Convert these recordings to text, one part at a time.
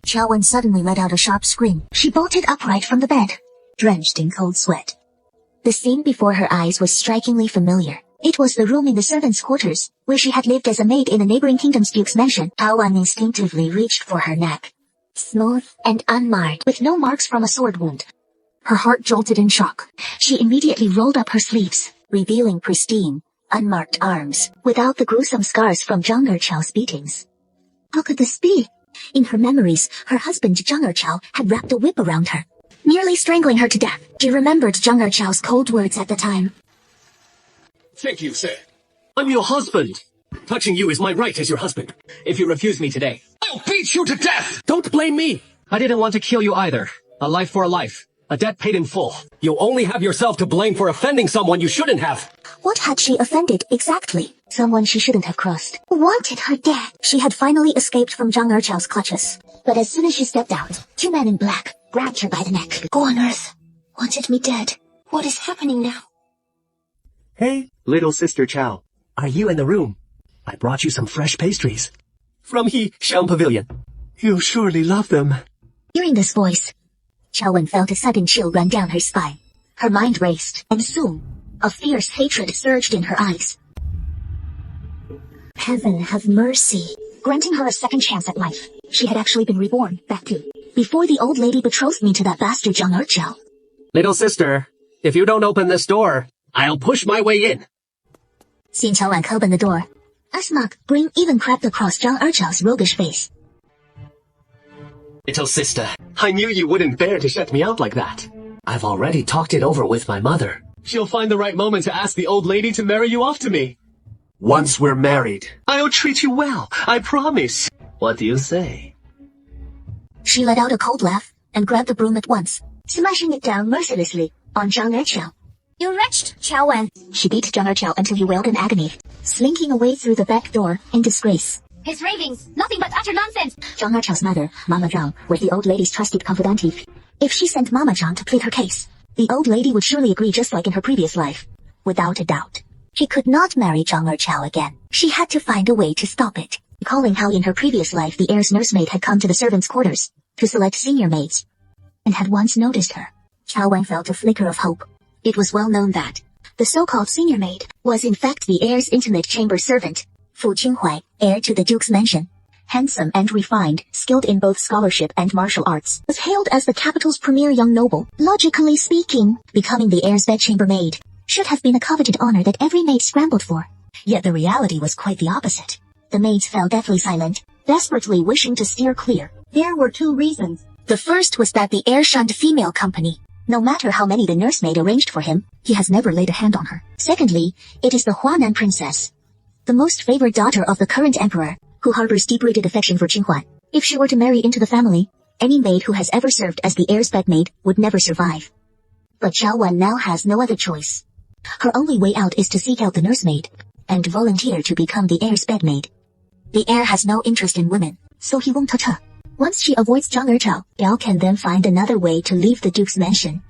Xiao Wen suddenly let out a sharp scream. She bolted upright from the bed, drenched in cold sweat. The scene before her eyes was strikingly familiar. It was the room in the servants' quarters, where she had lived as a maid in the neighboring kingdom's duke's mansion. Xiao Wen instinctively reached for her neck. Smooth and unmarred, with no marks from a sword wound. Her heart jolted in shock. She immediately rolled up her sleeves, revealing pristine, unmarked arms, without the gruesome scars from Zhang Erqiao's beatings. How could this be? In her memories, her husband Zhang Erqiao had wrapped a whip around her, nearly strangling her to death. She remembered Zhang Erqiao's cold words at the time. Thank you, sir. I'm your husband. Touching you is my right as your husband. If you refuse me today, I'll beat you to death! Don't blame me! I didn't want to kill you either. A life for a life. A debt paid in full. You only have yourself to blame for offending someone you shouldn't have. What had she offended exactly? Someone she shouldn't have crossed. Wanted her dead. She had finally escaped from Zhang Erqiao's clutches. But as soon as she stepped out, two men in black grabbed her by the neck. Go on Earth. Wanted me dead. What is happening now? Hey, little sister Chow. Are you in the room? I brought you some fresh pastries. From Xiang Pavilion. You surely love them. Hearing this voice, Xiao Wen felt a sudden chill run down her spine. Her mind raced, and soon, a fierce hatred surged in her eyes. Heaven have mercy. Granting her a second chance at life. She had actually been reborn, back to, before the old lady betrothed me to that bastard Zhang Erqiao. Little sister, if you don't open this door, I'll push my way in. Seeing Xiao Wan open the door, a smug grin even crept across Zhang Erqiao's roguish face. Little sister, I knew you wouldn't bear to shut me out like that. I've already talked it over with my mother. She'll find the right moment to ask the old lady to marry you off to me. Once we're married, I'll treat you well, I promise. What do you say? She let out a cold laugh and grabbed the broom at once, smashing it down mercilessly on Zhang Erqiao. You wretched Xiao Wan! She beat Zhang Erqiao until he wailed in agony, slinking away through the back door in disgrace. His ravings, nothing but utter nonsense. Zhang Erqiao's mother, Mama Zhang, was the old lady's trusted confidante. If she sent Mama Zhang to plead her case, the old lady would surely agree just like in her previous life. Without a doubt. She could not marry Zhang Erqiao again. She had to find a way to stop it. Recalling how in her previous life the heir's nursemaid had come to the servants' quarters to select senior maids, and had once noticed her, Xiao Wan felt a flicker of hope. It was well known that the so-called senior maid was in fact the heir's intimate chamber servant, Fu Qinghuai, heir to the duke's mansion. Handsome and refined, skilled in both scholarship and martial arts, was hailed as the capital's premier young noble. Logically speaking, becoming the heir's bedchamber maid should have been a coveted honor that every maid scrambled for. Yet the reality was quite the opposite. The maids fell deathly silent, desperately wishing to steer clear. There were two reasons. The first was that the heir shunned female company. No matter how many the nursemaid arranged for him, he has never laid a hand on her. Secondly, it is the Huanan princess, the most favored daughter of the current emperor, who harbors deep-rooted affection for Qinghuai. If she were to marry into the family, any maid who has ever served as the heir's bedmaid would never survive. But Xiao Wan now has no other choice. Her only way out is to seek out the nursemaid, and volunteer to become the heir's bedmaid. The heir has no interest in women, so he won't touch her. Once she avoids Zhang Erqiao, Xiao can then find another way to leave the duke's mansion.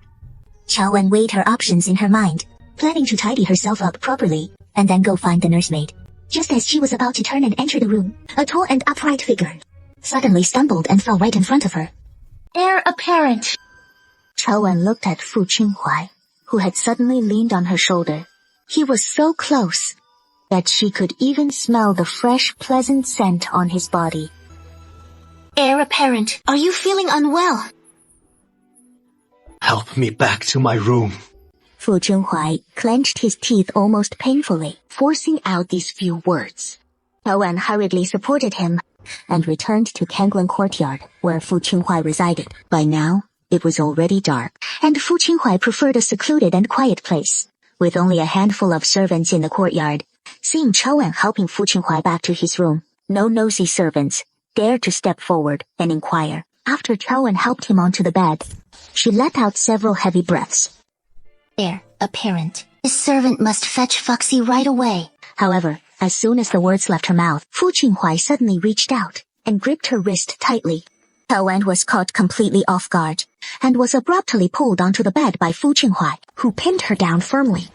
Xiao Wan weighed her options in her mind, planning to tidy herself up properly, and then go find the nursemaid. Just as she was about to turn and enter the room, a tall and upright figure suddenly stumbled and fell right in front of her. Heir apparent! Xiao Wan looked at Fu Qinghuai, who had suddenly leaned on her shoulder. He was so close that she could even smell the fresh, pleasant scent on his body. Heir apparent, are you feeling unwell? Help me back to my room. Fu Zhenhuai clenched his teeth almost painfully, forcing out these few words. Xiao Wan hurriedly supported him and returned to Kanglan Courtyard, where Fu Qinghuai resided. By now, it was already dark, and Fu Qinghuai preferred a secluded and quiet place, with only a handful of servants in the courtyard. Seeing Xiao Wan helping Fu Qinghuai back to his room, no nosy servants dared to step forward and inquire. After Xiao Wan helped him onto the bed, she let out several heavy breaths. Heir apparent. This servant must fetch Foxy right away. However, as soon as the words left her mouth, Fu Qinghuai suddenly reached out and gripped her wrist tightly. Xiao Wan was caught completely off guard and was abruptly pulled onto the bed by Fu Qinghuai, who pinned her down firmly,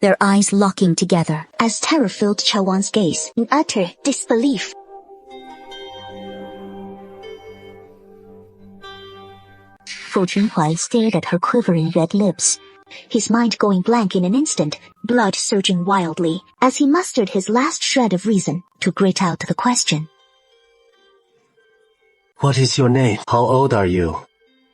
their eyes locking together as terror filled Xiao Wan's gaze in utter disbelief. Fu Qinhuai stared at her quivering red lips, his mind going blank in an instant, blood surging wildly, as he mustered his last shred of reason to grit out the question. What is your name? How old are you?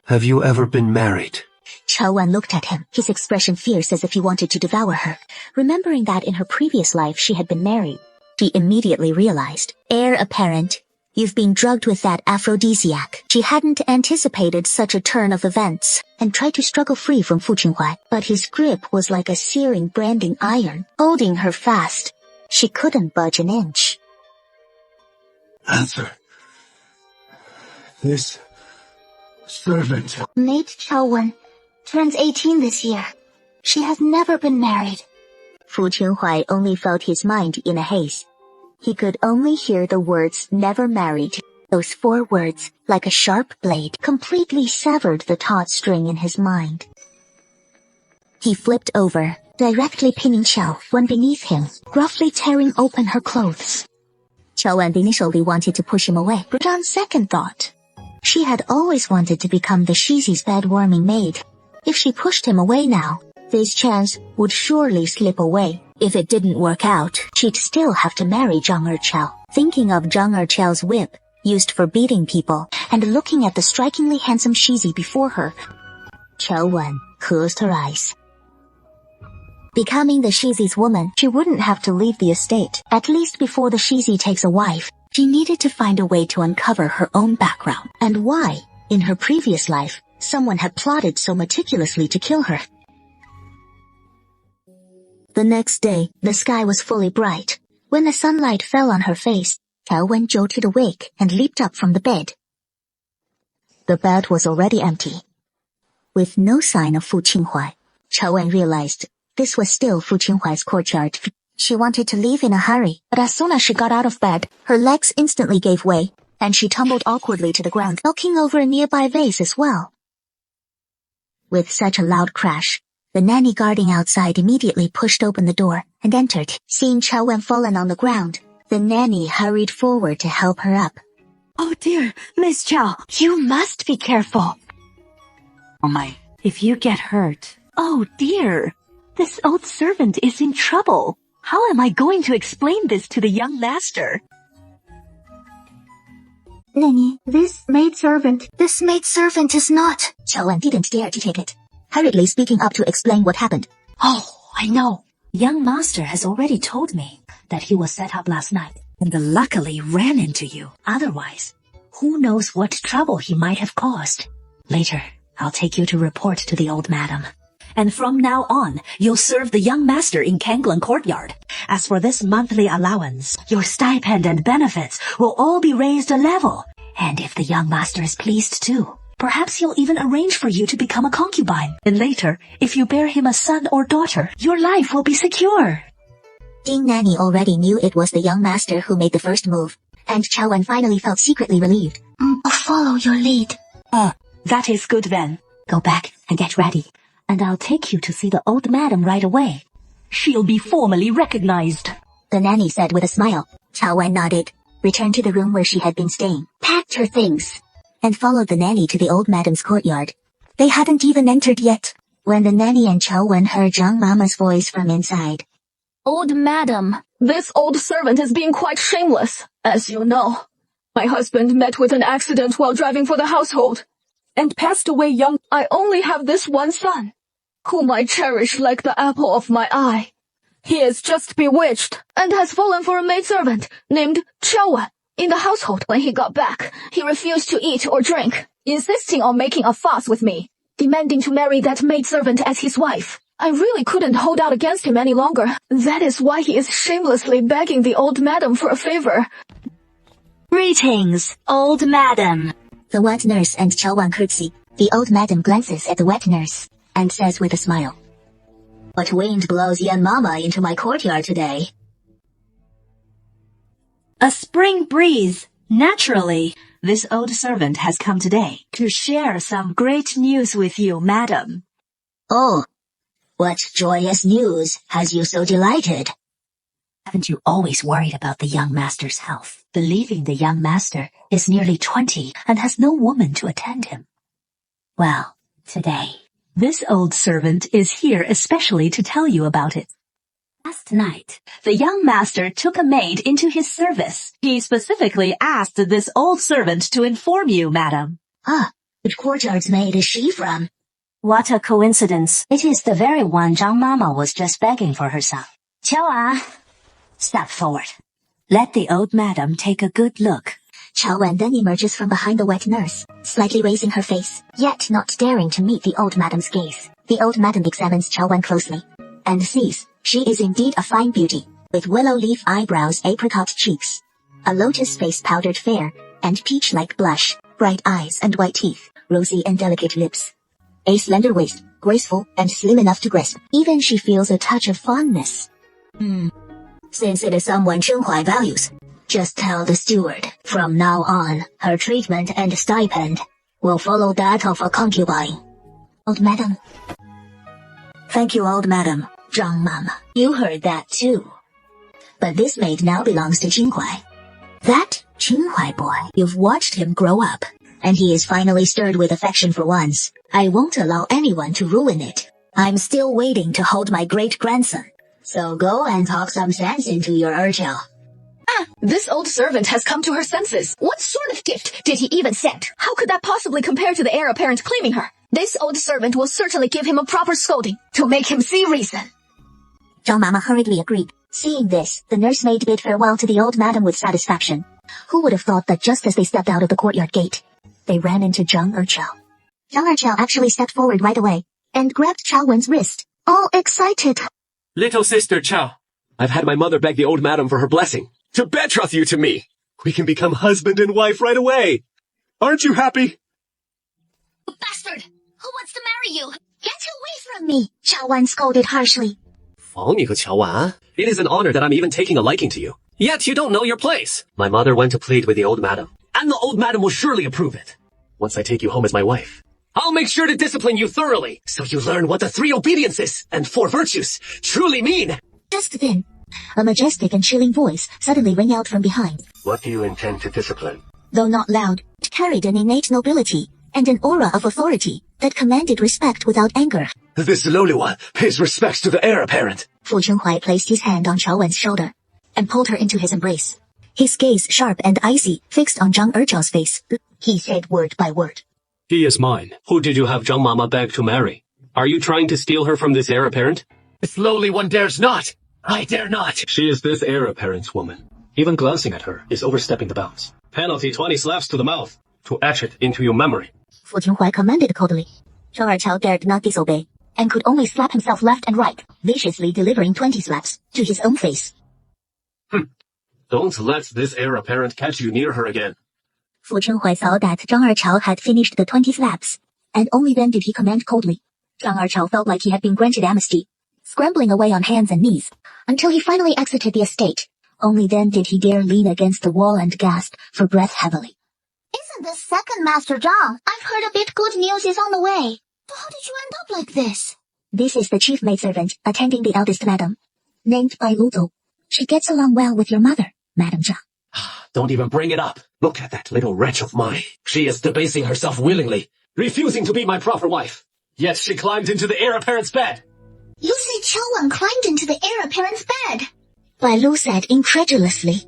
Have you ever been married? Chao Wan looked at him, his expression fierce as if he wanted to devour her. Remembering that in her previous life she had been married, she immediately realized, heir apparent, you've been drugged with that aphrodisiac. She hadn't anticipated such a turn of events, and tried to struggle free from Fu Qinhuai, but his grip was like a searing branding iron, holding her fast. She couldn't budge an inch. Answer. This servant. Maid Chao Wan turns 18 this year. She has never been married. Fu Qinhuai only felt his mind in a haze. He could only hear the words never married. Those 4 words, like a sharp blade, completely severed the taut string in his mind. He flipped over, directly pinning Chao Wan beneath him, gruffly tearing open her clothes. Chao Wan initially wanted to push him away, but on second thought, she had always wanted to become the Shizi's bed-warming maid. If she pushed him away now, this chance would surely slip away. If it didn't work out, she'd still have to marry Zhang Erqiao. Thinking of Zhang Erqiao's whip, used for beating people, and looking at the strikingly handsome Shizi before her, Chao Wan closed her eyes. Becoming the Shizi's woman, she wouldn't have to leave the estate, at least before the Shizi takes a wife. She needed to find a way to uncover her own background, and why, in her previous life, someone had plotted so meticulously to kill her. The next day, the sky was fully bright. When the sunlight fell on her face, Chao Wan jolted awake and leaped up from the bed. The bed was already empty. With no sign of Fu Qinhuai, Chao Wan realized this was still Fu Qinhuai's courtyard. She wanted to leave in a hurry, but as soon as she got out of bed, her legs instantly gave way, and she tumbled awkwardly to the ground, knocking over a nearby vase as well. With such a loud crash, the nanny guarding outside immediately pushed open the door and entered. Seeing Chao Wan fallen on the ground, the nanny hurried forward to help her up. Oh dear, Miss Chao, you must be careful. Oh my, if you get hurt. Oh dear, this old servant is in trouble. How am I going to explain this to the young master? Nanny, this maidservant is not. Chao Wan didn't dare to take it, hurriedly speaking up to explain what happened. Oh, I know. Young master has already told me that he was set up last night and luckily ran into you. Otherwise, who knows what trouble he might have caused. Later, I'll take you to report to the old madam. And from now on, you'll serve the young master in Kanglan Courtyard. As for this monthly allowance, your stipend and benefits will all be raised a level. And if the young master is pleased too, perhaps he'll even arrange for you to become a concubine. And later, if you bear him a son or daughter, your life will be secure. Ding Nanny already knew it was the young master who made the first move, and Chao Wan finally felt secretly relieved. I'll follow your lead. That is good then. Go back and get ready, and I'll take you to see the old madam right away. She'll be formally recognized, the nanny said with a smile. Chao Wan nodded, returned to the room where she had been staying, packed her things, and followed the nanny to the old madam's courtyard. They hadn't even entered yet, when the nanny and Chao Wan heard Zhang Mama's voice from inside. Old madam, this old servant is being quite shameless. As you know, my husband met with an accident while driving for the household, and passed away young. I only have this one son, whom I cherish like the apple of my eye. He is just bewitched, and has fallen for a maidservant named Chao Wan in the household. When he got back, he refused to eat or drink, insisting on making a fuss with me, demanding to marry that maidservant as his wife. I really couldn't hold out against him any longer. That is why he is shamelessly begging the old madam for a favor. Greetings, old madam. The wet nurse and Chao Wan curtsy. The old madam glances at the wet nurse, and says with a smile, "What wind blows young mama into my courtyard today?" A spring breeze. Naturally, this old servant has come today to share some great news with you, madam. Oh, what joyous news has you so delighted? Haven't you always worried about the young master's health, believing the young master is nearly 20 and has no woman to attend him? Well, today, this old servant is here especially to tell you about it. Last night, the young master took a maid into his service. He specifically asked this old servant to inform you, madam. Ah, which courtyard's maid is she from? What a coincidence. It is the very one Zhang Mama was just begging for her son. Qiao step forward. Let the old madam take a good look. Qiao Wan then emerges from behind the wet nurse, slightly raising her face, yet not daring to meet the old madam's gaze. The old madam examines Qiao Wan closely, and sees she is indeed a fine beauty, with willow leaf eyebrows, apricot cheeks, a lotus face powdered fair, and peach-like blush, bright eyes and white teeth, rosy and delicate lips. A slender waist, graceful and slim enough to grasp. Even she feels a touch of fondness. Since it is someone Chenhuai values, just tell the steward, from now on, her treatment and stipend will follow that of a concubine. Old madam. Thank you, old madam. Zhang Mama, you heard that too. But this maid now belongs to Chenhuai. That Chenhuai boy, you've watched him grow up, and he is finally stirred with affection for once. I won't allow anyone to ruin it. I'm still waiting to hold my great-grandson. So go and talk some sense into your urchel. This old servant has come to her senses. What sort of gift did he even send? How could that possibly compare to the heir apparent claiming her? This old servant will certainly give him a proper scolding to make him see reason. Zhang Mama hurriedly agreed. Seeing this, the nursemaid bid farewell to the old madam with satisfaction. Who would have thought that just as they stepped out of the courtyard gate, they ran into Zhang Erqiao. Zhang Erqiao actually stepped forward right away, and grabbed Qiao Wen's wrist, all excited. Little sister Qiao, I've had my mother beg the old madam for her blessing to betroth you to me. We can become husband and wife right away. Aren't you happy? You bastard! Who wants to marry you? Get away from me, Qiao Wan scolded harshly. 防你和乔婉, it is an honor that I'm even taking a liking to you. Yet you don't know your place. My mother went to plead with the old madam, and the old madam will surely approve it. Once I take you home as my wife, I'll make sure to discipline you thoroughly, so you learn what the 3 obediences and 4 virtues truly mean. Just then, a majestic and chilling voice suddenly rang out from behind. What do you intend to discipline? Though not loud, it carried an innate nobility and an aura of authority that commanded respect without anger. This lowly one pays respects to the heir apparent. Fu Chenhuai placed his hand on Qiao Wen's shoulder and pulled her into his embrace. His gaze sharp and icy, fixed on Zhang Erqiao's face. He said word by word. He is mine. Who did you have Zhang Mama beg to marry? Are you trying to steal her from this heir apparent? This lowly one dares not. I dare not. She is this heir apparent's woman. Even glancing at her is overstepping the bounds. Penalty 20 slaps to the mouth to etch it into your memory. Fu Chenhuai commanded coldly. Zhang Erqiao dared not disobey, and could only slap himself left and right, viciously delivering 20 slaps to his own face. Don't let this heir apparent catch you near her again. Fu Chenhuai saw that Zhang Erqiao had finished the 20 slaps, and only then did he command coldly. Zhang Erqiao felt like he had been granted amnesty, scrambling away on hands and knees, until he finally exited the estate. Only then did he dare lean against the wall and gasp for breath heavily. Isn't this second Master Zhang? I've heard a bit good news is on the way. But how did you end up like this? This is the chief maidservant attending the eldest madam, named Bai Ludo. She gets along well with your mother, Madam Zhang. Don't even bring it up. Look at that little wretch of mine. She is debasing herself willingly, refusing to be my proper wife. Yet she climbed into the heir apparent's bed. You say Qiao Wan climbed into the heir apparent's bed. Bai Lu said incredulously.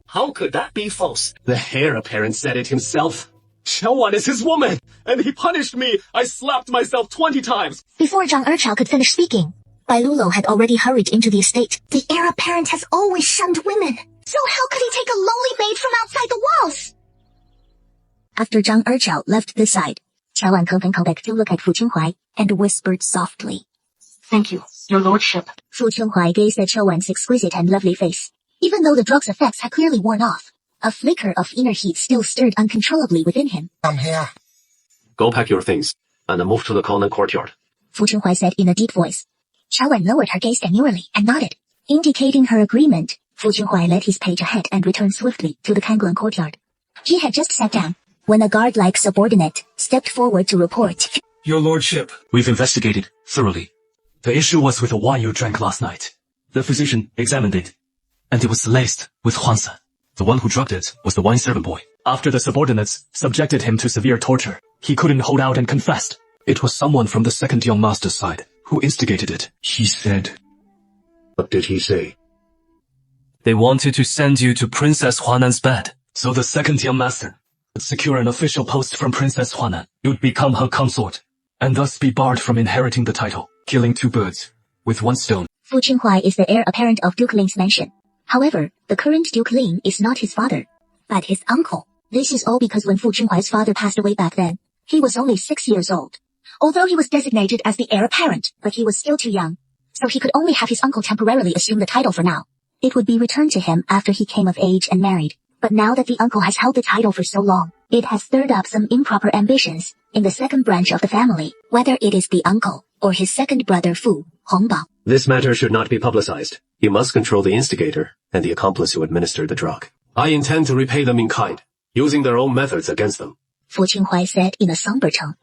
How could that be false? The heir apparent said it himself. Qiao Wan is his woman, and he punished me. I slapped myself 20 times. Before Zhang Erqiao could finish speaking, Bai Lulo had already hurried into the estate. The heir apparent has always shunned women. So how could he take a lowly maid from outside the walls? After Zhang Erqiao left the side, Qiao Wan came back to look at Fu Chenhuai and whispered softly. Thank you, your lordship. Fu Chenhuai gazed at Qiao Wan's exquisite and lovely face. Even though the drug's effects had clearly worn off, a flicker of inner heat still stirred uncontrollably within him. I'm here. Go pack your things, and move to the common courtyard. Fu Chenhuai said in a deep voice. Qiao Wan lowered her gaze demurely and nodded, indicating her agreement. Fu Chenhuai led his page ahead and returned swiftly to the Kangguan courtyard. He had just sat down when a guard-like subordinate stepped forward to report. Your lordship. We've investigated thoroughly. The issue was with the wine you drank last night. The physician examined it, and it was laced with Huansa. The one who drugged it was the wine servant boy. After the subordinates subjected him to severe torture, He couldn't hold out and confessed. It was someone from the second young master's side who instigated it. He said. What did he say? They wanted to send you to Princess Huanan's bed, so the second young master would secure an official post from Princess Huanan. You would become her consort, and thus be barred from inheriting the title, killing two birds with one stone. Fu Qinhuai is the heir apparent of Duke Ling's mansion. However, the current Duke Ling is not his father, but his uncle. This is all because when Fu Qinhuai's father passed away back then, he was only 6 years old. Although he was designated as the heir apparent, but he was still too young, so he could only have his uncle temporarily assume the title for now. It would be returned to him after he came of age and married. But now that the uncle has held the title for so long, it has stirred up some improper ambitions in the second branch of the family, whether it is the uncle or his second brother Fu Hongbao. This matter should not be publicized. You must control the instigator and the accomplice who administered the drug. I intend to repay them in kind, using their own methods against them. Fu Qinhuai said in a somber tone.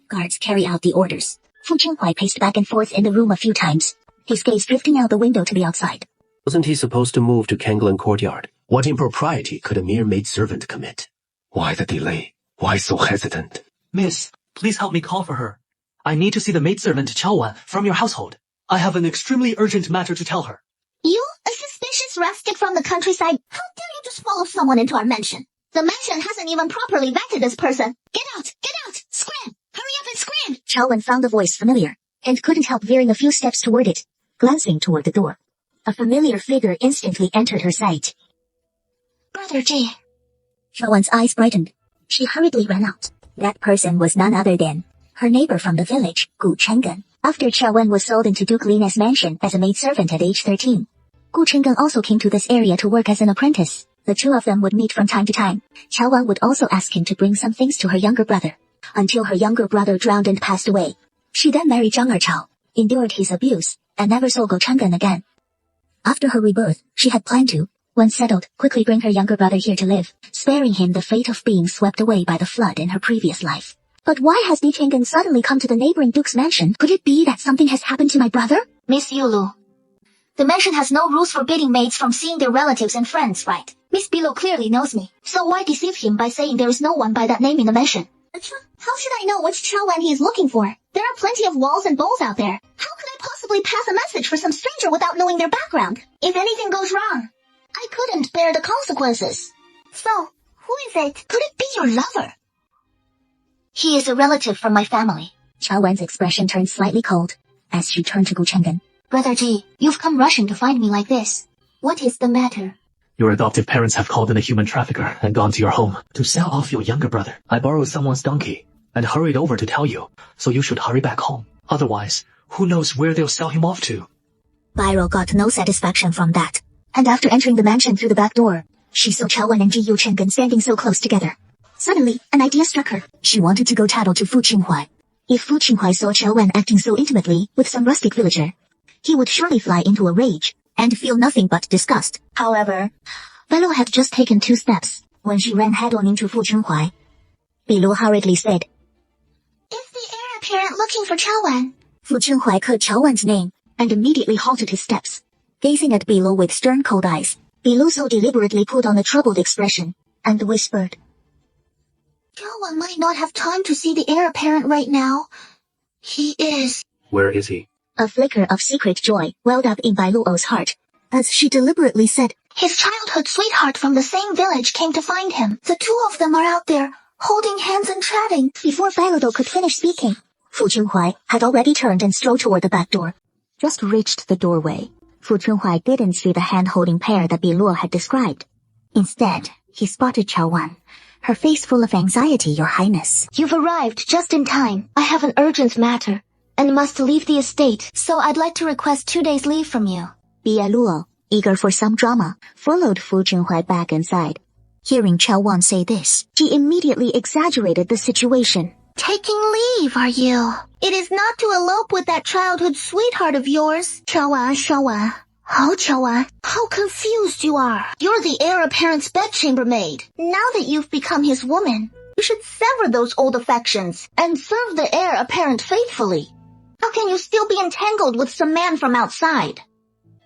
Guards carry out the orders. Fu Qinhuai paced back and forth in the room a few times, his gaze drifting out the window to the outside. Wasn't he supposed to move to Kanglan Courtyard? What impropriety could a mere maidservant commit? Why the delay? Why so hesitant? Miss, please help me call for her. I need to see the maidservant Chaowan from your household. I have an extremely urgent matter to tell her. You, a suspicious rustic from the countryside, how dare you just follow someone into our mansion? The mansion hasn't even properly vetted this person. Get out! Get out! Scram! Hurry up and scram! Chaowan found the voice familiar, and couldn't help veering a few steps toward it, glancing toward the door. A familiar figure instantly entered her sight. Brother Ji. Chaowan's eyes brightened. She hurriedly ran out. That person was none other than her neighbor from the village, Gu Chengen. After Chaowan was sold into Duke Lina's mansion as a maidservant at age 13, Gu Chengen also came to this area to work as an apprentice. The two of them would meet from time to time. Chaowan would also ask him to bring some things to her younger brother, until her younger brother drowned and passed away. She then married Zhang Erchao, endured his abuse, and never saw Gu Chengen again. After her rebirth, she had planned to, when settled, quickly bring her younger brother here to live, sparing him the fate of being swept away by the flood in her previous life. But why has Di Chengen suddenly come to the neighboring duke's mansion? Could it be that something has happened to my brother? Miss Yulu. The mansion has no rules forbidding maids from seeing their relatives and friends, right? Miss Bilo clearly knows me, so why deceive him by saying there is no one by that name in the mansion? How should I know which Chaowan he is looking for? There are plenty of walls and bowls out there. How could I possibly pass a message for some stranger without knowing their background? If anything goes wrong, I couldn't bear the consequences. So, who is it? Could it be your lover? He is a relative from my family. Chaowan's expression turned slightly cold as she turned to Gu Chengen. Brother Ji, you've come rushing to find me like this. What is the matter? Your adoptive parents have called in a human trafficker and gone to your home to sell off your younger brother. I borrowed someone's donkey and hurried over to tell you, so you should hurry back home. Otherwise, who knows where they'll sell him off to? Biro got no satisfaction from that, and after entering the mansion through the back door, she saw Chaowan and Ji Yu Chengen standing so close together. Suddenly, an idea struck her. She wanted to go tattle to Fu Qinhuai. If Fu Qinhuai saw Chaowan acting so intimately with some rustic villager, he would surely fly into a rage and feel nothing but disgust. However, Bilo had just taken 2 steps when she ran head-on into Fu Qinhuai. Bilo hurriedly said, "Is the heir apparent looking for Chaowan?" Fu Qinhuai caught Chaowan's name and immediately halted his steps, gazing at Bilo with stern cold eyes. Bilo so deliberately put on a troubled expression and whispered, Chaowan might not have time to see the heir apparent right now. He is. Where is he? A flicker of secret joy welled up in Bai Luo's heart as she deliberately said, His childhood sweetheart from the same village came to find him. The two of them are out there, holding hands and chatting. Before Bai Luo could finish speaking, Fu Qinhuai had already turned and strode toward the back door. Just reached the doorway, Fu Qinhuai didn't see the hand-holding pair that Bai Luo had described. Instead, he spotted Chaowan, her face full of anxiety, Your Highness. You've arrived just in time. I have an urgent matter and must leave the estate, so I'd like to request 2 days leave from you. Bai Luo, eager for some drama, followed Fu Qinhuai back inside. Hearing Chaowan say this, she immediately exaggerated the situation. Taking leave, are you? It is not to elope with that childhood sweetheart of yours. Chaowan. Oh, Chaowan, how confused you are. You're the heir apparent's bedchamber maid. Now that you've become his woman, you should sever those old affections and serve the heir apparent faithfully. How can you still be entangled with some man from outside?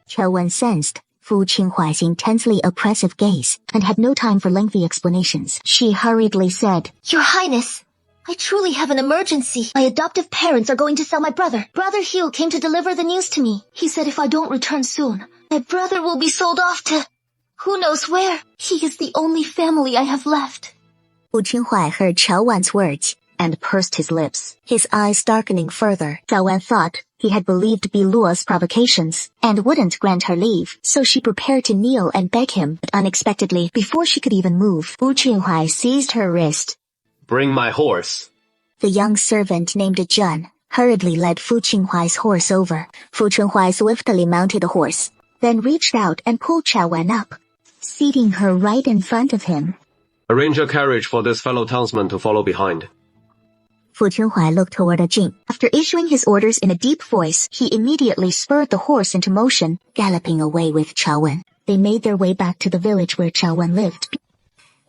Chaowan sensed Fu Qinhuai's intensely oppressive gaze and had no time for lengthy explanations. She hurriedly said, Your Highness, I truly have an emergency. My adoptive parents are going to sell my brother. Brother Hugh came to deliver the news to me. He said if I don't return soon, my brother will be sold off to who knows where. He is the only family I have left. Wu Qinhuai heard Chao Wan's words and pursed his lips, his eyes darkening further. Chao Wan thought he had believed Biluo's provocations and wouldn't grant her leave, so she prepared to kneel and beg him. But unexpectedly, before she could even move, Wu Qinhuai seized her wrist. Bring my horse. The young servant named Zhen hurriedly led Fu Qinhuai's horse over. Fu Qinhuai swiftly mounted the horse, then reached out and pulled Chao Wan up, seating her right in front of him. Arrange a carriage for this fellow townsman to follow behind. Fu Qinhuai looked toward Jing. After issuing his orders in a deep voice, he immediately spurred the horse into motion, galloping away with Chao Wan. They made their way back to the village where Chao Wan lived.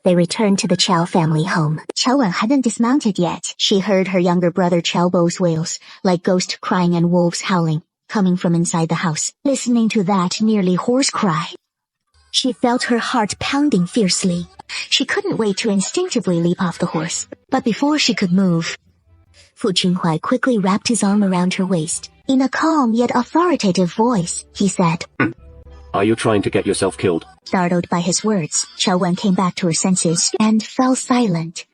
They returned to the Chao family home. Chao Wan hadn't dismounted yet. She heard her younger brother Chao Bo's wails, like ghost crying and wolves howling, coming from inside the house. Listening to that nearly hoarse cry, she felt her heart pounding fiercely. She couldn't wait to instinctively leap off the horse. But before she could move, Fu Qinhuai quickly wrapped his arm around her waist. In a calm yet authoritative voice, he said, Are you trying to get yourself killed? Startled by his words, Chao Wan came back to her senses and fell silent.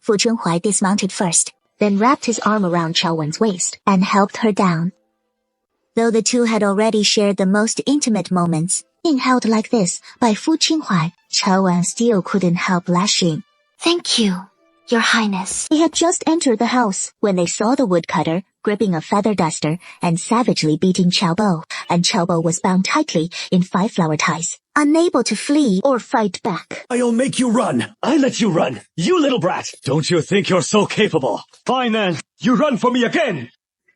Fu Qinhuai dismounted first, then wrapped his arm around Chao Wan's waist and helped her down. Though the two had already shared the most intimate moments, being held like this by Fu Qinhuai, Chao Wan still couldn't help blushing. Thank you, Your Highness. They had just entered the house when they saw the woodcutter gripping a feather duster and savagely beating Chao Bo, and Chao Bo was bound tightly in 5 flower ties, unable to flee or fight back. I'll make you run. I let you run. You little brat. Don't you think you're so capable? Fine then. You run for me again.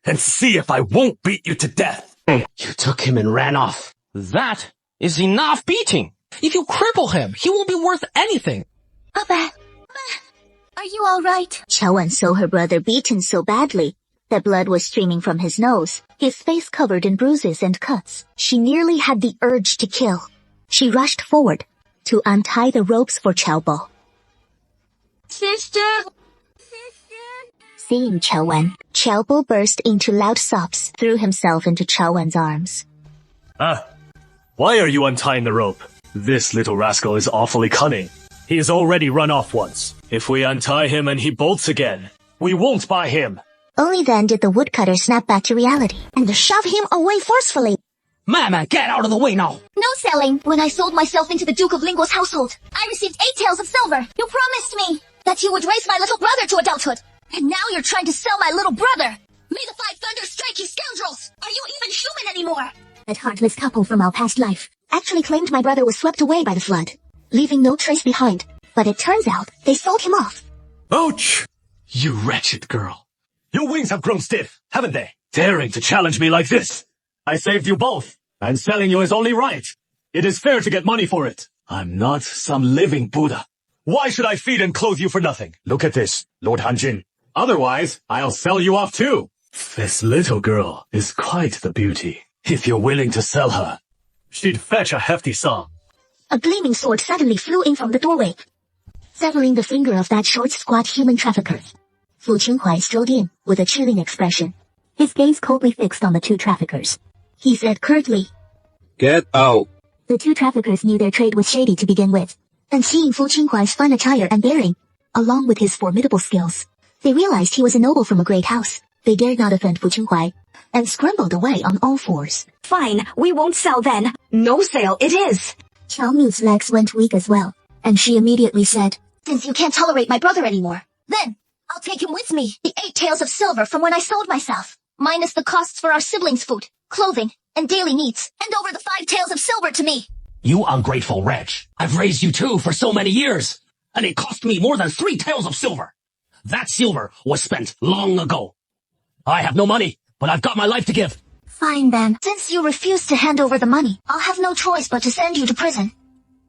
And see if I won't beat you to death. You took him and ran off. That is enough beating. If you cripple him, he won't be worth anything. Papa, are you all right? Chao Wan saw her brother beaten so badly that blood was streaming from his nose, his face covered in bruises and cuts. She nearly had the urge to kill. She rushed forward to untie the ropes for Chao Bo. Sister! Seeing Chao Wan, Chao Bo burst into loud sobs, threw himself into Chao Wan's arms. Why are you untying the rope? This little rascal is awfully cunning. He has already run off once. If we untie him and he bolts again, we won't buy him. Only then did the woodcutter snap back to reality and shove him away forcefully. Mama, get out of the way now. No selling. When I sold myself into the Duke of Linguo's household, I received 8 taels of silver. You promised me that you would raise my little brother to adulthood. And now you're trying to sell my little brother. May the 5 thunders strike you, scoundrels! Are you even human anymore? That heartless couple from our past life actually claimed my brother was swept away by the flood, leaving no trace behind. But it turns out they sold him off. Ouch! You wretched girl. Your wings have grown stiff, haven't they? Daring to challenge me like this. I saved you both, and selling you is only right. It is fair to get money for it. I'm not some living Buddha. Why should I feed and clothe you for nothing? Look at this, Lord Hanjin. Otherwise, I'll sell you off too. This little girl is quite the beauty. If you're willing to sell her, she'd fetch a hefty sum. A gleaming sword suddenly flew in from the doorway, severing the finger of that short, squat human trafficker. Fu Qinhuai strode in with a chilling expression, his gaze coldly fixed on the 2 traffickers. He said curtly, Get out. The 2 traffickers knew their trade was shady to begin with, and seeing Fu Qinhuai's fine attire and bearing, along with his formidable skills, they realized he was a noble from a great house. They dared not offend Fu Qinhuai, and scrambled away on all 4s. Fine, we won't sell then. No sale it is. Chao Mu's legs went weak as well, and she immediately said, Since you can't tolerate my brother anymore, then I'll take him with me. The 8 taels of silver from when I sold myself, minus the costs for our siblings' food, clothing, and daily needs, and over the 5 taels of silver to me. You ungrateful wretch. I've raised you 2 for so many years, and it cost me more than 3 taels of silver. That silver was spent long ago. I have no money, but I've got my life to give. Fine then. Since you refuse to hand over the money, I'll have no choice but to send you to prison.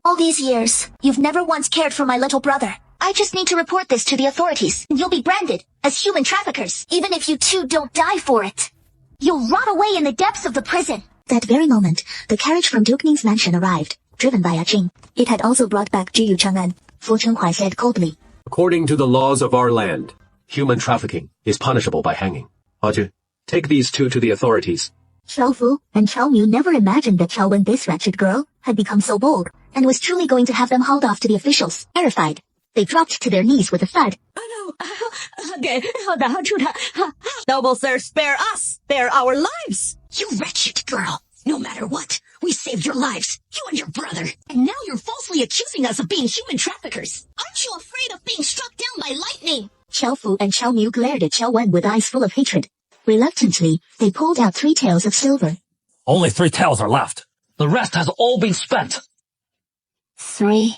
All these years, you've never once cared for my little brother. I just need to report this to the authorities, and you'll be branded as human traffickers, even if you 2 don't die for it. You'll rot away in the depths of the prison. That very moment, the carriage from Duke Ning's mansion arrived, driven by Jing. It had also brought back Jiyu Chang'an. Fu Qinhuai said coldly, According to the laws of our land, human trafficking is punishable by hanging. Ajay, take these two to the authorities. Xiao Fu and Xiao Mu never imagined that Xiao Wen, this wretched girl, had become so bold, and was truly going to have them hauled off to the officials. Terrified, they dropped to their knees with a thud. Noble sir, spare us! Spare our lives! You wretched girl! No matter what, we saved your lives, you and your brother, and now you're falsely accusing us of being human traffickers. Aren't you afraid of being struck down by lightning? Xiao Fu and Xiao Mu glared at Xiao Wen with eyes full of hatred. Reluctantly, they pulled out 3 taels of silver. Only 3 taels are left. The rest has all been spent. 3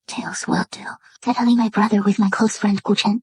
taels will do. Settling my brother with my close friend Gu Chen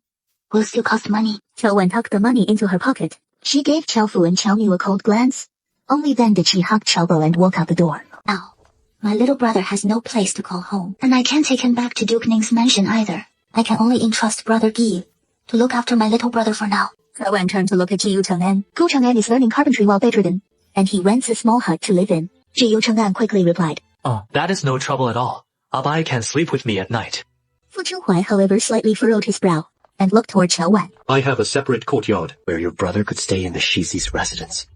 will still cost money. Xiao Wen tucked the money into her pocket. She gave Xiao Fu and Xiao Mu a cold glance. Only then did she hug Xiao Bo and walk out the door. Now, my little brother has no place to call home, and I can't take him back to Duke Ning's mansion either. I can only entrust Brother Gi to look after my little brother for now. Xiao Wen turned to look at Jiyu Cheng'an. Gu Cheng'an is learning carpentry while bedridden, and he rents a small hut to live in. Jiyu Cheng'an quickly replied. Oh, that is no trouble at all. Abai can sleep with me at night. Fu Chenghuai, however, slightly furrowed his brow and looked toward Xiao Wen. I have a separate courtyard where your brother could stay in the Shizi's residence.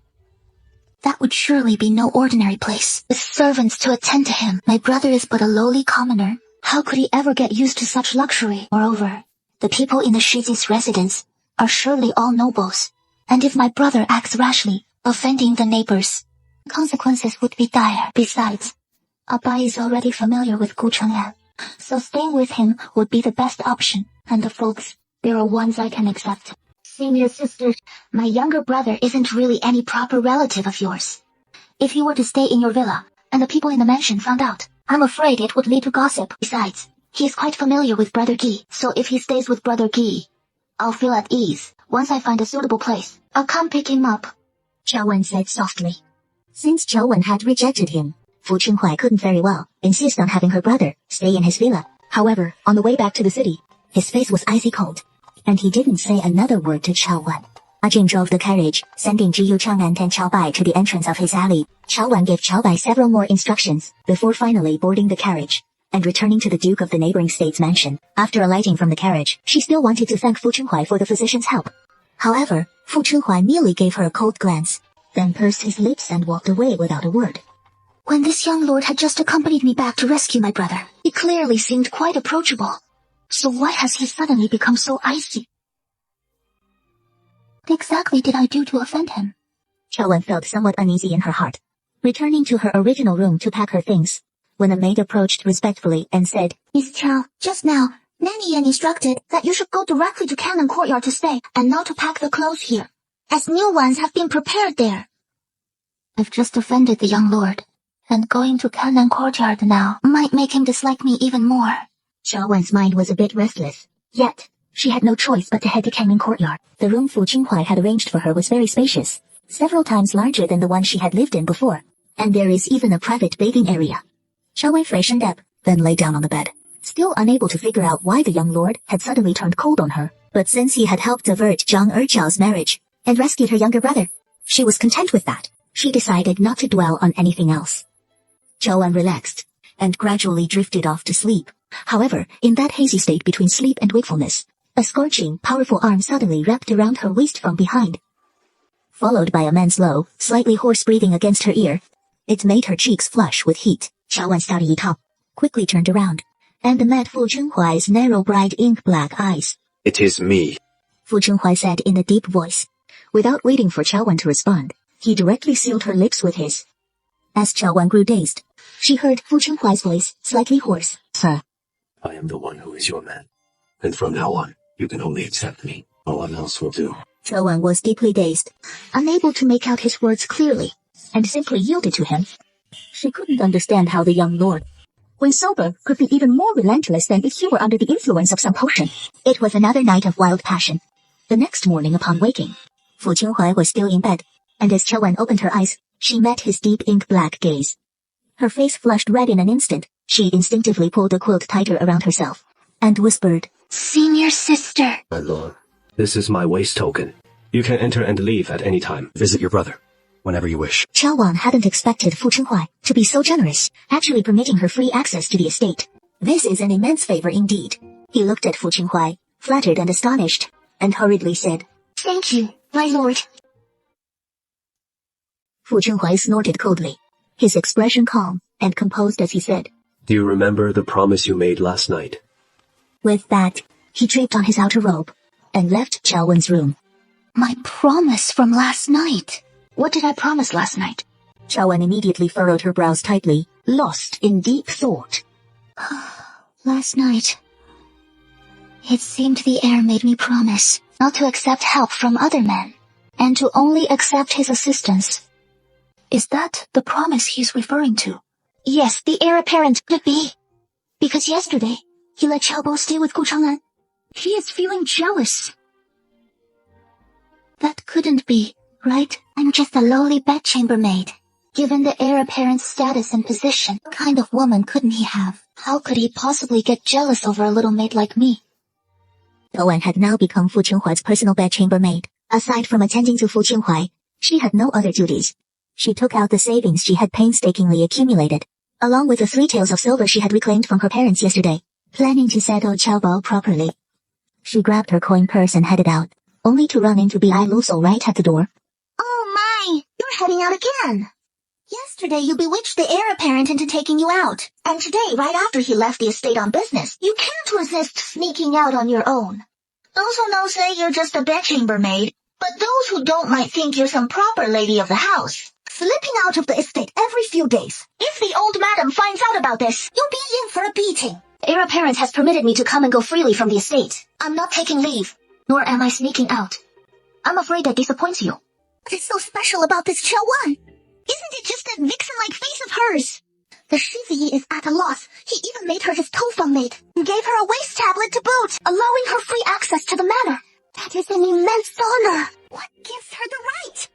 That would surely be no ordinary place, with servants to attend to him. My brother is but a lowly commoner. How could he ever get used to such luxury? Moreover, the people in the Shizi's residence are surely all nobles, and if my brother acts rashly, offending the neighbors, consequences would be dire. Besides, Abai is already familiar with Gu Cheng'an, so staying with him would be the best option, and the folks, there are ones I can accept. Senior sister, my younger brother isn't really any proper relative of yours. If he were to stay in your villa, and the people in the mansion found out, I'm afraid it would lead to gossip. Besides, he is quite familiar with Brother Gi, so if he stays with Brother Gi, I'll feel at ease. Once I find a suitable place, I'll come pick him up. Xiao Wen said softly. Since Xiao Wen had rejected him, Fu Chenghuai couldn't very well insist on having her brother stay in his villa. However, on the way back to the city, his face was icy cold, and he didn't say another word to Xiao Wen. Ajin drove the carriage, sending Jiyu Cheng'an and Qiao Bai to the entrance of his alley. Xiao Wen gave Qiao Bai several more instructions before finally boarding the carriage and returning to the Duke of the neighboring state's mansion. After alighting from the carriage, she still wanted to thank Fu Chenghuai for the physician's help. However, Fu Chenghuai merely gave her a cold glance, then pursed his lips and walked away without a word. When this young lord had just accompanied me back to rescue my brother, he clearly seemed quite approachable. So why has he suddenly become so icy? What exactly did I do to offend him? Xiao Wen felt somewhat uneasy in her heart, returning to her original room to pack her things, when a maid approached respectfully and said, Miss Qiao, just now, Nanny Yan instructed that you should go directly to Cannon Courtyard to stay, and not to pack the clothes here, as new ones have been prepared there. I've just offended the young lord, and going to Cannon Courtyard now might make him dislike me even more. Xiao Wen's mind was a bit restless, yet she had no choice but to head to Cannon Courtyard. The room Fu Chenghuai had arranged for her was very spacious, several times larger than the one she had lived in before, and there is even a private bathing area. Xiao Wen freshened up, then lay down on the bed, still unable to figure out why the young lord had suddenly turned cold on her. But since he had helped avert Zhang Erjiao's marriage and rescued her younger brother, she was content with that. She decided not to dwell on anything else. Xiao Wen relaxed and gradually drifted off to sleep. However, in that hazy state between sleep and wakefulness, a scorching, powerful arm suddenly wrapped around her waist from behind, followed by a man's low, slightly hoarse breathing against her ear. It made her cheeks flush with heat. Xiao Wen started top, quickly turned around, and met Fu Chenghuai's narrow, bright, ink-black eyes. It is me. Fu Chenghuai said in a deep voice. Without waiting for Xiao Wen to respond, he directly sealed her lips with his. As Xiao Wen grew dazed, she heard Fu Chenghuai's voice, slightly hoarse. Sir. I am the one who is your man, and from now on, you can only accept me. No one else will do. Xiao Wen was deeply dazed, unable to make out his words clearly, and simply yielded to him. She couldn't understand how the young lord, when sober, could be even more relentless than if he were under the influence of some potion. It was another night of wild passion. The next morning upon waking, Fu Chenghuai was still in bed, and as Qiao Wen opened her eyes, she met his deep ink-black gaze. Her face flushed red in an instant. She instinctively pulled the quilt tighter around herself, and whispered, Senior sister. My lord, this is my waist token. You can enter and leave at any time. Visit your brother, whenever you wish. Qiao Wan hadn't expected Fu Chenghuai to be so generous, actually permitting her free access to the estate. This is an immense favor indeed. He looked at Fu Qinghuai, flattered and astonished, and hurriedly said, Thank you, my lord. Fu Qinghuai snorted coldly, his expression calm and composed as he said, Do you remember the promise you made last night? With that, he draped on his outer robe and left Qiao Wen's room. My promise from last night. What did I promise last night? Qiao Wen immediately furrowed her brows tightly, lost in deep thought. Last night, it seemed the heir made me promise not to accept help from other men, and to only accept his assistance. Is that the promise he's referring to? Yes, the heir apparent could be. Because yesterday, he let Xiaobo stay with Gu Chang'an. He is feeling jealous. That couldn't be, right? I'm just a lowly bedchamber maid. Given the heir apparent's status and position, what kind of woman couldn't he have? How could he possibly get jealous over a little maid like me? Qiao Wen had now become Fu Qinghuai's personal bedchamber maid. Aside from attending to Fu Qinghuai, she had no other duties. She took out the savings she had painstakingly accumulated, along with the 3 taels of silver she had reclaimed from her parents yesterday, planning to settle Qiaobao properly. She grabbed her coin purse and headed out, only to run into Bi Luso right at the door. Oh my, you're heading out again. Yesterday you bewitched the heir apparent into taking you out, and today, right after he left the estate on business, you can't resist sneaking out on your own. Those who know say you're just a bedchamber maid, but those who don't might think you're some proper lady of the house, slipping out of the estate every few days. If the old madam finds out about this, you'll be in for a beating. The heir apparent has permitted me to come and go freely from the estate. I'm not taking leave, nor am I sneaking out. I'm afraid that disappoints you. What is so special about this Qiao Wen? Isn't it just that vixen-like face of hers? The Shizi is at a loss. He even made her his Tofeng maid and gave her a waist tablet to boot, allowing her free access to the manor. That is an immense honor. What gives her the right?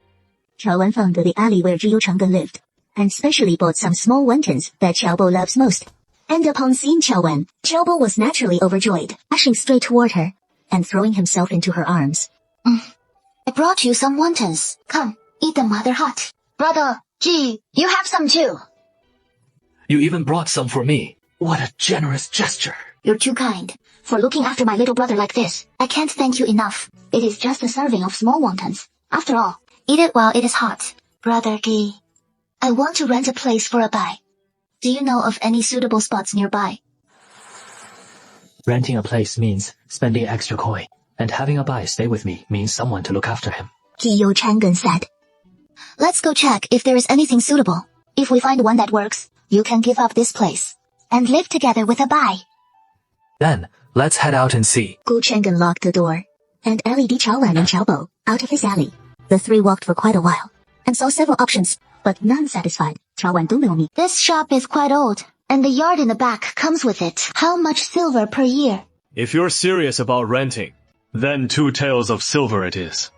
Qiao Wen found the alley where Zhiyu Changgen lived, and specially bought some small wontons that Qiaobo loves most. And upon seeing Qiao Wen, Qiaobo was naturally overjoyed, dashing straight toward her, and throwing himself into her arms. I brought you some wontons. Come, eat them while they're hot. Brother, Ji, you have some too. You even brought some for me. What a generous gesture. You're too kind. For looking after my little brother like this, I can't thank you enough. It is just a serving of small wontons. After all, eat it while it is hot. Brother Gi, I want to rent a place for a bai. Do you know of any suitable spots nearby? Renting a place means spending extra coin, and having a bai stay with me means someone to look after him. Zhiyu Changgen said. Let's go check if there is anything suitable. If we find one that works, you can give up this place and live together with a bai. Then, let's head out and see. Gu Changgen locked the door, and LED Qiao Wen and Qiaobo out of his alley. The 3 walked for quite a while, and saw several options, but none satisfied. Qiao Wen don't know me. This shop is quite old, and the yard in the back comes with it. How much silver per year? If you're serious about renting, then 2 taels of silver it is.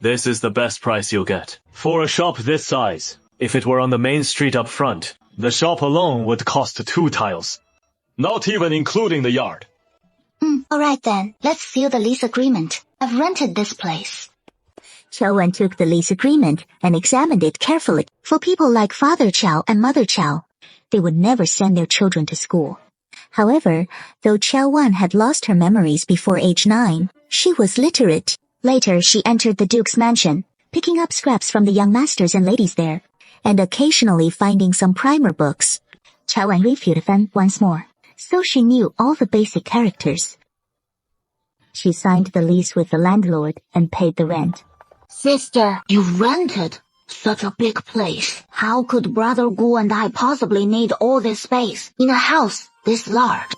This is the best price you'll get. For a shop this size, if it were on the main street up front, the shop alone would cost 2 taels. Not even including the yard. Alright then, let's seal the lease agreement. I've rented this place. Qiao Wen took the lease agreement and examined it carefully. For people like Father Qiao and Mother Qiao, they would never send their children to school. However, though Qiao Wen had lost her memories before age 9, she was literate. Later, she entered the Duke's mansion, picking up scraps from the young masters and ladies there, and occasionally finding some primer books. Qiao Wen reviewed them once more, so she knew all the basic characters. She signed the lease with the landlord and paid the rent. Sister, you rented such a big place. How could Brother Gu and I possibly need all this space in a house this large?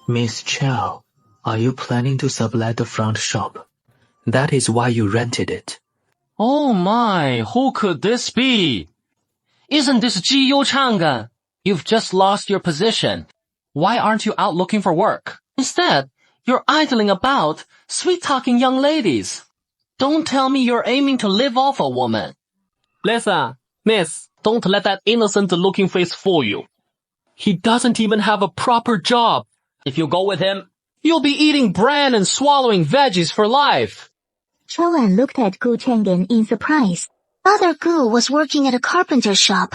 Miss Qiao, are you planning to sublet the front shop? That is why you rented it. Oh my, who could this be? Isn't this Zhiyu Changgen? You've just lost your position. Why aren't you out looking for work? Instead, you're idling about, sweet-talking young ladies. Don't tell me you're aiming to live off a woman. Listen, miss, don't let that innocent-looking face fool you. He doesn't even have a proper job. If you go with him, you'll be eating bran and swallowing veggies for life. Qiao Wen looked at Gu Changgen in surprise. Brother Gu was working at a carpenter's shop.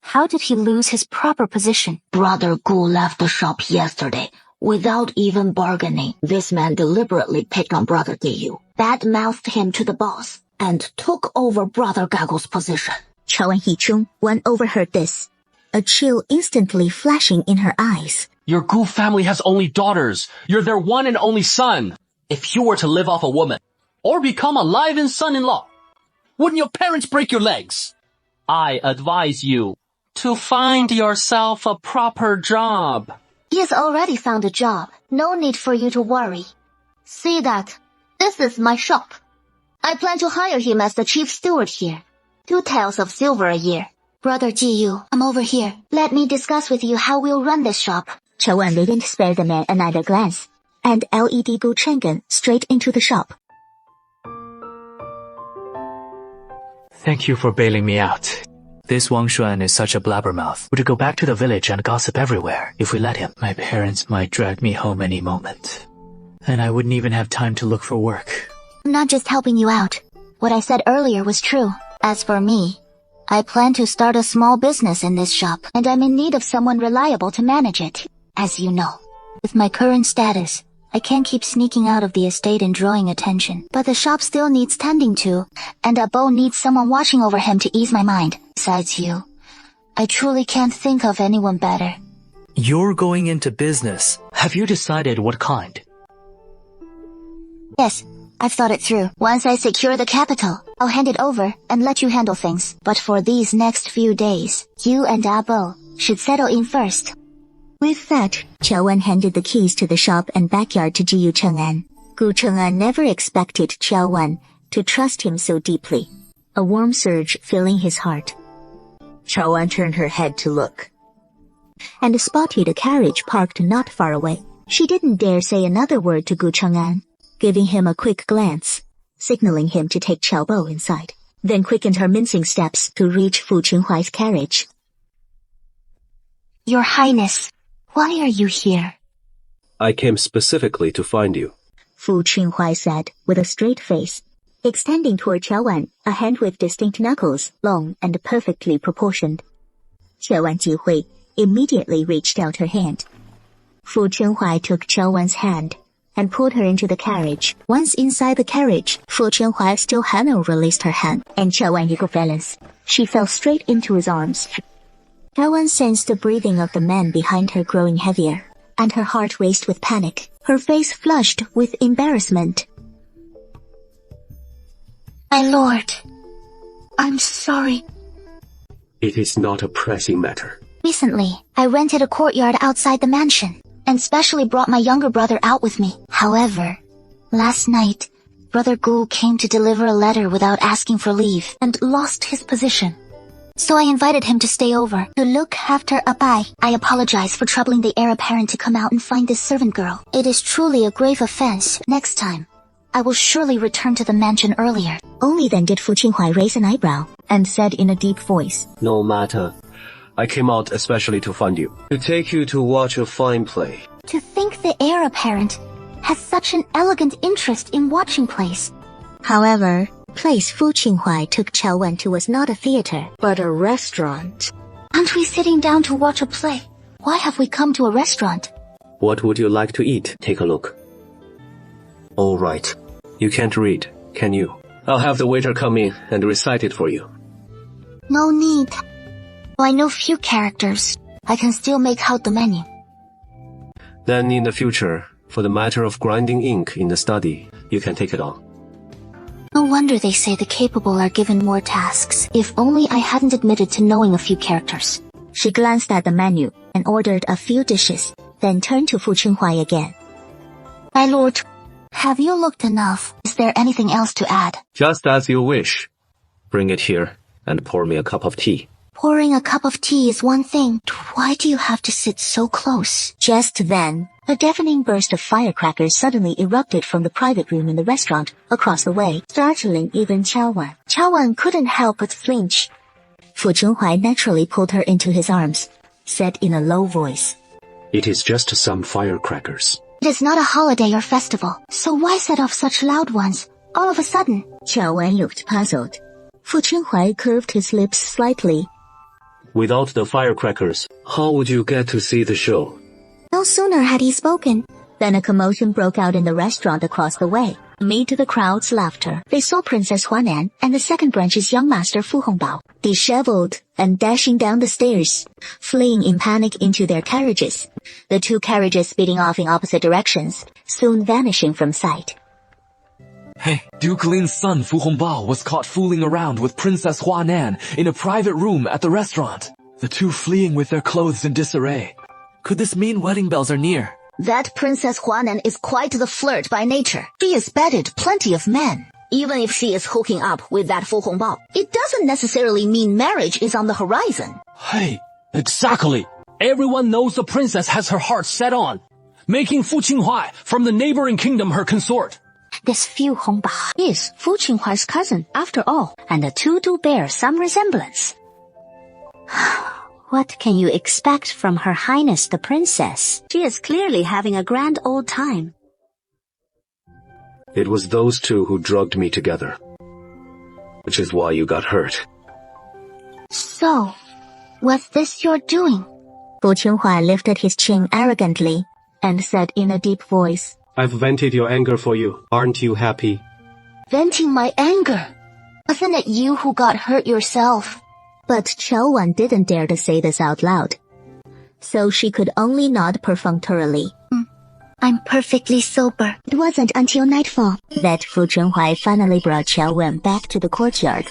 How did he lose his proper position? Brother Gu left the shop yesterday, Without even bargaining, this man deliberately picked on Brother Diyu, bad-mouthed him to the boss, and took over Brother Gaggle's position. Chao and Hichung, one overheard this, a chill instantly flashing in her eyes. Your Gu family has only daughters. You're their one and only son. If you were to live off a woman, or become a live-in son-in-law, wouldn't your parents break your legs? I advise you to find yourself a proper job. He has already found a job. No need for you to worry. See that? This is my shop. I plan to hire him as the chief steward here. 2 taels of silver a year. Brother Jiyu, I'm over here. Let me discuss with you how we'll run this shop. Chao Wan didn't spare the man another glance, and LED Gu Chengen straight into the shop. Thank you for bailing me out. This Wang Xuan is such a blabbermouth. Would go back to the village and gossip everywhere if we let him. My parents might drag me home any moment. And I wouldn't even have time to look for work. I'm not just helping you out. What I said earlier was true. As for me, I plan to start a small business in this shop, and I'm in need of someone reliable to manage it. As you know, with my current status, I can't keep sneaking out of the estate and drawing attention. But the shop still needs tending to, and Abo needs someone watching over him to ease my mind. Besides you, I truly can't think of anyone better. You're going into business. Have you decided what kind? Yes, I've thought it through. Once I secure the capital, I'll hand it over and let you handle things. But for these next few days, you and Abo should settle in first. With that, Chao Wan handed the keys to the shop and backyard to Jiyu Cheng'an. Gu Cheng'an never expected Chao Wan to trust him so deeply, a warm surge filling his heart. Chao Wan turned her head to look, and spotted a carriage parked not far away. She didn't dare say another word to Gu Cheng'an, giving him a quick glance, signaling him to take Chao Bo inside, then quickened her mincing steps to reach Fu Qinhuai's carriage. Your Highness, why are you here? I came specifically to find you. Fu Qinhuai said with a straight face, extending toward Chao Wan a hand with distinct knuckles, long and perfectly proportioned. Chao Wan Jihui immediately reached out her hand. Fu Qinhuai took Chao Wan's hand and pulled her into the carriage. Once inside the carriage, Fu Qinhuai still hadn't released her hand, and Chao Wan eagle balance. She fell straight into his arms. Chao Wan sensed the breathing of the man behind her growing heavier, and her heart raced with panic. Her face flushed with embarrassment. My lord, I'm sorry. It is not a pressing matter. Recently, I rented a courtyard outside the mansion, and specially brought my younger brother out with me. However, last night, Brother Gu came to deliver a letter without asking for leave, and lost his position. So I invited him to stay over, to look after Abai. I apologize for troubling the heir apparent to come out and find this servant girl. It is truly a grave offense. Next time, I will surely return to the mansion earlier. Only then did Fu Qinhuai raise an eyebrow, and said in a deep voice, No matter. I came out especially to find you. To take you to watch a fine play. To think the heir apparent has such an elegant interest in watching plays. However, the place Fu Qinhuai took Chao Wan to was not a theater, but a restaurant. Aren't we sitting down to watch a play? Why have we come to a restaurant? What would you like to eat? Take a look. All right. You can't read, can you? I'll have the waiter come in and recite it for you. No need. I know few characters. I can still make out the menu. Then in the future, for the matter of grinding ink in the study, you can take it on. No wonder they say the capable are given more tasks. If only I hadn't admitted to knowing a few characters. She glanced at the menu and ordered a few dishes, then turned to Fu Qinhuai again. My lord, have you looked enough? Is there anything else to add? Just as you wish. Bring it here and pour me a cup of tea. Pouring a cup of tea is one thing. Why do you have to sit so close? Just then, a deafening burst of firecrackers suddenly erupted from the private room in the restaurant across the way, startling even Chao Wan. Chao Wan couldn't help but flinch. Fu Qinhuai naturally pulled her into his arms, said in a low voice, It is just some firecrackers. It is not a holiday or festival, so why set off such loud ones, all of a sudden? Chao Wan looked puzzled. Fu Qinhuai curved his lips slightly. Without the firecrackers, how would you get to see the show? No No sooner had he spoken than a commotion broke out in the restaurant across the way. Amid the crowd's laughter, they saw Princess Huanan and the second branch's young master Fu Hongbao, disheveled and dashing down the stairs, fleeing in panic into their carriages, the two carriages speeding off in opposite directions, soon vanishing from sight. Hey, Duke Lin's son Fu Hongbao was caught fooling around with Princess Huanan in a private room at the restaurant. The two fleeing with their clothes in disarray. Could this mean wedding bells are near? That Princess Huanan is quite the flirt by nature. She has bedded plenty of men. Even if she is hooking up with that Fu Hongbao, it doesn't necessarily mean marriage is on the horizon. Hey, exactly. Everyone knows the princess has her heart set on making Fu Qinghai from the neighboring kingdom her consort. This Fu Hongbao is Fu Qinghai's cousin, after all, and the two do bear some resemblance. What can you expect from Her Highness the Princess? She is clearly having a grand old time. It was those two who drugged me together, which is why you got hurt. So, was this your doing? Fu Qinghai lifted his chin arrogantly and said in a deep voice, I've vented your anger for you. Aren't you happy? Venting my anger? Wasn't it you who got hurt yourself? But Qiao Wan didn't dare to say this out loud, so she could only nod perfunctorily. I'm perfectly sober. It wasn't until nightfall that Fu Qinghai finally brought Qiao Wan back to the courtyard.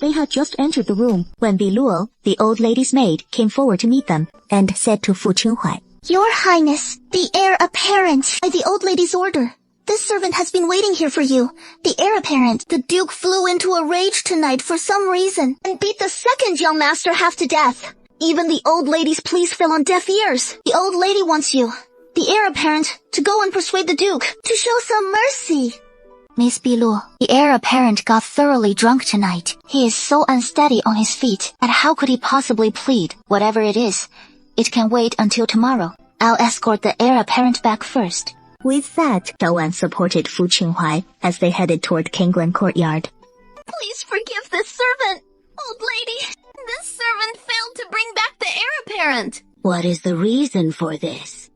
They had just entered the room when Biluo, the old lady's maid, came forward to meet them and said to Fu Qinghai, Your Highness, the heir apparent, by the old lady's order. This servant has been waiting here for you. The heir apparent, the Duke flew into a rage tonight for some reason and beat the second young master half to death. Even the old lady's pleas fell on deaf ears. The old lady wants you, the heir apparent, to go and persuade the Duke to show some mercy. Miss Biluo, the heir apparent got thoroughly drunk tonight. He is so unsteady on his feet that how could he possibly plead? Whatever it is, it can wait until tomorrow. I'll escort the heir apparent back first. With that, Qiao Wan supported Fu Qinghai as they headed toward Kingland Courtyard. Please forgive this servant, old lady. This servant failed to bring back the heir apparent. What is the reason for this?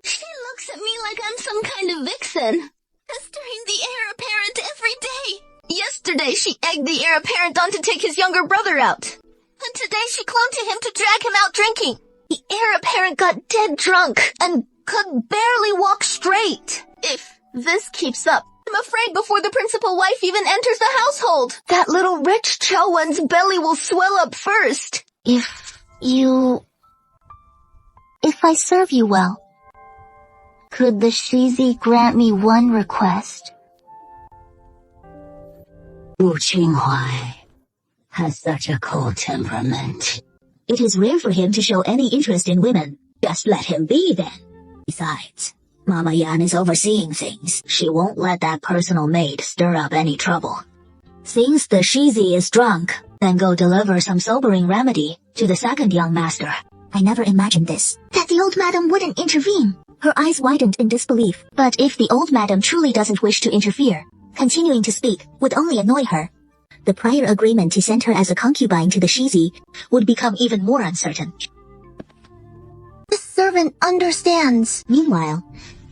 She looks at me like I'm some kind of vixen, pestering the heir apparent every day. Yesterday she egged the heir apparent on to take his younger brother out. And today she clung to him to drag him out drinking. The heir apparent got dead drunk and could barely walk straight. If this keeps up, I'm afraid before the principal wife even enters the household, that little wretch Qiao Wan's belly will swell up first. If I serve you well, could the Shizi grant me one request? Fu Qinghai has such a cold temperament. It is rare for him to show any interest in women. Just let him be then. Besides, Mama Yan is overseeing things. She won't let that personal maid stir up any trouble. Since the Shizi is drunk, then go deliver some sobering remedy to the second young master. I never imagined this. That the old madam wouldn't intervene. Her eyes widened in disbelief. But if the old madam truly doesn't wish to interfere, continuing to speak would only annoy her. The prior agreement to send her as a concubine to the Shizi would become even more uncertain. This servant understands. Meanwhile,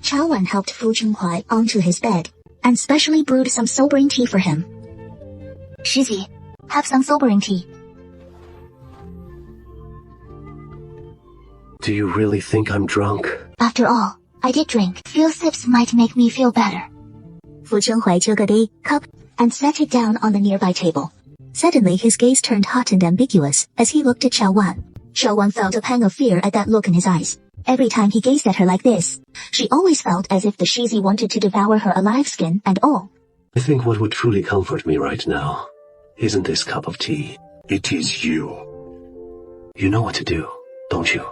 Qiao Wan helped Fu Qinghai onto his bed and specially brewed some sobering tea for him. Shizi, have some sobering tea. Do you really think I'm drunk? After all, I did drink. Few sips might make me feel better. Fu Qinghai took a cup and set it down on the nearby table. Suddenly his gaze turned hot and ambiguous as he looked at Qiao Wan. Qiao Wan felt a pang of fear at that look in his eyes. Every time he gazed at her like this, she always felt as if the Shizi wanted to devour her alive, skin and all. I think what would truly comfort me right now isn't this cup of tea. It is you. You know what to do, don't you?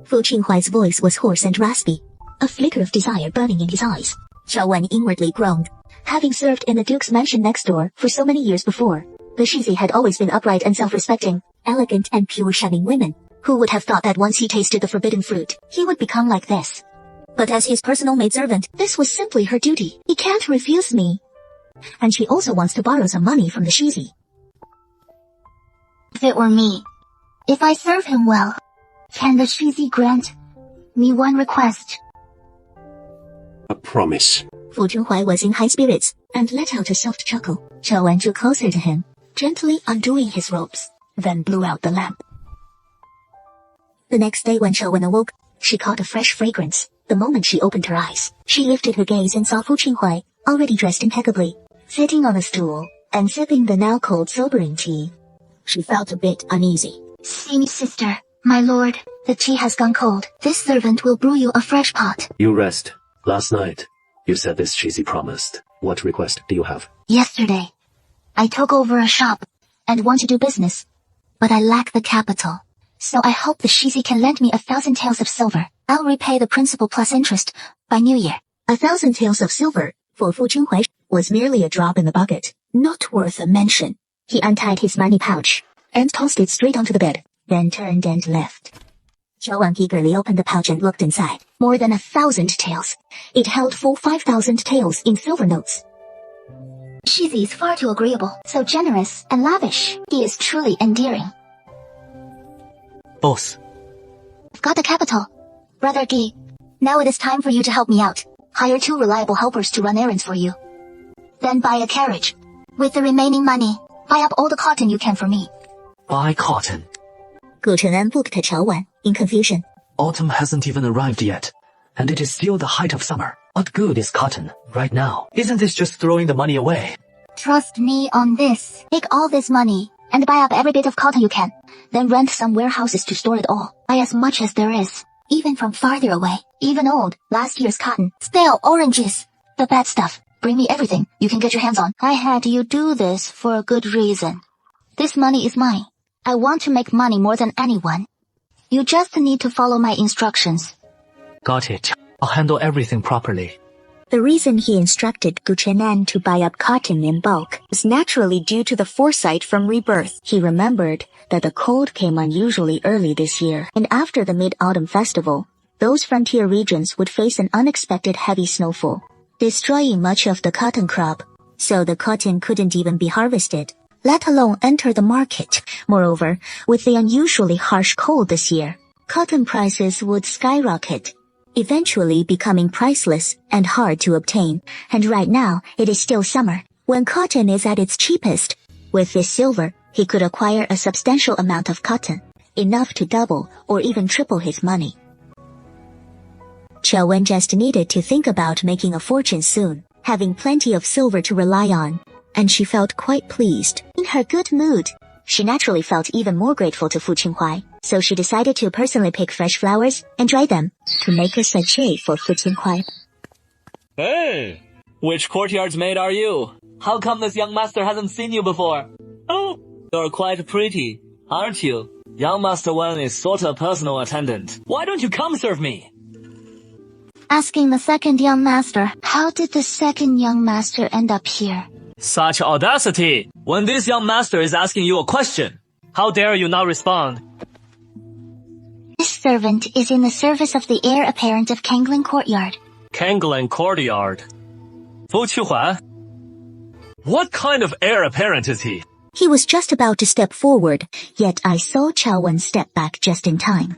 Fu Qinghai's voice was hoarse and raspy, a flicker of desire burning in his eyes. Qiao Wan inwardly groaned. Having served in the Duke's mansion next door for so many years before, the Shizi had always been upright and self-respecting, elegant and pure-shunning women. Who would have thought that once he tasted the forbidden fruit, he would become like this? But as his personal maidservant, this was simply her duty. He can't refuse me. And she also wants to borrow some money from the Shizi. If it were me, if I serve him well, can the Shizi grant me one request. A promise. Fu Chunhuai was in high spirits and let out a soft chuckle. Chao Wan drew closer to him, gently undoing his ropes, then blew out the lamp. The next day when Chao Wan awoke, she caught a fresh fragrance. The moment she opened her eyes, she lifted her gaze and saw Fu Chunhuai, already dressed impeccably, sitting on a stool and sipping the now cold sobering tea. She felt a bit uneasy. See me, sister. My lord, the tea has gone cold. This servant will brew you a fresh pot. You rest. Last night, you said this cheesy promised. What request do you have? Yesterday, I took over a shop and want to do business, but I lack the capital. So I hope the Shizi can lend me 1,000 taels of silver. I'll repay the principal plus interest by New Year. 1,000 taels of silver for Fu Chunhuai was merely a drop in the bucket, not worth a mention. He untied his money pouch and tossed it straight onto the bed, then turned and left. Chao Wan eagerly opened the pouch and looked inside. More than 1,000 taels. It held full 5,000 taels in silver notes. Shizi is far too agreeable, so generous and lavish. He is truly endearing. Boss. I've got the capital. Brother Gi, now it is time for you to help me out. Hire 2 reliable helpers to run errands for you. Then buy a carriage. With the remaining money, buy up all the cotton you can for me. Buy cotton. Gu Chen'an looked at Chao Wan in confusion. Autumn hasn't even arrived yet, and it is still the height of summer. What good is cotton right now? Isn't this just throwing the money away? Trust me on this. Take all this money and buy up every bit of cotton you can. Then rent some warehouses to store it all. Buy as much as there is, even from farther away. Even old, last year's cotton, stale oranges, the bad stuff. Bring me everything you can get your hands on. I had you do this for a good reason. This money is mine. I want to make money more than anyone. You just need to follow my instructions. Got it. I'll handle everything properly. The reason he instructed Gu Chen'an to buy up cotton in bulk was naturally due to the foresight from rebirth. He remembered that the cold came unusually early this year, and after the Mid-Autumn Festival, those frontier regions would face an unexpected heavy snowfall, destroying much of the cotton crop, so the cotton couldn't even be harvested, let alone enter the market. Moreover, with the unusually harsh cold this year, cotton prices would skyrocket, eventually becoming priceless and hard to obtain. And right now, it is still summer, when cotton is at its cheapest. With this silver, he could acquire a substantial amount of cotton, enough to double or even triple his money. Chao Wan just needed to think about making a fortune soon, having plenty of silver to rely on, and she felt quite pleased. In her good mood, she naturally felt even more grateful to Fu Chunhuai, so she decided to personally pick fresh flowers and dry them to make a sachet for Fu Chunhuai. Hey! Which courtyard's maid are you? How come this young master hasn't seen you before? Oh, you're quite pretty, aren't you? Young Master Wan is sort of a personal attendant. Why don't you come serve me? Asking the second young master, how did the second young master end up here? Such audacity! When this young master is asking you a question, how dare you not respond? This servant is in the service of the heir apparent of Kangling Courtyard. Kangling Courtyard? Fu Chunhuai? What kind of heir apparent is he? He was just about to step forward, yet I saw Chao Wan step back just in time.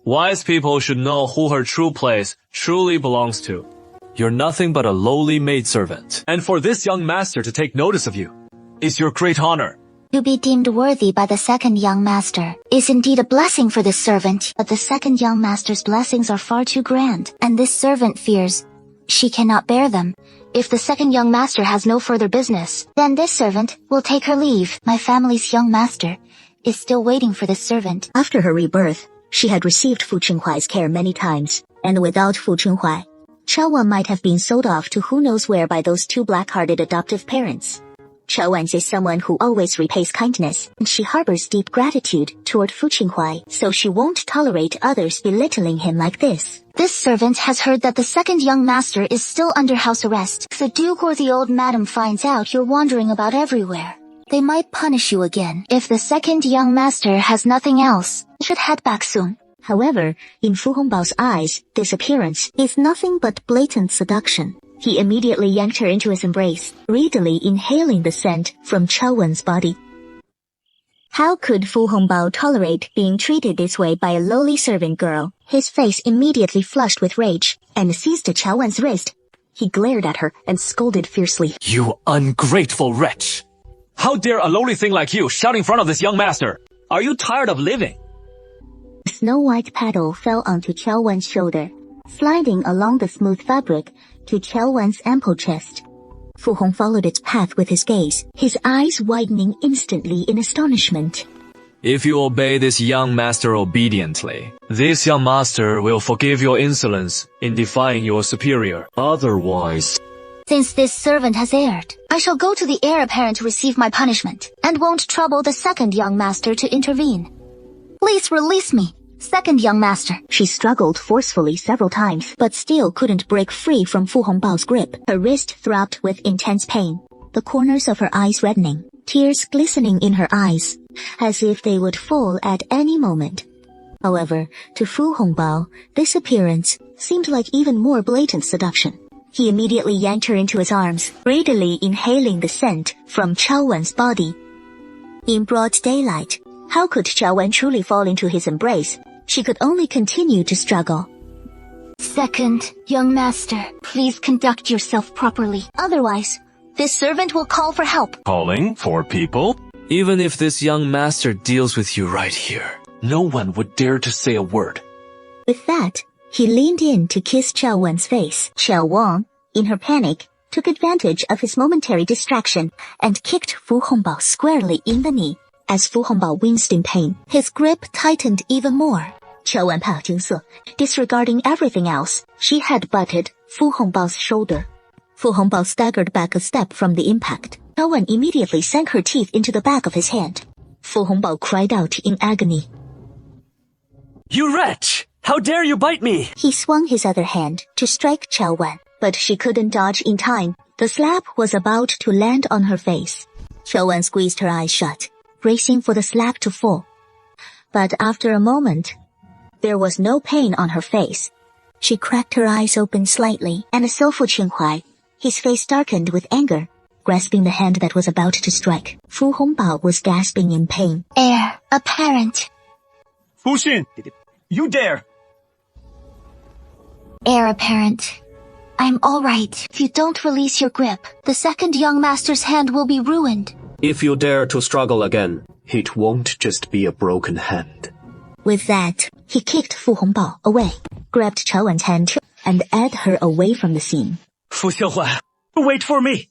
Wise people should know who her true place truly belongs to. You're nothing but a lowly maidservant, and for this young master to take notice of you is your great honor. To be deemed worthy by the second young master is indeed a blessing for this servant, but the second young master's blessings are far too grand, and this servant fears she cannot bear them. If the second young master has no further business, then this servant will take her leave. My family's young master is still waiting for this servant. After her rebirth, she had received Fu Chunhuai's care many times, and without Fu Chunhuai, Chao Wan might have been sold off to who knows where by those 2 black-hearted adoptive parents. Chao Wan is someone who always repays kindness, and she harbors deep gratitude toward Fu Chunhuai, so she won't tolerate others belittling him like this. This servant has heard that the second young master is still under house arrest. If the duke or the old madam finds out you're wandering about everywhere, they might punish you again. If the second young master has nothing else, you should head back soon. However, in Fu Hongbao's eyes, this appearance is nothing but blatant seduction. He immediately yanked her into his embrace, greedily inhaling the scent from Chao Wan's body. How could Fu Hongbao tolerate being treated this way by a lowly servant girl? His face immediately flushed with rage and seized Qiao Wen's wrist. He glared at her and scolded fiercely. You ungrateful wretch! How dare a lowly thing like you shout in front of this young master? Are you tired of living? A snow-white petal fell onto Qiao Wen's shoulder, sliding along the smooth fabric to Qiao Wen's ample chest. Fu Hong followed its path with his gaze, his eyes widening instantly in astonishment. If you obey this young master obediently, this young master will forgive your insolence in defying your superior. Otherwise... Since this servant has erred, I shall go to the heir apparent to receive my punishment, and won't trouble the second young master to intervene. Please release me, second young master. She struggled forcefully several times, but still couldn't break free from Fu Hongbao's grip. Her wrist throbbed with intense pain, the corners of her eyes reddening, tears glistening in her eyes, as if they would fall at any moment. However, to Fu Hongbao, this appearance seemed like even more blatant seduction. He immediately yanked her into his arms, greedily inhaling the scent from Qiao Wen's body. In broad daylight, how could Qiao Wen truly fall into his embrace? She could only continue to struggle. Second, young master, please conduct yourself properly. Otherwise, this servant will call for help. Calling for people? Even if this young master deals with you right here, no one would dare to say a word. With that, he leaned in to kiss Qiao Wen's face. Qiao Wang, in her panic, took advantage of his momentary distraction and kicked Fu Hongbao squarely in the knee. As Fu Hongbao winced in pain, his grip tightened even more. Qiao Wen 怕惊色, disregarding everything else, she headbutted Fu Hongbao's shoulder. Fu Hongbao staggered back a step from the impact. Qiao Wen immediately sank her teeth into the back of his hand. Fu Hongbao cried out in agony. You wretch! How dare you bite me! He swung his other hand to strike Qiao Wen, but she couldn't dodge in time. The slap was about to land on her face. Qiao Wen squeezed her eyes shut, bracing for the slap to fall. But after a moment, there was no pain on her face. She cracked her eyes open slightly and saw Fu Qinghuai, his face darkened with anger, grasping the hand that was about to strike. Fu Hongbao was gasping in pain. Heir apparent. Fu Xin, you dare! Heir apparent. I'm all right. If you don't release your grip, the second young master's hand will be ruined. If you dare to struggle again, it won't just be a broken hand. With that, he kicked Fu Hongbao away, grabbed Qiao Wen's hand and led her away from the scene. Fu Xiaohuan, wait for me!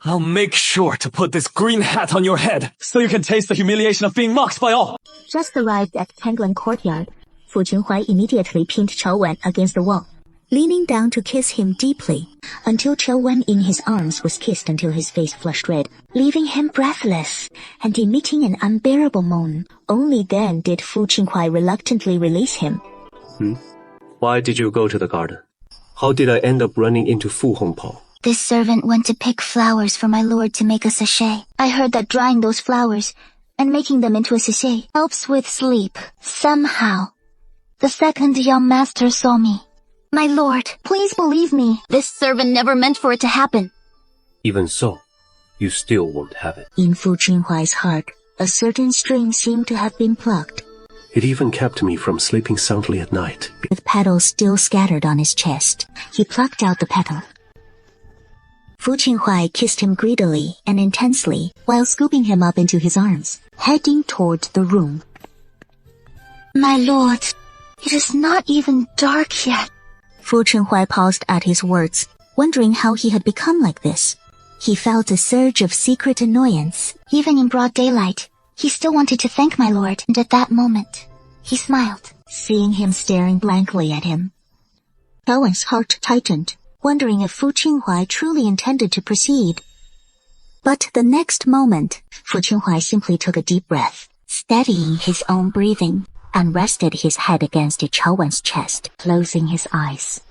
I'll make sure to put this green hat on your head, so you can taste the humiliation of being mocked by all! Just arrived at Tanglan Courtyard, Fu Qinghuai immediately pinned Qiao Wen against the wall, leaning down to kiss him deeply, until Qiao Wen in his arms was kissed until his face flushed red, leaving him breathless and emitting an unbearable moan. Only then did Fu Qinghuai reluctantly release him. Why did you go to the garden? How did I end up running into Fu Hongbao? This servant went to pick flowers for my lord to make a sachet. I heard that drying those flowers and making them into a sachet helps with sleep. Somehow, the second young master saw me. My lord, please believe me. This servant never meant for it to happen. Even so, you still won't have it. In Fu Qinghuai's heart, a certain string seemed to have been plucked. It even kept me from sleeping soundly at night. With petals still scattered on his chest, he plucked out the petal. Fu Qinghuai kissed him greedily and intensely while scooping him up into his arms, heading toward the room. My lord, it is not even dark yet. Fu Qinghuai paused at his words, wondering how he had become like this. He felt a surge of secret annoyance. Even in broad daylight, he still wanted to thank my lord, and at that moment, he smiled, seeing him staring blankly at him. Qiao Wen's heart tightened, wondering if Fu Qinghuai truly intended to proceed. But the next moment, Fu Qinghuai simply took a deep breath, steadying his own breathing, and rested his head against Qiao Wen's chest, closing his eyes.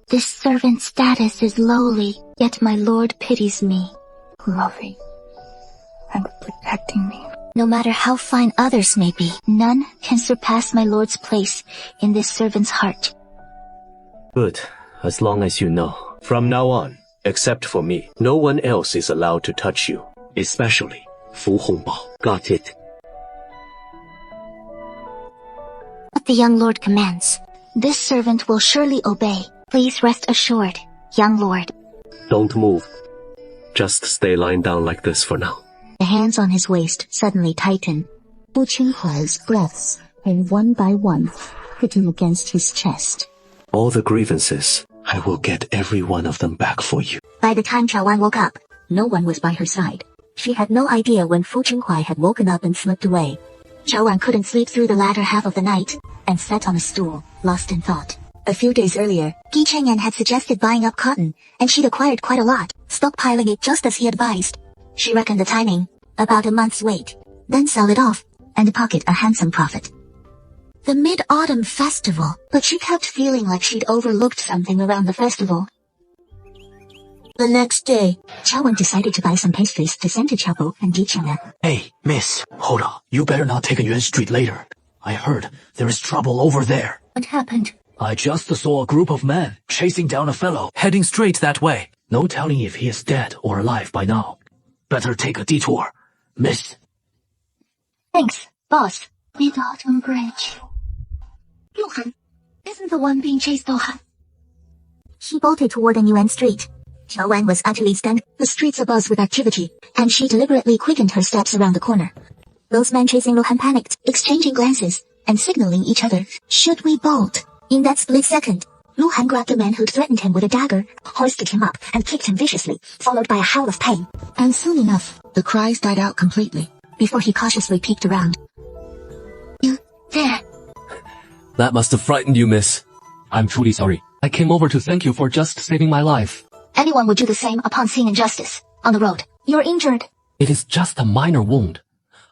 This servant's status is lowly, yet my lord pities me, loving and protecting me. No matter how fine others may be, none can surpass my lord's place in this servant's heart. Good, as long as you know. From now on, except for me, no one else is allowed to touch you, especially Fu Hongbao. Got it. What the young lord commands, this servant will surely obey. Please rest assured, young lord. Don't move. Just stay lying down like this for now. The hands on his waist suddenly tightened. Fu Qinghuai's breaths came one by one, hitting against his chest. All the grievances, I will get every one of them back for you. By the time Chaowan woke up, no one was by her side. She had no idea when Fu Qinghuai had woken up and slipped away. Chaowan couldn't sleep through the latter half of the night, and sat on a stool, lost in thought. A few days earlier, Gi Chengyan had suggested buying up cotton, and she'd acquired quite a lot, stockpiling it just as he advised. She reckoned the timing, about a month's wait, then sell it off, and pocket a handsome profit. The Mid-Autumn Festival, but she kept feeling like she'd overlooked something around the festival. The next day, Chaowan decided to buy some pastries to send to Chapo and Gi Chengyan. Hey, miss, hold on. You better not take a Yuan Street later. I heard there is trouble over there. What happened? I just saw a group of men chasing down a fellow, heading straight that way. No telling if he is dead or alive by now. Better take a detour, miss. Thanks, boss. Mid-Autumn Bridge. Luhan, isn't the one being chased Luhan? She bolted toward a Yuan Street. Chaowan was utterly stunned. The streets abuzz with activity, and she deliberately quickened her steps around the corner. Those men chasing Luhan panicked, exchanging glances, and signaling each other. Should we bolt? In that split second, Luhan grabbed the man who'd threatened him with a dagger, hoisted him up, and kicked him viciously, followed by a howl of pain. And soon enough, the cries died out completely, before he cautiously peeked around. You, there. That must have frightened you, miss. I'm truly sorry. I came over to thank you for just saving my life. Anyone would do the same upon seeing injustice. On the road, you're injured. It is just a minor wound.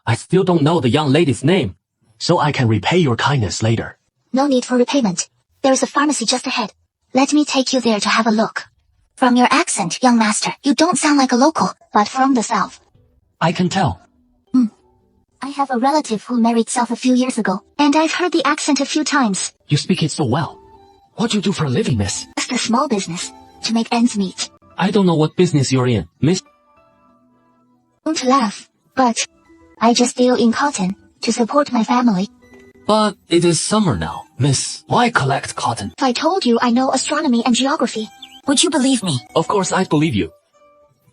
I still don't know the young lady's name, so I can repay your kindness later. No need for repayment. There is a pharmacy just ahead. Let me take you there to have a look. From your accent, young master, you don't sound like a local, but from the south. I can tell. I have a relative who married south a few years ago, and I've heard the accent a few times. You speak it so well. What do you do for a living, miss? Just a small business, to make ends meet. I don't know what business you're in, miss. Don't laugh, but I just deal in cotton to support my family. But it is summer now, miss. Why collect cotton? If I told you I know astronomy and geography, would you believe me? Of course I'd believe you.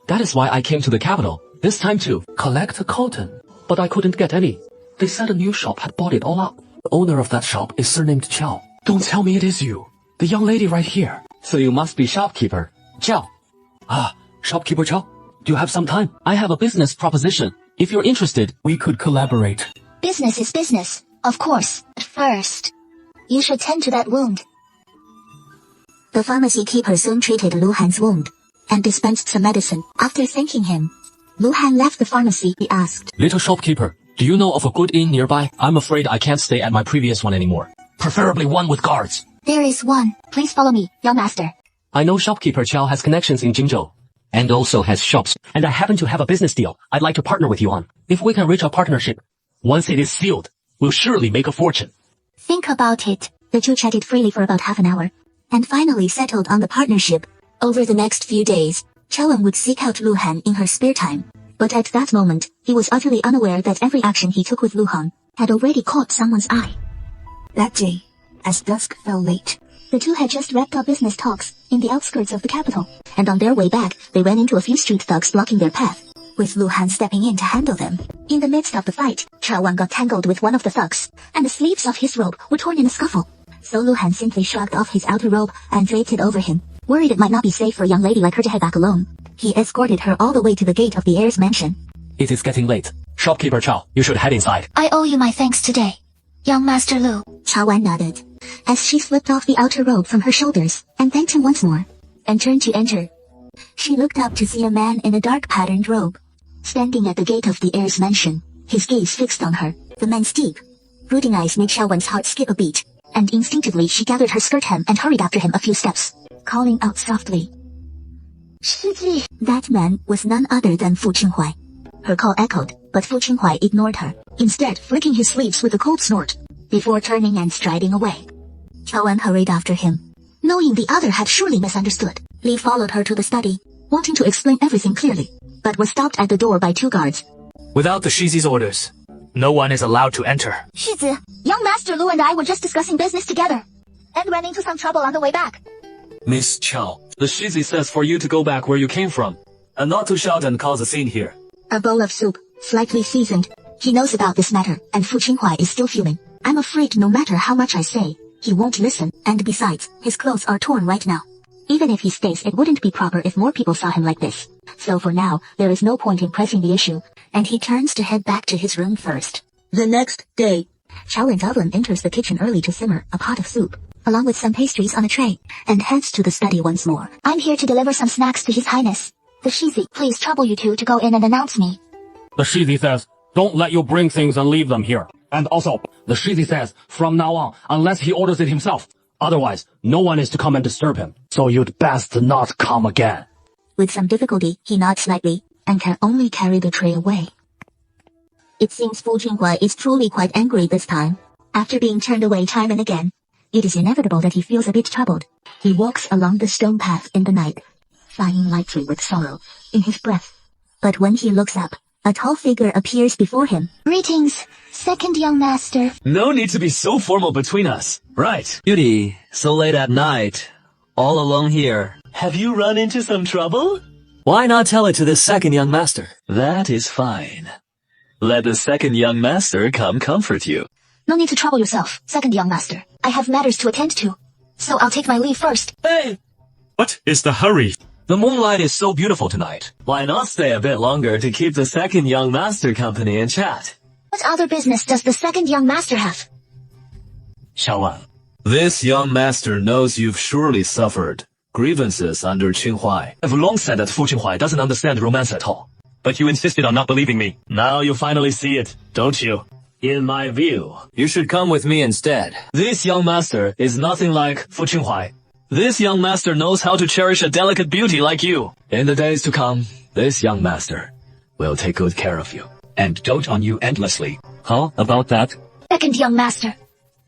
That is why I came to the capital, this time to collect cotton. But I couldn't get any. They said a new shop had bought it all up. The owner of that shop is surnamed Chao. Don't tell me it is you. The young lady right here. So you must be shopkeeper, Chao. Shopkeeper Chao. Do you have some time? I have a business proposition. If you're interested, we could collaborate. Business is business, of course. But first, you should tend to that wound. The pharmacy keeper soon treated Luhan's wound, and dispensed some medicine. After thanking him, Luhan left the pharmacy. He asked, Little shopkeeper, do you know of a good inn nearby? I'm afraid I can't stay at my previous one anymore. Preferably one with guards. There is one. Please follow me, young master. I know shopkeeper Chao has connections in Jingzhou, and also has shops, and I happen to have a business deal I'd like to partner with you on. If we can reach a partnership, once it is sealed, we'll surely make a fortune. Think about it. The two chatted freely for about half an hour, and finally settled on the partnership. Over the next few days, Chaowan would seek out Luhan in her spare time, but at that moment, he was utterly unaware that every action he took with Luhan had already caught someone's eye. That day, as dusk fell late, the two had just wrapped up business talks in the outskirts of the capital, and on their way back, they ran into a few street thugs blocking their path, with Luhan stepping in to handle them. In the midst of the fight, Chaowan got tangled with one of the thugs, and the sleeves of his robe were torn in a scuffle. So Luhan simply shrugged off his outer robe and draped it over him. Worried it might not be safe for a young lady like her to head back alone, he escorted her all the way to the gate of the heir's mansion. It is getting late. Shopkeeper Chao, you should head inside. I owe you my thanks today, young Master Lu. Chaowan nodded, as she slipped off the outer robe from her shoulders, and thanked him once more, and turned to enter. She looked up to see a man in a dark patterned robe, standing at the gate of the heir's mansion, his gaze fixed on her. The man's deep, brooding eyes made Chaowan's heart skip a beat, and instinctively she gathered her skirt hem and hurried after him a few steps, calling out softly. Shiji! That man was none other than Fu Qinghuai. Her call echoed, but Fu Qinghuai ignored her, instead flicking his sleeves with a cold snort, before turning and striding away. Chaowan hurried after him, knowing the other had surely misunderstood. Li followed her to the study, wanting to explain everything clearly, but was stopped at the door by two guards. Without the Shizi's orders, no one is allowed to enter. Shizi, young master Lu and I were just discussing business together and ran into some trouble on the way back. Miss Chow, the Shizi says for you to go back where you came from, and not to shout and cause a scene here. A bowl of soup, slightly seasoned. He knows about this matter, and Fu Qinghai is still fuming. I'm afraid no matter how much I say, he won't listen, and besides, his clothes are torn right now. Even if he stays, it wouldn't be proper if more people saw him like this. So for now, there is no point in pressing the issue, and he turns to head back to his room first. The next day, Xiao Wen's enters the kitchen early to simmer a pot of soup, along with some pastries on a tray, and heads to the study once more. I'm here to deliver some snacks to His Highness. The Shizi, please trouble you two to go in and announce me. The Shizi says, don't let you bring things and leave them here. And also, the Shizi says, from now on, unless he orders it himself, otherwise, no one is to come and disturb him. So you'd best not come again. With some difficulty, he nods slightly, and can only carry the tray away. It seems Fu Qinghai is truly quite angry this time. After being turned away time and again, it is inevitable that he feels a bit troubled. He walks along the stone path in the night, sighing lightly with sorrow in his breath. But when he looks up, a tall figure appears before him. Greetings, second young master. No need to be so formal between us. Right. Beauty, so late at night, all alone here. Have you run into some trouble? Why not tell it to the second young master? That is fine. Let the second young master come comfort you. No need to trouble yourself, second young master. I have matters to attend to, so I'll take my leave first. Hey! What is the hurry? The moonlight is so beautiful tonight. Why not stay a bit longer to keep the second young master company and chat? What other business does the second young master have? Xiaowan, this young master knows you've surely suffered grievances under Qinghai. I've long said that Fu Qinghai doesn't understand romance at all. But you insisted on not believing me. Now you finally see it, don't you? In my view, You should come with me instead. this young master is nothing like Fu Qinghai. This young master knows how to cherish a delicate beauty like you. In the days to come, this young master will take good care of you and dote on you endlessly. How about that? Second young master,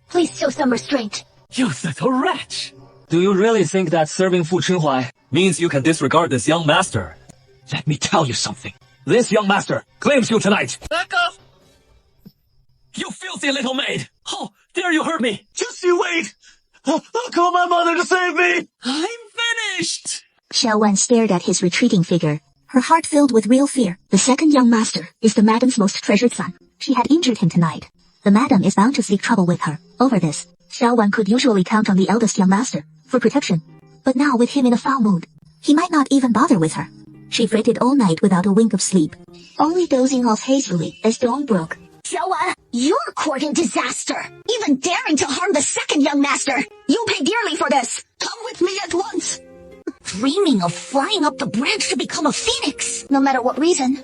please show some restraint. You little wretch! Do you really think that serving Fu Qinghai means you can disregard this young master? Let me tell you something. This young master claims you tonight. Back off! You filthy little maid! How dare you hurt me? Just you wait! I'll call my mother to save me! I'm finished! Xiao Wen stared at his retreating figure, her heart filled with real fear. The second young master is the madam's most treasured son. She had injured him tonight. The madam is bound to seek trouble with her. Over this, Xiao Wen could usually count on the eldest young master for protection. But now with him in a foul mood, he might not even bother with her. She fretted all night without a wink of sleep, only dozing off hazily as dawn broke. Xiaowan, you're courting disaster. Even daring to harm the second young master. You'll pay dearly for this. Come with me at once. Dreaming of flying up the branch to become a phoenix. No matter what reason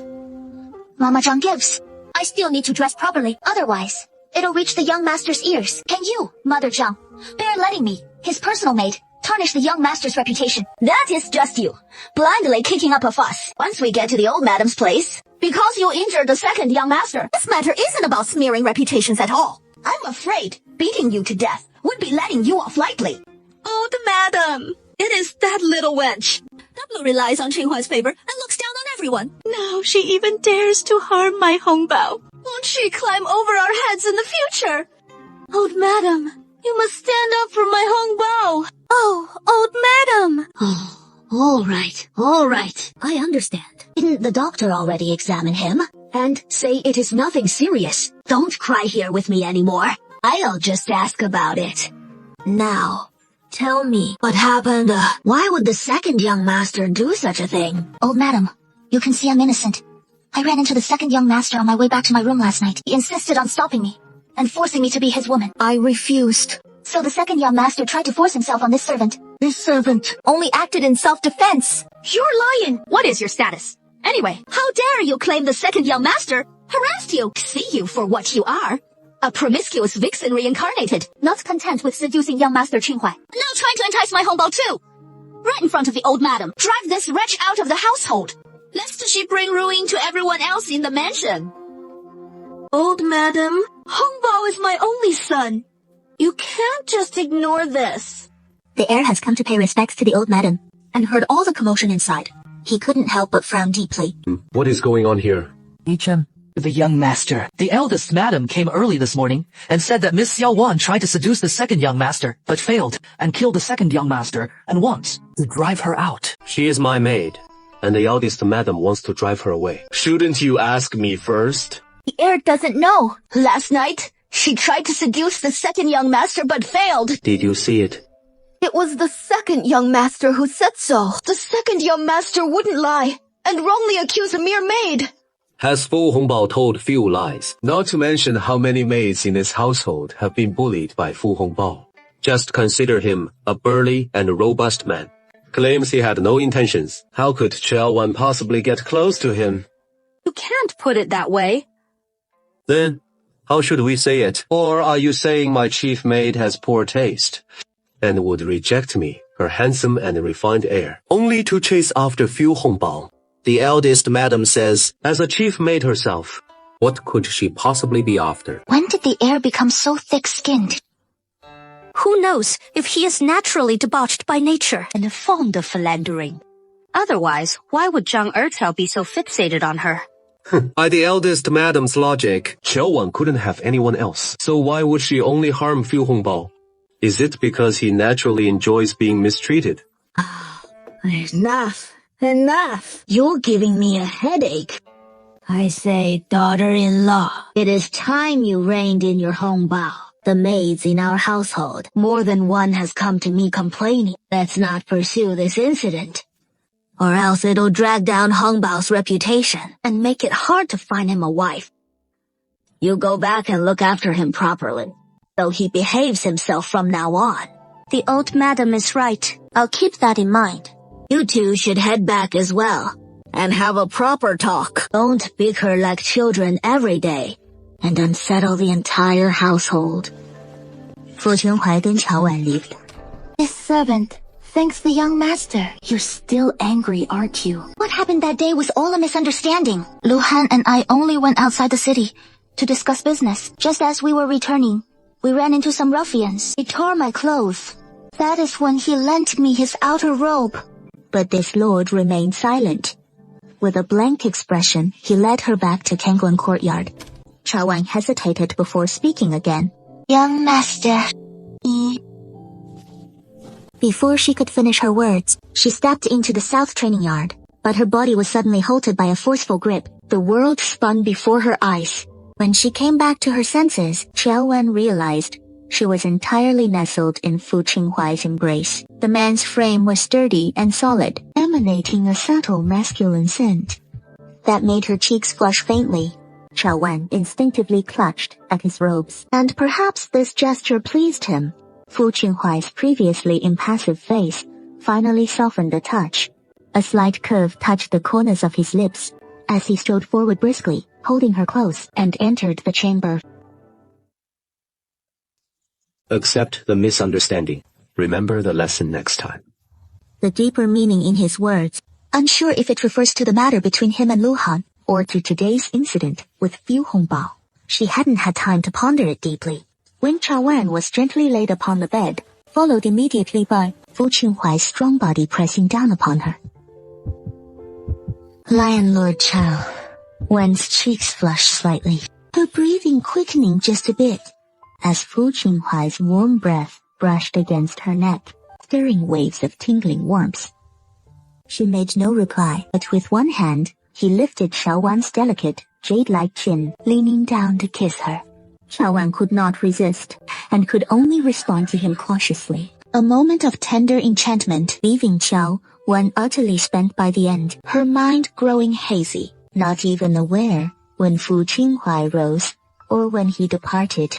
Mama Zhang gives, I still need to dress properly. Otherwise, it'll reach the young master's ears. Can you, Mother Zhang, bear letting me, his personal maid, tarnish the young master's reputation? That is just you, blindly kicking up a fuss. Once we get to the old madam's place, because you injured the second young master, this matter isn't about smearing reputations at all. I'm afraid beating you to death would be letting you off lightly. Old madam, it is that little wench. Double relies on Qinhuai's favor and looks down on everyone. Now she even dares to harm my Hongbao. Won't she climb over our heads in the future? Old madam, you must stand up for my Hongbao. Oh, old madam. Oh, all right. I understand. Didn't the doctor already examine him and say it is nothing serious? Don't cry here with me anymore. I'll just ask about it. Now, tell me what happened. Why would the second young master do such a thing? Old madam, you can see I'm innocent. I ran into the second young master on my way back to my room last night. He insisted on stopping me and forcing me to be his woman. I refused. So the second young master tried to force himself on this servant. This servant Only acted in self-defense. You're lying. What is your status? Anyway, how dare you claim the second young master harassed you? See you for what you are. A promiscuous vixen reincarnated. Not content with seducing young master Qinhuai, Now trying to entice my Hongbao too. Right in front of the old madam. Drive this wretch out of the household, lest she bring ruin to everyone else in the mansion. Old madam, Hongbao is my only son. You can't just ignore this. The heir has come to pay respects to the old madam and heard all the commotion inside. He couldn't help but frown deeply. What is going on here? Yi Chen, The young master, the eldest madam, came early this morning and said that Miss Xiao Wan tried to seduce the second young master, but failed, and killed the second young master, and wants to drive her out. She is my maid, and the eldest madam wants to drive her away. Shouldn't you ask me first? The heir doesn't know. Last night, she tried to seduce the second young master but failed. Did you see it? It was the second young master who said so. The second young master wouldn't lie and wrongly accuse a mere maid. Has Fu Hongbao told few lies? Not to mention how many maids in this household have been bullied by Fu Hongbao. Just consider him a burly and robust man. Claims he had no intentions. How could Xiao Wan possibly get close to him? You can't put it that way. Then, how should we say it? Or are you saying my chief maid has poor taste and would reject me, her handsome and refined heir, only to chase after Fu Hongbao? The eldest madam says, as a chief maid herself, what could she possibly be after? When did the heir become so thick-skinned? Who knows if he is naturally debauched by nature and fond of philandering. Otherwise, why would Zhang Ertao be so fixated on her? By the eldest madam's logic, Xiao Wan couldn't have anyone else. So why would she only harm Fu Hongbao? Is it because he naturally enjoys being mistreated? Enough. Enough. You're giving me a headache. I say, daughter-in-law, it is time you reined in your Hongbao. The maids in our household, more than one has come to me complaining. Let's not pursue this incident, or else it'll drag down Hongbao's reputation and make it hard to find him a wife. You go back and look after him properly, so he behaves himself from now on. The old madam is right. I'll keep that in mind. You two should head back as well, and have a proper talk. Don't bicker like children every day, and unsettle the entire household. Fu Qinhuai跟乔婉离了。 This servant thanks the young master. You're still angry, aren't you? What happened that day was all a misunderstanding. Lu Han and I only went outside the city to discuss business. Just as we were returning, we ran into some ruffians. He tore my clothes. That is when he lent me his outer robe. But this lord remained silent. With a blank expression, he led her back to Kangguan courtyard. Chao Wan hesitated before speaking again. Young master, Before she could finish her words, she stepped into the south training yard, but her body was suddenly halted by a forceful grip. The world spun before her eyes. When she came back to her senses, Xiao Wan realized she was entirely nestled in Fu Qinghuai's embrace. The man's frame was sturdy and solid, emanating a subtle masculine scent that made her cheeks flush faintly. Xiao Wan instinctively clutched at his robes, and perhaps this gesture pleased him. Fu Qinghuai's previously impassive face finally softened a touch. A slight curve touched the corners of his lips as he strode forward briskly, holding her close, and entered the chamber. accept the misunderstanding. Remember the lesson next time. The deeper meaning in his words, unsure if it refers to the matter between him and Lu Han, or to today's incident with Fu Hongbao. She hadn't had time to ponder it deeply. When Chao Wan was gently laid upon the bed, followed immediately by Fu Qinghuai's strong body pressing down upon her. Lion Lord Chao. Wen's cheeks flushed slightly, her breathing quickening just a bit, as Fu Qinghuai's warm breath brushed against her neck, stirring waves of tingling warmth. She made no reply, but with one hand, he lifted Xiao Wan's delicate, jade-like chin, leaning down to kiss her. Xiao Wan could not resist, and could only respond to him cautiously. A moment of tender enchantment, leaving Xiao Wan utterly spent by the end, her mind growing hazy, not even aware when Fu Qinghuai rose, or when he departed.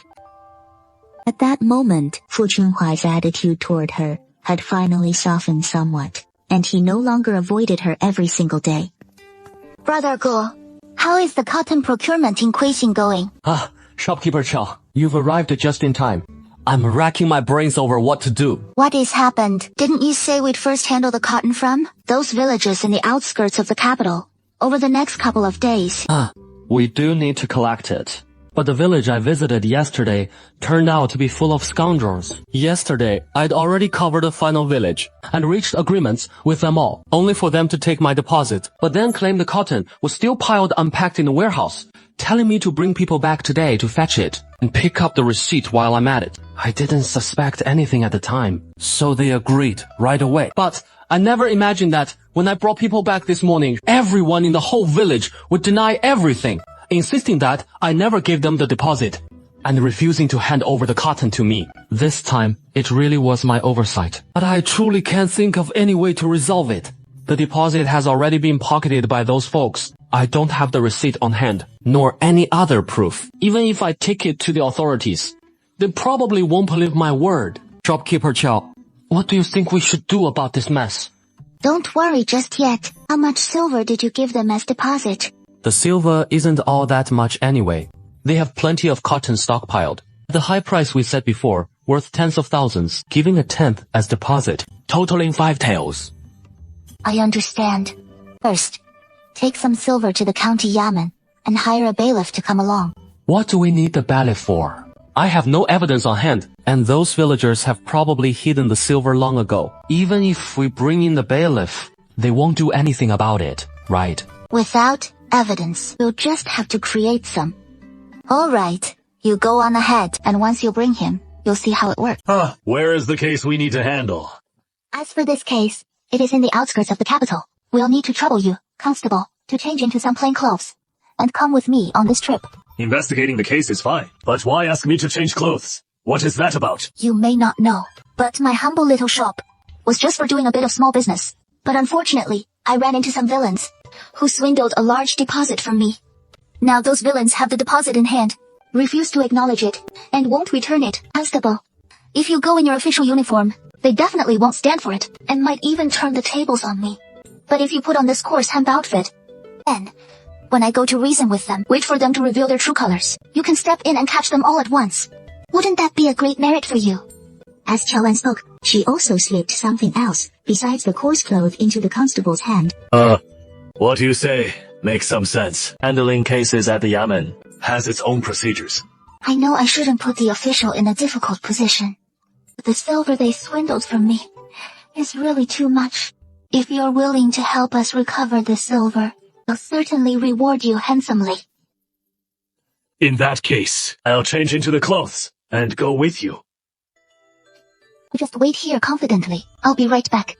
At that moment, Fu Qinghuai's attitude toward her had finally softened somewhat, and he no longer avoided her every single day. Brother Ge, how is the cotton procurement in Kuixing going? Ah, shopkeeper Chao, you've arrived just in time. I'm racking my brains over what to do. What has happened? Didn't you say we'd first handle the cotton from those villages in the outskirts of the capital over the next couple of days? We do need to collect it. But the village I visited yesterday turned out to be full of scoundrels. Yesterday, I'd already covered the final village and reached agreements with them all, only for them to take my deposit, but then claim the cotton was still piled unpacked in the warehouse. telling me to bring people back today to fetch it and pick up the receipt while I'm at it. I didn't suspect anything at the time, so they agreed right away. But I never imagined that when I brought people back this morning, everyone in the whole village would deny everything, insisting that I never gave them the deposit and refusing to hand over the cotton to me. This time, it really was my oversight. But I truly can't think of any way to resolve it. The deposit has already been pocketed by those folks. I don't have the receipt on hand, nor any other proof. Even if I take it to the authorities, they probably won't believe my word. Shopkeeper Chow, what do you think we should do about this mess? Don't worry just yet. How much silver did you give them as deposit? The silver isn't all that much anyway. They have plenty of cotton stockpiled. The high price we said before, worth tens of thousands, giving a tenth as deposit, totaling 5 taels. I understand. First, take some silver to the county yamen and hire a bailiff to come along. What do we need the bailiff for? I have no evidence on hand, and those villagers have probably hidden the silver long ago. Even if we bring in the bailiff, they won't do anything about it, right? Without evidence, we'll just have to create some. All right, you go on ahead, and once you bring him, you'll see how it works. Where is the case we need to handle? As for this case, it is in the outskirts of the capital. We'll need to trouble you, constable, to change into some plain clothes, and come with me on this trip. Investigating the case is fine, but why ask me to change clothes? What is that about? You may not know, but my humble little shop was just for doing a bit of small business. But unfortunately, I ran into some villains who swindled a large deposit from me. Now those villains have the deposit in hand, refuse to acknowledge it, and won't return it. Constable, if you go in your official uniform, they definitely won't stand for it, and might even turn the tables on me. But if you put on this coarse hemp outfit, then, when I go to reason with them, wait for them to reveal their true colors. You can step in and catch them all at once. Wouldn't that be a great merit for you? As Chowan spoke, she also slipped something else, besides the coarse cloth, into the constable's hand. What you say makes some sense. Handling cases at the Yamen has its own procedures. I know I shouldn't put the official in a difficult position, but the silver they swindled from me is really too much. If you're willing to help us recover the silver, I'll certainly reward you handsomely. In that case, I'll change into the clothes and go with you. Just wait here confidently. I'll be right back.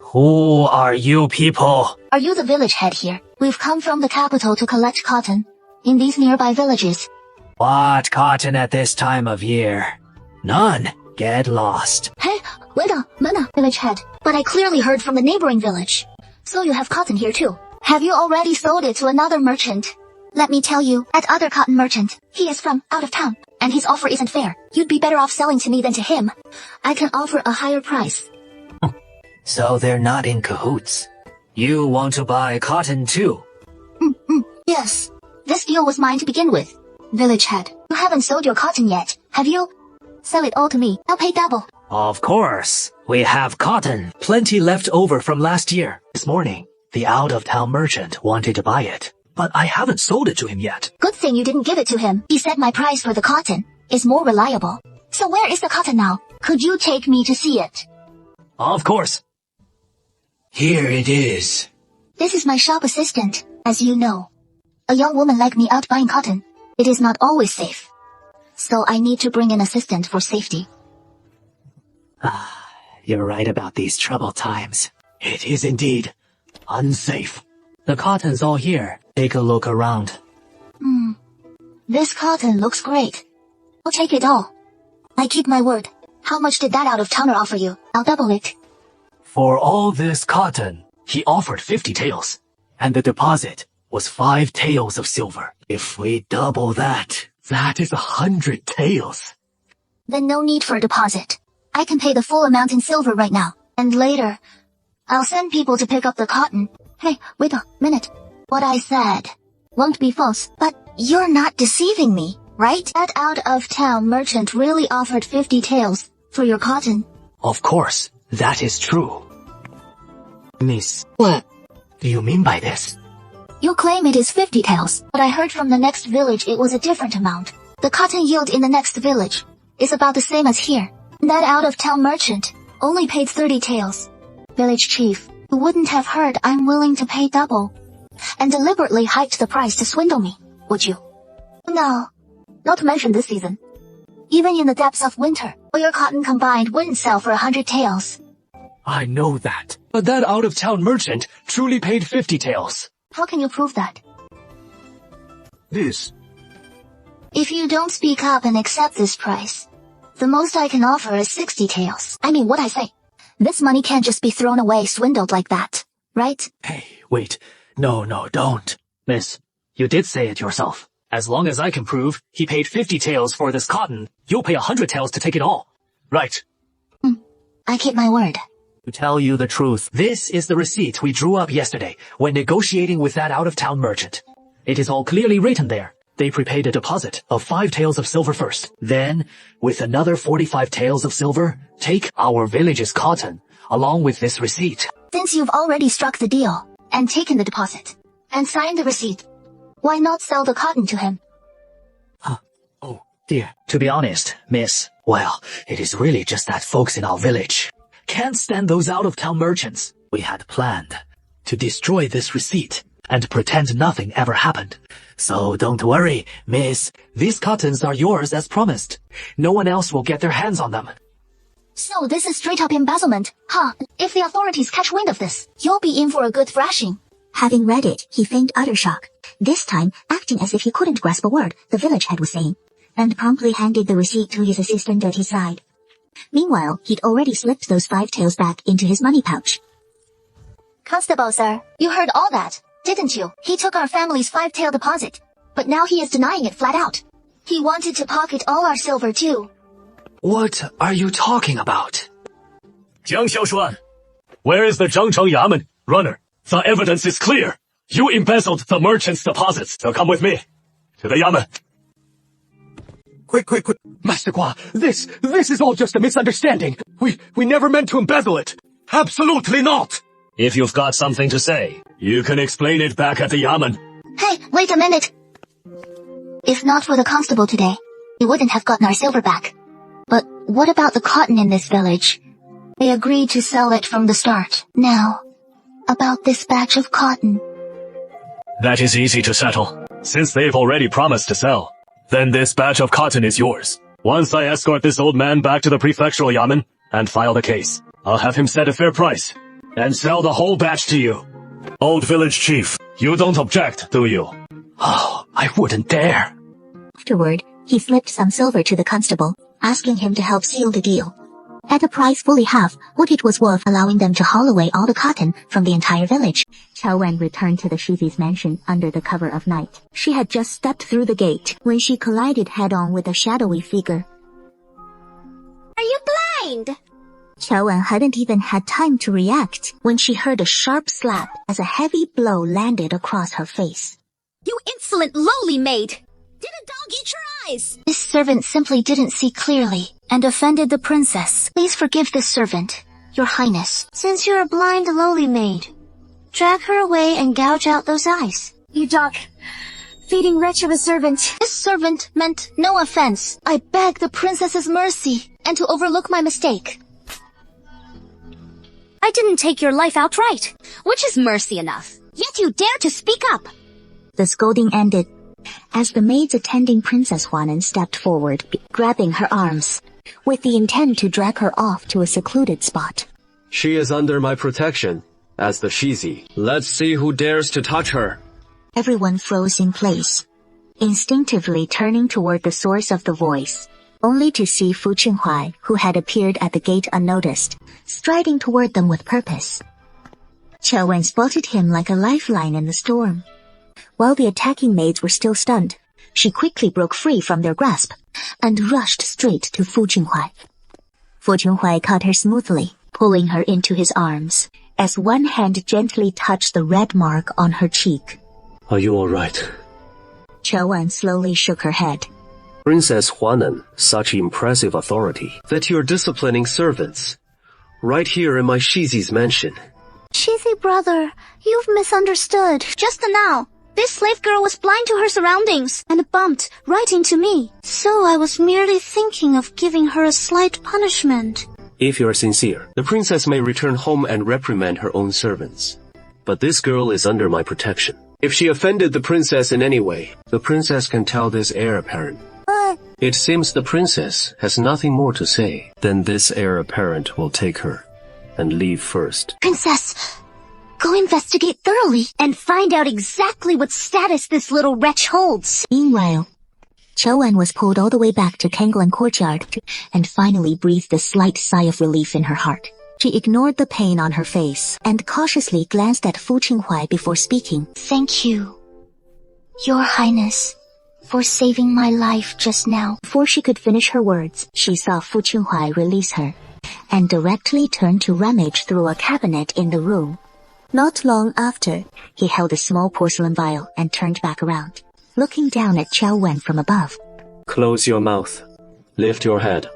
Who are you people? Are you the village head here? We've come from the capital to collect cotton in these nearby villages. What cotton at this time of year? None. Get lost. Hey, wait a minute, village head. But I clearly heard from the neighboring village. So you have cotton here too. Have you already sold it to another merchant? Let me tell you, that other cotton merchant, he is from out of town, and his offer isn't fair. You'd be better off selling to me than to him. I can offer a higher price. So they're not in cahoots. You want to buy cotton too? Yes. This deal was mine to begin with. Village head, you haven't sold your cotton yet, have you? Sell it all to me. I'll pay double. Of course. We have cotton. Plenty left over from last year. This morning, the out-of-town merchant wanted to buy it, but I haven't sold it to him yet. Good thing you didn't give it to him. He said my price for the cotton is more reliable. So where is the cotton now? Could you take me to see it? Of course. Here it is. This is my shop assistant, as you know. A young woman like me out buying cotton. It is not always safe. So I need to bring an assistant for safety. You're right about these troubled times. It is indeed unsafe. The cotton's all here. Take a look around. This cotton looks great. I'll take it all. I keep my word. How much did that out-of-towner offer you? I'll double it. For all this cotton, he offered 50 taels, and the deposit was 5 taels of silver. If we double that, that is 100 taels. Then no need for a deposit. I can pay the full amount in silver right now, and later, I'll send people to pick up the cotton. Hey, wait a minute. What I said won't be false, but you're not deceiving me, right? That out-of-town merchant really offered 50 taels for your cotton. Of course, that is true. Miss, What do you mean by this? You claim it is 50 taels, but I heard from the next village it was a different amount. The cotton yield in the next village is about the same as here. That out-of-town merchant only paid 30 taels. Village chief, who wouldn't have heard I'm willing to pay double, and deliberately hiked the price to swindle me. would you? No, not to mention this season. Even in the depths of winter, all your cotton combined wouldn't sell for 100 taels. I know that. But that out-of-town merchant truly paid 50 taels. How can you prove that? This. If you don't speak up and accept this price, the most I can offer is 60 taels. I mean what I say. This money can't just be thrown away, swindled like that, right? Hey, wait. No, don't. Miss, you did say it yourself. As long as I can prove he paid 50 taels for this cotton, you'll pay 100 taels to take it all. Right. I keep my word. To tell you the truth, this is the receipt we drew up yesterday when negotiating with that out-of-town merchant. It is all clearly written there. They prepaid a deposit of 5 taels of silver first. Then, with another 45 taels of silver, take our village's cotton, along with this receipt. Since you've already struck the deal, and taken the deposit, and signed the receipt, why not sell the cotton to him? Oh, dear. To be honest, miss, well, it is really just that folks in our village can't stand those out-of-town merchants. We had planned to destroy this receipt and pretend nothing ever happened. So don't worry, miss. These cottons are yours as promised. No one else will get their hands on them. So this is straight-up embezzlement, huh? If the authorities catch wind of this, you'll be in for a good thrashing. Having read it, he feigned utter shock, this time acting as if he couldn't grasp a word the village head was saying, and promptly handed the receipt to his assistant at his side. Meanwhile, he'd already slipped those 5 taels back into his money pouch. Constable, sir, you heard all that, didn't you? He took our family's 5-tael deposit, but now he is denying it flat out. He wanted to pocket all our silver too. What are you talking about? Jiang Xiaoshuan, where is the Zhangcheng Yamen? Runner, the evidence is clear. You embezzled the merchant's deposits. So come with me to the Yamen. Quick. Master Gua, this is all just a misunderstanding. We never meant to embezzle it. Absolutely not. If you've got something to say, you can explain it back at the Yamen. Hey, wait a minute. If not for the constable today, we wouldn't have gotten our silver back. But what about the cotton in this village? They agreed to sell it from the start. Now, about this batch of cotton. That is easy to settle. Since they've already promised to sell, then this batch of cotton is yours. Once I escort this old man back to the prefectural Yamen and file the case, I'll have him set a fair price and sell the whole batch to you. Old village chief, you don't object, do you? Oh, I wouldn't dare. Afterward, he slipped some silver to the constable, asking him to help seal the deal. At a price fully half what it was worth, allowing them to haul away all the cotton from the entire village. Qiao Wen returned to the Shizi's mansion under the cover of night. She had just stepped through the gate when she collided head-on with a shadowy figure. Are you blind? Qiao Wen hadn't even had time to react when she heard a sharp slap as a heavy blow landed across her face. You insolent lowly maid! Did a dog eat your eyes? This servant simply didn't see clearly and offended the princess. Please forgive this servant, your highness. Since you're a blind lowly maid, drag her away and gouge out those eyes. You dog, feeding wretch of a servant. This servant meant no offense. I beg the princess's mercy and to overlook my mistake. I didn't take your life outright, which is mercy enough. Yet you dare to speak up. The scolding ended as the maids attending Princess Huanan stepped forward, grabbing her arms, with the intent to drag her off to a secluded spot. She is under my protection as the Shizi. Let's see who dares to touch her. Everyone froze in place, instinctively turning toward the source of the voice, only to see Fu Qinhuai, who had appeared at the gate unnoticed, striding toward them with purpose. Qiao Wen spotted him like a lifeline in the storm. While the attacking maids were still stunned, she quickly broke free from their grasp and rushed straight to Fu Qinhuai. Fu Qinhuai caught her smoothly, pulling her into his arms, as one hand gently touched the red mark on her cheek. Are you all right? Qiao Wen slowly shook her head. Princess Huanan, such impressive authority that you're disciplining servants right here in my Shizi's mansion. Shizi brother, you've misunderstood. Just now, this slave girl was blind to her surroundings and bumped right into me. So I was merely thinking of giving her a slight punishment. If you're sincere, the princess may return home and reprimand her own servants. But this girl is under my protection. If she offended the princess in any way, the princess can tell this heir apparent. It seems the princess has nothing more to say. Then this heir apparent will take her and leave first. Princess, go investigate thoroughly and find out exactly what status this little wretch holds. Meanwhile, Qiao was pulled all the way back to Kanglan courtyard and finally breathed a slight sigh of relief in her heart. She ignored the pain on her face and cautiously glanced at Fu Qinghuai before speaking. Thank you, Your Highness, for saving my life just now. Before she could finish her words, she saw Fu Qinghuai release her and directly turn to rummage through a cabinet in the room. Not long after, he held a small porcelain vial and turned back around, looking down at Qiao Wen from above. Close your mouth. Lift your head.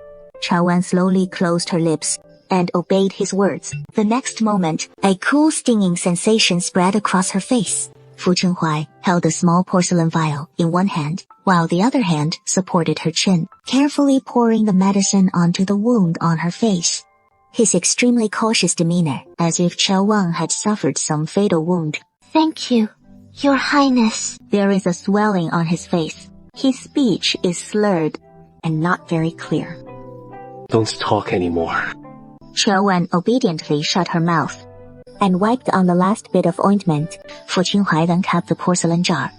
Qiao Wen slowly closed her lips and obeyed his words. The next moment, a cool stinging sensation spread across her face. Fu Qinghuai held a small porcelain vial in one hand, while the other hand supported her chin, carefully pouring the medicine onto the wound on her face. His extremely cautious demeanor, as if Qiao Wen had suffered some fatal wound. Thank you, Your Highness. There is a swelling on his face. His speech is slurred and not very clear. Don't talk anymore. Qiao Wen obediently shut her mouth and wiped on the last bit of ointment. Fu Qinghuai then capped the porcelain jar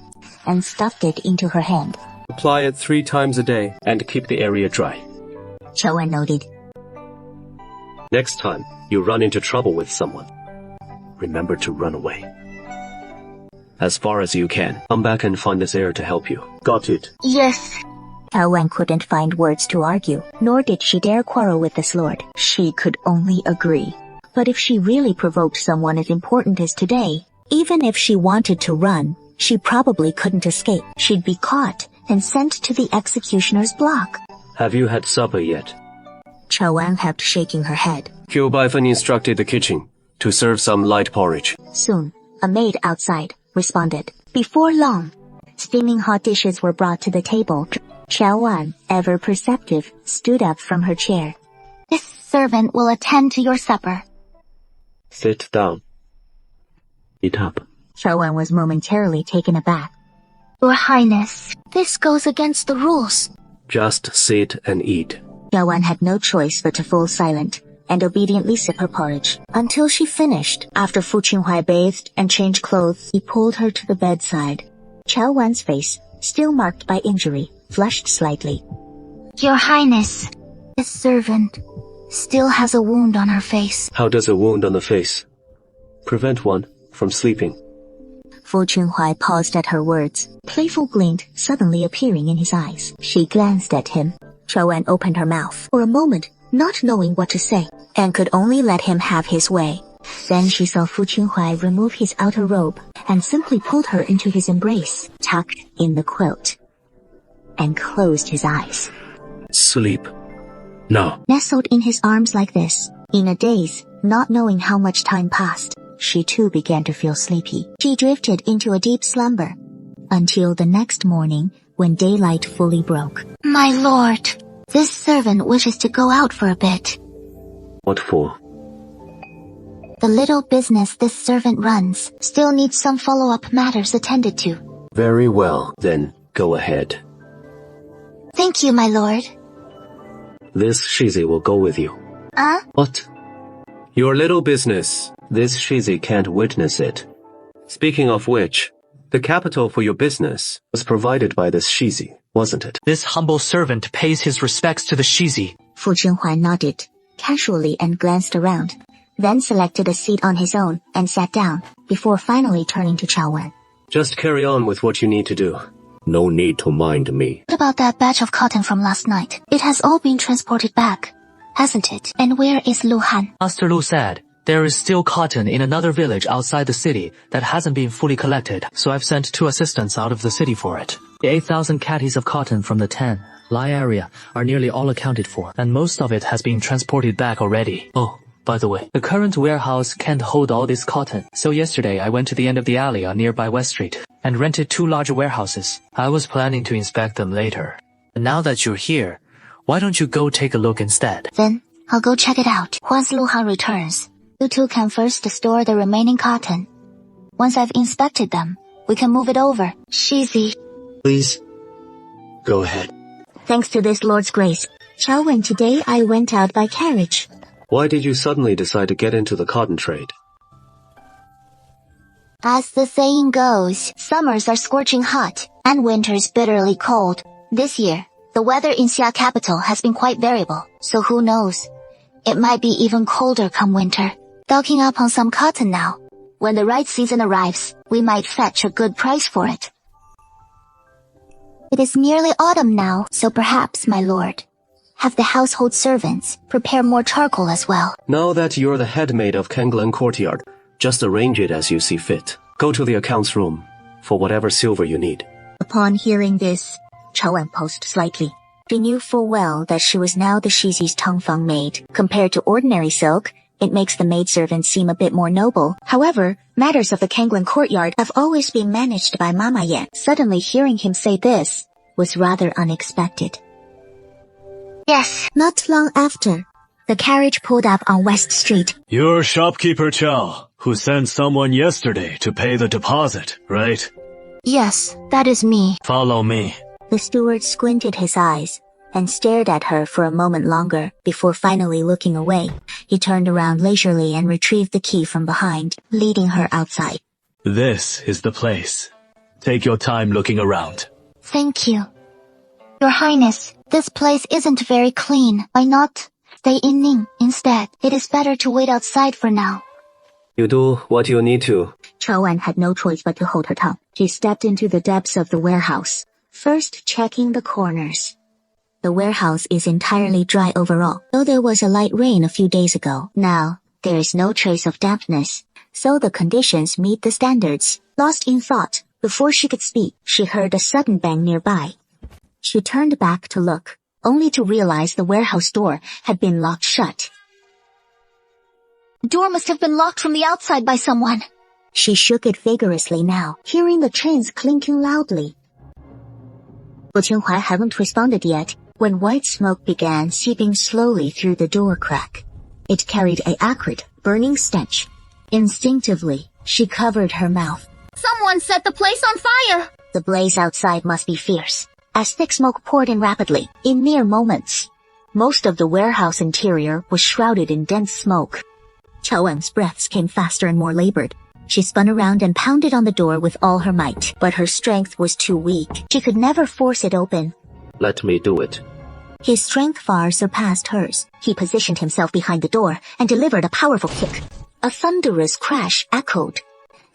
and stuffed it into her hand. Apply it 3 times a day and keep the area dry. Qiao Wen nodded. Next time you run into trouble with someone, remember to run away. As far as you can, come back and find this heir to help you. Got it? Yes. Qiao Wen couldn't find words to argue, nor did she dare quarrel with this lord. She could only agree. But if she really provoked someone as important as today, even if she wanted to run, she probably couldn't escape. She'd be caught and sent to the executioner's block. Have you had supper yet? Qiao Wen kept shaking her head. Qiu Baifeng instructed the kitchen to serve some light porridge. Soon, a maid outside responded. Before long, steaming hot dishes were brought to the table. Qiao Wen, ever perceptive, stood up from her chair. This servant will attend to your supper. Sit down. Eat up. Qiao Wen was momentarily taken aback. Your Highness, this goes against the rules. Just sit and eat. Qiao Wen had no choice but to fall silent and obediently sip her porridge until she finished. After Fu Qinghuai bathed and changed clothes, he pulled her to the bedside. Qiao Wen's face, still marked by injury, flushed slightly. Your Highness, this servant still has a wound on her face. How does a wound on the face prevent one from sleeping? Fu Qinghuai paused at her words, playful glint suddenly appearing in his eyes. She glanced at him. Qiao Wen opened her mouth for a moment, not knowing what to say, and could only let him have his way. Then she saw Fu Qinghuai remove his outer robe and simply pulled her into his embrace, tucked in the quilt, and closed his eyes. Sleep. Now. Nestled in his arms like this, in a daze, not knowing how much time passed, she too began to feel sleepy. She drifted into a deep slumber until the next morning when daylight fully broke. My lord, this servant wishes to go out for a bit. What for? The little business this servant runs still needs some follow-up matters attended to. Very well, then go ahead. Thank you, my lord. This Shizi will go with you. What? Your little business. This Shizi can't witness it. Speaking of which, the capital for your business was provided by this Shizi, wasn't it? This humble servant pays his respects to the Shizi. Fu Qinghuai nodded, casually, and glanced around, then selected a seat on his own and sat down, before finally turning to Qiao Wen. Just carry on with what you need to do. No need to mind me. What about that batch of cotton from last night? It has all been transported back, hasn't it? And where is Lu Han? Master Lu said there is still cotton in another village outside the city that hasn't been fully collected, so I've sent 2 assistants out of the city for it. The 8,000 catties of cotton from the 10 Lai area are nearly all accounted for, and most of it has been transported back already. Oh, by the way, the current warehouse can't hold all this cotton, so yesterday I went to the end of the alley on nearby West Street and rented 2 larger warehouses. I was planning to inspect them later. But now that you're here, why don't you go take a look instead? Then, I'll go check it out. Once Lu Han returns, you two can first store the remaining cotton. Once I've inspected them, We can move it over. Shizi. Please, go ahead. Thanks to this Lord's grace, Chao Wen, today I went out by carriage. Why did you suddenly decide to get into the cotton trade? As the saying goes, summers are scorching hot, and winters bitterly cold. This year, the weather in Xia capital has been quite variable, so who knows? It might be even colder come winter. Stocking up on some cotton now. When the right season arrives, we might fetch a good price for it. It is nearly autumn now, so perhaps, my lord, have the household servants prepare more charcoal as well. Now that you're the head maid of Kanglan Courtyard, just arrange it as you see fit. Go to the accounts room for whatever silver you need. Upon hearing this, Chao Wen paused slightly. She knew full well that she was now the Shizi's Tongfang maid. Compared to ordinary silk, it makes the maidservant seem a bit more noble. However, matters of the Kanglan Courtyard have always been managed by Mama Yan. Suddenly hearing him say this was rather unexpected. Yes. Not long after, the carriage pulled up on West Street. You're shopkeeper Chow, who sent someone yesterday to pay the deposit, right? Yes, that is me. Follow me. The steward squinted his eyes and stared at her for a moment longer before finally looking away. He turned around leisurely and retrieved the key from behind, leading her outside. This is the place. Take your time looking around. Thank you. Your Highness, this place isn't very clean. Why not stay in Ning instead? It is better to wait outside for now. You do what you need to. Chao Wen had no choice but to hold her tongue. She stepped into the depths of the warehouse, first checking the corners. The warehouse is entirely dry overall, though there was a light rain a few days ago. Now, there is no trace of dampness, so the conditions meet the standards. Lost in thought, before she could speak, she heard a sudden bang nearby. She turned back to look, only to realize the warehouse door had been locked shut. The door must have been locked from the outside by someone. She shook it vigorously now, hearing the chains clinking loudly. Fu Qinghai hadn't responded yet when white smoke began seeping slowly through the door crack. It carried an acrid, burning stench. Instinctively, she covered her mouth. Someone set the place on fire! The blaze outside must be fierce, as thick smoke poured in rapidly, in mere moments. Most of the warehouse interior was shrouded in dense smoke. Chao Wen's breaths came faster and more labored. She spun around and pounded on the door with all her might, but her strength was too weak. She could never force it open. Let me do it. His strength far surpassed hers. He positioned himself behind the door and delivered a powerful kick. A thunderous crash echoed,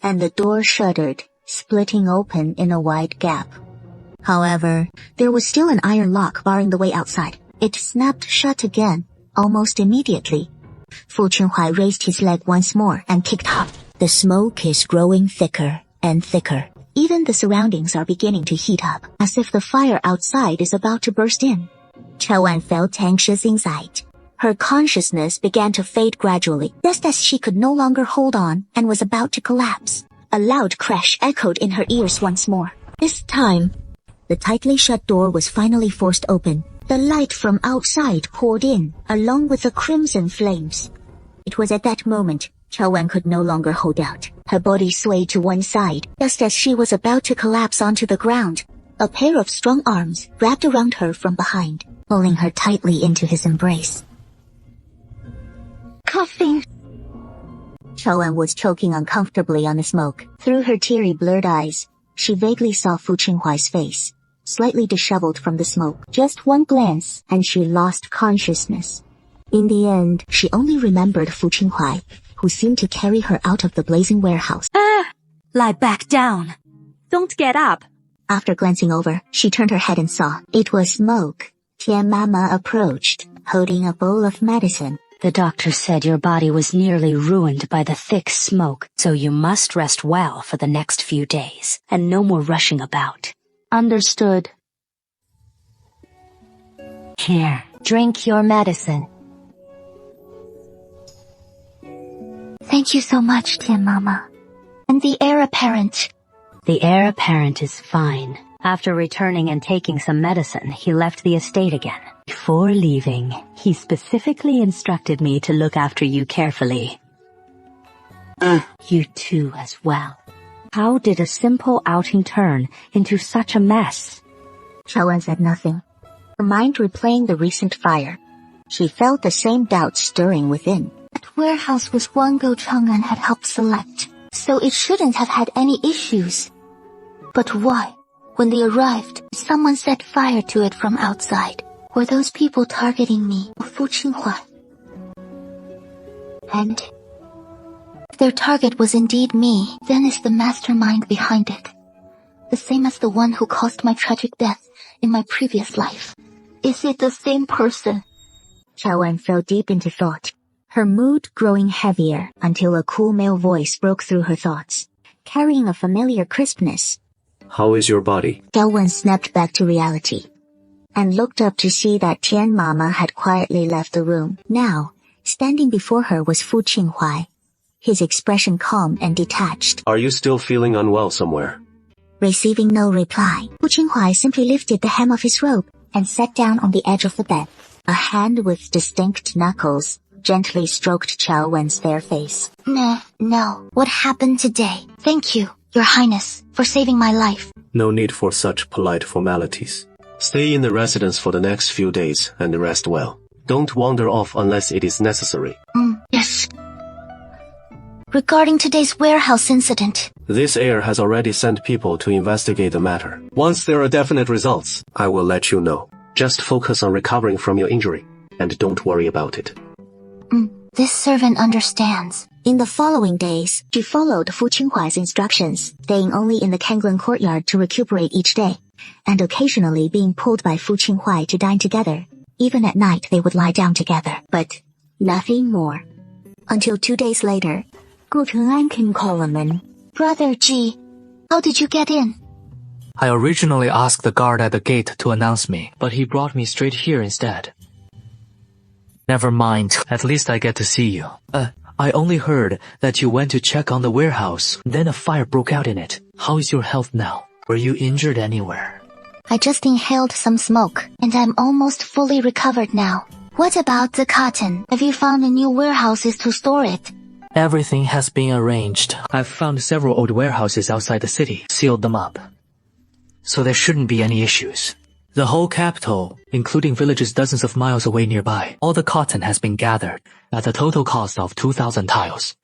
and the door shuddered, splitting open in a wide gap. However, there was still an iron lock barring the way outside. It snapped shut again, almost immediately. Fu Qinghai raised his leg once more and kicked hard. The smoke is growing thicker and thicker. Even the surroundings are beginning to heat up, as if the fire outside is about to burst in. Chao Wen felt anxious inside. Her consciousness began to fade gradually, just as she could no longer hold on and was about to collapse. A loud crash echoed in her ears once more. This time, the tightly shut door was finally forced open. The light from outside poured in, along with the crimson flames. It was at that moment Chao Wen could no longer hold out. Her body swayed to one side, just as she was about to collapse onto the ground. A pair of strong arms wrapped around her from behind, pulling her tightly into his embrace. Coughing. Chao Wen was choking uncomfortably on the smoke. Through her teary, blurred eyes, she vaguely saw Fu Qinghai's face, slightly disheveled from the smoke. Just one glance, and she lost consciousness. In the end, she only remembered Fu Qinghai, who seemed to carry her out of the blazing warehouse. Lie back down. Don't get up. After glancing over, she turned her head and saw it was Smoke. Tian Mama approached, holding a bowl of medicine. The doctor said your body was nearly ruined by the thick smoke, so you must rest well for the next few days, and no more rushing about. Understood. Here, drink your medicine. Thank you so much, Tian Mama. And the heir apparent. The heir apparent is fine. After returning and taking some medicine, he left the estate again. Before leaving, he specifically instructed me to look after you carefully. You too as well. How did a simple outing turn into such a mess? Chao Wen said nothing, her mind replaying the recent fire. She felt the same doubt stirring within. That warehouse was one Go Chang'an had helped select, so it shouldn't have had any issues. But why, when they arrived, someone set fire to it from outside? Were those people targeting me or Fu Qinghua? And if their target was indeed me, then is the mastermind behind it the same as the one who caused my tragic death in my previous life? Is it the same person? Chao Wen fell deep into thought, her mood growing heavier until a cool male voice broke through her thoughts, carrying a familiar crispness. How is your body? Chao Wen snapped back to reality and looked up to see that Tian Mama had quietly left the room. Now, standing before her was Fu Qinghua, his expression calm and detached. Are you still feeling unwell somewhere? Receiving no reply, Fu Qinghua simply lifted the hem of his robe and sat down on the edge of the bed. A hand with distinct knuckles gently stroked Chao Wen's fair face. No. What happened today? Thank you, Your Highness, for saving my life. No need for such polite formalities. Stay in the residence for the next few days and rest well. Don't wander off unless it is necessary. Yes. Regarding today's warehouse incident, This heir has already sent people to investigate the matter. Once there are definite results, I will let you know. Just focus on recovering from your injury, and don't worry about it. This servant understands. In the following days, she followed Fu Qinghua's instructions, staying only in the Kanglen courtyard to recuperate each day, and occasionally being pulled by Fu Qinghua to dine together. Even at night they would lie down together, but nothing more. Until 2 days later, Gu Cheng'an can call him in. Brother Ji, how did you get in? I originally asked the guard at the gate to announce me, but he brought me straight here instead. Never mind, at least I get to see you. I only heard that you went to check on the warehouse, then a fire broke out in it. How is your health now? Were you injured anywhere? I just inhaled some smoke, and I'm almost fully recovered now. What about the cotton? Have you found new warehouses to store it? Everything has been arranged. I've found several old warehouses outside the city, sealed them up. So there shouldn't be any issues. The whole capital, including villages dozens of miles away nearby, all the cotton has been gathered at a total cost of 2,000 tiles.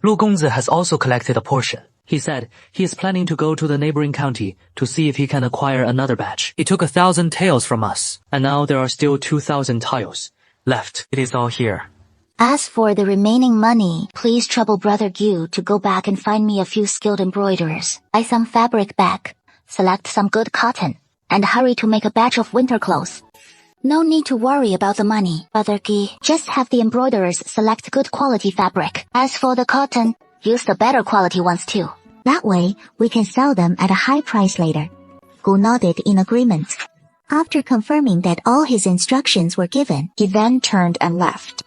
Lu Gongzi has also collected a portion. He said he is planning to go to the neighboring county to see if he can acquire another batch. He took 1,000 taels from us, and now there are still 2,000 tiles left. It is all here. As for the remaining money, please trouble Brother Gu to go back and find me a few skilled embroiderers. Buy some fabric back, select some good cotton, and hurry to make a batch of winter clothes. No need to worry about the money, Brother Gi. Just have the embroiderers select good quality fabric. As for the cotton, use the better quality ones too. That way, we can sell them at a high price later. Gu nodded in agreement. After confirming that all his instructions were given, he then turned and left.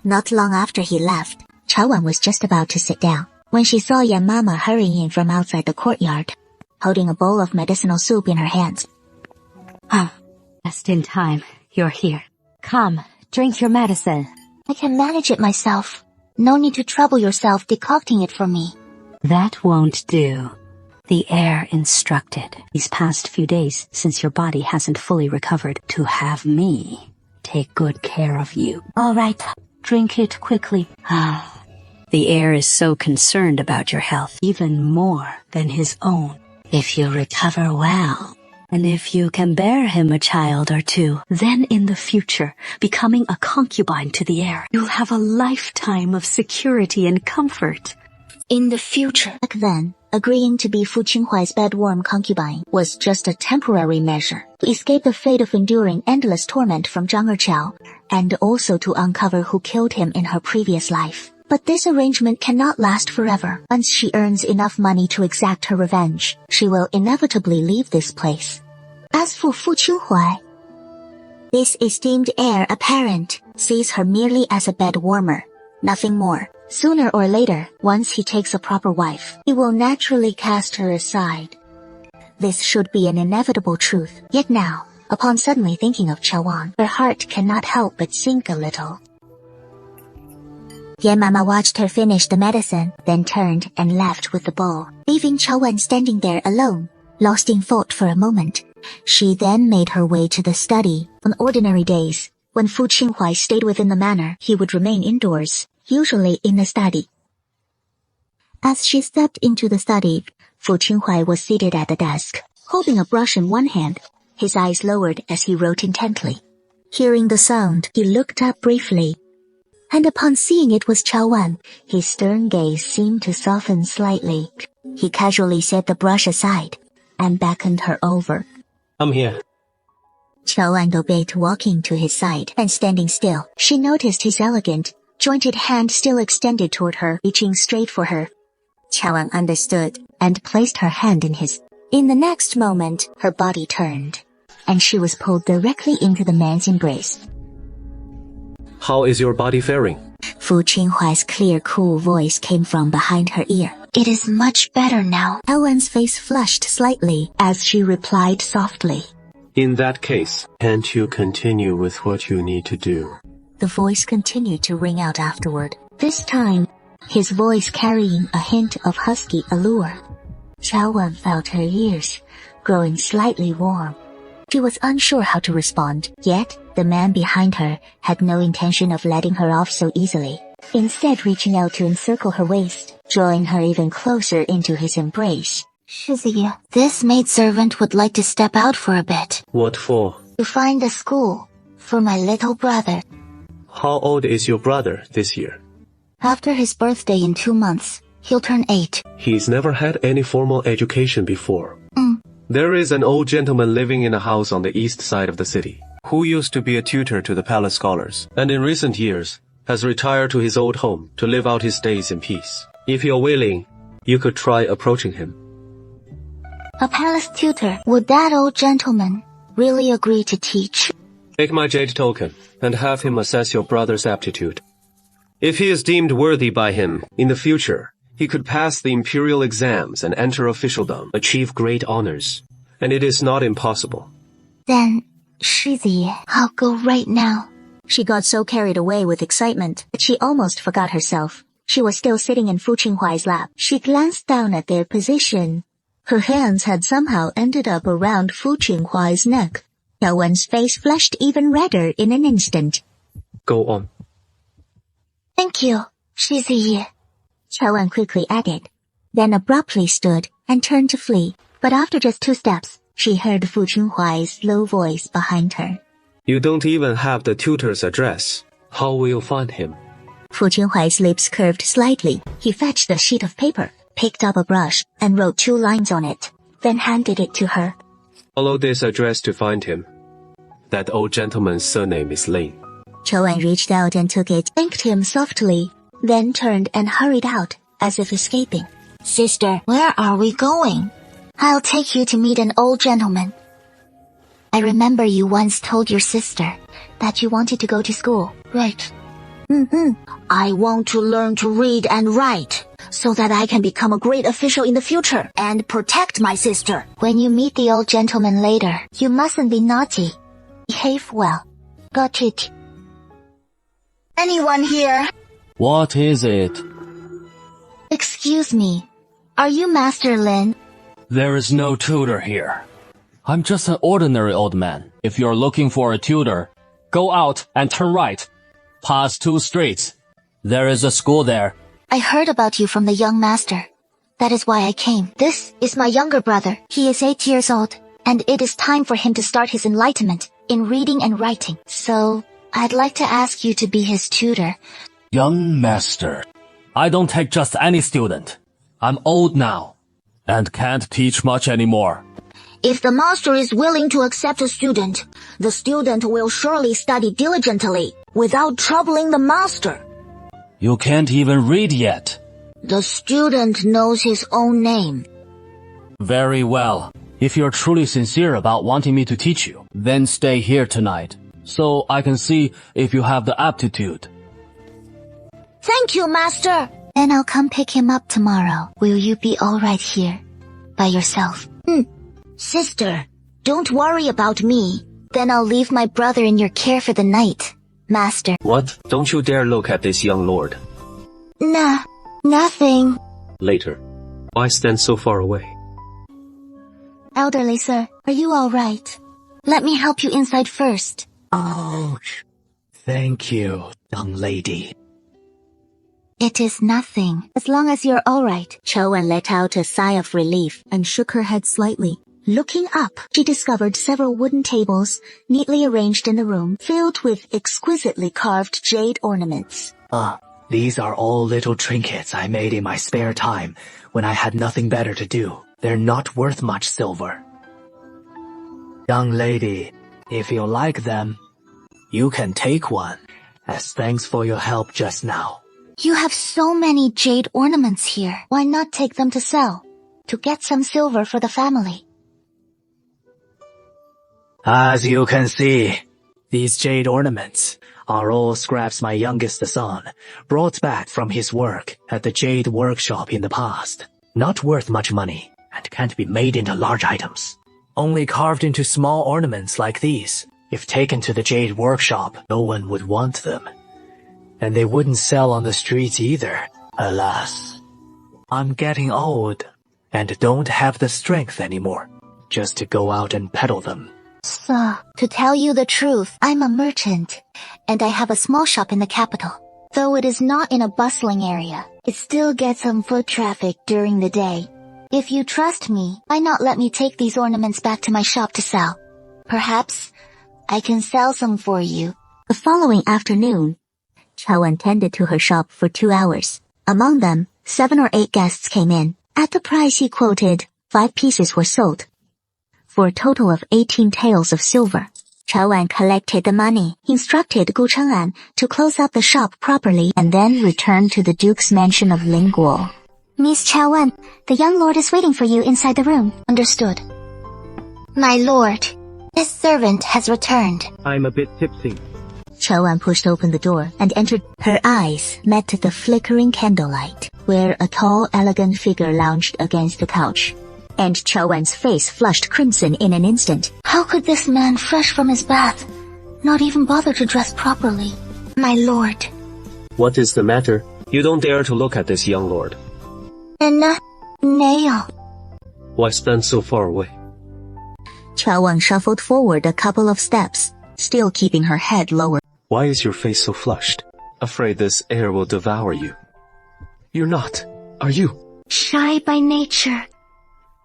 Not long after he left, Chao Wen was just about to sit down when she saw Yan Mama hurrying in from outside the courtyard, holding a bowl of medicinal soup in her hands. Just in time. You're here. Come, drink your medicine. I can manage it myself. No need to trouble yourself decocting it for me. That won't do. The heir instructed these past few days, since your body hasn't fully recovered, to have me take good care of you. All right. Drink it quickly. The heir is so concerned about your health, even more than his own. If you recover well, and if you can bear him a child or two, then in the future, becoming a concubine to the heir, you'll have a lifetime of security and comfort. In the future. Back then, agreeing to be Fu Qinghua's bedworm concubine was just a temporary measure to escape the fate of enduring endless torment from Zhang Erqiao, and also to uncover who killed him in her previous life. But this arrangement cannot last forever. Once she earns enough money to exact her revenge, she will inevitably leave this place. As for Fu Qinghua, this esteemed heir apparent sees her merely as a bed warmer, nothing more. Sooner or later, once he takes a proper wife, he will naturally cast her aside. This should be an inevitable truth. Yet now, Upon suddenly thinking of Chawan, her heart cannot help but sink a little. Yan Mama watched her finish the medicine, then turned and left with the bowl, leaving Chawan standing there alone, lost in thought for a moment. She then made her way to the study. On ordinary days, when Fu Qinghuai stayed within the manor, he would remain indoors, usually in the study. As she stepped into the study, Fu Qinghuai was seated at the desk, holding a brush in one hand, his eyes lowered as he wrote intently. Hearing the sound, he looked up briefly, and upon seeing it was Chawan, his stern gaze seemed to soften slightly. He casually set the brush aside and beckoned her over. I'm here. Chawan obeyed, walking to his side and standing still. She noticed his elegant, jointed hand still extended toward her, reaching straight for her. Chawan understood and placed her hand in his. In the next moment, her body turned, and she was pulled directly into the man's embrace. How is your body faring? Fu Qinghuai's clear, cool voice came from behind her ear. It is much better now. Chawan's face flushed slightly as she replied softly. In that case, can't you continue with what you need to do? The voice continued to ring out afterward, this time, his voice carrying a hint of husky allure. Chawan felt her ears growing slightly warm. She was unsure how to respond, yet the man behind her had no intention of letting her off so easily, instead reaching out to encircle her waist, drawing her even closer into his embrace. Shizi, this maidservant would like to step out for a bit. What for? To find a school for my little brother. How old is your brother this year? After his birthday in 2 months, he'll turn 8. He's never had any formal education before. There is an old gentleman living in a house on the east side of the city, who used to be a tutor to the palace scholars, and in recent years has retired to his old home to live out his days in peace. If you're willing, you could try approaching him. A palace tutor? Would that old gentleman really agree to teach? Take my jade token and have him assess your brother's aptitude. If he is deemed worthy by him, in the future, he could pass the imperial exams and enter officialdom, achieve great honors. And it is not impossible. Then, Shizi, I'll go right now. She got so carried away with excitement that she almost forgot herself. She was still sitting in Fu Qinghuai's lap. She glanced down at their position. Her hands had somehow ended up around Fu Qinghuai's neck. Chawan's face flushed even redder in an instant. Go on. Thank you, Shizi. Chawan quickly added, then abruptly stood and turned to flee. But after just 2 steps, she heard Fu Qinghuai's low voice behind her. You don't even have the tutor's address. How will you find him? Fu Qinghuai's lips curved slightly. He fetched a sheet of paper, picked up a brush, and wrote 2 lines on it, then handed it to her. Follow this address to find him. That old gentleman's surname is Lin. Chawan reached out and took it, thanked him softly, then turned and hurried out, as if escaping. Sister, where are we going? I'll take you to meet an old gentleman. I remember you once told your sister that you wanted to go to school. Right. I want to learn to read and write, so that I can become a great official in the future and protect my sister. When you meet the old gentleman later, you mustn't be naughty. Behave well. Got it? Anyone here? What is it? Excuse me. Are you Master Lin? There is no tutor here. I'm just an ordinary old man. If you're looking for a tutor, go out and turn right. Past 2 streets. There is a school there. I heard about you from the young master. That is why I came. This is my younger brother. He is 8 years old, and it is time for him to start his enlightenment in reading and writing. So, I'd like to ask you to be his tutor. Young master. I don't take just any student. I'm old now, and can't teach much anymore. If the master is willing to accept a student, the student will surely study diligently, without troubling the master. You can't even read yet. The student knows his own name. Very well. If you're truly sincere about wanting me to teach you, then stay here tonight, so I can see if you have the aptitude. Thank you, master. Then I'll come pick him up tomorrow. Will you be all right here? By yourself? Sister, don't worry about me. Then I'll leave my brother in your care for the night, master. What? Don't you dare look at this young lord. Nah, nothing. Later. Why stand so far away? Elderly sir, are you all right? Let me help you inside first. Oh, thank you, young lady. It is nothing, as long as you're all right. Chowan let out a sigh of relief and shook her head slightly. Looking up, she discovered several wooden tables, neatly arranged in the room, filled with exquisitely carved jade ornaments. These are all little trinkets I made in my spare time when I had nothing better to do. They're not worth much silver. Young lady, if you like them, you can take one, as thanks for your help just now. You have so many jade ornaments here. Why not take them to sell? To get some silver for the family. As you can see, these jade ornaments are all scraps my youngest son brought back from his work at the jade workshop in the past. Not worth much money, and can't be made into large items. Only carved into small ornaments like these. If taken to the jade workshop, no one would want them. And they wouldn't sell on the streets either, alas. I'm getting old, and don't have the strength anymore, just to go out and peddle them. Sir, to tell you the truth, I'm a merchant, and I have a small shop in the capital. Though it is not in a bustling area, it still gets some foot traffic during the day. If you trust me, why not let me take these ornaments back to my shop to sell? Perhaps I can sell some for you. The following afternoon, Chowan tended to her shop for 2 hours. Among them, 7 or 8 guests came in. At the price he quoted, 5 pieces were sold, for a total of 18 taels of silver. Chowan collected the money, instructed Gu Cheng'an to close up the shop properly, and then returned to the Duke's mansion of Lingguo. Miss Chowan, the young lord is waiting for you inside the room. Understood. My lord, his servant has returned. I'm a bit tipsy. Chowan pushed open the door and entered. Her eyes met the flickering candlelight, where a tall, elegant figure lounged against the couch. And Chowan's face flushed crimson in an instant. How could this man, fresh from his bath, not even bother to dress properly? My lord. What is the matter? You don't dare to look at this young lord. Nail. Why stand so far away? Chowan shuffled forward a couple of steps, still keeping her head lower. Why is your face so flushed? Afraid this air will devour you. You're not, are you? Shy by nature.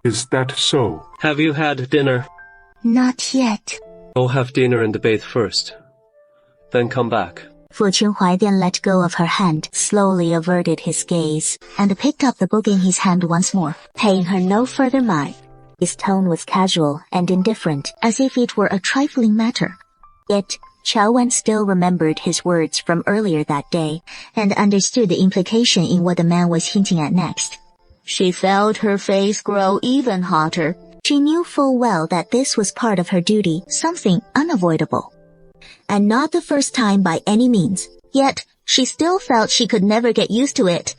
Is that so? Have you had dinner? Not yet. Go have dinner and bathe first. Then come back. Fu Qinhuai then let go of her hand, slowly averted his gaze, and picked up the book in his hand once more, paying her no further mind. His tone was casual and indifferent, as if it were a trifling matter. Yet, Chowan still remembered his words from earlier that day, and understood the implication in what the man was hinting at next. She felt her face grow even hotter. She knew full well that this was part of her duty, something unavoidable. And not the first time by any means, yet she still felt she could never get used to it.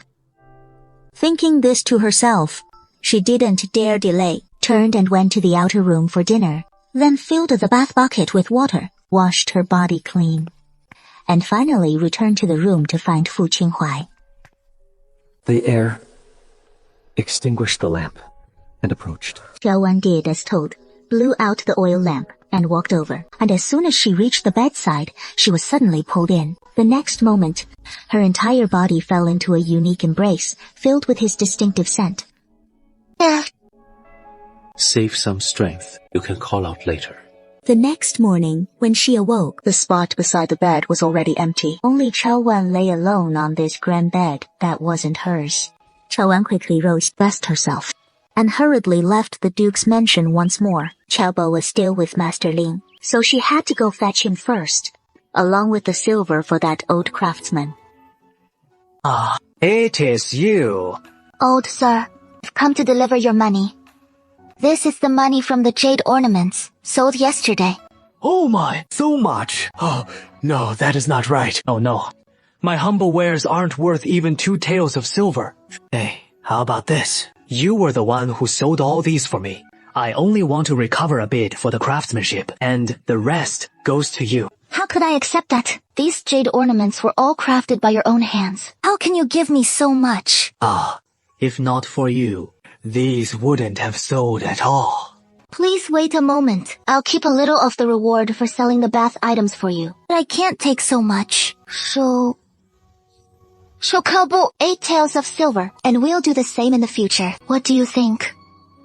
Thinking this to herself, she didn't dare delay, turned and went to the outer room for dinner, then filled the bath bucket with water, washed her body clean, and finally returned to the room to find Fu Qinhuai. The heir extinguished the lamp and approached. Chowan did as told, blew out the oil lamp, and walked over, and as soon as she reached the bedside, she was suddenly pulled in. The next moment, her entire body fell into a unique embrace, filled with his distinctive scent. Save some strength. You can call out later. The next morning, when she awoke, the spot beside the bed was already empty. Only Chowan lay alone on this grand bed that wasn't hers. Chowan quickly rose, dressed herself, and hurriedly left the Duke's mansion once more. Chaobo was still with Master Ling, so she had to go fetch him first, along with the silver for that old craftsman. Ah, it is you. Old sir, I've come to deliver your money. This is the money from the jade ornaments, sold yesterday. Oh my, so much. Oh, no, that is not right. Oh no, my humble wares aren't worth even 2 taels of silver. Hey, how about this? You were the one who sold all these for me. I only want to recover a bit for the craftsmanship, and the rest goes to you. How could I accept that? These jade ornaments were all crafted by your own hands. How can you give me so much? If not for you, these wouldn't have sold at all. Please wait a moment. I'll keep a little of the reward for selling the bath items for you. But I can't take so much. So Kobo 8 taels of silver, and we'll do the same in the future. What do you think?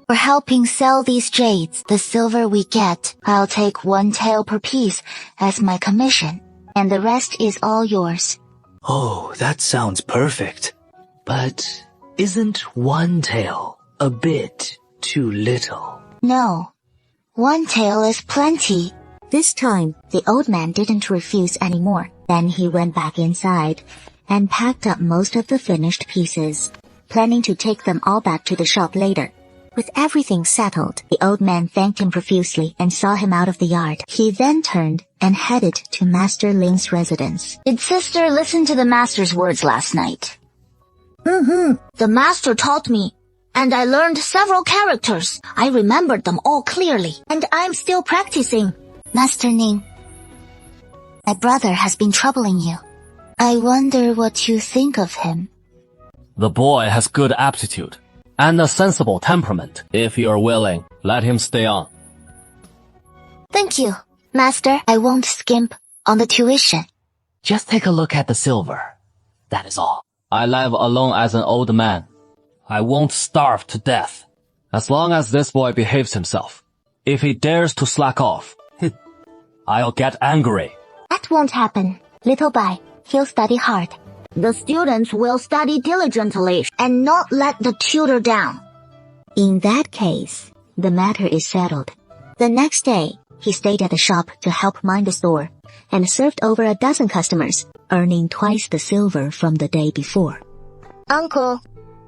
For helping sell these jades, the silver we get, I'll take 1 tael per piece as my commission, and the rest is all yours. Oh, that sounds perfect. But isn't 1 tael a bit too little? No, 1 tael is plenty. This time, the old man didn't refuse anymore. Then he went back inside and packed up most of the finished pieces, planning to take them all back to the shop later. With everything settled, the old man thanked him profusely and saw him out of the yard. He then turned and headed to Master Ling's residence. Did sister listen to the master's words last night? The master taught me, and I learned several characters. I remembered them all clearly, and I'm still practicing. Master Ning, my brother has been troubling you. I wonder what you think of him. The boy has good aptitude and a sensible temperament. If you're willing, let him stay on. Thank you, Master. I won't skimp on the tuition. Just take a look at the silver. That is all. I live alone as an old man. I won't starve to death, as long as this boy behaves himself. If he dares to slack off, I'll get angry. That won't happen. Little by, he'll study hard. The students will study diligently and not let the tutor down. In that case, the matter is settled. The next day, he stayed at the shop to help mind the store and served over a dozen customers, earning twice the silver from the day before. Uncle,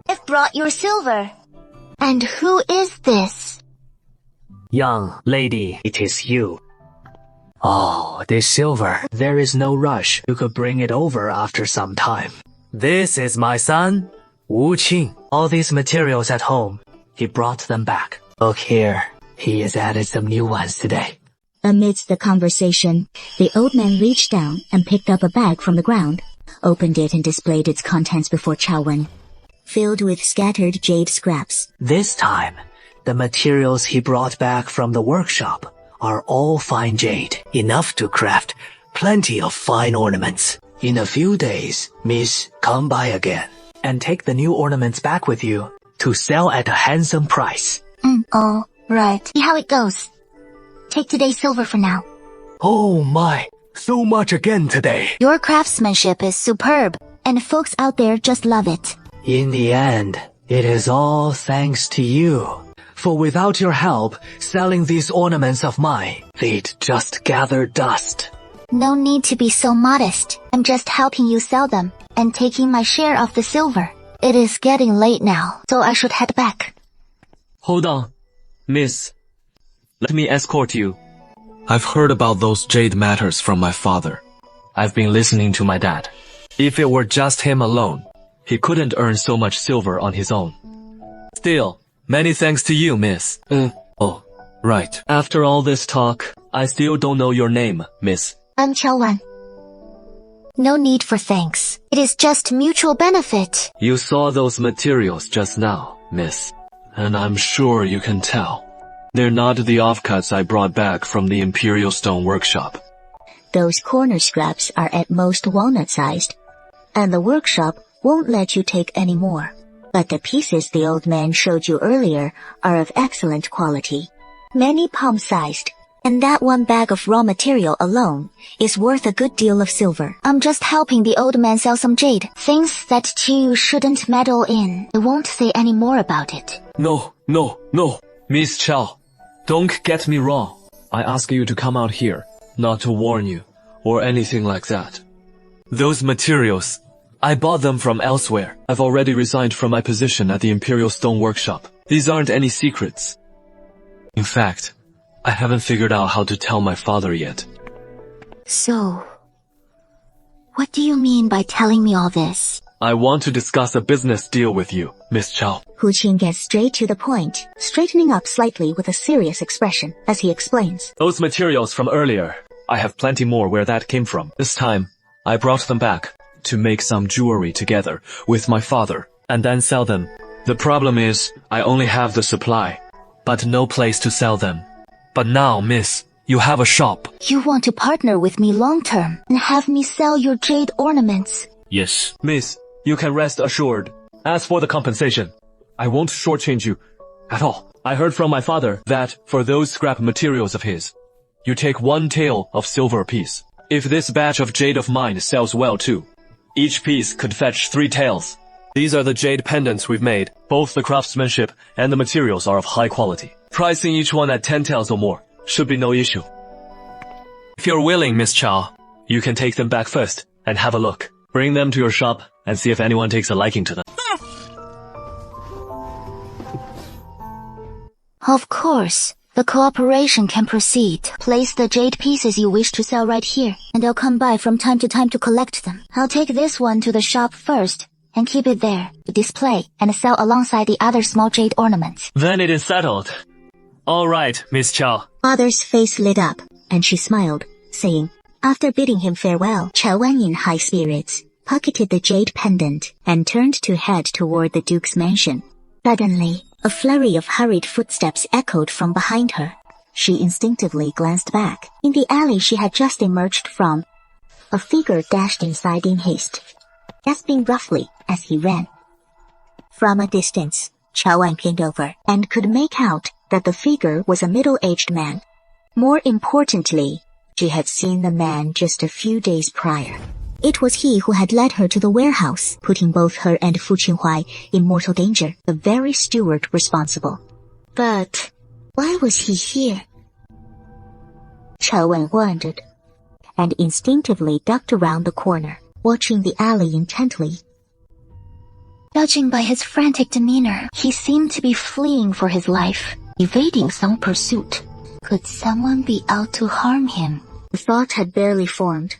I've brought your silver. And who is this? Young lady, it is you. Oh, this silver. There is no rush. You could bring it over after some time. This is my son, Wu Qing. All these materials at home, he brought them back. Look here, he has added some new ones today. Amidst the conversation, the old man reached down and picked up a bag from the ground, opened it and displayed its contents before Chao Wen, filled with scattered jade scraps. This time, the materials he brought back from the workshop are all fine jade, enough to craft plenty of fine ornaments. In a few days, Miss, come by again and take the new ornaments back with you to sell at a handsome price. Oh, right. See how it goes. Take today's silver for now. Oh my, so much again today. Your craftsmanship is superb, and folks out there just love it. In the end, it is all thanks to you. For without your help, selling these ornaments of mine, they'd just gather dust. No need to be so modest. I'm just helping you sell them and taking my share of the silver. It is getting late now, so I should head back. Hold on, miss. Let me escort you. I've heard about those jade matters from my father. I've been listening to my dad. If it were just him alone, he couldn't earn so much silver on his own. Still, many thanks to you, miss. Oh, right. After all this talk, I still don't know your name, miss. I'm Chao Wan. No need for thanks. It is just mutual benefit. You saw those materials just now, miss. And I'm sure you can tell. They're not the offcuts I brought back from the Imperial Stone Workshop. Those corner scraps are at most walnut-sized, and the workshop won't let you take any more. But the pieces the old man showed you earlier are of excellent quality, many palm-sized, and that one bag of raw material alone is worth a good deal of silver. I'm just helping the old man sell some jade, things that Chiyu shouldn't meddle in. I won't say any more about it. No. Miss Chao, don't get me wrong. I ask you to come out here, not to warn you, or anything like that. Those materials, I bought them from elsewhere. I've already resigned from my position at the Imperial Stone Workshop. These aren't any secrets. In fact, I haven't figured out how to tell my father yet. So, what do you mean by telling me all this? I want to discuss a business deal with you, Miss Chow. Hu Qin gets straight to the point, straightening up slightly with a serious expression as he explains. Those materials from earlier, I have plenty more where that came from. This time, I brought them back to make some jewelry together with my father and then sell them. The problem is, I only have the supply, but no place to sell them. But now, miss, you have a shop. You want to partner with me long-term and have me sell your jade ornaments? Yes. Miss, you can rest assured. As for the compensation, I won't shortchange you at all. I heard from my father that for those scrap materials of his, you take 1 tael of silver apiece. If this batch of jade of mine sells well too, each piece could fetch 3 taels. These are the jade pendants we've made. Both the craftsmanship and the materials are of high quality. Pricing each one at 10 taels or more should be no issue. If you're willing, Miss Chow, you can take them back first and have a look. Bring them to your shop and see if anyone takes a liking to them. Of course. The cooperation can proceed. Place the jade pieces you wish to sell right here, and I'll come by from time to time to collect them. I'll take this one to the shop first, and keep it there, to display, and sell alongside the other small jade ornaments. Then it is settled. All right, Miss Chow. Father's face lit up, and she smiled, saying, after bidding him farewell, Chow Wan in high spirits, pocketed the jade pendant, and turned to head toward the Duke's mansion. Suddenly, a flurry of hurried footsteps echoed from behind her. She instinctively glanced back. In the alley she had just emerged from, a figure dashed inside in haste, gasping roughly as he ran. From a distance, Chow Wan peered over and could make out that the figure was a middle-aged man. More importantly, she had seen the man just a few days prior. It was he who had led her to the warehouse, putting both her and Fu Qinhuai in mortal danger, the very steward responsible. But why was he here? Chow Wan wondered, and instinctively ducked around the corner, watching the alley intently. Judging by his frantic demeanor, he seemed to be fleeing for his life, evading some pursuit. Could someone be out to harm him? The thought had barely formed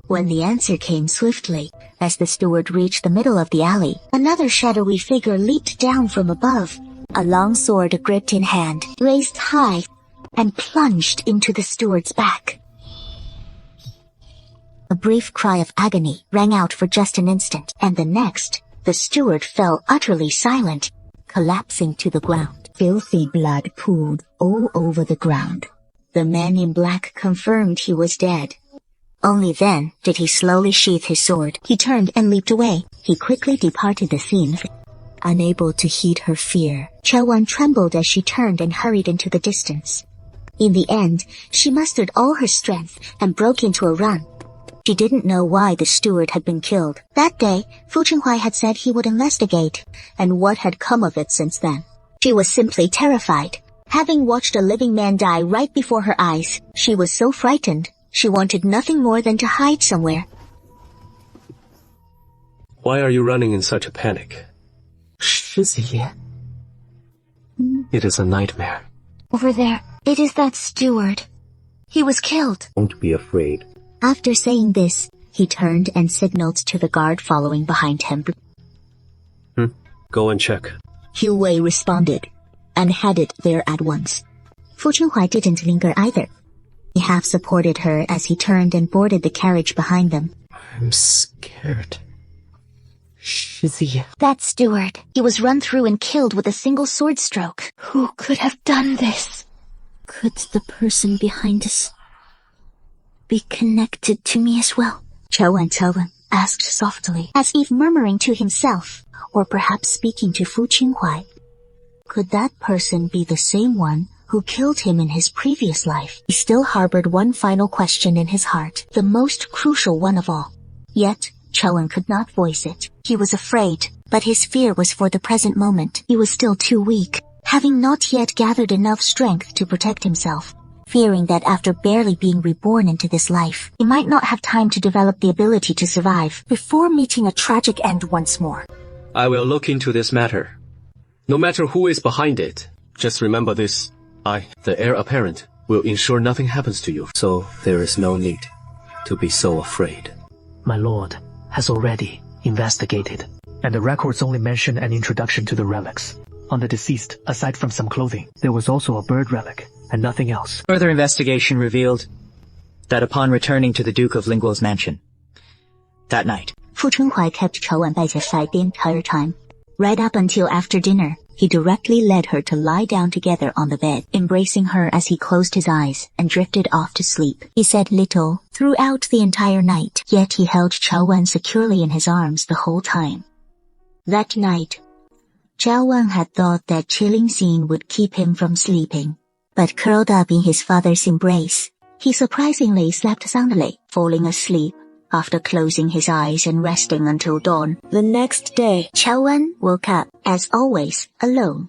when the answer came swiftly. As the steward reached the middle of the alley, another shadowy figure leaped down from above, a long sword gripped in hand, raised high, and plunged into the steward's back. A brief cry of agony rang out for just an instant, and the next, the steward fell utterly silent, collapsing to the ground. Filthy blood pooled all over the ground. The man in black confirmed he was dead. Only then did he slowly sheath his sword. He turned and leaped away. He quickly departed the scene. Unable to heed her fear, Chow Wan trembled as she turned and hurried into the distance. In the end, she mustered all her strength and broke into a run. She didn't know why the steward had been killed. That day, Fu Qinhuai had said he would investigate, and what had come of it since then? She was simply terrified. Having watched a living man die right before her eyes, she was so frightened. She wanted nothing more than to hide somewhere. Why are you running in such a panic? Shizi. It is a nightmare. Over there, it is that steward. He was killed. Don't be afraid. After saying this, he turned and signaled to the guard following behind him. Go and check. Hu Wei responded, and headed there at once. Fu Qinhuai didn't linger either. He half supported her as he turned and boarded the carriage behind them. I'm scared. Shizi. That steward. He was run through and killed with a single sword stroke. Who could have done this? Could the person behind us be connected to me as well? Chow Wan asked softly, as if murmuring to himself, or perhaps speaking to Fu Qinhuai. Could that person be the same one who killed him in his previous life? He still harbored one final question in his heart, the most crucial one of all. Yet, Chow Wan could not voice it. He was afraid, but his fear was for the present moment. He was still too weak, having not yet gathered enough strength to protect himself. Fearing that after barely being reborn into this life, he might not have time to develop the ability to survive before meeting a tragic end once more. I will look into this matter. No matter who is behind it, just remember this. I, the heir apparent, will ensure nothing happens to you. So there is no need to be so afraid. My lord has already investigated, and the records only mention an introduction to the relics. On the deceased, aside from some clothing, there was also a bird relic, and nothing else. Further investigation revealed that upon returning to the Duke of Linguo's mansion that night, Fu Chunhuai kept Chao Wan by his side the entire time. Right up until after dinner, he directly led her to lie down together on the bed, embracing her as he closed his eyes and drifted off to sleep. He said little throughout the entire night, yet he held Chao Wan securely in his arms the whole time. That night, Chao Wan had thought that chilling scene would keep him from sleeping, but curled up in his father's embrace, he surprisingly slept soundly, falling asleep after closing his eyes and resting until dawn. The next day, Chao Wan woke up, as always, alone.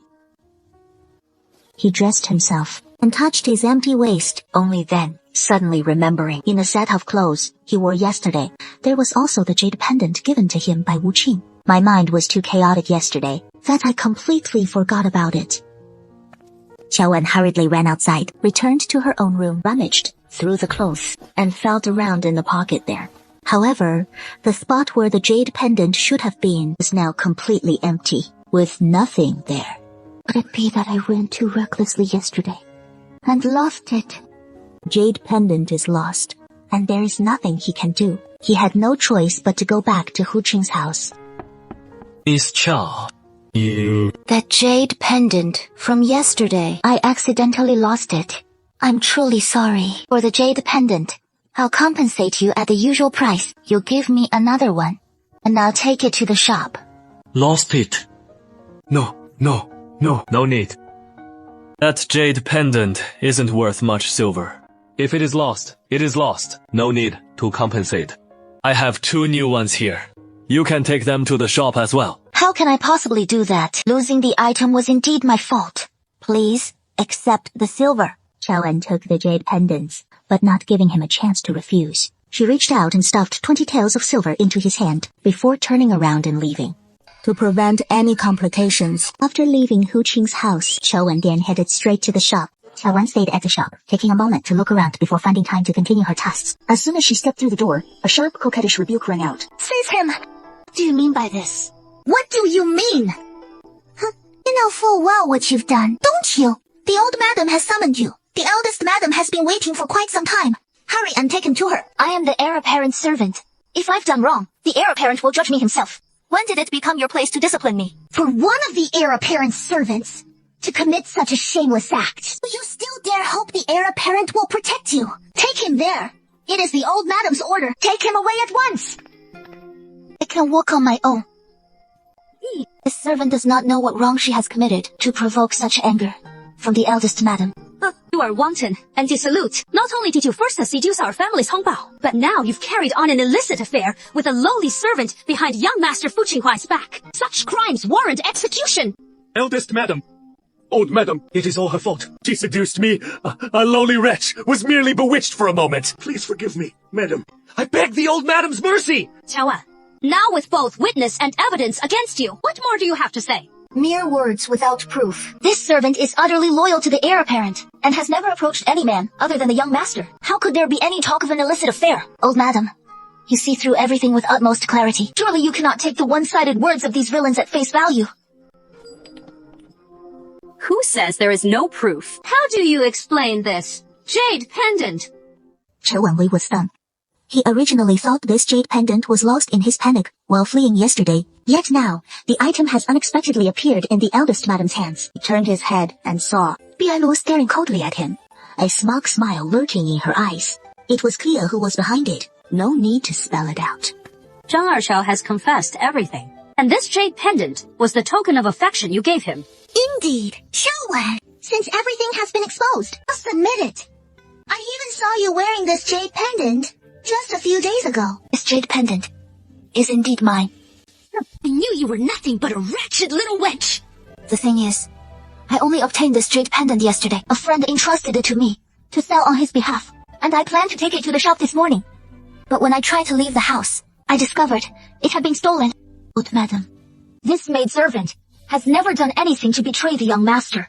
He dressed himself and touched his empty waist. Only then, suddenly remembering, in a set of clothes he wore yesterday, there was also the jade pendant given to him by Wu Qing. My mind was too chaotic yesterday that I completely forgot about it. Chao Wan hurriedly ran outside, returned to her own room, rummaged through the clothes, and felt around in the pocket there. However, the spot where the jade pendant should have been was now completely empty, with nothing there. Could it be that I ran too recklessly yesterday and lost it? Jade pendant is lost, and there is nothing he can do. He had no choice but to go back to Hu Qing's house. Miss Chao, you... That jade pendant from yesterday. I accidentally lost it. I'm truly sorry. For the jade pendant, I'll compensate you at the usual price. You'll give me another one, and I'll take it to the shop. Lost it? No. No need. That jade pendant isn't worth much silver. If it is lost, it is lost. No need to compensate. I have 2 new ones here. You can take them to the shop as well. How can I possibly do that? Losing the item was indeed my fault. Please accept the silver. Chao Wan took the jade pendants, but not giving him a chance to refuse. She reached out and stuffed 20 taels of silver into his hand before turning around and leaving. To prevent any complications, after leaving Hu Qing's house, Chao Wan then headed straight to the shop. Chao Wan stayed at the shop, taking a moment to look around before finding time to continue her tasks. As soon as she stepped through the door, a sharp, coquettish rebuke rang out. Seize him! What do you mean by this? What do you mean? Huh? You know full well what you've done, don't you? The old madam has summoned you. The eldest madam has been waiting for quite some time. Hurry and take him to her. I am the heir apparent's servant. If I've done wrong, the heir apparent will judge me himself. When did it become your place to discipline me? For one of the heir apparent's servants to commit such a shameless act. You still dare hope the heir apparent will protect you? Take him there. It is the old madam's order. Take him away at once. I can walk on my own. This servant does not know what wrong she has committed to provoke such anger from the eldest madam. You are wanton and dissolute. Not only did you force us seduce our family's Hongbao, but now you've carried on an illicit affair with a lowly servant behind young Master Fu Qinghuai's back. Such crimes warrant execution. Eldest madam. Old madam, it is all her fault. She seduced me. A lowly wretch was merely bewitched for a moment. Please forgive me, madam. I beg the old madam's mercy. Chao Wan, now with both witness and evidence against you, what more do you have to say? Mere words without proof. This servant is utterly loyal to the heir apparent, and has never approached any man other than the young master. How could there be any talk of an illicit affair? Old madam, you see through everything with utmost clarity. Surely you cannot take the one-sided words of these villains at face value. Who says there is no proof? How do you explain this? Jade pendant. Chao Wan was stunned. He originally thought this jade pendant was lost in his panic while fleeing yesterday. Yet now, the item has unexpectedly appeared in the eldest madam's hands. He turned his head and saw Bialu staring coldly at him, a smug smile lurking in her eyes. It was clear who was behind it. No need to spell it out. Zhang Ershao has confessed everything. And this jade pendant was the token of affection you gave him. Indeed. Chao Wan, since everything has been exposed, just admit it. I even saw you wearing this jade pendant just a few days ago. This jade pendant is indeed mine. I knew you were nothing but a wretched little wench. The thing is, I only obtained this jade pendant yesterday. A friend entrusted it to me to sell on his behalf, and I planned to take it to the shop this morning. But when I tried to leave the house, I discovered it had been stolen. Old madam, this maidservant has never done anything to betray the young master.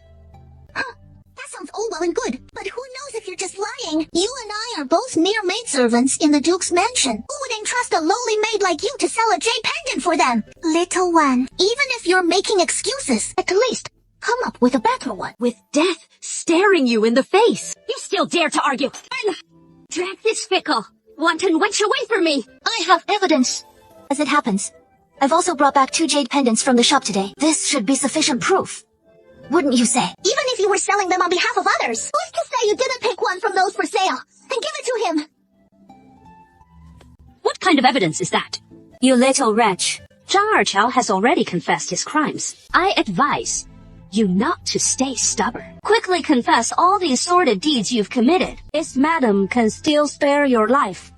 That's sounds all well and good, but who knows if you're just lying? You and I are both mere maidservants in the Duke's mansion. Who would entrust a lowly maid like you to sell a jade pendant for them? Little one, even if you're making excuses, at least come up with a better one. With death staring you in the face, you still dare to argue. Drag this fickle, wanton wench away from me. I have evidence. As it happens, I've also brought back 2 jade pendants from the shop today. This should be sufficient proof, wouldn't you say? Even if you were selling them on behalf of others, who's to say you didn't pick one from those for sale and give it to him? What kind of evidence is that? You little wretch. Zhang Erqiao has already confessed his crimes. I advise you not to stay stubborn. Quickly confess all the sordid deeds you've committed. This madam can still spare your life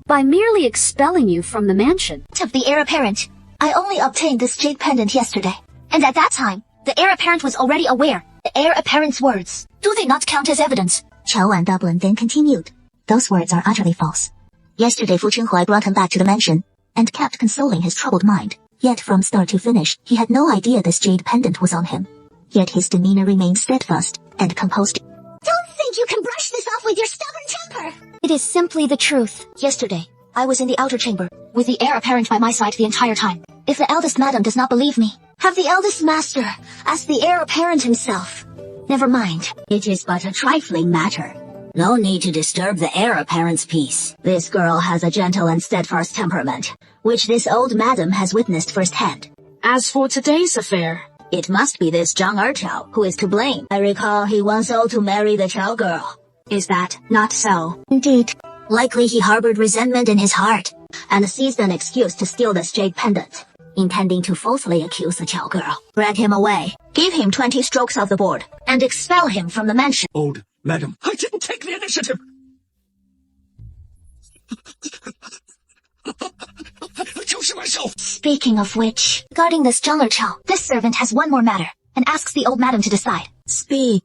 by merely expelling you from the mansion. Of the heir apparent, I only obtained this jade pendant yesterday, and at that time, the heir apparent was already aware. The heir apparent's words, do they not count as evidence? Qiao Wan Dublin then continued. Those words are utterly false. Yesterday Fu Qinhuai brought him back to the mansion and kept consoling his troubled mind. Yet from start to finish, he had no idea this jade pendant was on him. Yet his demeanor remained steadfast and composed. Don't think you can brush this off with your stubborn temper. It is simply the truth. Yesterday, I was in the outer chamber, with the heir apparent by my side the entire time. If the eldest madam does not believe me, have the eldest master ask the heir apparent himself. Never mind. It is but a trifling matter. No need to disturb the heir apparent's peace. This girl has a gentle and steadfast temperament, which this old madam has witnessed firsthand. As for today's affair, it must be this Zhang Erqiao who is to blame. I recall he once owed to marry the Qiao girl. Is that not so? Indeed. Likely he harbored resentment in his heart, and seized an excuse to steal this jade pendant, intending to falsely accuse the Qiao girl. Drag him away, give him 20 strokes of the board, and expel him from the mansion. Old madam, I didn't take the initiative! I chose it myself! Speaking of which, regarding this Zhang Erqiao, this servant has one more matter, and asks the old madam to decide. Speak.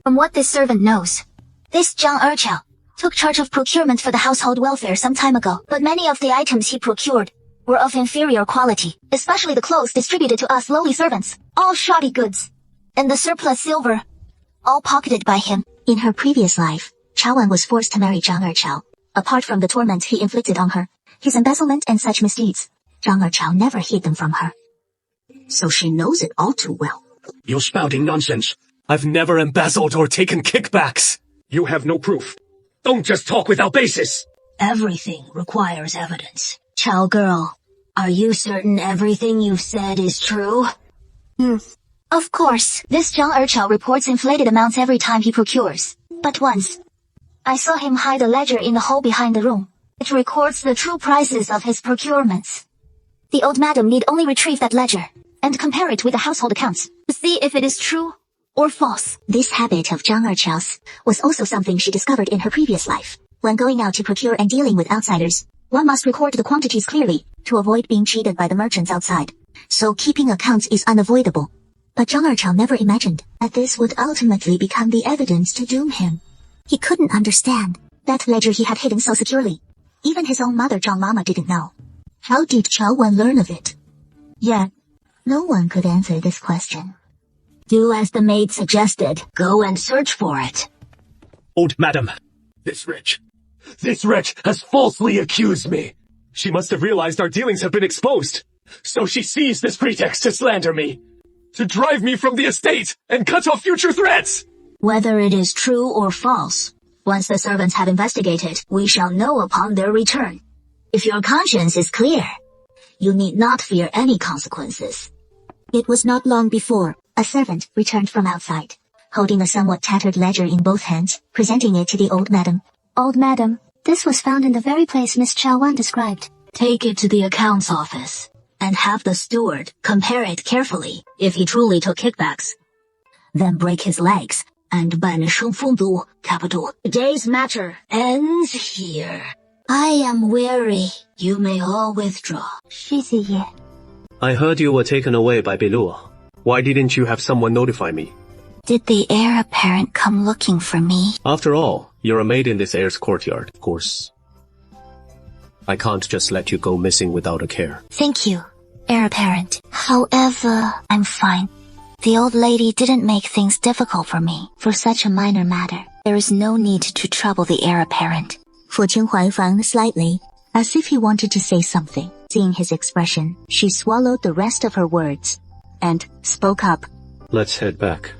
From what this servant knows, this Zhang Erqiao took charge of procurement for the household welfare some time ago, but many of the items he procured were of inferior quality, especially the clothes distributed to us lowly servants, all shoddy goods, and the surplus silver, all pocketed by him. In her previous life, Qiao Wan was forced to marry Zhang Erqiao. Apart from the torment he inflicted on her, his embezzlement and such misdeeds, Zhang Erqiao never hid them from her. So she knows it all too well. You're spouting nonsense. I've never embezzled or taken kickbacks. You have no proof. Don't just talk without basis. Everything requires evidence. Qiao girl, are you certain everything you've said is true? Of course, this Zhang Erqiao reports inflated amounts every time he procures. But once, I saw him hide a ledger in the hole behind the room. It records the true prices of his procurements. The old madam need only retrieve that ledger and compare it with the household accounts to see if it is true or false. This habit of Zhang Erqiao's was also something she discovered in her previous life. When going out to procure and dealing with outsiders, one must record the quantities clearly to avoid being cheated by the merchants outside. So keeping accounts is unavoidable. But Zhang Erqiao never imagined that this would ultimately become the evidence to doom him. He couldn't understand that ledger he had hidden so securely. Even his own mother, Zhang Mama, didn't know. How did Qiao Wan learn of it? Yet, no one could answer this question. Do as the maid suggested. Go and search for it. Old madam, this wretch has falsely accused me. She must have realized our dealings have been exposed. So she seized this pretext to slander me, to drive me from the estate and cut off future threats. Whether it is true or false, once the servants have investigated, we shall know upon their return. If your conscience is clear, you need not fear any consequences. It was not long before a servant returned from outside, holding a somewhat tattered ledger in both hands, presenting it to the old madam. Old madam, this was found in the very place Miss Qiao Wan described. Take it to the accounts office, and have the steward compare it carefully if he truly took kickbacks. Then break his legs, and ban Shengfengdu capital. Today's matter ends here. I am weary. You may all withdraw. 谢谢爷. I heard you were taken away by Bilua. Why didn't you have someone notify me? Did the heir apparent come looking for me? After all, you're a maid in this heir's courtyard, of course. I can't just let you go missing without a care. Thank you, heir apparent. However, I'm fine. The old lady didn't make things difficult for me. For such a minor matter, there is no need to trouble the heir apparent. Fu Qinghai frowned slightly, as if he wanted to say something. Seeing his expression, she swallowed the rest of her words and spoke up. Let's head back.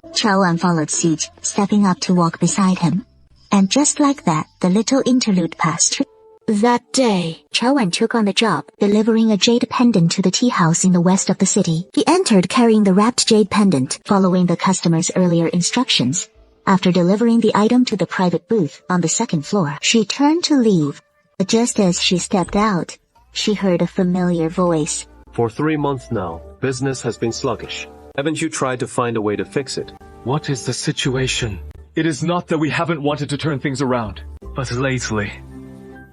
Qiao Wan followed suit, stepping up to walk beside him. And just like that, the little interlude passed. That day, Qiao Wan took on the job, delivering a jade pendant to the tea house in the west of the city. He entered carrying the wrapped jade pendant, following the customer's earlier instructions. After delivering the item to the private booth on the second floor, she turned to leave. Just as she stepped out, she heard a familiar voice. For 3 months now, business has been sluggish. Haven't you tried to find a way to fix it? What is the situation? It is not that we haven't wanted to turn things around, but lately,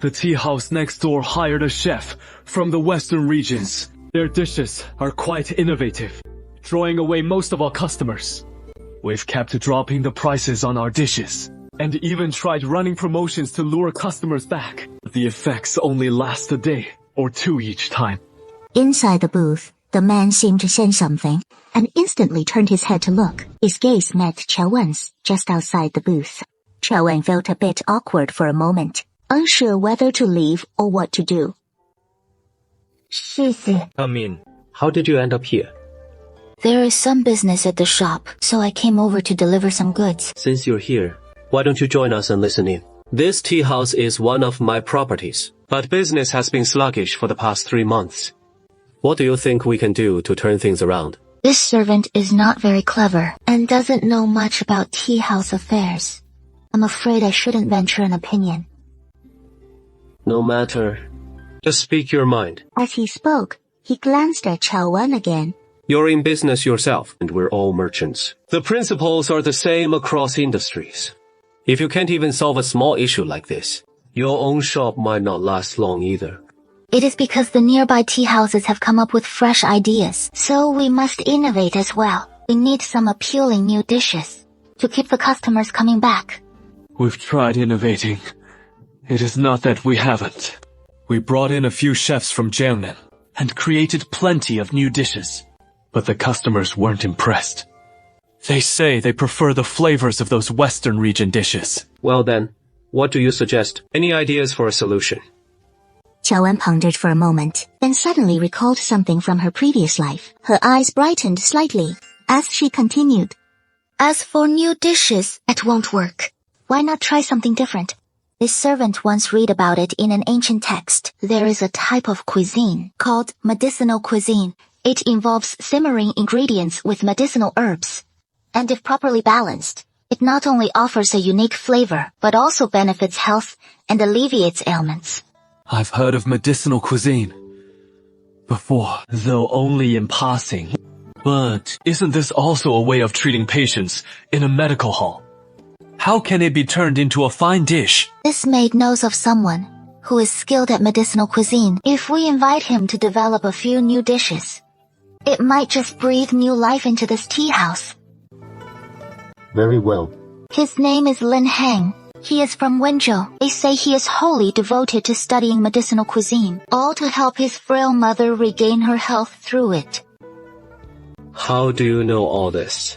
the tea house next door hired a chef from the western regions. Their dishes are quite innovative, drawing away most of our customers. We've kept dropping the prices on our dishes, and even tried running promotions to lure customers back. The effects only last a day or two each time. Inside the booth, the man seemed to sense something, and instantly turned his head to look. His gaze met Qiao Wan's just outside the booth. Qiao Wan felt a bit awkward for a moment, unsure whether to leave or what to do. Come in. How did you end up here? There is some business at the shop, so I came over to deliver some goods. Since you're here, why don't you join us and listen in? This tea house is one of my properties, but business has been sluggish for the past 3 months. What do you think we can do to turn things around? This servant is not very clever and doesn't know much about tea house affairs. I'm afraid I shouldn't venture an opinion. No matter. Just speak your mind. As he spoke, he glanced at Qiao Wan again. You're in business yourself, and we're all merchants. The principles are the same across industries. If you can't even solve a small issue like this, your own shop might not last long either. It is because the nearby tea houses have come up with fresh ideas, so we must innovate as well. We need some appealing new dishes to keep the customers coming back. We've tried innovating. It is not that we haven't. We brought in a few chefs from Jiangnan and created plenty of new dishes. But the customers weren't impressed. They say they prefer the flavors of those western region dishes. Well then, what do you suggest? Any ideas for a solution? Qiao Wan pondered for a moment, then suddenly recalled something from her previous life. Her eyes brightened slightly as she continued. As for new dishes, it won't work. Why not try something different? This servant once read about it in an ancient text. There is a type of cuisine called medicinal cuisine. It involves simmering ingredients with medicinal herbs. And if properly balanced, it not only offers a unique flavor, but also benefits health and alleviates ailments. I've heard of medicinal cuisine before, though only in passing. But isn't this also a way of treating patients in a medical hall? How can it be turned into a fine dish? This maid knows of someone who is skilled at medicinal cuisine. If we invite him to develop a few new dishes, it might just breathe new life into this tea house. Very well. His name is Lin Heng. He is from Wenzhou. They say he is wholly devoted to studying medicinal cuisine, all to help his frail mother regain her health through it. How do you know all this?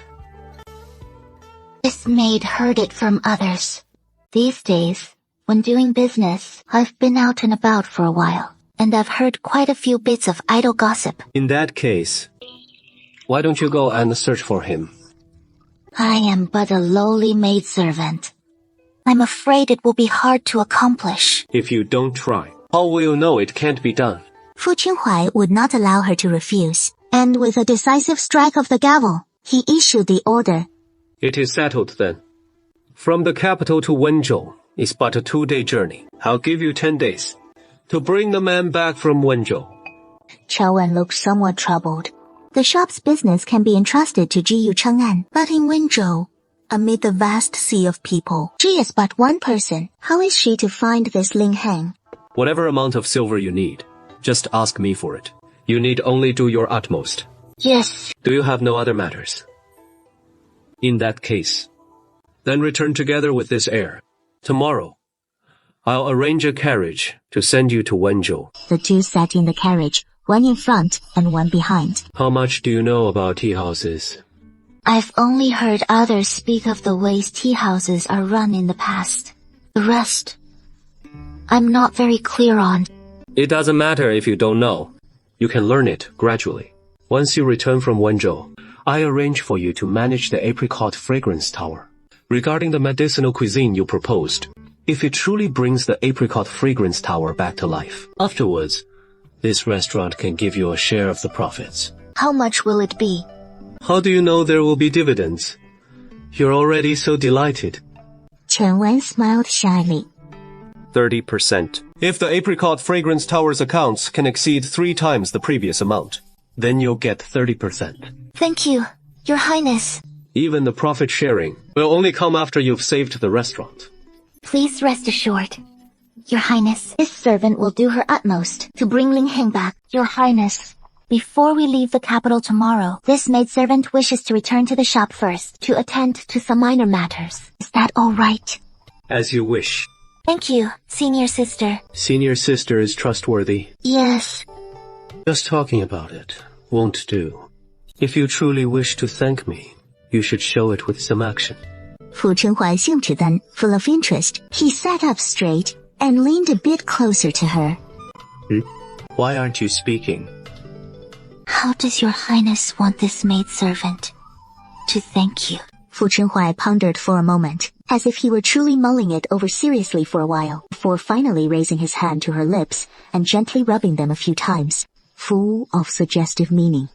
This maid heard it from others. These days, when doing business, I've been out and about for a while, and I've heard quite a few bits of idle gossip. In that case, why don't you go and search for him? I am but a lowly maidservant. I'm afraid it will be hard to accomplish. If you don't try, how will you know it can't be done? Fu Qinghai would not allow her to refuse, and with a decisive strike of the gavel, he issued the order. It is settled then. From the capital to Wenzhou is but a 2-day journey. I'll give you 10 days to bring the man back from Wenzhou. Qiao Wan looked somewhat troubled. The shop's business can be entrusted to Jiyu Cheng'an, but in Wenzhou, amid the vast sea of people, she is but one person. How is she to find this Lin Heng? Whatever amount of silver you need, just ask me for it. You need only do your utmost. Yes. Do you have no other matters? In that case, then return together with this heir. Tomorrow, I'll arrange a carriage to send you to Wenzhou. The two sat in the carriage, one in front and one behind. How much do you know about tea houses? I've only heard others speak of the ways tea houses are run in the past. The rest, I'm not very clear on. It doesn't matter if you don't know. You can learn it gradually. Once you return from Wenzhou, I arrange for you to manage the apricot fragrance tower. Regarding the medicinal cuisine you proposed, if it truly brings the apricot fragrance tower back to life, afterwards, this restaurant can give you a share of the profits. How much will it be? How do you know there will be dividends? You're already so delighted. Chen Wen smiled shyly. 30%. If the apricot fragrance tower's accounts can exceed 3 times the previous amount, then you'll get 30%. Thank you, Your Highness. Even the profit sharing will only come after you've saved the restaurant. Please rest assured, Your Highness, this servant will do her utmost to bring Ling Heng back. Your Highness, before we leave the capital tomorrow, this maidservant wishes to return to the shop first to attend to some minor matters. Is that all right? As you wish. Thank you, senior sister. Senior sister is trustworthy. Yes. Just talking about it won't do. If you truly wish to thank me, you should show it with some action. Fu Chenhuai 兴致 then, full of interest, he sat up straight and leaned a bit closer to her. Why aren't you speaking? How does Your Highness want this maidservant to thank you? Fu Chenhuai pondered for a moment, as if he were truly mulling it over seriously for a while, before finally raising his hand to her lips and gently rubbing them a few times, full of suggestive meaning.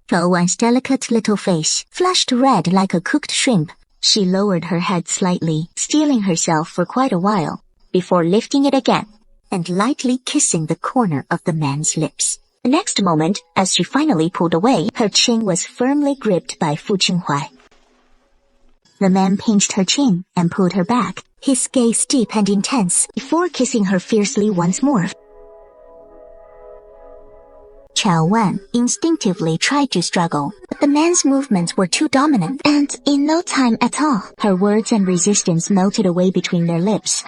Zhou Wan's delicate little face flushed red like a cooked shrimp. She lowered her head slightly, steeling herself for quite a while, before lifting it again, and lightly kissing the corner of the man's lips. The next moment, as she finally pulled away, her chin was firmly gripped by Fu Chenhuai. The man pinched her chin and pulled her back, his gaze deep and intense, before kissing her fiercely once more. Chao Wan instinctively tried to struggle, but the man's movements were too dominant, and in no time at all, her words and resistance melted away between their lips.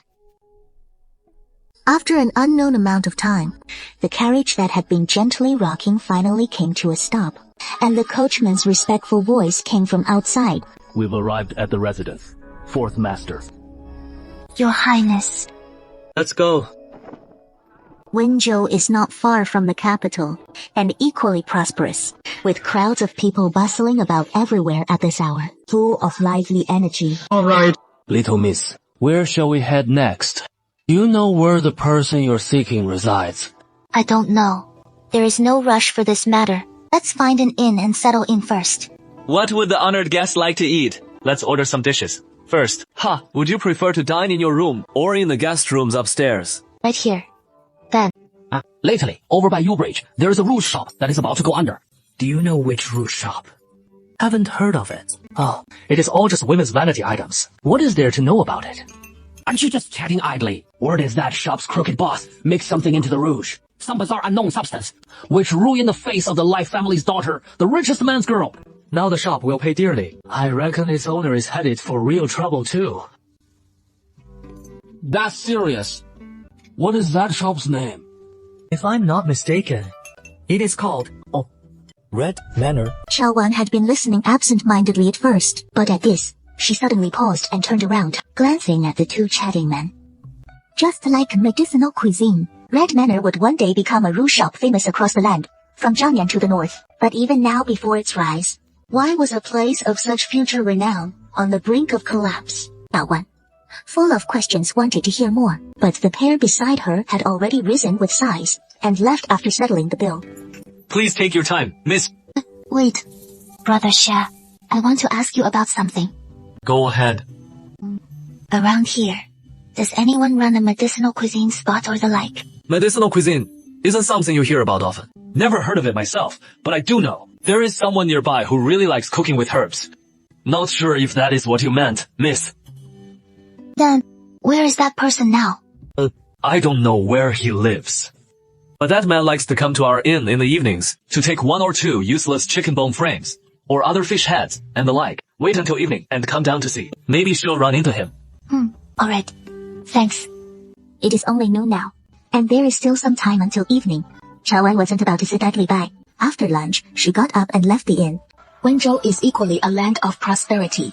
After an unknown amount of time, the carriage that had been gently rocking finally came to a stop, and the coachman's respectful voice came from outside. We've arrived at the residence. Fourth Master. Your Highness. Let's go. Wenzhou is not far from the capital, and equally prosperous, with crowds of people bustling about everywhere at this hour, full of lively energy. All right. Little miss, where shall we head next? Do you know where the person you're seeking resides? I don't know. There is no rush for this matter. Let's find an inn and settle in first. What would the honored guest like to eat? Let's order some dishes. First, would you prefer to dine in your room or in the guest rooms upstairs? Right here. Then. Lately, over by U-Bridge, there is a rouge shop that is about to go under. Do you know which rouge shop? Haven't heard of it. Oh, it is all just women's vanity items. What is there to know about it? Aren't you just chatting idly? Word is that shop's crooked boss mixed something into the rouge. Some bizarre unknown substance, which ruined the face of the Life family's daughter, the richest man's girl. Now the shop will pay dearly. I reckon its owner is headed for real trouble too. That's serious. What is that shop's name? If I'm not mistaken, it is called, Red Manor. Chao Wan had been listening absent-mindedly at first, but at this, she suddenly paused and turned around, glancing at the two chatting men. Just like medicinal cuisine, Red Manor would one day become a rouge shop famous across the land, from Zhangyan to the north. But even now before its rise, why was a place of such future renown on the brink of collapse? Chao Wan, full of questions, wanted to hear more, but the pair beside her had already risen with sighs and left after settling the bill. Please take your time, miss. Wait. Brother Xia, I want to ask you about something. Go ahead. Around here, does anyone run a medicinal cuisine spot or the like? Medicinal cuisine isn't something you hear about often. Never heard of it myself, but I do know there is someone nearby who really likes cooking with herbs. Not sure if that is what you meant, miss. Then, where is that person now? I don't know where he lives. But that man likes to come to our inn in the evenings to take 1 or 2 useless chicken bone frames, or other fish heads, and the like. Wait until evening and come down to see. Maybe she'll run into him. Alright. Thanks. It is only noon now, and there is still some time until evening. Qiao Wan wasn't about to sit idly by. After lunch, she got up and left the inn. Wenzhou is equally a land of prosperity,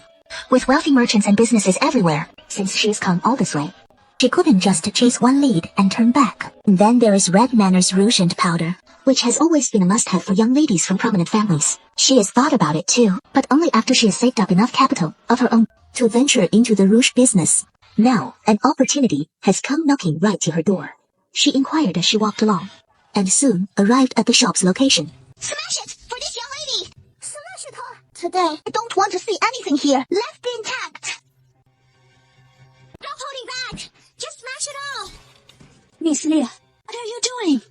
with wealthy merchants and businesses everywhere, since she's come all this way. She couldn't just chase one lead and turn back. And then there is red manners rouge and powder, which has always been a must-have for young ladies from prominent families. She has thought about it too, but only after she has saved up enough capital of her own to venture into the rouge business. Now, an opportunity has come knocking right to her door. She inquired as she walked along, and soon arrived at the shop's location. Smash it! For this young lady! Smash it, huh? Today, I don't want to see anything here left intact. Stop holding back! Just smash it all! Miss Liu, what are you doing?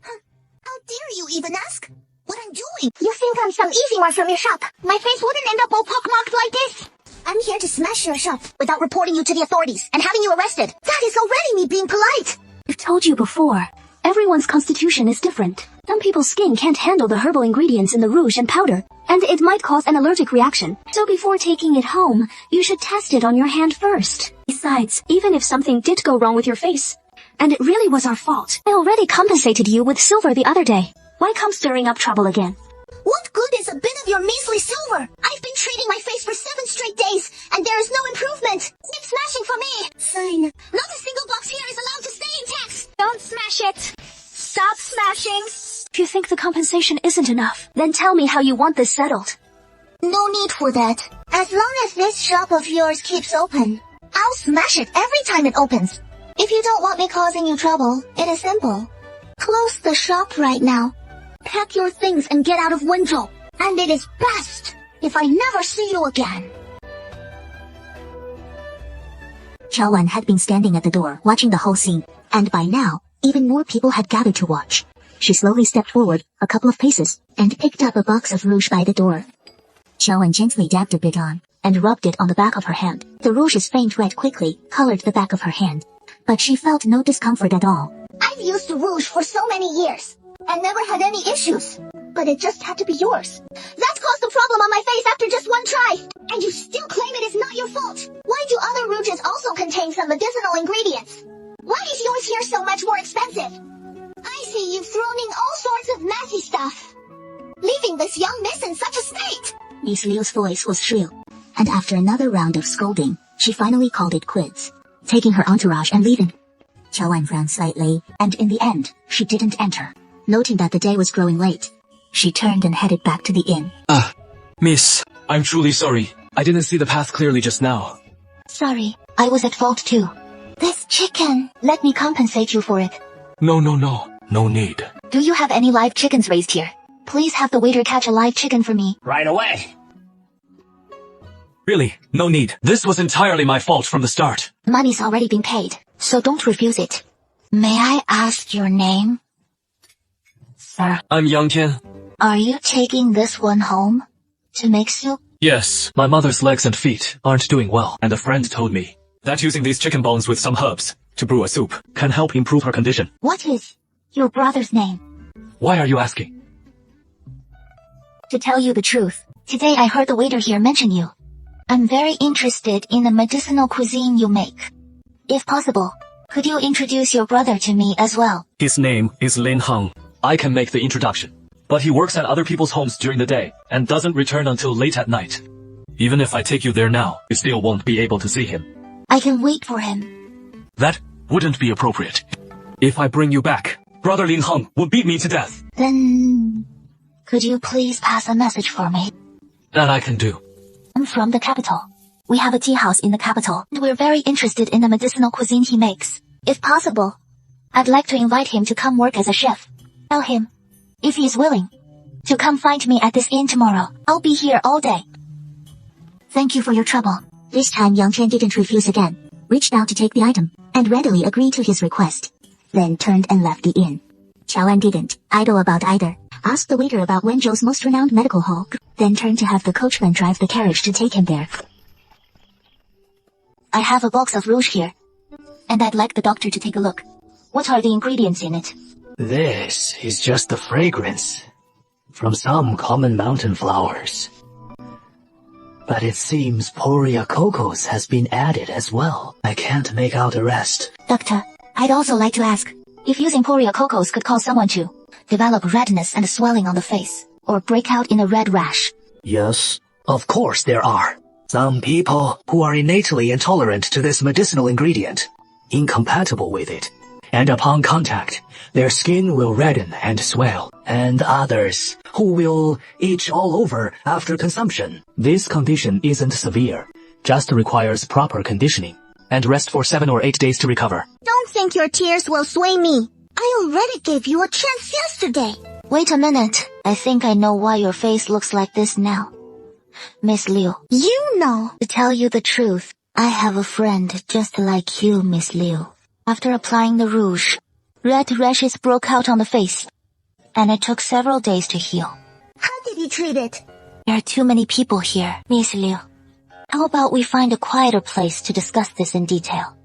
How dare you even ask what I'm doing? You think I'm some easy one from your shop? My face wouldn't end up all pockmarked like this. I'm here to smash your shop without reporting you to the authorities and having you arrested. That is already me being polite. I've told you before, everyone's constitution is different. Some people's skin can't handle the herbal ingredients in the rouge and powder, and it might cause an allergic reaction. So before taking it home, you should test it on your hand first. Besides, even if something did go wrong with your face, and it really was our fault, I already compensated you with silver the other day. Why come stirring up trouble again? What good is a bit of your measly silver? I've been treating my face for 7 straight days, and there is no improvement. Keep smashing for me. Fine. Not a single box here is allowed to stay intact. Don't smash it. Stop smashing. If you think the compensation isn't enough, then tell me how you want this settled. No need for that. As long as this shop of yours keeps open, I'll smash it every time it opens. If you don't want me causing you trouble, it is simple. Close the shop right now. Pack your things and get out of Wenzhou. And it is best if I never see you again. Qiao Wan had been standing at the door watching the whole scene, and by now, even more people had gathered to watch. She slowly stepped forward a couple of paces and picked up a box of rouge by the door. Qiao Wan gently dabbed a bit on and rubbed it on the back of her hand. The rouge's faint red quickly colored the back of her hand, but she felt no discomfort at all. I've used the rouge for so many years and never had any issues, but it just had to be yours. That caused a problem on my face after just one try, and you still claim it is not your fault. Why do other rouges also contain some medicinal ingredients? Why is yours here so much more expensive? I see you've thrown in all sorts of messy stuff, leaving this young miss in such a state. Miss Liu's voice was shrill, and after another round of scolding, she finally called it quits, taking her entourage and leaving. Qiao Wan frowned slightly, and in the end, she didn't enter. Noting that the day was growing late, she turned and headed back to the inn. Miss, I'm truly sorry. I didn't see the path clearly just now. Sorry, I was at fault too. This chicken, let me compensate you for it. No. No need. Do you have any live chickens raised here? Please have the waiter catch a live chicken for me. Right away. Really, no need. This was entirely my fault from the start. Money's already been paid, so don't refuse it. May I ask your name? Sir. I'm Yang Tian. Are you taking this one home to make soup? Yes, my mother's legs and feet aren't doing well, and a friend told me that using these chicken bones with some herbs to brew a soup can help improve her condition. What is your brother's name? Why are you asking? To tell you the truth, today I heard the waiter here mention you. I'm very interested in the medicinal cuisine you make. If possible, could you introduce your brother to me as well? His name is Lin Heng. I can make the introduction, but he works at other people's homes during the day and doesn't return until late at night. Even if I take you there now, you still won't be able to see him. I can wait for him. That wouldn't be appropriate. If I bring you back, Brother Lin Heng will beat me to death. Then, could you please pass a message for me? That I can do. I'm from the capital. We have a tea house in the capital, and we're very interested in the medicinal cuisine he makes. If possible, I'd like to invite him to come work as a chef. Tell him, if he is willing, to come find me at this inn tomorrow. I'll be here all day. Thank you for your trouble. This time Yang Tian didn't refuse again, reached out to take the item, and readily agreed to his request, then turned and left the inn. Qiao Wan didn't idle about either, asked the waiter about Wenzhou's most renowned medical hall, then turned to have the coachman drive the carriage to take him there. I have a box of rouge here, and I'd like the doctor to take a look. What are the ingredients in it? This is just the fragrance from some common mountain flowers. But it seems Poria cocos has been added as well. I can't make out the rest. Doctor, I'd also like to ask, if using Poria cocos could cause someone to develop redness and swelling on the face, or break out in a red rash. Yes, of course there are. Some people who are innately intolerant to this medicinal ingredient, incompatible with it, and upon contact, their skin will redden and swell, and others who will itch all over after consumption. This condition isn't severe, just requires proper conditioning, and rest for 7 or 8 days to recover. Don't think your tears will sway me. I already gave you a chance yesterday. Wait a minute. I think I know why your face looks like this now. Miss Liu. You know. To tell you the truth, I have a friend just like you, Miss Liu. After applying the rouge, red rashes broke out on the face, and it took several days to heal. How did you treat it? There are too many people here, Miss Liu. How about we find a quieter place to discuss this in detail?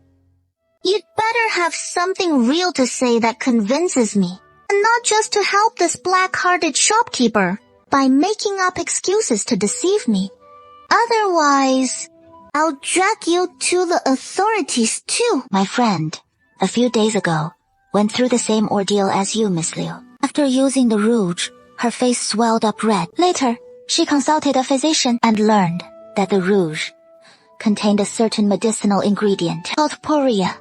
You'd better have something real to say that convinces me, and not just to help this black-hearted shopkeeper by making up excuses to deceive me. Otherwise, I'll drag you to the authorities too. My friend, a few days ago, went through the same ordeal as you, Miss Liu. After using the rouge, her face swelled up red. Later, she consulted a physician and learned that the rouge contained a certain medicinal ingredient called Poria.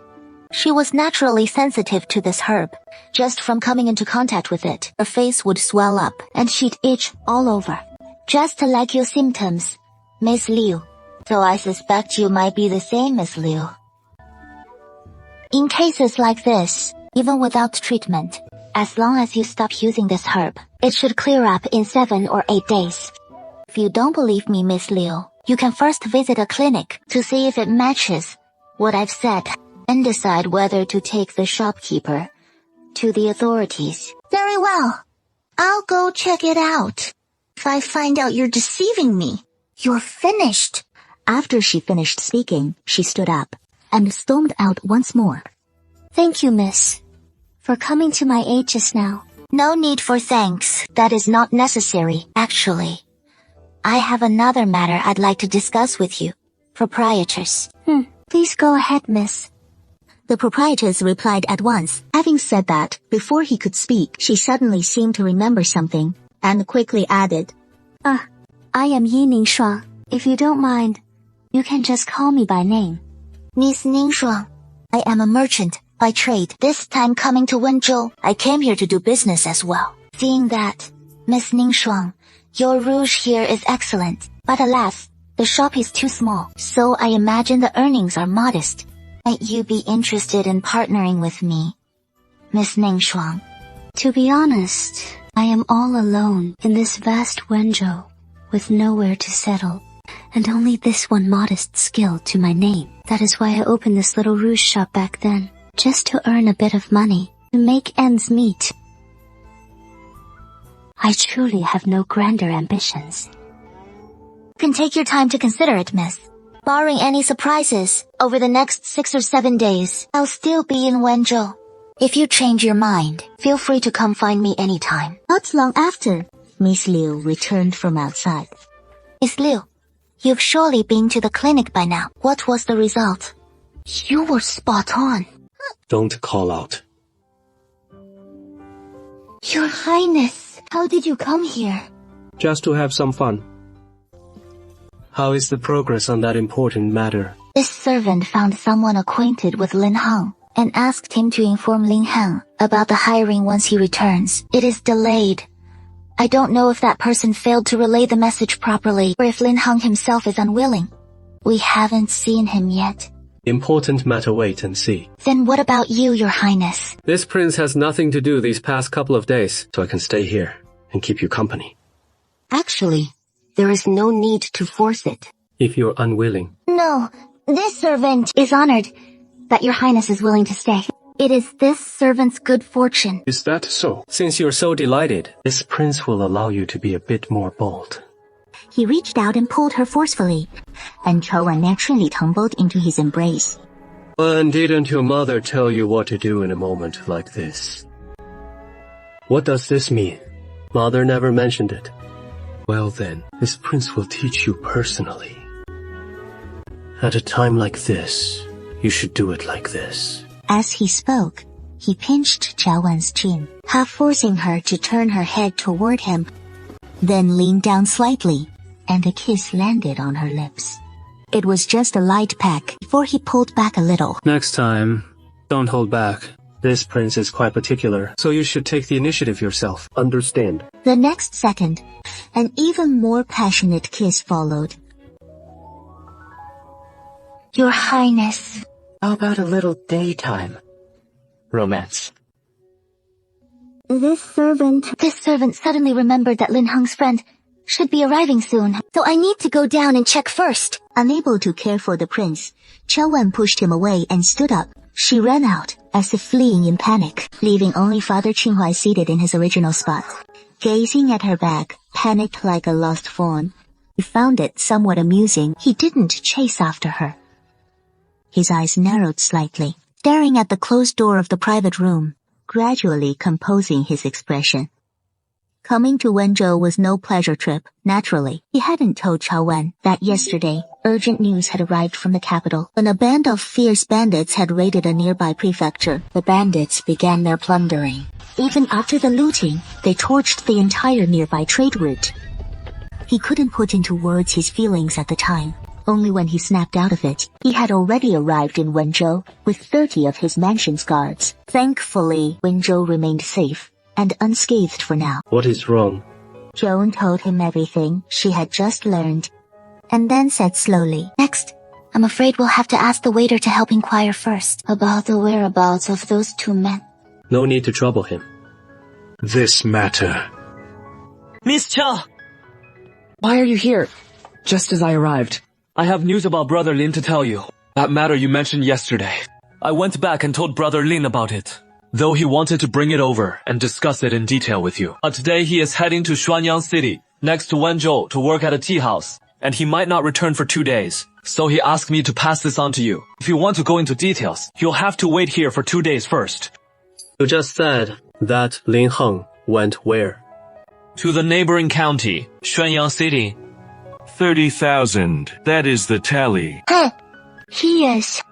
She was naturally sensitive to this herb. Just from coming into contact with it, her face would swell up and she'd itch all over. Just like your symptoms, Miss Liu. So I suspect you might be the same, Miss Liu. In cases like this, even without treatment, as long as you stop using this herb, it should clear up in 7 or 8 days. If you don't believe me, Miss Liu, you can first visit a clinic to see if it matches what I've said, and decide whether to take the shopkeeper to the authorities. Very well. I'll go check it out. If I find out you're deceiving me, you're finished. After she finished speaking, she stood up and stormed out once more. Thank you, miss, for coming to my aid just now. No need for thanks. That is not necessary, actually. I have another matter I'd like to discuss with you, proprietress. Please go ahead, miss. The proprietress replied at once. Having said that, before he could speak, she suddenly seemed to remember something, and quickly added, I am Yi Ningshuang. If you don't mind, you can just call me by name. Miss Ningshuang, I am a merchant by trade. This time coming to Wenzhou, I came here to do business as well. Seeing that, Miss Ningshuang, your rouge here is excellent, but alas, the shop is too small, so I imagine the earnings are modest. Might you be interested in partnering with me, Miss Ningshuang? To be honest, I am all alone in this vast Wenzhou, with nowhere to settle, and only this one modest skill to my name. That is why I opened this little rouge shop back then, just to earn a bit of money, to make ends meet. I truly have no grander ambitions. You can take your time to consider it, miss. Barring any surprises, over the next 6 or 7 days, I'll still be in Wenzhou. If you change your mind, feel free to come find me anytime. Not long after, Miss Liu returned from outside. Miss Liu, you've surely been to the clinic by now. What was the result? You were spot on. Don't call out. Your Highness, how did you come here? Just to have some fun. How is the progress on that important matter? This servant found someone acquainted with Lin Heng and asked him to inform Lin Heng about the hiring once he returns. It is delayed. I don't know if that person failed to relay the message properly or if Lin Heng himself is unwilling. We haven't seen him yet. Important matter, wait and see. Then what about you, Your Highness? This prince has nothing to do these past couple of days, so I can stay here and keep you company. Actually, there is no need to force it. If you're unwilling. No, this servant is honored that Your Highness is willing to stay. It is this servant's good fortune. Is that so? Since you're so delighted, this prince will allow you to be a bit more bold. He reached out and pulled her forcefully, and Chou'an naturally tumbled into his embrace. And didn't your mother tell you what to do in a moment like this? What does this mean? Mother never mentioned it. Well then, this prince will teach you personally. At a time like this, you should do it like this. As he spoke, He pinched Chao Wen's chin, half forcing her to turn her head toward him, then leaned down slightly, and a kiss landed on her lips. It was just a light peck before he pulled back a little. Next time, don't hold back. This prince is quite particular, so you should take the initiative yourself. Understand? The next second, an even more passionate kiss followed. Your Highness. How about a little daytime romance? This servant suddenly remembered that Lin Heng's friend should be arriving soon, so I need to go down and check first. Unable to care for the prince, Chao Wen pushed him away and stood up. She ran out, as if fleeing in panic, leaving only Father Qinghai seated in his original spot. Gazing at her back, panicked like a lost fawn, he found it somewhat amusing he didn't chase after her. His eyes narrowed slightly, staring at the closed door of the private room, gradually composing his expression. Coming to Wenzhou was no pleasure trip. Naturally, he hadn't told Chao Wen that yesterday, urgent news had arrived from the capital. When a band of fierce bandits had raided a nearby prefecture, the bandits began their plundering. Even after the looting, they torched the entire nearby trade route. He couldn't put into words his feelings at the time. Only when he snapped out of it, he had already arrived in Wenzhou with 30 of his mansion's guards. Thankfully, Wenzhou remained safe and unscathed for now. What is wrong? Joan told him everything she had just learned, and then said slowly, Next, I'm afraid we'll have to ask the waiter to help inquire first about the whereabouts of those two men. No need to trouble him. This matter. Miss Cha! Why are you here? Just as I arrived. I have news about Brother Lin to tell you. That matter you mentioned yesterday. I went back and told Brother Lin about it, though he wanted to bring it over and discuss it in detail with you. But today he is heading to Xuanyang City, next to Wenzhou, to work at a tea house, and he might not return for 2 days. So he asked me to pass this on to you. If you want to go into details, you'll have to wait here for 2 days first. You just said that Lin Heng went where? To the neighboring county, Xuanyang City. 30,000. That is the tally. He is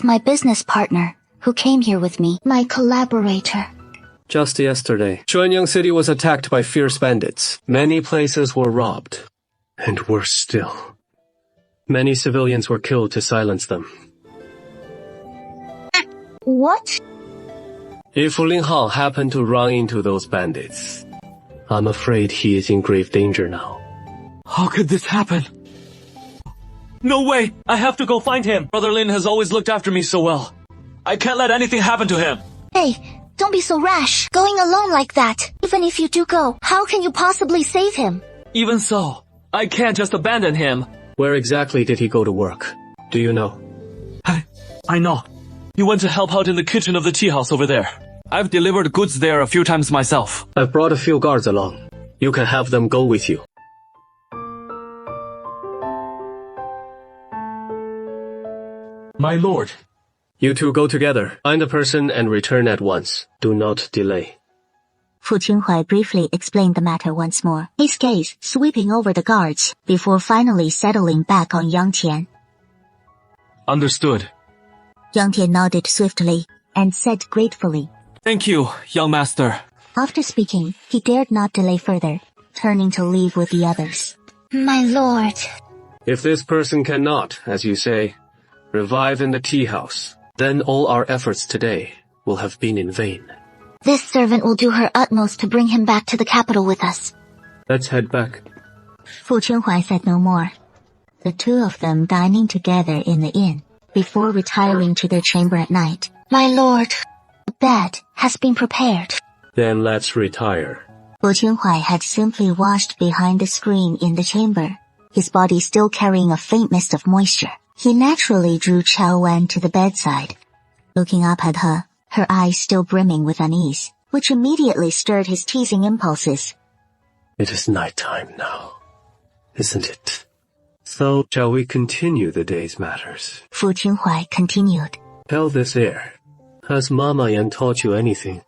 my business partner, who came here with me, my collaborator. Just yesterday, Xuanyang City was attacked by fierce bandits. Many places were robbed. And worse still, many civilians were killed to silence them. What? If Lin Hao happened to run into those bandits, I'm afraid he is in grave danger now. How could this happen? No way! I have to go find him! Brother Lin has always looked after me so well. I can't let anything happen to him. Hey, don't be so rash, going alone like that. Even if you do go, how can you possibly save him? Even so, I can't just abandon him. Where exactly did he go to work? Do you know? I know. He went to help out in the kitchen of the tea house over there. I've delivered goods there a few times myself. I've brought a few guards along. You can have them go with you. My lord. You two go together. Find the person and return at once. Do not delay. Fu Qinghai briefly explained the matter once more, his gaze sweeping over the guards before finally settling back on Yang Tian. Understood. Yang Tian nodded swiftly and said gratefully, Thank you, young master. After speaking, he dared not delay further, turning to leave with the others. My lord. If this person cannot, as you say, revive in the tea house, then all our efforts today will have been in vain. This servant will do her utmost to bring him back to the capital with us. Let's head back. Fu Qinghai said no more. The two of them dining together in the inn, before retiring to their chamber at night. My lord, the bed has been prepared. Then let's retire. Fu Qinghai had simply washed behind the screen in the chamber, his body still carrying a faint mist of moisture. He naturally drew Chao Wen to the bedside, looking up at her, her eyes still brimming with unease, which immediately stirred his teasing impulses. It is night time now, isn't it? So, shall we continue the day's matters? Fu Qinghai continued. Tell this heir, has Mama Yan taught you anything?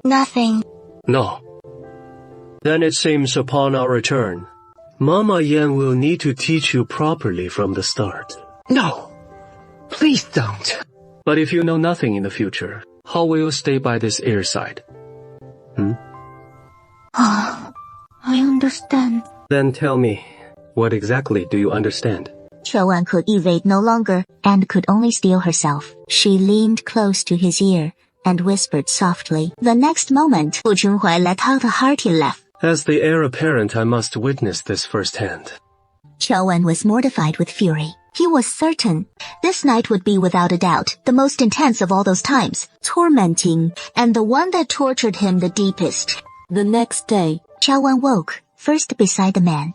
Nothing. No. Then it seems upon our return, Mama Yan will need to teach you properly from the start. No. Please don't. But if you know nothing in the future, how will you stay by this heir side? I understand. Then tell me, what exactly do you understand? Qiaowan could evade no longer and could only steel herself. She leaned close to his ear and whispered softly. The next moment, Fu Chunhuai let out a hearty laugh. As the heir apparent, I must witness this firsthand. Qiaowan was mortified with fury. He was certain this night would be without a doubt the most intense of all those times, tormenting, and the one that tortured him the deepest. The next day, Qiaowan woke, first beside the man.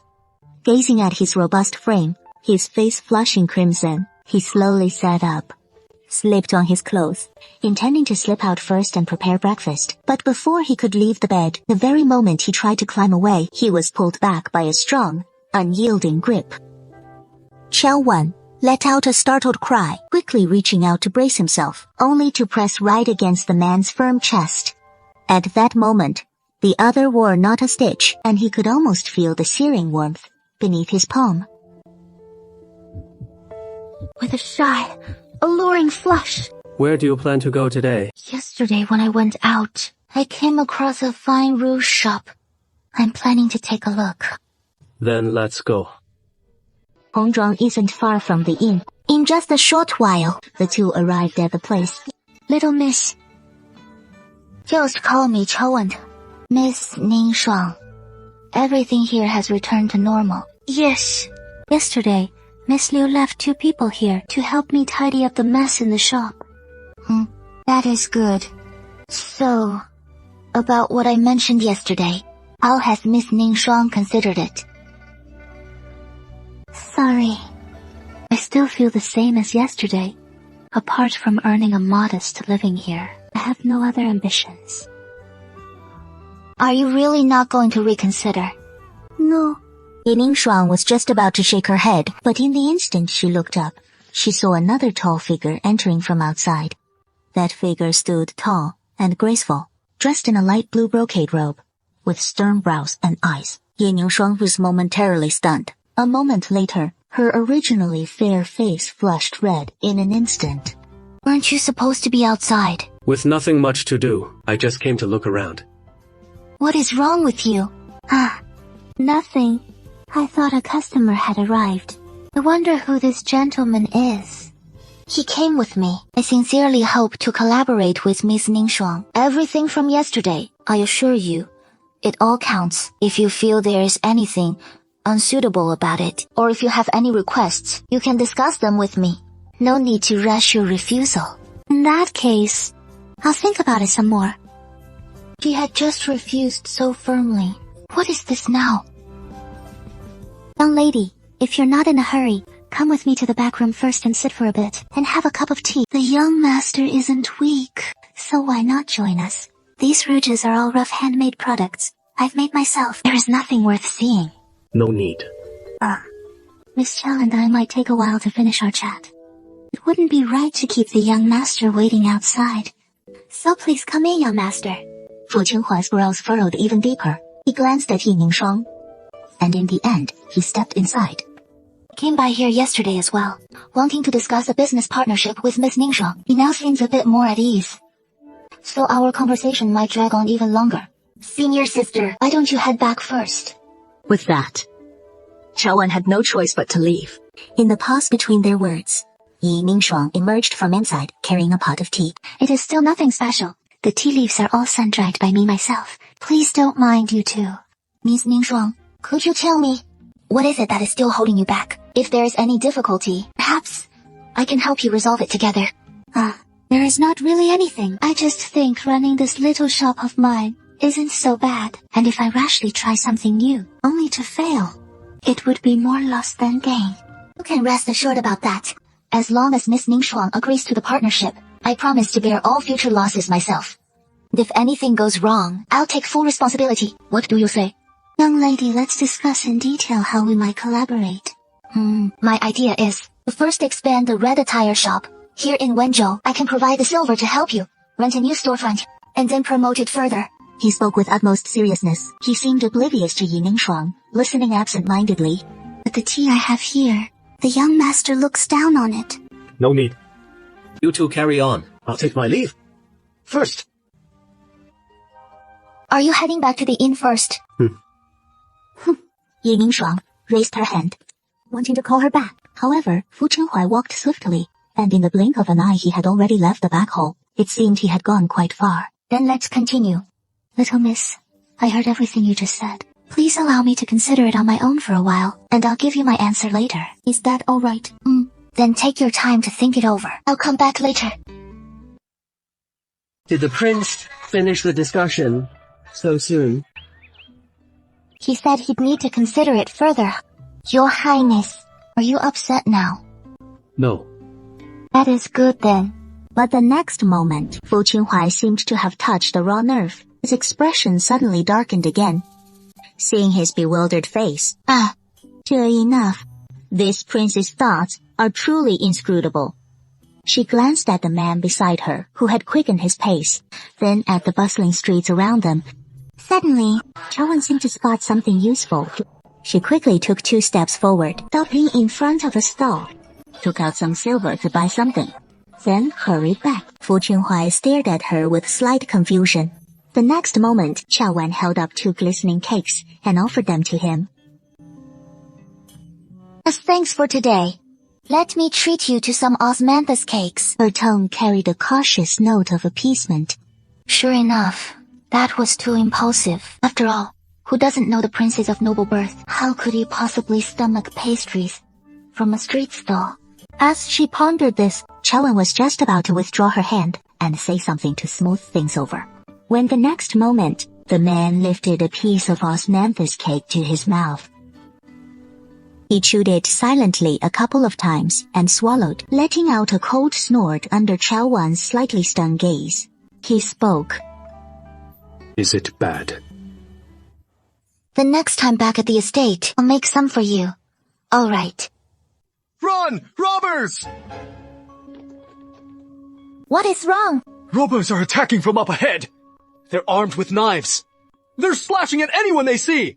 Gazing at his robust frame, his face flushing crimson, he slowly sat up, slipped on his clothes, intending to slip out first and prepare breakfast. But before he could leave the bed, the very moment he tried to climb away, he was pulled back by a strong, unyielding grip. Qiaowan let out a startled cry, quickly reaching out to brace himself, only to press right against the man's firm chest. At that moment, the other wore not a stitch, and he could almost feel the searing warmth beneath his palm. With a shy, alluring flush. Where do you plan to go today? Yesterday when I went out, I came across a fine rouge shop. I'm planning to take a look. Then let's go. Hongzhuang isn't far from the inn. In just a short while, the two arrived at the place. Little miss. Just call me Qiaowan. Miss Ning Shuang. Everything here has returned to normal. Yes. Yesterday, Miss Liu left 2 people here to help me tidy up the mess in the shop. That is good. So, about what I mentioned yesterday, how has Miss Ning Shuang considered it? Sorry. I still feel the same as yesterday. Apart from earning a modest living here, I have no other ambitions. Are you really not going to reconsider? No. Ning Shuang was just about to shake her head, but in the instant she looked up, she saw another tall figure entering from outside. That figure stood tall and graceful, dressed in a light blue brocade robe, with stern brows and eyes. Ning Shuang was momentarily stunned. A moment later, her originally fair face flushed red in an instant. Weren't you supposed to be outside? With nothing much to do, I just came to look around. What is wrong with you? Nothing. I thought a customer had arrived. I wonder who this gentleman is. He came with me. I sincerely hope to collaborate with Miss Ning Shuang. Everything from yesterday, I assure you, it all counts. If you feel there is anything unsuitable about it, or if you have any requests, you can discuss them with me. No need to rush your refusal. In that case, I'll think about it some more. She had just refused so firmly. What is this now? Young lady, if you're not in a hurry, come with me to the back room first and sit for a bit, and have a cup of tea. The young master isn't weak, so why not join us? These rouges are all rough handmade products. I've made myself. There is nothing worth seeing. No need. Miss Chow and I might take a while to finish our chat. It wouldn't be right to keep the young master waiting outside. So please come in, young master. Fu Qinghuai's brows furrowed even deeper. He glanced at Ning Shuang, and in the end, he stepped inside. Came by here yesterday as well, wanting to discuss a business partnership with Miss Ning Shuang. He now seems a bit more at ease. So our conversation might drag on even longer. Senior sister, why don't you head back first? With that, Qiaowan had no choice but to leave. In the pause between their words, Ning Shuang emerged from inside, carrying a pot of tea. It is still nothing special. The tea leaves are all sun-dried by me myself. Please don't mind, you two. Miss Ning Shuang, could you tell me, what is it that is still holding you back? If there is any difficulty, perhaps I can help you resolve it together. There is not really anything. I just think running this little shop of mine isn't so bad. And if I rashly try something new, only to fail, it would be more loss than gain. You can rest assured about that. As long as Miss Ning Shuang agrees to the partnership, I promise to bear all future losses myself. If anything goes wrong, I'll take full responsibility. What do you say? Young lady, let's discuss in detail how we might collaborate. My idea is to first expand the red attire shop. Here in Wenzhou, I can provide the silver to help you, rent a new storefront, and then promote it further. He spoke with utmost seriousness. He seemed oblivious to Ning Shuang, listening absent-mindedly. But the tea I have here, the young master looks down on it. No need. You two carry on. I'll take my leave. First. Are you heading back to the inn first? Yin Yingshuang raised her hand, wanting to call her back. However, Fu Chenhuai walked swiftly, and in the blink of an eye he had already left the back hall. It seemed he had gone quite far. Then let's continue. Little miss, I heard everything you just said. Please allow me to consider it on my own for a while, and I'll give you my answer later. Is that all right? Then take your time to think it over. I'll come back later. Did the prince finish the discussion so soon? He said he'd need to consider it further. Your Highness, are you upset now? No. That is good then. But the next moment, Fu Qinhuai seemed to have touched a raw nerve. His expression suddenly darkened again. Seeing his bewildered face, sure enough, this prince's thoughts are truly inscrutable. She glanced at the man beside her, who had quickened his pace, then at the bustling streets around them. Suddenly, Chawan seemed to spot something useful. She quickly took 2 steps forward, stopping in front of a stall, took out some silver to buy something, then hurried back. Fu Qinhuai stared at her with slight confusion. The next moment, Chawan held up 2 glistening cakes and offered them to him. As thanks for today, let me treat you to some osmanthus cakes. Her tone carried a cautious note of appeasement. Sure enough, that was too impulsive. After all, who doesn't know the prince is of noble birth? How could he possibly stomach pastries from a street stall? As she pondered this, Chawan was just about to withdraw her hand and say something to smooth things over, when the next moment, the man lifted a piece of osmanthus cake to his mouth. He chewed it silently a couple of times and swallowed, letting out a cold snort under Chawan's slightly stunned gaze. He spoke. Is it bad? The next time back at the estate, I'll make some for you. All right. Run! Robbers! What is wrong? Robbers are attacking from up ahead. They're armed with knives. They're slashing at anyone they see.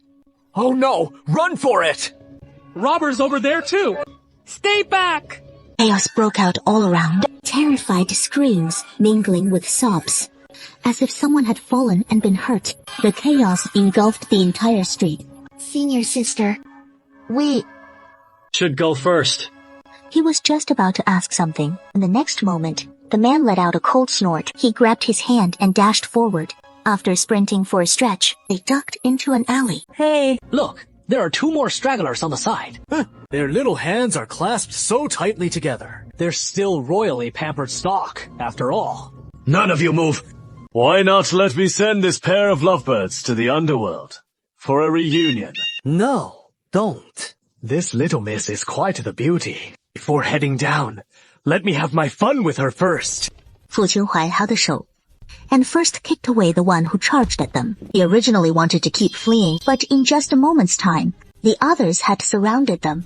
Oh no, run for it! Robbers over there too! Stay back! Chaos broke out all around, terrified screams mingling with sobs. As if someone had fallen and been hurt, the chaos engulfed the entire street. Senior sister, we should go first. He was just about to ask something, and the next moment, the man let out a cold snort. He grabbed his hand and dashed forward. After sprinting for a stretch, they ducked into an alley. Hey, look, there are 2 more stragglers on the side. Their little hands are clasped so tightly together. They're still royally pampered stock, after all. None of you move. Why not let me send this pair of lovebirds to the underworld for a reunion? No, don't. This little miss is quite the beauty. Before heading down, let me have my fun with her first. Fu Qinhuai held a show, and first kicked away the one who charged at them. He originally wanted to keep fleeing, but in just a moment's time, the others had surrounded them.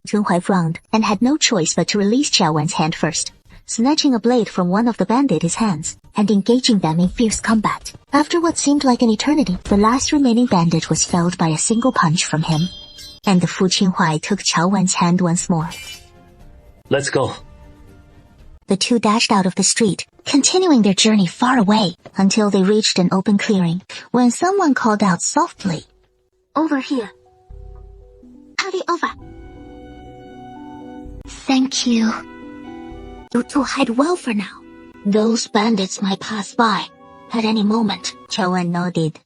Qinhuai frowned and had no choice but to release Chawan's hand first, snatching a blade from one of the bandits' hands and engaging them in fierce combat. After what seemed like an eternity, the last remaining bandit was felled by a single punch from him, and the Fu Qinhuai took Chawan's hand once more. Let's go. The 2 dashed out of the street, continuing their journey far away until they reached an open clearing, when someone called out softly, over here. Hurry over. Thank you. You 2 hide well for now. Those bandits might pass by at any moment. Chawan nodded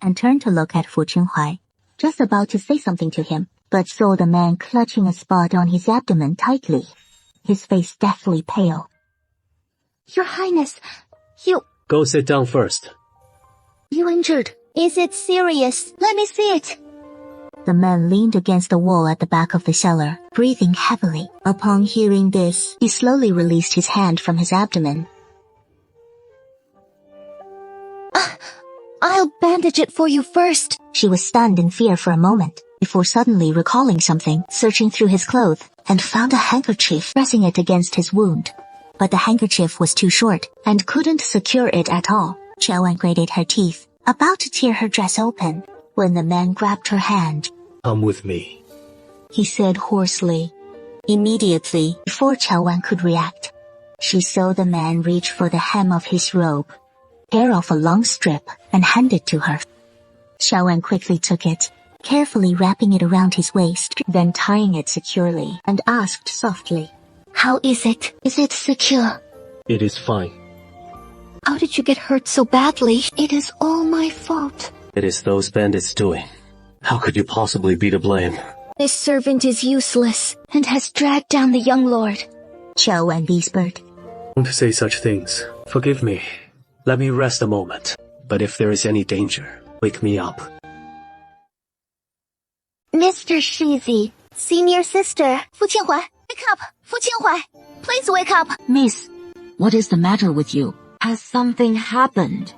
and turned to look at Fu Qinhuai, just about to say something to him, but saw the man clutching a spot on his abdomen tightly, his face deathly pale. Your Highness, you... Go sit down first. You injured. Is it serious? Let me see it. The man leaned against the wall at the back of the cellar, breathing heavily. Upon hearing this, he slowly released his hand from his abdomen. I'll bandage it for you first. She was stunned in fear for a moment, before suddenly recalling something, searching through his clothes, and found a handkerchief, pressing it against his wound. But the handkerchief was too short, and couldn't secure it at all. Chawan grated her teeth, about to tear her dress open, when the man grabbed her hand. Come with me, he said hoarsely. Immediately, before Chawan could react, She saw the man reach for the hem of his robe, tear off a long strip, and hand it to her. Xiaowen quickly took it, carefully wrapping it around his waist, then tying it securely, and asked softly, "How is it? Is it secure?" It is fine. "How did you get hurt so badly? It is all my fault." It is those bandits' doing. How could you possibly be to blame? "This servant is useless and has dragged down the young lord." Xiaowen whispered. Don't say such things. Forgive me. Let me rest a moment. But if there is any danger, wake me up. Mr. Shizi, senior sister, Fu Qinhuai, wake up! Fu Qinhuai, please wake up! Miss, what is the matter with you? Has something happened?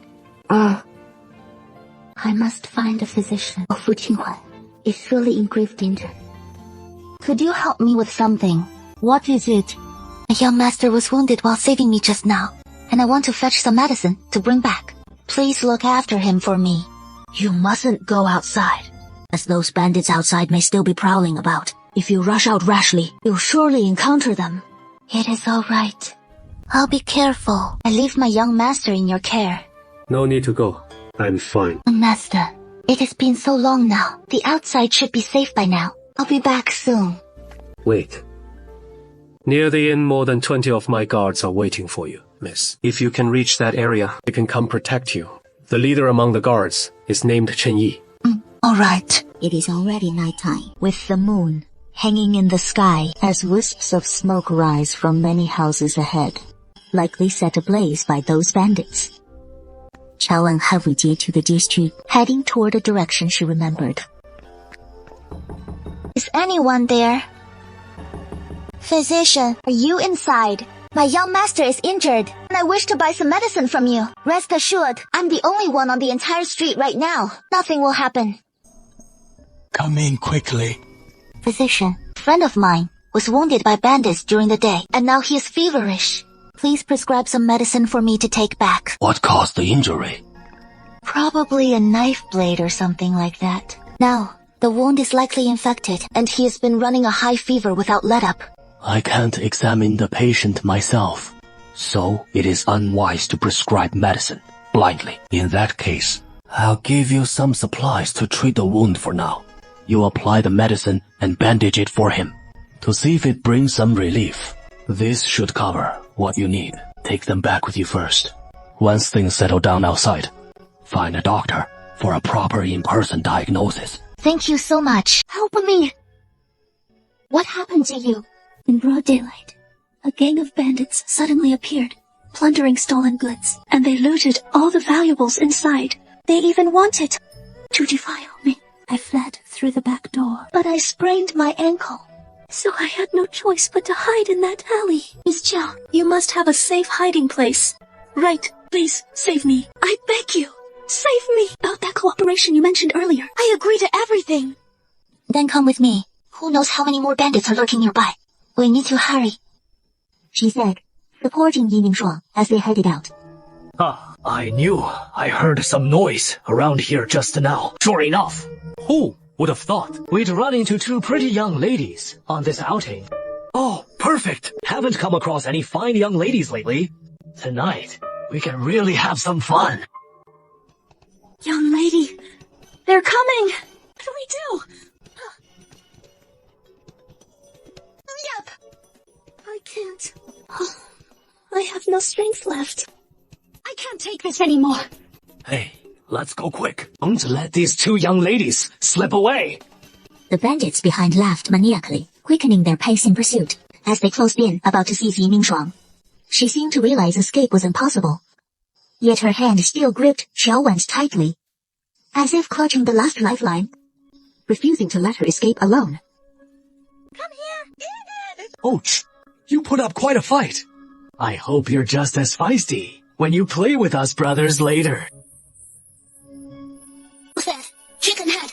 I must find a physician. Oh, Fu Qinhuai is surely in grave danger. Could you help me with something? What is it? A young master was wounded while saving me just now, and I want to fetch some medicine to bring back. Please look after him for me. You mustn't go outside, as those bandits outside may still be prowling about. If you rush out rashly, you'll surely encounter them. It is all right. I'll be careful. I leave my young master in your care. No need to go. I'm fine. Master, it has been so long now. The outside should be safe by now. I'll be back soon. Wait. Near the inn, more than 20 of my guards are waiting for you, miss. If you can reach that area, they can come protect you. The leader among the guards is named Chen Yi. All right. It is already nighttime, with the moon hanging in the sky as wisps of smoke rise from many houses ahead, likely set ablaze by those bandits. Xiaowen hurried to the district, heading toward a direction she remembered. Is anyone there? Physician, are you inside? My young master is injured, and I wish to buy some medicine from you. Rest assured, I'm the only one on the entire street right now. Nothing will happen. Come in quickly. Physician, a friend of mine was wounded by bandits during the day, and now he is feverish. Please prescribe some medicine for me to take back. What caused the injury? Probably a knife blade or something like that. Now, the wound is likely infected, and he has been running a high fever without let-up. I can't examine the patient myself, so it is unwise to prescribe medicine blindly. In that case, I'll give you some supplies to treat the wound for now. You apply the medicine and bandage it for him to see if it brings some relief. This should cover what you need. Take them back with you first. Once things settle down outside, find a doctor for a proper in-person diagnosis. Thank you so much. Help me. What happened to you? In broad daylight, a gang of bandits suddenly appeared, plundering stolen goods, and they looted all the valuables inside. They even wanted to defile me. I fled through the back door, but I sprained my ankle, so I had no choice but to hide in that alley. Miss Chiao, you must have a safe hiding place. Right, please, save me. I beg you, save me. About that cooperation you mentioned earlier, I agree to everything. Then come with me. Who knows how many more bandits are lurking nearby? We need to hurry, she said, supporting Yi Mingshuang as they headed out. I knew I heard some noise around here just now. Sure enough. Who would have thought we'd run into two pretty young ladies on this outing? Oh, perfect. Haven't come across any fine young ladies lately. Tonight, we can really have some fun. Young lady, they're coming. What do we do? Hurry up. I can't. I have no strength left. I can't take this anymore. Hey, let's go quick. Don't let these two young ladies slip away. The bandits behind laughed maniacally, quickening their pace in pursuit, as they closed in, about to seize Yi Mingshuang. She seemed to realize escape was impossible. Yet her hand still gripped Xiaowen's tightly, as if clutching the last lifeline, refusing to let her escape alone. Come here! Ouch! You put up quite a fight. I hope you're just as feisty when you play with us brothers later. What's that? Chicken head!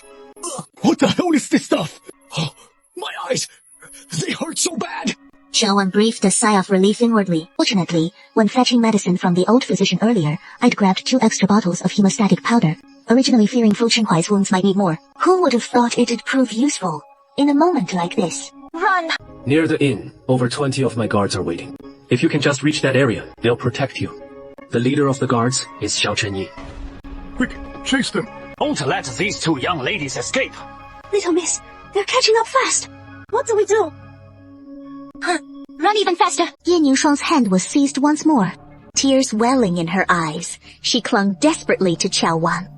What the hell is this stuff? Oh, my eyes! They hurt so bad! Xiaowen breathed a sigh of relief inwardly. Fortunately, when fetching medicine from the old physician earlier, I'd grabbed 2 extra bottles of hemostatic powder, originally fearing Fu Qinhuai's wounds might need more. Who would have thought it'd prove useful in a moment like this? Run! Near the inn, over 20 of my guards are waiting. If you can just reach that area, they'll protect you. The leader of the guards is Xiao Chenyi. Quick, chase them. Don't let these two young ladies escape. Little miss, they're catching up fast. What do we do? Run even faster. Ye Ningshuang's hand was seized once more. Tears welling in her eyes, she clung desperately to Qiao Wan.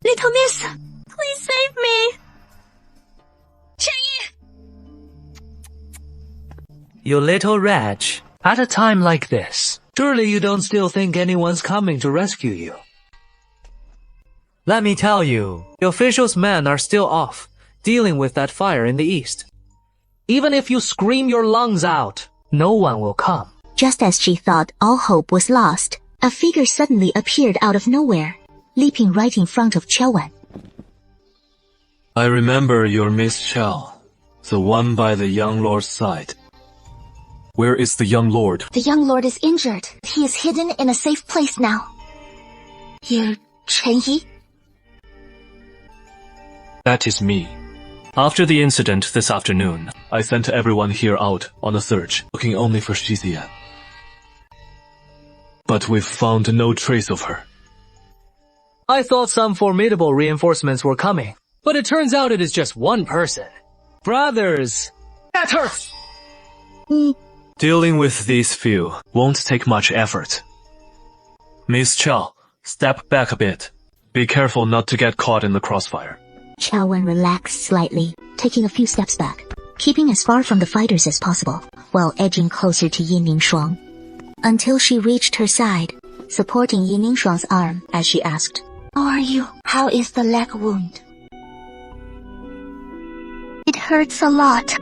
Little miss, please save me. Chenyi! You little wretch. At a time like this, surely you don't still think anyone's coming to rescue you. Let me tell you, the officials' men are still off, dealing with that fire in the east. Even if you scream your lungs out, no one will come. Just as she thought all hope was lost, a figure suddenly appeared out of nowhere, leaping right in front of Qiao Wan. I remember your Miss Qiao, the one by the young lord's side. Where is the young lord? The young lord is injured. He is hidden in a safe place now. Here, Chenyi? That is me. After the incident this afternoon, I sent everyone here out on a search, looking only for Shizian. But we've found no trace of her. I thought some formidable reinforcements were coming, but it turns out it is just one person. Brothers! That hurts! Dealing with these few won't take much effort. Miss Qiao, step back a bit. Be careful not to get caught in the crossfire. Qiao Wan relaxed slightly, taking a few steps back, keeping as far from the fighters as possible, while edging closer to Yi Ningshuang, until she reached her side, supporting Yi Ningshuang's arm as she asked, How are you? How is the leg wound? It hurts a lot.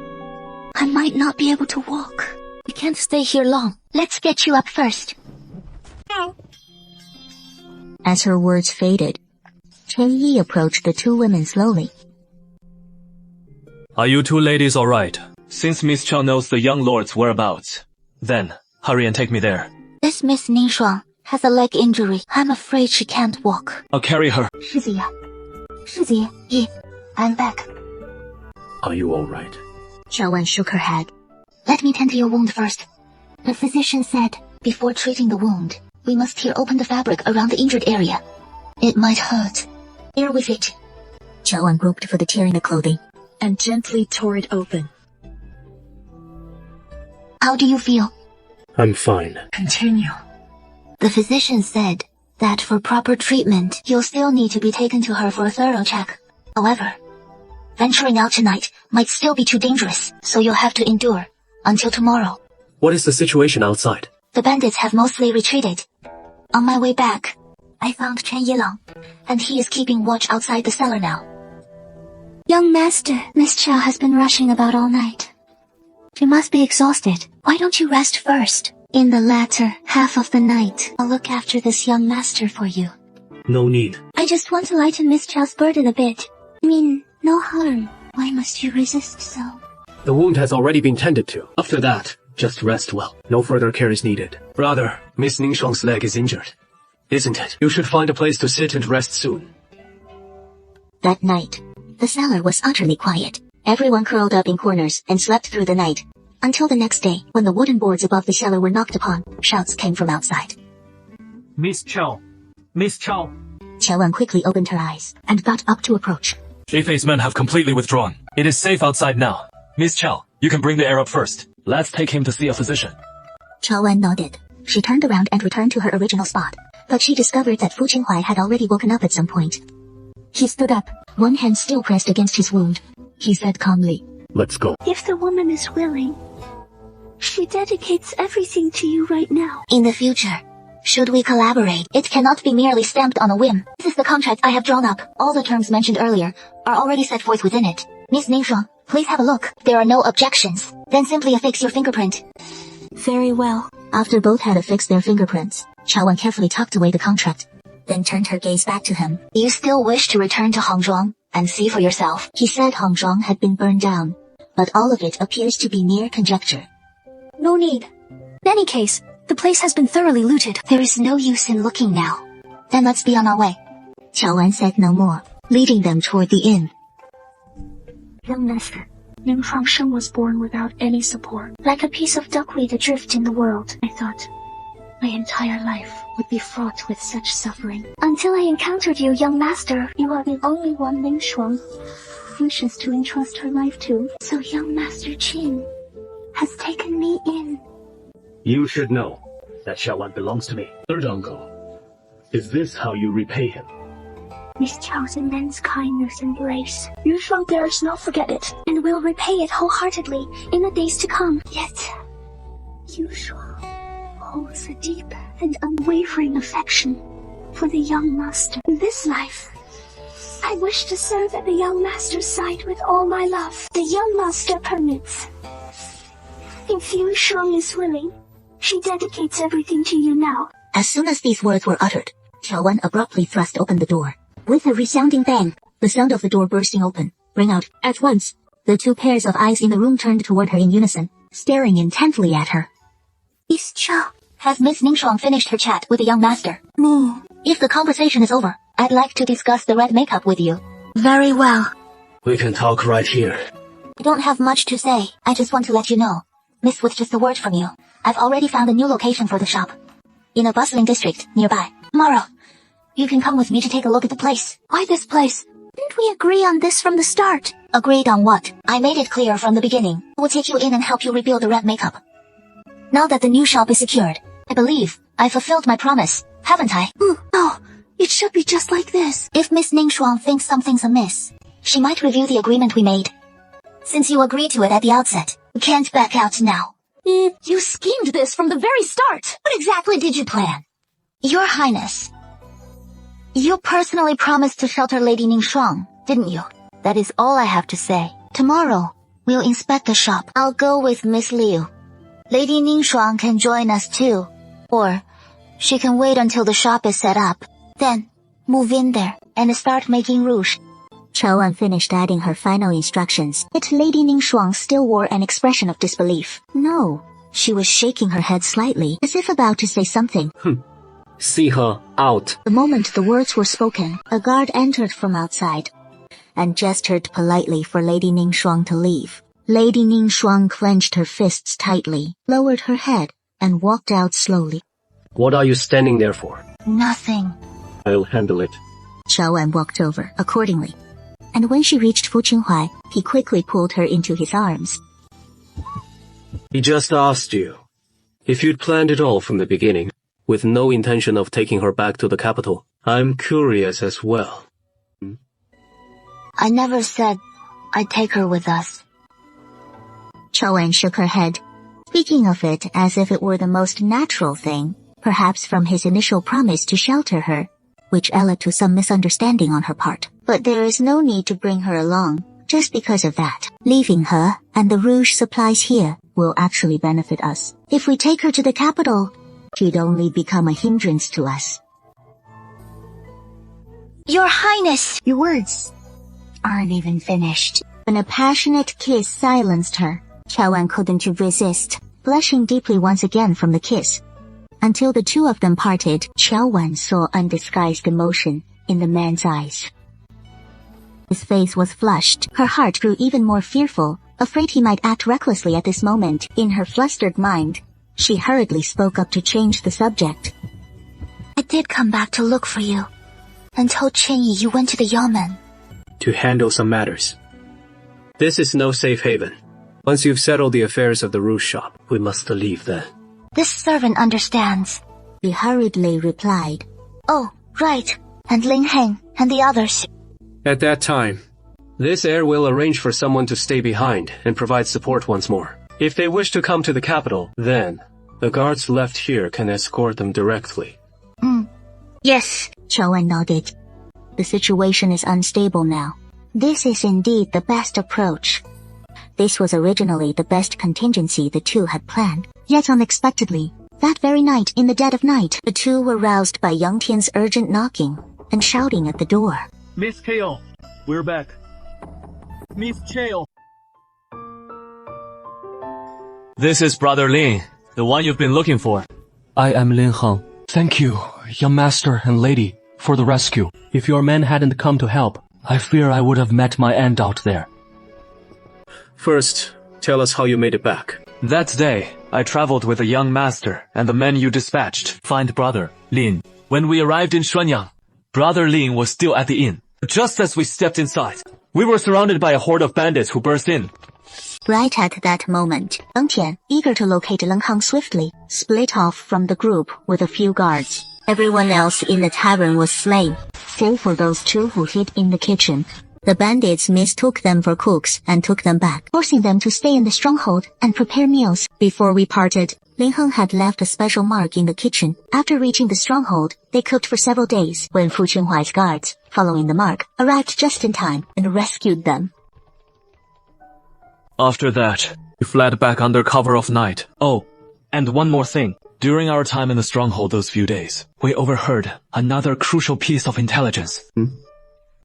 I might not be able to walk. We can't stay here long. Let's get you up first. As her words faded, Chenyi approached the two women slowly. Are you two ladies all right? Since Miss Qiao knows the young lord's whereabouts, then hurry and take me there. This Miss Ningshuang has a leg injury. I'm afraid she can't walk. I'll carry her. Shiziya, Yi, I'm back. Are you all right? Qiao Wan shook her head. Let me tend to your wound first. The physician said, before treating the wound, we must tear open the fabric around the injured area. It might hurt. Bear with it. Qiao Wan groped for the tear in the clothing and gently tore it open. How do you feel? I'm fine. Continue. The physician said that for proper treatment, you'll still need to be taken to her for a thorough check. However, venturing out tonight might still be too dangerous, so you'll have to endure until tomorrow. What is the situation outside? The bandits have mostly retreated. On my way back, I found Chen Yilang, and he is keeping watch outside the cellar now. Young master, Miss Qiao has been rushing about all night. She must be exhausted. Why don't you rest first? In the latter half of the night, I'll look after this young master for you. No need. I just want to lighten Miss Qiao's burden a bit. I mean, no harm. Why must you resist so? The wound has already been tended to. After that, just rest well. No further care is needed. Brother, Miss Ningshuang's leg is injured, isn't it? You should find a place to sit and rest soon. That night, the cellar was utterly quiet. Everyone curled up in corners and slept through the night, until the next day, when the wooden boards above the cellar were knocked upon. Shouts came from outside. Miss Qiao! Miss Qiao! Qiao Wan quickly opened her eyes and got up to approach. Shifei's men have completely withdrawn. It is safe outside now. Miss Qiao, you can bring the heir up first. Let's take him to see a physician. Qiao Wan nodded. She turned around and returned to her original spot, but she discovered that Fu Qinghuai had already woken up at some point. He stood up, one hand still pressed against his wound. He said calmly, Let's go. If the woman is willing, she dedicates everything to you right now. In the future, should we collaborate, it cannot be merely stamped on a whim. This is the contract I have drawn up. All the terms mentioned earlier are already set forth within it. Miss Ningshuang, please have a look. There are no objections. Then simply affix your fingerprint. Very well. After both had affixed their fingerprints, Qiao Wan carefully tucked away the contract, then turned her gaze back to him. Do you still wish to return to Hongzhuang and see for yourself? He said Hongzhuang had been burned down, but all of it appears to be mere conjecture. No need. In any case, the place has been thoroughly looted. There is no use in looking now. Then let's be on our way. Qiao Wan said no more, leading them toward the inn. Young master, Ning Shuangsheng was born without any support. Like a piece of duckweed adrift in the world. I thought my entire life would be fraught with such suffering. Until I encountered you, young master. You are the only one Ning Shuang wishes to entrust her life to. So young Master Qin has taken me in. You should know that Xiaowan belongs to me. Third uncle, is this how you repay him? Miss Chao's immense kindness and grace. Yu Shuang dares not forget it, and will repay it wholeheartedly in the days to come. Yet, Yu Shuang holds a deep and unwavering affection for the young master. In this life, I wish to serve at the young master's side with all my love. The young master permits. If Yu Shuang is willing, she dedicates everything to you now. As soon as these words were uttered, Xiaowan abruptly thrust open the door. With a resounding bang, the sound of the door bursting open rang out at once. The two pairs of eyes in the room turned toward her in unison, staring intently at her. Miss Chao, has Miss Ning Shuang finished her chat with the young master? If the conversation is over, I'd like to discuss the red makeup with you. Very well. We can talk right here. I don't have much to say. I just want to let you know. Miss, with just a word from you, I've already found a new location for the shop. In a bustling district nearby. Tomorrow, you can come with me to take a look at the place. Why this place? Didn't we agree on this from the start? Agreed on what? I made it clear from the beginning. We'll take you in and help you rebuild the red makeup. Now that the new shop is secured, I believe I fulfilled my promise, haven't I? No, it should be just like this. If Miss Ning Shuang thinks something's amiss, she might review the agreement we made. Since you agreed to it at the outset, we can't back out now. You schemed this from the very start. What exactly did you plan? Your Highness, you personally promised to shelter Lady Ning Shuang, didn't you? That is all I have to say. Tomorrow, we'll inspect the shop. I'll go with Miss Liu. Lady Ning Shuang can join us too. Or, she can wait until the shop is set up. Then, move in there and start making rouge. Qiaowan finished adding her final instructions, yet Lady Ning Shuang still wore an expression of disbelief. No, she was shaking her head slightly, as if about to say something. See her out. The moment the words were spoken, a guard entered from outside and gestured politely for Lady Ning Shuang to leave. Lady Ning Shuang clenched her fists tightly, lowered her head, and walked out slowly. What are you standing there for? Nothing. I'll handle it. Xiaowan walked over accordingly, and when she reached Fu Qinghuai, he quickly pulled her into his arms. He just asked you if you'd planned it all from the beginning, with no intention of taking her back to the capital. I'm curious as well. I never said I'd take her with us. Qiaowan shook her head, speaking of it as if it were the most natural thing, perhaps from his initial promise to shelter her, which led to some misunderstanding on her part. But there is no need to bring her along, just because of that. Leaving her and the rouge supplies here will actually benefit us. If we take her to the capital, she'd only become a hindrance to us. Your Highness! Your words aren't even finished. When a passionate kiss silenced her, Qiaowan couldn't resist, blushing deeply once again from the kiss. Until the two of them parted, Qiaowan saw undisguised emotion in the man's eyes. His face was flushed. Her heart grew even more fearful, afraid he might act recklessly at this moment. In her flustered mind, she hurriedly spoke up to change the subject. I did come back to look for you, and told Chenyi you went to the yamen. To handle some matters. This is no safe haven. Once you've settled the affairs of the rouge shop, we must leave then. This servant understands. He hurriedly replied. Oh, right. And Ling Heng and the others. At that time, this heir will arrange for someone to stay behind and provide support once more. If they wish to come to the capital, then the guards left here can escort them directly. Yes. Qiaowan nodded. The situation is unstable now. This is indeed the best approach. This was originally the best contingency the two had planned. Yet unexpectedly, that very night in the dead of night, the two were roused by Yang Tian's urgent knocking and shouting at the door. Miss Kao, we're back. Miss Chao. This is Brother Lin, the one you've been looking for. I am Lin Heng. Thank you, young master and lady, for the rescue. If your men hadn't come to help, I fear I would have met my end out there. First, tell us how you made it back. That day, I traveled with a young master and the men you dispatched, find brother, Lin. When we arrived in Shuanyang, brother Lin was still at the inn. Just as we stepped inside, we were surrounded by a horde of bandits who burst in. Right at that moment, Deng Tian, eager to locate Leng Hang swiftly, split off from the group with a few guards. Everyone else in the tavern was slain, save for those two who hid in the kitchen. The bandits mistook them for cooks and took them back, forcing them to stay in the stronghold and prepare meals. Before we parted, Lin Heng had left a special mark in the kitchen. After reaching the stronghold, they cooked for several days when Fu Qinhuai's guards, following the mark, arrived just in time and rescued them. After that, we fled back under cover of night. Oh, and one more thing. During our time in the stronghold those few days, we overheard another crucial piece of intelligence.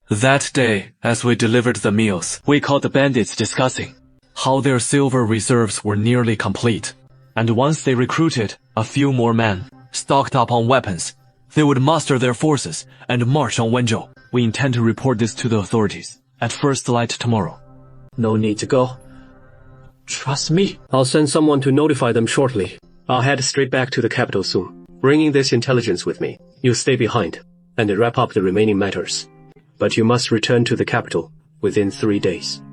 That day, as we delivered the meals, we caught the bandits discussing how their silver reserves were nearly complete. And once they recruited a few more men, stocked up on weapons, they would muster their forces and march on Wenzhou. We intend to report this to the authorities at first light tomorrow. No need to go. Trust me. I'll send someone to notify them shortly. I'll head straight back to the capital soon, bringing this intelligence with me. You stay behind and wrap up the remaining matters. But you must return to the capital within 3 days.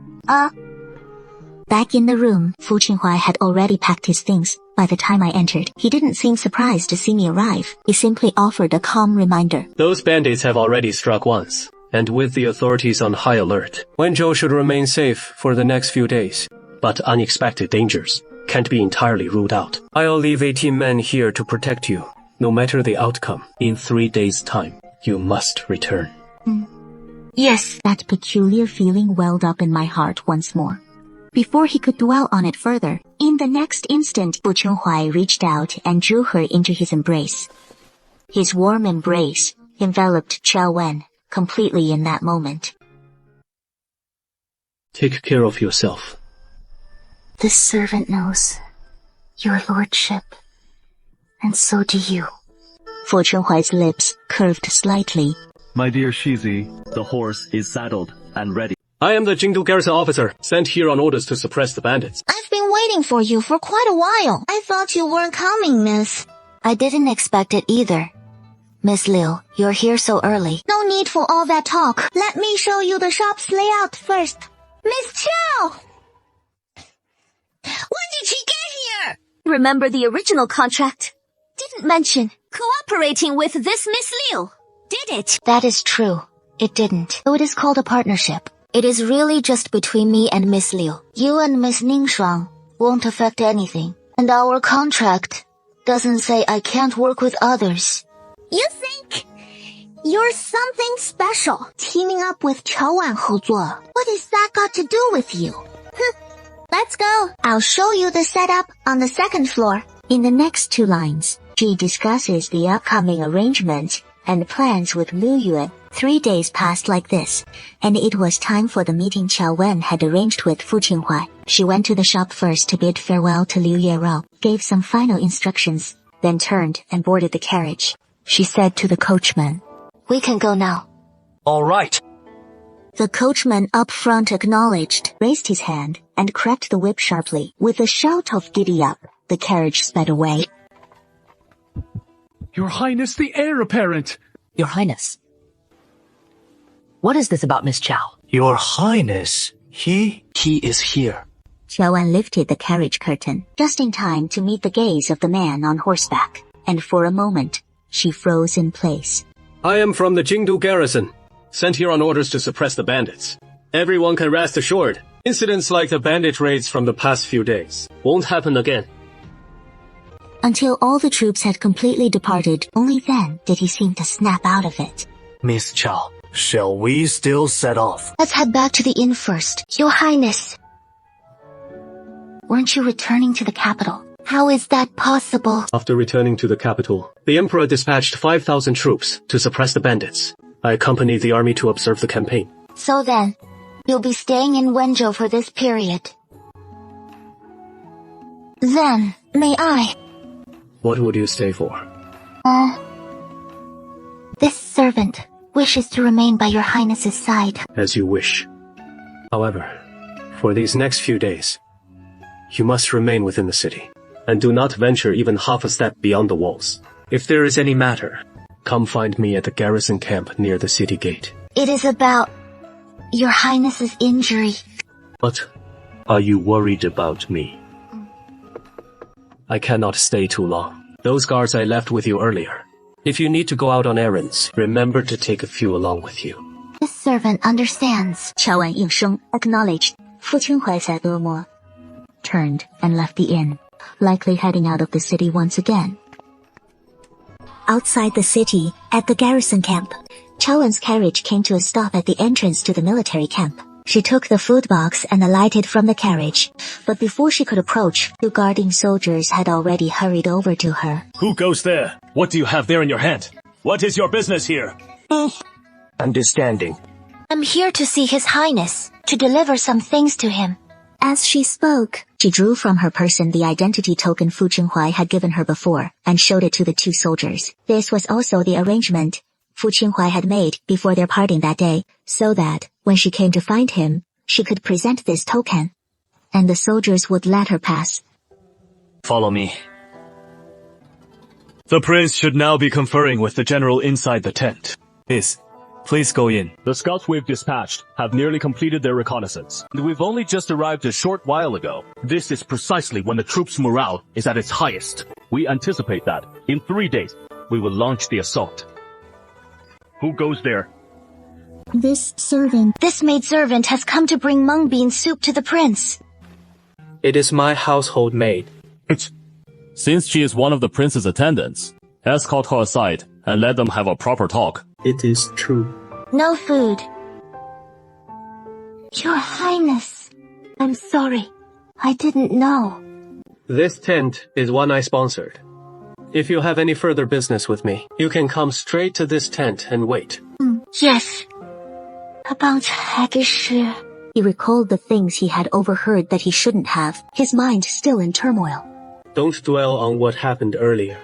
Back in the room, Fu Qinhuai had already packed his things. By the time I entered, he didn't seem surprised to see me arrive. He simply offered a calm reminder. Those bandits have already struck once, and with the authorities on high alert, Wenzhou should remain safe for the next few days. But unexpected dangers can't be entirely ruled out. I'll leave 18 men here to protect you. No matter the outcome, in 3 days' time, you must return. Yes. That peculiar feeling welled up in my heart once more. Before he could dwell on it further, in the next instant, Fu Qinhuai reached out and drew her into his embrace. His warm embrace enveloped Qiao Wen completely in that moment. Take care of yourself. This servant knows, your lordship, and so do you. Fu Qinhuai's lips curved slightly. My dear Shizi, the horse is saddled and ready. I am the Jingdu garrison officer, sent here on orders to suppress the bandits. I've been waiting for you for quite a while. I thought you weren't coming, miss. I didn't expect it either. Miss Liu, you're here so early. No need for all that talk. Let me show you the shop's layout first. Miss Chow! When did she get here? Remember the original contract? Didn't mention cooperating with this Miss Liu, did it? That is true. It didn't. So it is called a partnership. It is really just between me and Miss Liu. You and Miss Ningshuang won't affect anything. And our contract doesn't say I can't work with others. You think you're something special, teaming up with Qiao Wan 合作. What has that got to do with you? Let's go. I'll show you the setup on the second floor. In the next 2 lines, she discusses the upcoming arrangements and plans with Liu Yue. 3 days passed like this, and it was time for the meeting Qiao Wen had arranged with Fu Qinhuai. She went to the shop first to bid farewell to Liu Yerao, gave some final instructions, then turned and boarded the carriage. She said to the coachman, "We can go now." All right. The coachman up front acknowledged, raised his hand, and cracked the whip sharply. With a shout of giddy up, the carriage sped away. Your Highness, the heir apparent! Your Highness. What is this about Miss Chow? Your Highness, he is here. Qiao Wan lifted the carriage curtain, just in time to meet the gaze of the man on horseback, and for a moment, she froze in place. I am from the Jingdu garrison, sent here on orders to suppress the bandits. Everyone can rest assured, incidents like the bandit raids from the past few days won't happen again. Until all the troops had completely departed, only then did he seem to snap out of it. Miss Chow, shall we still set off? Let's head back to the inn first. Your Highness. Weren't you returning to the capital? How is that possible? After returning to the capital, the Emperor dispatched 5,000 troops to suppress the bandits. I accompanied the army to observe the campaign. So then, you'll be staying in Wenzhou for this period. Then, may I? What would you stay for? This servant wishes to remain by your Highness's side. As you wish. However, For these next few days, you must remain within the city, and do not venture even half a step beyond the walls. If there is any matter, come find me at the garrison camp near the city gate. It is about Your Highness's injury. What are you worried about me? I cannot stay too long. Those guards I left with you earlier. If you need to go out on errands, remember to take a few along with you. The servant understands. 乔婉应声 acknowledged. 傅清怀才恶魔 turned and left the inn, likely heading out of the city once again. Outside the city, at the garrison camp, Chawan's carriage came to a stop at the entrance to the military camp. She took the food box and alighted from the carriage, but before she could approach, 2 guarding soldiers had already hurried over to her. Who goes there? What do you have there in your hand? What is your business here? Understanding. I'm here to see His Highness, to deliver some things to him. As she spoke, she drew from her person the identity token Fu Qinghuai had given her before, and showed it to the 2 soldiers. This was also the arrangement Fu Qinghuai had made before their parting that day, so that, when she came to find him, she could present this token, and the soldiers would let her pass. Follow me. The prince should now be conferring with the general inside the tent. Please go in. The scouts we've dispatched have nearly completed their reconnaissance. We've only just arrived a short while ago. This is precisely when the troops' morale is at its highest. We anticipate that, in 3 days, we will launch the assault. Who goes there? This maidservant has come to bring mung bean soup to the prince. It is my household maid. Since she is one of the prince's attendants, escort her aside and let them have a proper talk. It is true. No food. Your Highness, I'm sorry. I didn't know. This tent is one I sponsored. If you have any further business with me, you can come straight to this tent and wait. Yes. About Hagish. He recalled the things he had overheard that he shouldn't have, his mind still in turmoil. Don't dwell on what happened earlier.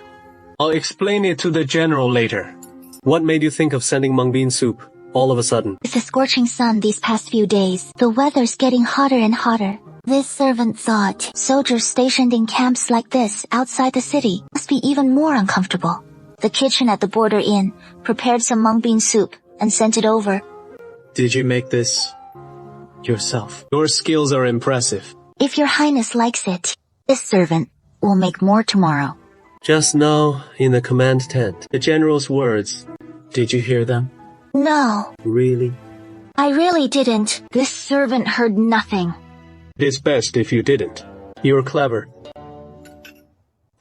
I'll explain it to the general later. What made you think of sending mung bean soup all of a sudden? It's a scorching sun these past few days. The weather's getting hotter and hotter. This servant thought soldiers stationed in camps like this outside the city must be even more uncomfortable. The kitchen at the border inn prepared some mung bean soup and sent it over. Did you make this yourself? Your skills are impressive. If your highness likes it, this servant will make more tomorrow. Just now, in the command tent, the general's words, did you hear them? No. Really? I really didn't. This servant heard nothing. It's best if you didn't. You're clever.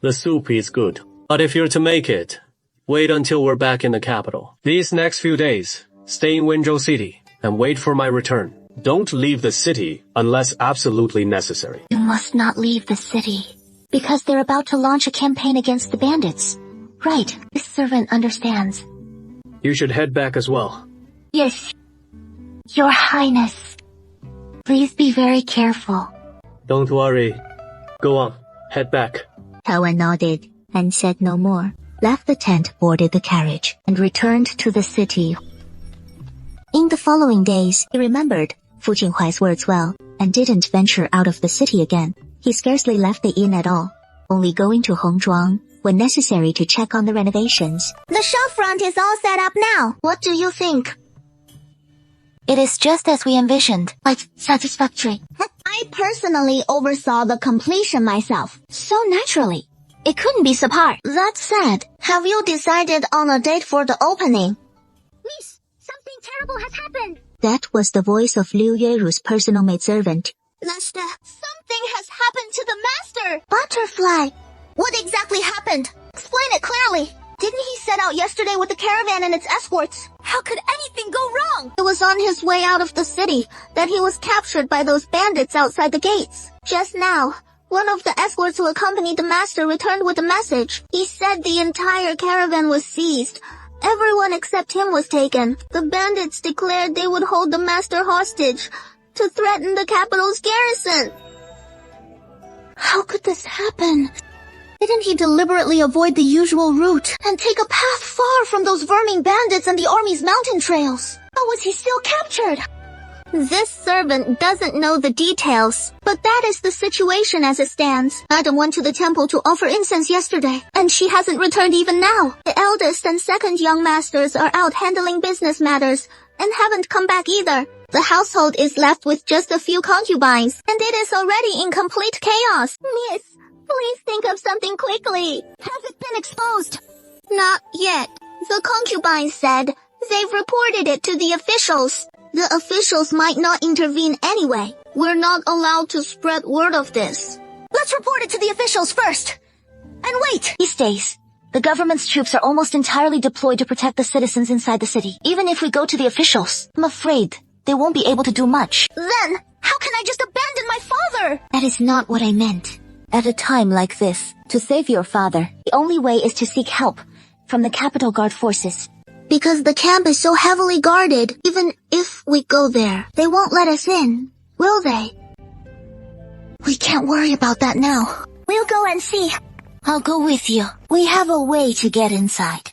The soup is good. But if you're to make it, wait until we're back in the capital. These next few days, stay in Wenzhou City and wait for my return. Don't leave the city unless absolutely necessary. You must not leave the city, because they're about to launch a campaign against the bandits. Right, this servant understands. You should head back as well. Yes. Your Highness, please be very careful. Don't worry. Go on, head back. Taowen nodded and said no more, left the tent, boarded the carriage, and returned to the city. In the following days, he remembered Fu Qinghuai's words well, and didn't venture out of the city again. He scarcely left the inn at all, only going to Hongzhuang when necessary to check on the renovations. The shop front is all set up now. What do you think? It is just as we envisioned. Quite satisfactory. I personally oversaw the completion myself. So naturally. It couldn't be subpar. That said, have you decided on a date for the opening? Miss, something terrible has happened. That was the voice of Liu Yueru's personal maidservant. Master, something has happened to the master! Butterfly! What exactly happened? Explain it clearly! Didn't he set out yesterday with the caravan and its escorts? How could anything go wrong? It was on his way out of the city that he was captured by those bandits outside the gates. Just now, one of the escorts who accompanied the master returned with a message. He said the entire caravan was seized. Everyone except him was taken. The bandits declared they would hold the master hostage to threaten the capital's garrison. How could this happen? Didn't he deliberately avoid the usual route and take a path far from those verming bandits and the army's mountain trails? How was he still captured? This servant doesn't know the details, but that is the situation as it stands. Madam went to the temple to offer incense yesterday, and she hasn't returned even now. The eldest and second young masters are out handling business matters, and haven't come back either. The household is left with just a few concubines, and it is already in complete chaos. Miss, please think of something quickly. Has it been exposed? Not yet. The concubines said they've reported it to the officials. The officials might not intervene anyway. We're not allowed to spread word of this. Let's report it to the officials first. And wait! These days, the government's troops are almost entirely deployed to protect the citizens inside the city. Even if we go to the officials, I'm afraid they won't be able to do much. Then, how can I just abandon my father? That is not what I meant. At a time like this, to save your father, the only way is to seek help from the Capital Guard forces. Because the camp is so heavily guarded, even if we go there, they won't let us in, will they? We can't worry about that now. We'll go and see. I'll go with you. We have a way to get inside.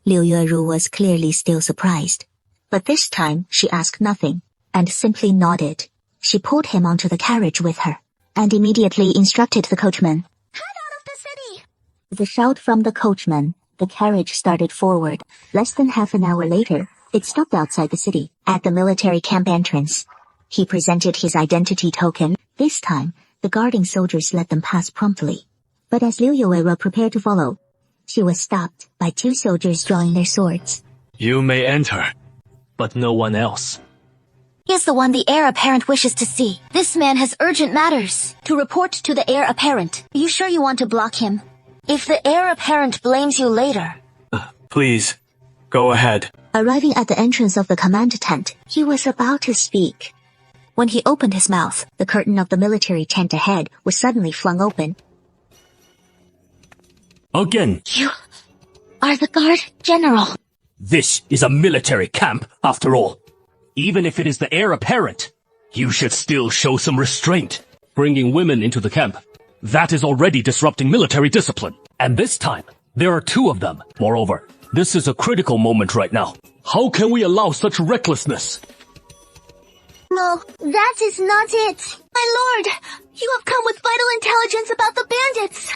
Liu Yueru was clearly still surprised, but this time she asked nothing and simply nodded. She pulled him onto the carriage with her and immediately instructed the coachman. Head out of the city! With a shout from the coachman, the carriage started forward. Less than half an hour later, it stopped outside the city, at the military camp entrance. He presented his identity token. This time, the guarding soldiers let them pass promptly. But as Liu Yueru prepared to follow, she was stopped by two soldiers drawing their swords. You may enter, but no one else. He is the one the heir apparent wishes to see. This man has urgent matters to report to the heir apparent. Are you sure you want to block him? If the heir apparent blames you later... Please, go ahead. Arriving at the entrance of the command tent, he was about to speak. When he opened his mouth, the curtain of the military tent ahead was suddenly flung open. Again. You are the guard general. This is a military camp, after all. Even if it is the heir apparent, you should still show some restraint. Bringing women into the camp, that is already disrupting military discipline. And this time, there are two of them. Moreover, this is a critical moment right now. How can we allow such recklessness? No, that is not it. My lord, you have come with vital intelligence about the bandits.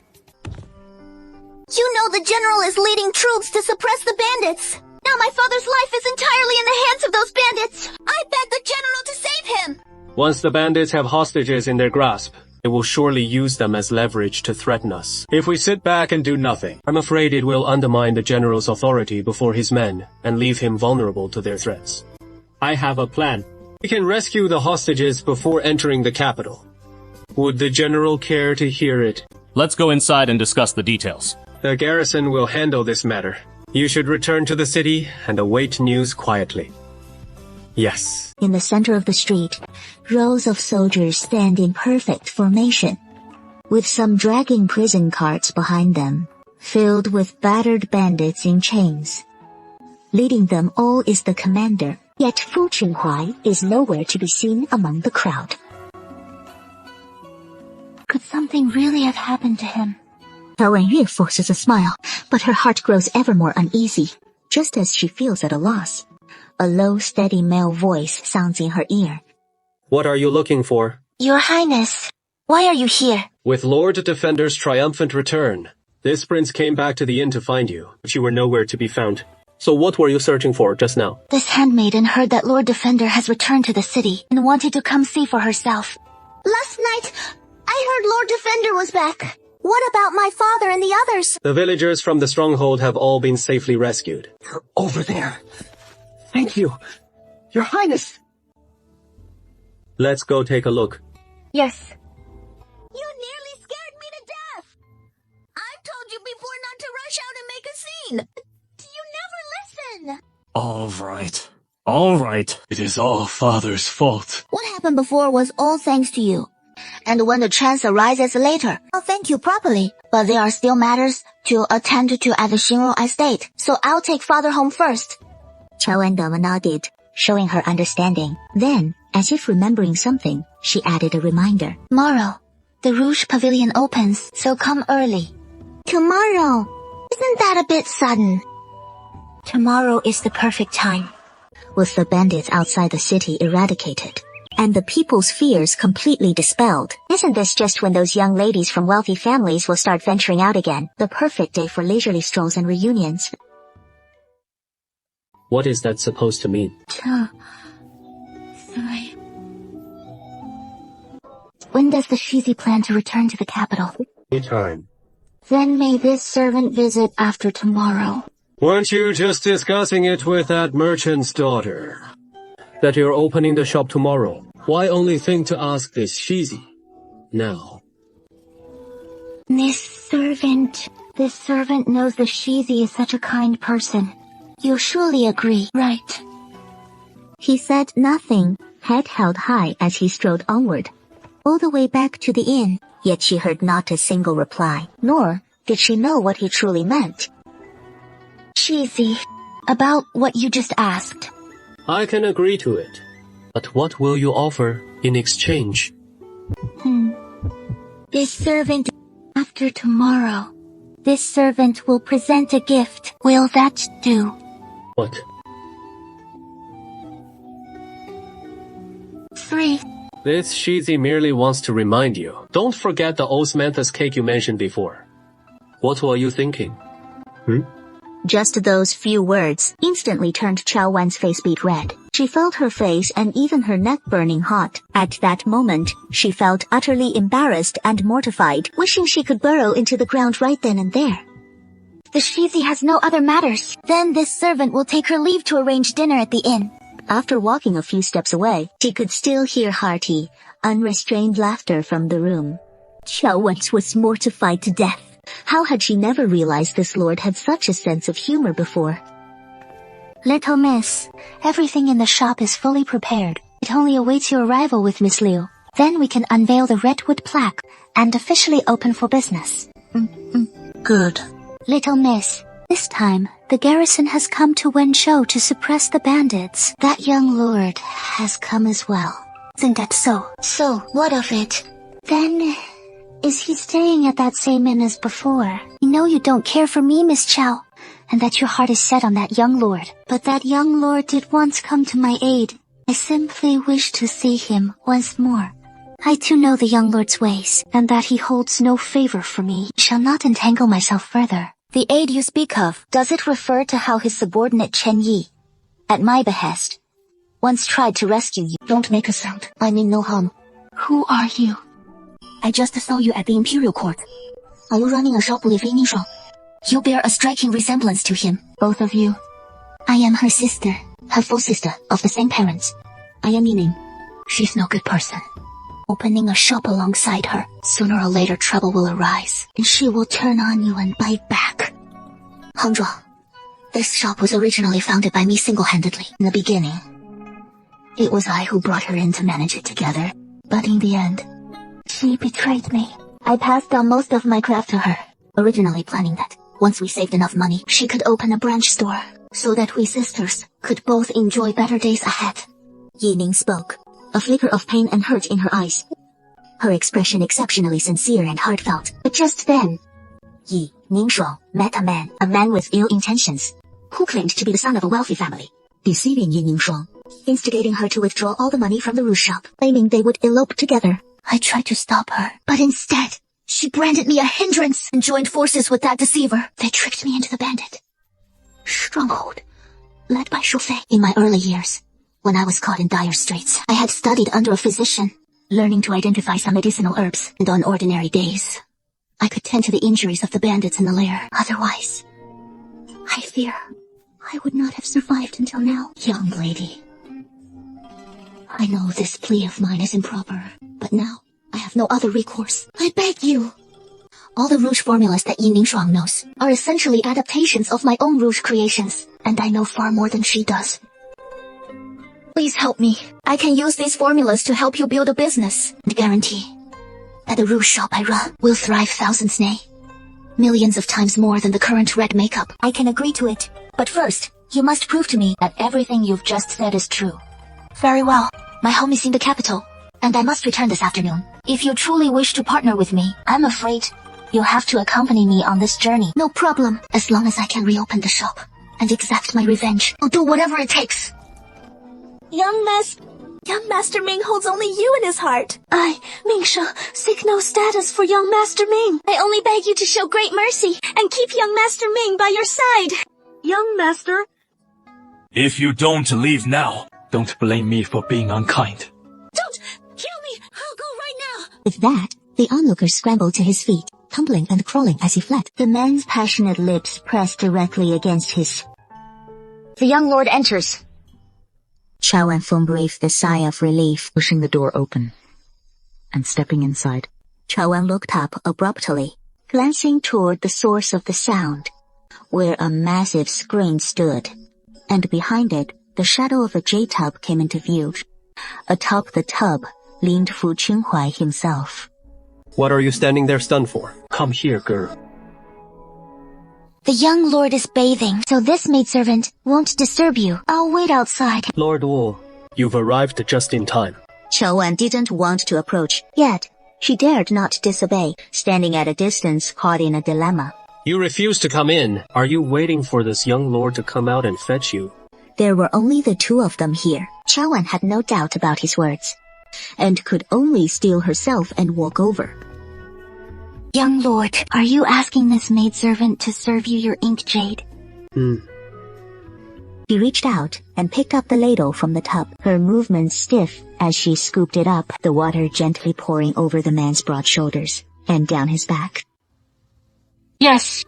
You know the general is leading troops to suppress the bandits. Now my father's life is entirely in the hands of those bandits. I beg the general to save him. Once the bandits have hostages in their grasp, they will surely use them as leverage to threaten us. If we sit back and do nothing, I'm afraid it will undermine the general's authority before his men and leave him vulnerable to their threats. I have a plan. We can rescue the hostages before entering the capital. Would the general care to hear it? Let's go inside and discuss the details. The garrison will handle this matter. You should return to the city and await news quietly. Yes. In the center of the street, rows of soldiers stand in perfect formation, with some dragging prison carts behind them, filled with battered bandits in chains. Leading them all is the commander, yet Fu Qinhuai is nowhere to be seen among the crowd. Could something really have happened to him? Tao Wenyu forces a smile, but her heart grows ever more uneasy, just as she feels at a loss. A low, steady male voice sounds in her ear. What are you looking for? Your Highness, why are you here? With Lord Defender's triumphant return, this prince came back to the inn to find you, but you were nowhere to be found. So what were you searching for just now? This handmaiden heard that Lord Defender has returned to the city and wanted to come see for herself. Last night, I heard Lord Defender was back. What about my father and the others? The villagers from the stronghold have all been safely rescued. They're over there. Thank you, Your Highness. Let's go take a look. Yes. You nearly scared me to death. I told you before not to rush out and make a scene. You never listen. All right. It is all father's fault. What happened before was all thanks to you. And when the chance arises later, I'll thank you properly. But there are still matters to attend to at the Xinru estate, so I'll take father home first. Chao Endama nodded, showing her understanding. Then, as if remembering something, she added a reminder. Tomorrow, the Rouge Pavilion opens, so come early. Tomorrow? Isn't that a bit sudden? Tomorrow is the perfect time. with the bandits outside the city eradicated, and the people's fears completely dispelled. Isn't this just when those young ladies from wealthy families will start venturing out again? The perfect day for leisurely strolls and reunions. What is that supposed to mean? 2, 3. When does the Shizi plan to return to the capital? Anytime. Then may this servant visit after tomorrow. Weren't you just discussing it with that merchant's daughter? That you're opening the shop tomorrow. Why only think to ask this Shizi now? This servant knows the Shizi is such a kind person. You'll surely agree, right? He said nothing, head held high as he strode onward, all the way back to the inn, yet she heard not a single reply, nor did she know what he truly meant. Shizi, about what you just asked. I can agree to it. But what will you offer in exchange? This servant after tomorrow. This servant will present a gift. Will that do? What? 3. This Shizi merely wants to remind you. Don't forget the osmanthus cake you mentioned before. What were you thinking? Just those few words instantly turned Chao Wan's face beet red. She felt her face and even her neck burning hot. At that moment, she felt utterly embarrassed and mortified, wishing she could burrow into the ground right then and there. The Shizi has no other matters. Then this servant will take her leave to arrange dinner at the inn. After walking a few steps away, she could still hear hearty, unrestrained laughter from the room. Chao Wan was mortified to death. How had she never realized this lord had such a sense of humor before? Little miss, everything in the shop is fully prepared. It only awaits your arrival with Miss Liu. Then we can unveil the redwood plaque and officially open for business. Good. Little miss, this time, the garrison has come to Wenzhou to suppress the bandits. That young lord has come as well. Isn't that so? So, what of it? Then, is he staying at that same inn as before? You know you don't care for me, Miss Chao, and that your heart is set on that young lord. But that young lord did once come to my aid. I simply wish to see him once more. I too know the young lord's ways, and that he holds no favor for me. Shall not entangle myself further. The aid you speak of, does it refer to how his subordinate Chen Yi, at my behest, once tried to rescue you? Don't make a sound. I mean no harm. Who are you? I just saw you at the Imperial Court. Are you running a shop with Li Ningxuang? You bear a striking resemblance to him, both of you. I am her sister, her full sister, of the same parents. I am Yining. She's no good person. Opening a shop alongside her, sooner or later trouble will arise, and she will turn on you and bite back. Hangzhuang, this shop was originally founded by me single-handedly in the beginning. It was I who brought her in to manage it together, but in the end, she betrayed me. I passed down most of my craft to her, originally planning that, once we saved enough money, she could open a branch store, so that we sisters could both enjoy better days ahead. Yining spoke, a flicker of pain and hurt in her eyes. Her expression exceptionally sincere and heartfelt. But just then, Yi Ningxuang met a man with ill intentions, who claimed to be the son of a wealthy family, deceiving Yi Ningxuang, instigating her to withdraw all the money from the rouge shop, claiming they would elope together. I tried to stop her, but instead, she branded me a hindrance and joined forces with that deceiver. They tricked me into the bandit stronghold, led by Shu Fei. In my early years, when I was caught in dire straits, I had studied under a physician, learning to identify some medicinal herbs, and on ordinary days, I could tend to the injuries of the bandits in the lair. Otherwise, I fear I would not have survived until now. Young lady, I know this plea of mine is improper, but now I have no other recourse. I beg you. All the rouge formulas that Yi Ningxuang knows are essentially adaptations of my own rouge creations, and I know far more than she does. Please help me. I can use these formulas to help you build a business, and guarantee that the rouge shop I run will thrive thousands, nay, millions of times more than the current red makeup. I can agree to it, but first, you must prove to me that everything you've just said is true. Very well. My home is in the capital, and I must return this afternoon. If you truly wish to partner with me, I'm afraid you'll have to accompany me on this journey. No problem. As long as I can reopen the shop and exact my revenge, I'll do whatever it takes. Young Master Ming holds only you in his heart. I, Ming She, seek no status for young Master Ming. I only beg you to show great mercy and keep young Master Ming by your side. Young Master? If you don't leave now, don't blame me for being unkind. Don't kill me! I'll go right now! With that, the onlooker scrambled to his feet, tumbling and crawling as he fled. The man's passionate lips pressed directly against his. The young lord enters. Chow and Feng breathed a sigh of relief, pushing the door open and stepping inside. Chow Wan looked up abruptly, glancing toward the source of the sound, where a massive screen stood, and behind it, the shadow of a jade tub came into view. Atop the tub leaned Fu Qinghuai himself. What are you standing there stunned for? Come here, girl. The young lord is bathing, so this maidservant won't disturb you. I'll wait outside. Lord Wu, you've arrived just in time. Chow Wan didn't want to approach, yet she dared not disobey, standing at a distance caught in a dilemma. You refuse to come in. Are you waiting for this young lord to come out and fetch you? There were only the two of them here. Chow Wan had no doubt about his words, and could only steel herself and walk over. Young lord, are you asking this maidservant to serve you your ink jade? She reached out and picked up the ladle from the tub, her movements stiff as she scooped it up, the water gently pouring over the man's broad shoulders and down his back. Yes.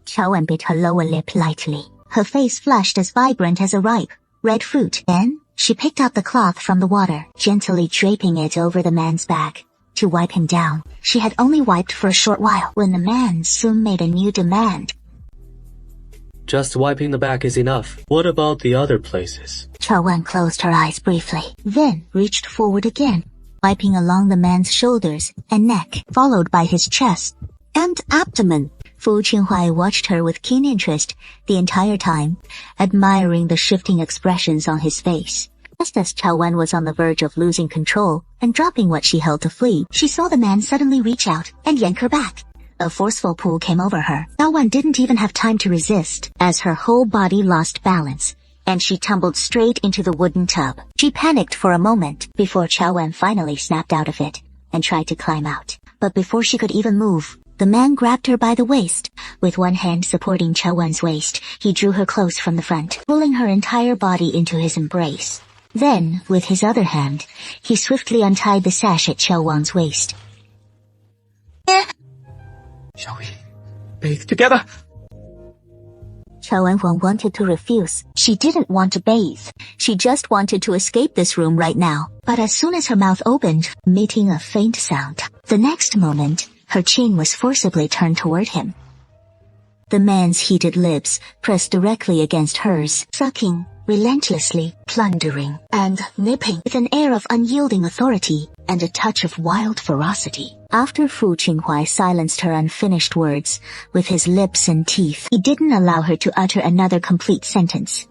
Chow Wan bit her lower lip lightly. Her face flushed as vibrant as a ripe, red fruit. Then, she picked up the cloth from the water, gently draping it over the man's back. To wipe him down. She had only wiped for a short while when the man soon made a new demand. Just wiping the back is enough. What about the other places? Chow Wan closed her eyes briefly, then reached forward again, wiping along the man's shoulders and neck, followed by his chest and abdomen. Fu Qinghuai watched her with keen interest the entire time, admiring the shifting expressions on his face. Just as Chow Wan was on the verge of losing control and dropping what she held to flee, she saw the man suddenly reach out and yank her back. A forceful pull came over her. Chow Wan didn't even have time to resist, as her whole body lost balance, and she tumbled straight into the wooden tub. She panicked for a moment before Chow Wan finally snapped out of it and tried to climb out. But before she could even move, the man grabbed her by the waist. With one hand supporting Chow Wan's waist, he drew her close from the front, pulling her entire body into his embrace. Then, with his other hand, he swiftly untied the sash at Chow Wan's waist. Shall we bathe together? Chow Wan wanted to refuse. She didn't want to bathe. She just wanted to escape this room right now. But as soon as her mouth opened, emitting a faint sound, the next moment, her chin was forcibly turned toward him. The man's heated lips pressed directly against hers, sucking, relentlessly, plundering, and nipping with an air of unyielding authority and a touch of wild ferocity. After Fu Qinghuai silenced her unfinished words with his lips and teeth, he didn't allow her to utter another complete sentence.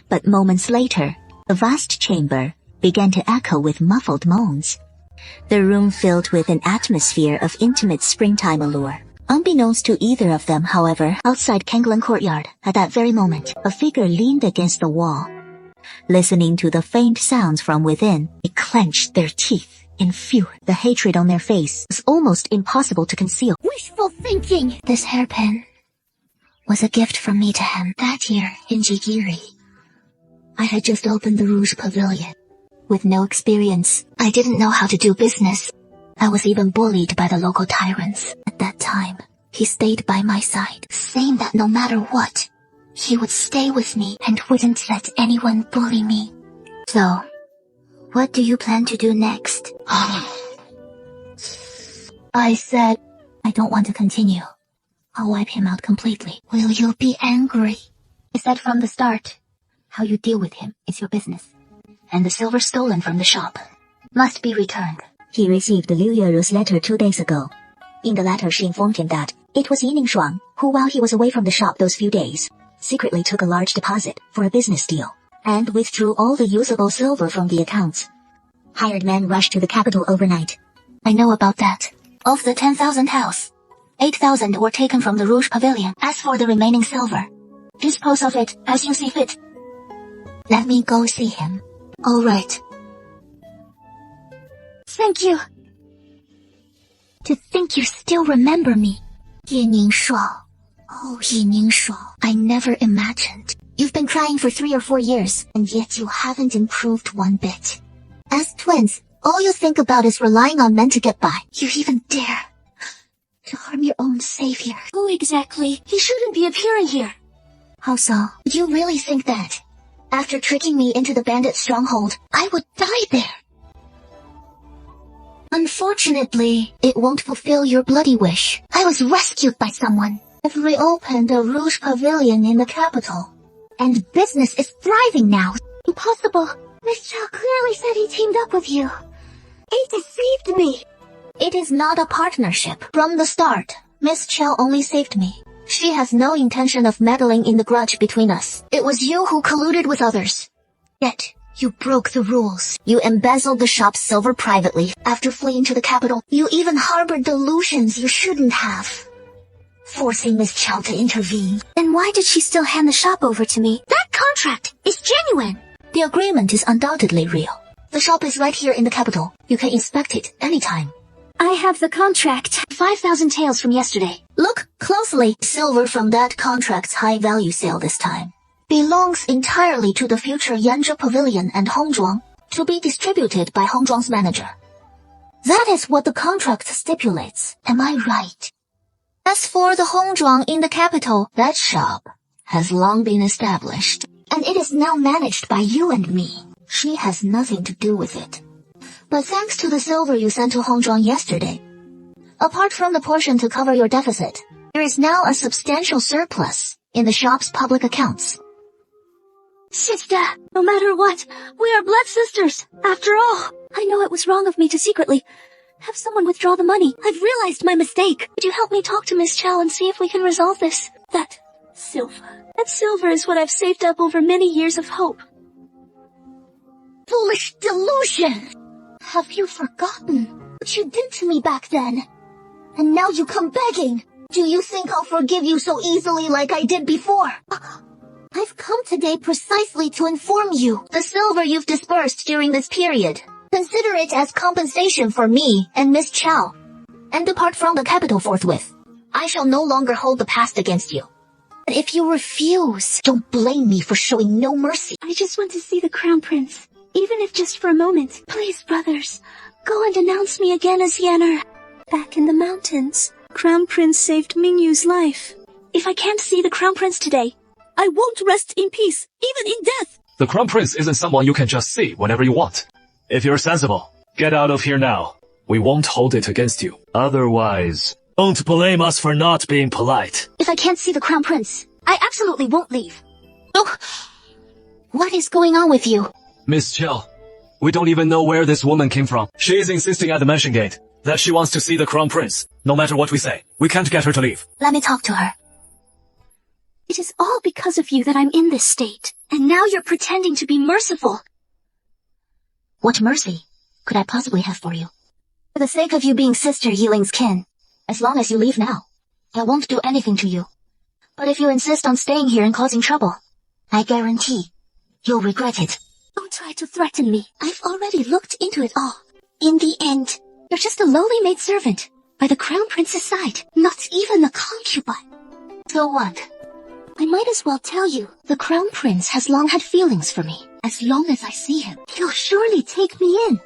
But moments later, the vast chamber began to echo with muffled moans. The room filled with an atmosphere of intimate springtime allure. Unbeknownst to either of them, however, outside Kanglan Courtyard, at that very moment, a figure leaned against the wall. Listening to the faint sounds from within, they clenched their teeth in fury. The hatred on their face was almost impossible to conceal. Wishful thinking! This hairpin was a gift from me to him that year in Jigiri. I had just opened the Rouge Pavilion. With no experience, I didn't know how to do business. I was even bullied by the local tyrants. At that time, he stayed by my side, saying that no matter what, he would stay with me and wouldn't let anyone bully me. So, what do you plan to do next? I said, I don't want to continue. I'll wipe him out completely. Will you be angry? I said from the start, how you deal with him is your business. And the silver stolen from the shop must be returned. He received Liu Yeru's letter 2 days ago. In the letter she informed him that it was Yining Shuang who, while he was away from the shop those few days, secretly took a large deposit for a business deal, and withdrew all the usable silver from the accounts. Hired men rushed to the capital overnight. I know about that. Of the 10,000 house, 8,000 were taken from the Rouge Pavilion. As for the remaining silver, dispose of it as you see fit. Let me go see him. All right. Thank you. To think you still remember me. Ye Ningshuo. Oh, Ye Ningshuo. I never imagined. You've been crying for 3 or 4 years, and yet you haven't improved one bit. As twins, all you think about is relying on men to get by. You even dare to harm your own savior. Who exactly? He shouldn't be appearing here. How so? You really think that, after tricking me into the bandit stronghold, I would die there? Unfortunately, it won't fulfill your bloody wish. I was rescued by someone. I've reopened a Rouge Pavilion in the capital, and business is thriving now. Impossible. Miss Chow clearly said he teamed up with you. He deceived me. It is not a partnership. From the start, Miss Chow only saved me. She has no intention of meddling in the grudge between us. It was you who colluded with others. Yet, you broke the rules. You embezzled the shop's silver privately. After fleeing to the capital, you even harbored delusions you shouldn't have, forcing Miss Chow to intervene. Then why did she still hand the shop over to me? That contract is genuine. The agreement is undoubtedly real. The shop is right here in the capital. You can inspect it anytime. I have the contract. 5,000 taels from yesterday. Look closely. Silver from that contract's high-value sale this time belongs entirely to the future Yanzhou Pavilion and Hongzhuang, to be distributed by Hongzhuang's manager. That is what the contract stipulates. Am I right? As for the Hongzhuang in the capital, that shop has long been established, and it is now managed by you and me. She has nothing to do with it. But thanks to the silver you sent to Hongzhuang yesterday, apart from the portion to cover your deficit, there is now a substantial surplus in the shop's public accounts. Sister, no matter what, we are blood sisters. After all, I know it was wrong of me to secretly have someone withdraw the money. I've realized my mistake. Could you help me talk to Miss Chow and see if we can resolve this? That silver is what I've saved up over many years of hope. Foolish delusion! Have you forgotten what you did to me back then? And now you come begging. Do you think I'll forgive you so easily like I did before? I've come today precisely to inform you. The silver you've disbursed during this period, consider it as compensation for me and Miss Chow, and depart from the capital forthwith. I shall no longer hold the past against you. But if you refuse, don't blame me for showing no mercy. I just want to see the Crown Prince, even if just for a moment. Please, brothers, go and announce me again as Yanner. Back in the mountains, Crown Prince saved Mingyu's life. If I can't see the Crown Prince today, I won't rest in peace, even in death. The Crown Prince isn't someone you can just see whenever you want. If you're sensible, get out of here now. We won't hold it against you. Otherwise, don't blame us for not being polite. If I can't see the Crown Prince, I absolutely won't leave. Oh, what is going on with you? Miss Chow, we don't even know where this woman came from. She is insisting at the mansion gate that she wants to see the Crown Prince. No matter what we say, we can't get her to leave. Let me talk to her. It is all because of you that I'm in this state, and now you're pretending to be merciful. What mercy could I possibly have for you? For the sake of you being Sister Yiling's kin, as long as you leave now, I won't do anything to you. But if you insist on staying here and causing trouble, I guarantee you'll regret it. Don't try to threaten me. I've already looked into it all. In the end, you're just a lowly maidservant by the Crown Prince's side, not even a concubine. So what? I might as well tell you, the Crown Prince has long had feelings for me. As long as I see him, he'll surely take me in.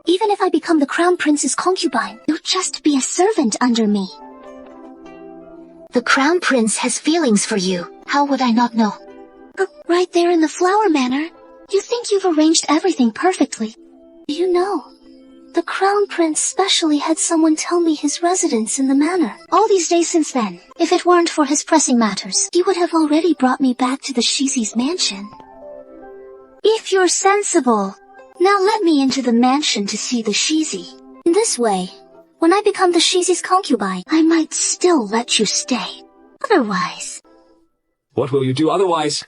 Even if I become the Crown Prince's concubine, you'll just be a servant under me. The Crown Prince has feelings for you. How would I not know? Right there in the Flower Manor. You think you've arranged everything perfectly. You know, the Crown Prince specially had someone tell me his residence in the manor. All these days since then, if it weren't for his pressing matters, he would have already brought me back to the Shizi's mansion. If you're sensible, now let me into the mansion to see the Shizi. In this way, when I become the Shizi's concubine, I might still let you stay. Otherwise... What will you do otherwise,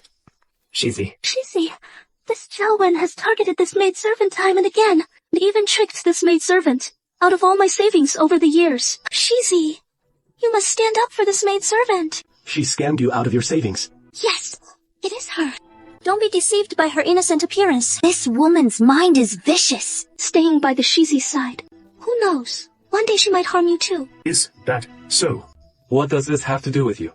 Shizi? Shizi, this Zhao has targeted this maidservant time and again, and even tricked this maidservant out of all my savings over the years. Shizi, you must stand up for this maidservant. She scammed you out of your savings. Yes, it is her. Don't be deceived by her innocent appearance. This woman's mind is vicious. Staying by the Shizi's side. Who knows? One day she might harm you too. Is that so? What does this have to do with you?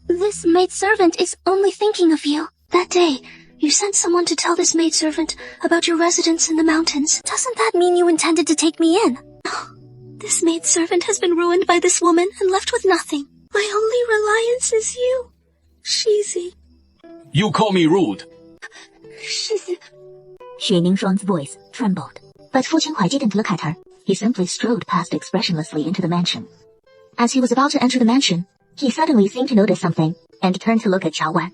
This maidservant is only thinking of you. That day, you sent someone to tell this maidservant about your residence in the mountains. Doesn't that mean you intended to take me in? This maidservant has been ruined by this woman and left with nothing. My only reliance is you, Shizi. You call me rude. Shizi. Xu Ningshuang's voice trembled, but Fu Qinghai didn't look at her. He simply strode past expressionlessly into the mansion. As he was about to enter the mansion, he suddenly seemed to notice something, and turned to look at Xiao Wan.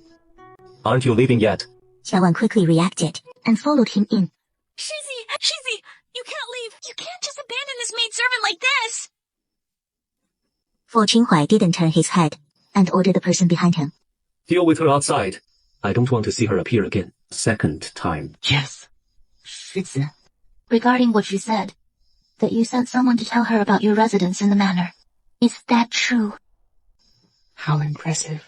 Aren't you leaving yet? Xiao Wan quickly reacted, and followed him in. Shizi, you can't leave. You can't just abandon this maidservant like this. Fu Qinghai didn't turn his head, and ordered the person behind him. Deal with her outside. I don't want to see her appear again. Second time. Yes. Shizi. Regarding what you said, that you sent someone to tell her about your residence in the manor. Is that true? How impressive.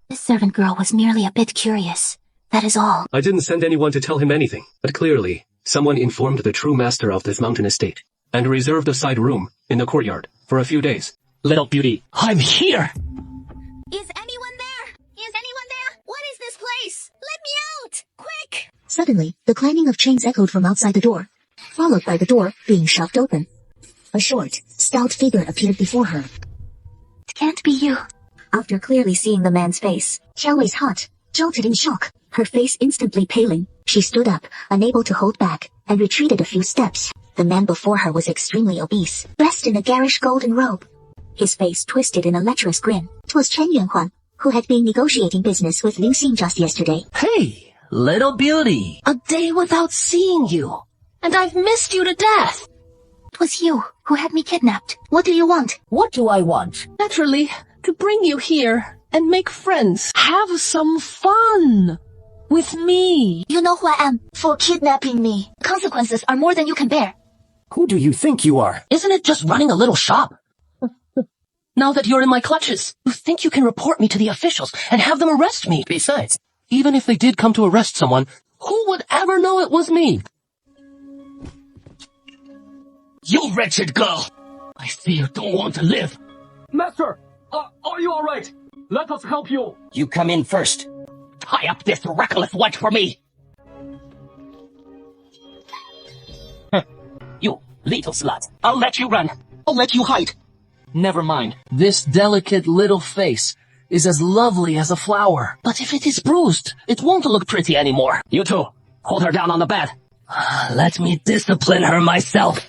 This servant girl was merely a bit curious. That is all. I didn't send anyone to tell him anything, but clearly, someone informed the true master of this mountain estate, and reserved a side room in the courtyard for a few days. Little beauty, I'm here! Is anyone there? Is anyone there? What is this place? Let me out! Quick! Suddenly, the clanging of chains echoed from outside the door, followed by the door being shoved open. A short, stout figure appeared before her. It can't be you. After clearly seeing the man's face, Xiao Wei's heart jolted in shock. Her face instantly paling, she stood up, unable to hold back, and retreated a few steps. The man before her was extremely obese, dressed in a garish golden robe. His face twisted in a lecherous grin. 'Twas Chen Yuanhuan, who had been negotiating business with Liu Xing just yesterday. Hey, little beauty. A day without seeing you. And I've missed you to death. It was you who had me kidnapped. What do you want? What do I want? Naturally, to bring you here and make friends. Have some fun with me. You know who I am for kidnapping me. Consequences are more than you can bear. Who do you think you are? Isn't it just running a little shop? Now that you're in my clutches, you think you can report me to the officials and have them arrest me. Besides, even if they did come to arrest someone, who would ever know it was me? You wretched girl! I see you don't want to live. Master, are you all right? Let us help you. You come in first. Tie up this reckless wench for me. You little slut. I'll let you run. I'll let you hide. Never mind. This delicate little face is as lovely as a flower. But if it is bruised, it won't look pretty anymore. You two, hold her down on the bed. Let me discipline her myself.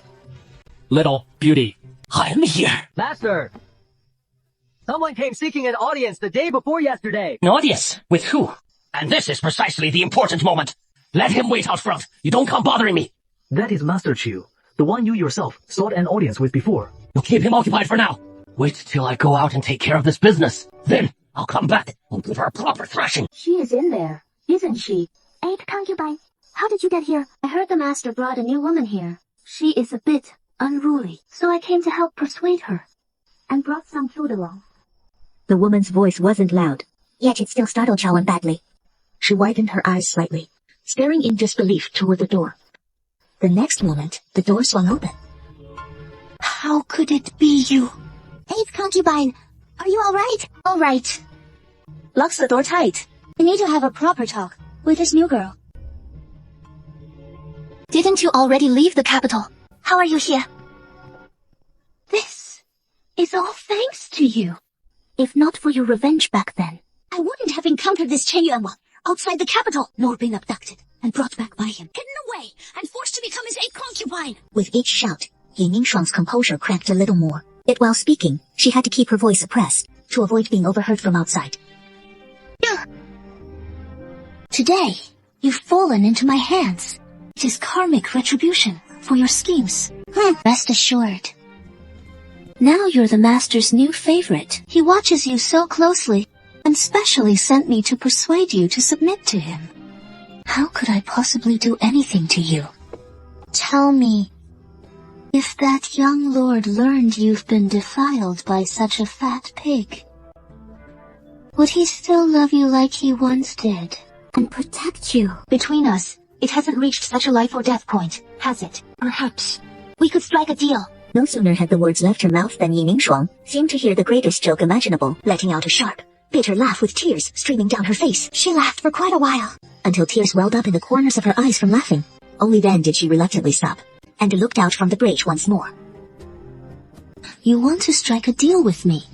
Little beauty, I'm here. Master! Someone came seeking an audience the day before yesterday. An audience? With who? And this is precisely the important moment. Let him wait out front. You don't come bothering me. That is Master Chu, the one you yourself sought an audience with before. You'll keep him occupied for now. Wait till I go out and take care of this business. Then I'll come back and give her a proper thrashing. She is in there, isn't she? 8th concubine, how did you get here? I heard the master brought a new woman here. She is a bit unruly, so I came to help persuade her, and brought some food along. The woman's voice wasn't loud, yet it still startled Xiao Wan badly. She widened her eyes slightly, staring in disbelief toward the door. The next moment, the door swung open. How could it be you? 8th concubine, are you alright? Alright. Locks the door tight. We need to have a proper talk with this new girl. Didn't you already leave the capital? How are you here? This is all thanks to you. If not for your revenge back then, I wouldn't have encountered this Chen Yuanwang outside the capital, nor been abducted and brought back by him, hidden away and forced to become his 8th concubine. With each shout, Yi Ningshuang's composure cracked a little more. Yet while speaking, she had to keep her voice suppressed to avoid being overheard from outside. Today, you've fallen into my hands. It is karmic retribution for your schemes. Rest assured. Now you're the master's new favorite. He watches you so closely, and specially sent me to persuade you to submit to him. How could I possibly do anything to you? Tell me, if that young lord learned you've been defiled by such a fat pig, Would he still love you like he once did? And protect you? Between us, it hasn't reached such a life or death point, has it? Perhaps. We could strike a deal. No sooner had the words left her mouth than Yi Ningshuang seemed to hear the greatest joke imaginable, letting out a sharp, bitter laugh with tears streaming down her face. She laughed for quite a while, until tears welled up in the corners of her eyes from laughing. Only then did she reluctantly stop, and looked out from the grate once more. You want to strike a deal with me?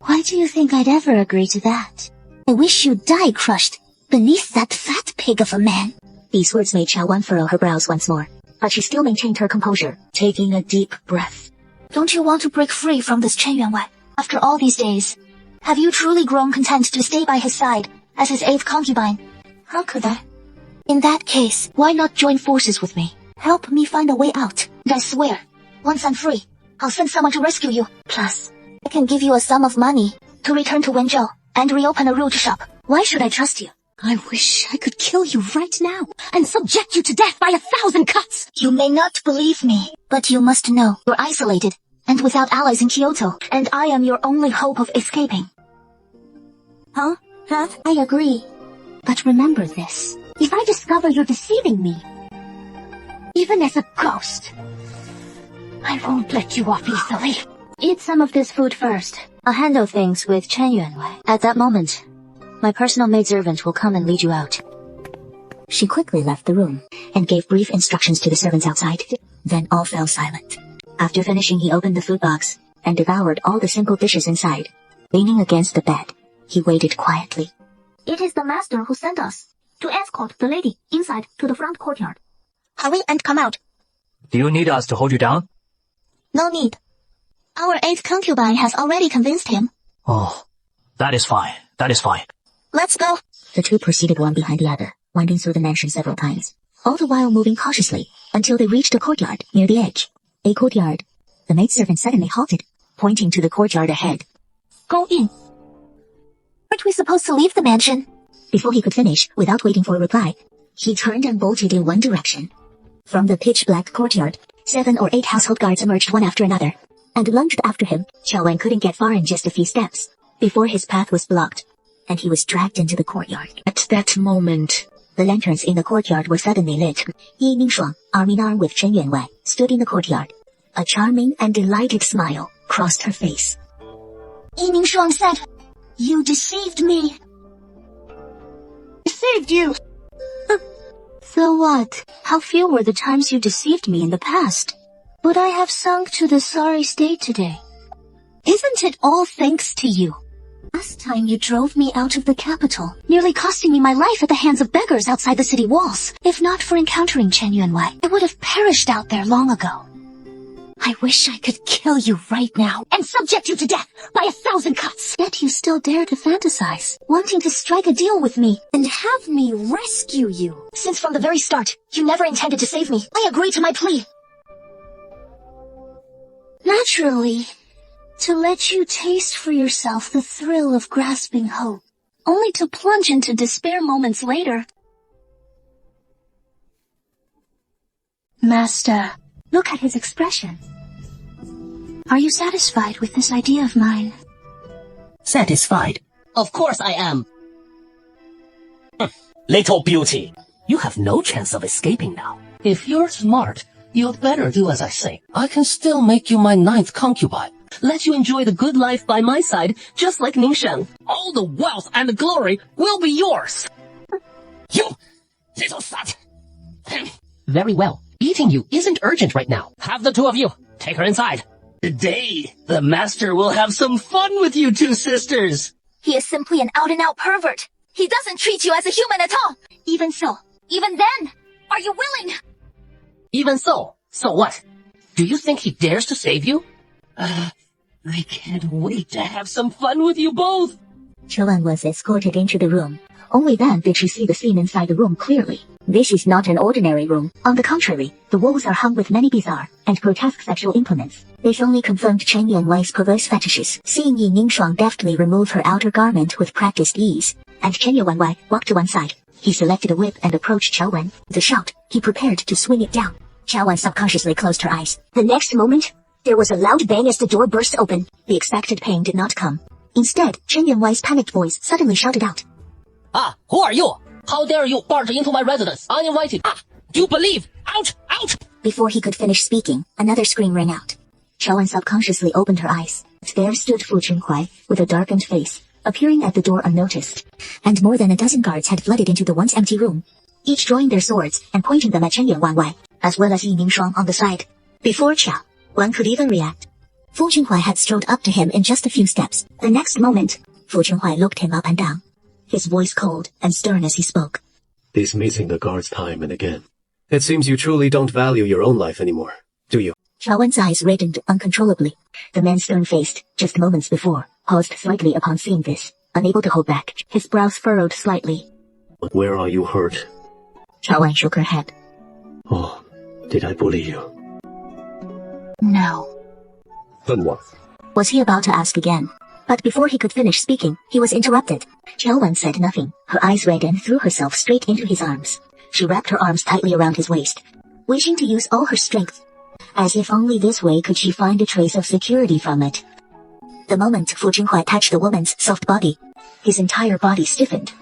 Why do you think I'd ever agree to that? I wish you'd die crushed beneath that fat pig of a man. These words made Xiao Wan furrow her brows once more, but she still maintained her composure, taking a deep breath. Don't you want to break free from this Chen Yuanwei? After all these days, have you truly grown content to stay by his side as his 8th concubine? How could I? In that case, why not join forces with me? Help me find a way out. And I swear, once I'm free, I'll send someone to rescue you. Plus, I can give you a sum of money to return to Wenzhou and reopen a root shop. Why should I trust you? I wish I could kill you right now and subject you to death by 1,000 cuts. You may not believe me, but you must know you're isolated and without allies in Kyoto, and I am your only hope of escaping. Huh? I agree. But remember this. If I discover you're deceiving me, even as a ghost, I won't let you off easily. Eat some of this food first. I'll handle things with Chen Yuanwei. At that moment, my personal maidservant will come and lead you out. She quickly left the room, and gave brief instructions to the servants outside. Then all fell silent. After finishing, he opened the food box, and devoured all the simple dishes inside. Leaning against the bed, he waited quietly. It is the master who sent us to escort the lady inside to the front courtyard. Hurry and come out. Do you need us to hold you down? No need. Our 8th concubine has already convinced him. Oh, that is fine. That is fine. Let's go. The two proceeded one behind the other, winding through the mansion several times, all the while moving cautiously, until they reached a courtyard near the edge. A courtyard. The maidservant suddenly halted, pointing to the courtyard ahead. Go in. Aren't we supposed to leave the mansion? Before he could finish, without waiting for a reply, he turned and bolted in one direction. From the pitch-black courtyard, 7 or 8 household guards emerged one after another, and lunged after him. Xiao Wan couldn't get far in just a few steps, before his path was blocked, and he was dragged into the courtyard. At that moment, the lanterns in the courtyard were suddenly lit. Yi Ningshuang, arm in arm with Chen Yuanwei, stood in the courtyard. A charming and delighted smile crossed her face. Yi Ningshuang said, "You deceived me." Deceived you? So what? How few were the times you deceived me in the past? Would I have sunk to the sorry state today? Isn't it all thanks to you? Last time you drove me out of the capital, nearly costing me my life at the hands of beggars outside the city walls. If not for encountering Chen Yuanwei, I would have perished out there long ago. I wish I could kill you right now and subject you to death by 1,000 cuts. Yet you still dare to fantasize, wanting to strike a deal with me and have me rescue you. Since from the very start, you never intended to save me, I agree to my plea. Naturally, to let you taste for yourself the thrill of grasping hope, only to plunge into despair moments later. Master, look at his expression. Are you satisfied with this idea of mine? Satisfied? Of course I am. Little beauty, you have no chance of escaping now. If you're smart, you'd better do as I say. I can still make you my 9th concubine. Let you enjoy the good life by my side, just like Ningsheng. All the wealth and the glory will be yours. You little slut. Very well. Eating you isn't urgent right now. Have the two of you. Take her inside. Today, the master will have some fun with you two sisters. He is simply an out-and-out pervert. He doesn't treat you as a human at all. Even so, even then, are you willing? Even so. So what? Do you think he dares to save you? I can't wait to have some fun with you both. Xiao Wan was escorted into the room. Only then did she see the scene inside the room clearly. This is not an ordinary room. On the contrary, the walls are hung with many bizarre and grotesque sexual implements. This only confirmed Chen Yuanwei's perverse fetishes. Seeing Yi Ningshuang deftly remove her outer garment with practiced ease, and Chen Yuanwei walked to one side, he selected a whip and approached Xiao Wan. With a shout, he prepared to swing it down. Xiao Wan subconsciously closed her eyes. The next moment, there was a loud bang as the door burst open. The expected pain did not come. Instead, Chen Yuanwei's panicked voice suddenly shouted out. Ah, who are you? How dare you barge into my residence uninvited? Ah, do you believe? Out! Out! Before he could finish speaking, another scream rang out. Qiaowen subconsciously opened her eyes. There stood Fu Chunhuai with a darkened face, appearing at the door unnoticed. And more than a dozen guards had flooded into the once empty room, each drawing their swords and pointing them at Chen Yuanwei, as well as Yi Ningshuang on the side. Before Qiaowen could even react, Fu Chunhuai had strode up to him in just a few steps. The next moment, Fu Chunhuai looked him up and down, his voice cold and stern as he spoke. He's meeting the guards time and again. It seems you truly don't value your own life anymore, do you? Qiaowen's eyes reddened uncontrollably. The man stern-faced, just moments before, paused slightly upon seeing this, unable to hold back, his brows furrowed slightly. But where are you hurt? Qiaowen shook her head. Oh, did I bully you? No. Then what? Was he about to ask again? But before he could finish speaking, he was interrupted. Qiaowen said nothing, her eyes red and threw herself straight into his arms. She wrapped her arms tightly around his waist, wishing to use all her strength, as if only this way could she find a trace of security from it. The moment Fu Chunhuai touched the woman's soft body, his entire body stiffened.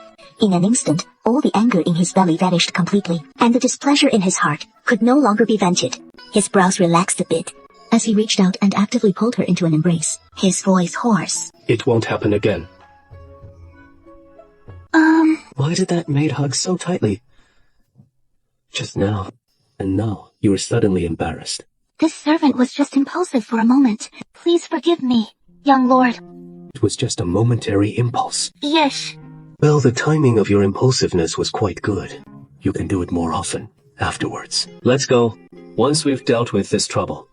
In an instant, all the anger in his belly vanished completely, and the displeasure in his heart could no longer be vented. His brows relaxed a bit, as he reached out and actively pulled her into an embrace, his voice hoarse. It won't happen again. Why did that maid hug so tightly? Just now, and now you were suddenly embarrassed. This servant was just impulsive for a moment. Please forgive me, young lord. It was just a momentary impulse. Yes. Well, the timing of your impulsiveness was quite good. You can do it more often, afterwards. Let's go. Once we've dealt with this trouble.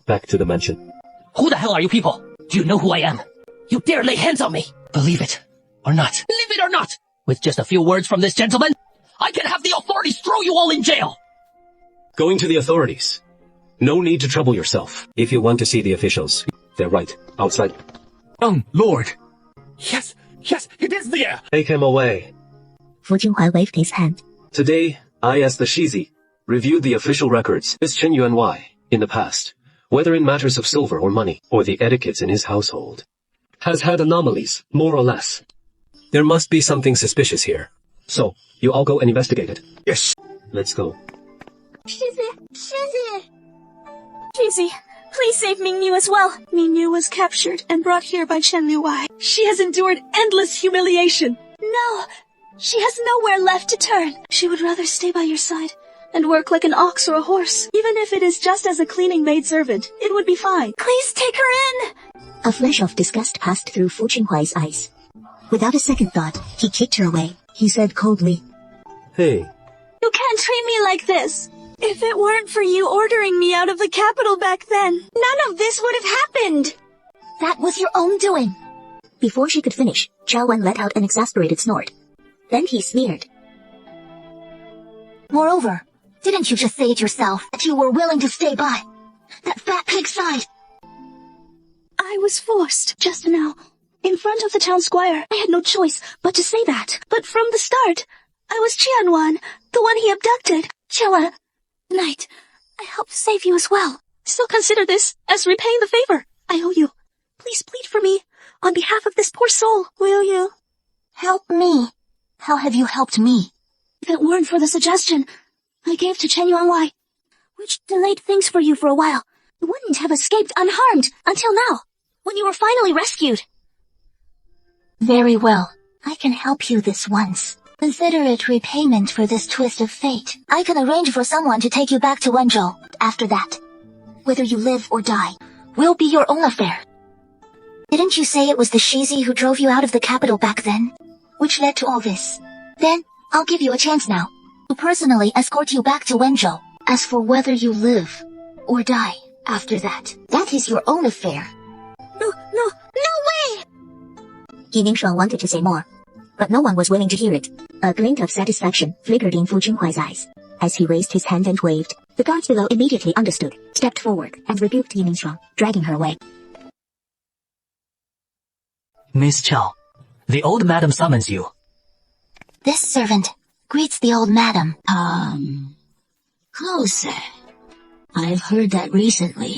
Back to the mansion. Who the hell are you people? Do you know who I am? You dare lay hands on me? Believe it or not. Believe it or not. With just a few words from this gentleman, I can have the authorities throw you all in jail. Going to the authorities. No need to trouble yourself. If you want to see the officials, they're right, outside. Young lord. Yes, it is there. Take him away. Fu Chunhuai waved his hand. Today, I as the Shizi, reviewed the official records. Miss Chen Yuanwei, in the past, whether in matters of silver or money, or the etiquettes in his household, has had anomalies, more or less. There must be something suspicious here. So, you all go and investigate it. Yes. Let's go. Shizi, please save Mingyu as well. Mingyu was captured and brought here by Chen Liuwei. She has endured endless humiliation. No, she has nowhere left to turn. She would rather stay by your side and work like an ox or a horse. Even if it is just as a cleaning maid servant, it would be fine. Please take her in. A flash of disgust passed through Fu Chunhuai's eyes. Without a second thought, he kicked her away. He said coldly, Hey. You can't treat me like this. If it weren't for you ordering me out of the capital back then, none of this would have happened. That was your own doing. Before she could finish, Qiaowen let out an exasperated snort. Then he sneered. Moreover, didn't you just say it yourself that you were willing to stay by that fat pig's side? I was forced just now. In front of the town squire, I had no choice but to say that. But from the start, I was Qianwan, the one he abducted. Qianwan, tonight, I helped save you as well. So consider this as repaying the favor I owe you. Please plead for me on behalf of this poor soul, will you? Help me? How have you helped me? If it weren't for the suggestion I gave to Chen Yuanwei, which delayed things for you for a while, you wouldn't have escaped unharmed until now, when you were finally rescued. Very well. I can help you this once. Consider it repayment for this twist of fate. I can arrange for someone to take you back to Wenzhou. After that, whether you live or die, will be your own affair. Didn't you say it was the Shizi who drove you out of the capital back then? Which led to all this. Then, I'll give you a chance now to personally escort you back to Wenzhou. As for whether you live or die after that, that is your own affair. No way! Yi Ningshuang wanted to say more, but no one was willing to hear it. A glint of satisfaction flickered in Fu Chunhuai's eyes. As he raised his hand and waved, the guards below immediately understood, stepped forward, and rebuked Yi Ningshuang, dragging her away. Miss Chow, the old madam summons you. This servant greets the old madam. Closer. I've heard that recently.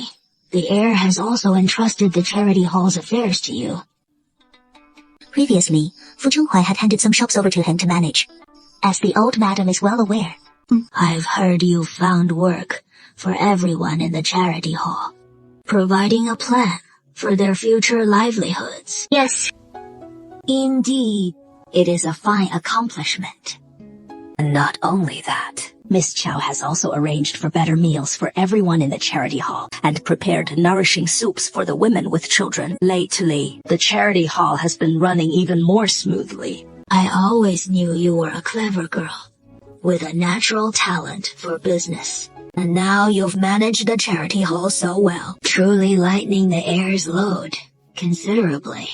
The heir has also entrusted the charity hall's affairs to you. Previously, Fu Chenghuai had handed some shops over to him to manage. As the old madam is well aware, I've heard you found work for everyone in the charity hall, providing a plan for their future livelihoods. Yes. Indeed, it is a fine accomplishment. And not only that, Miss Chow has also arranged for better meals for everyone in the charity hall and prepared nourishing soups for the women with children. Lately, the charity hall has been running even more smoothly. I always knew you were a clever girl, with a natural talent for business. And now you've managed the charity hall so well, truly lightening the heir's load considerably.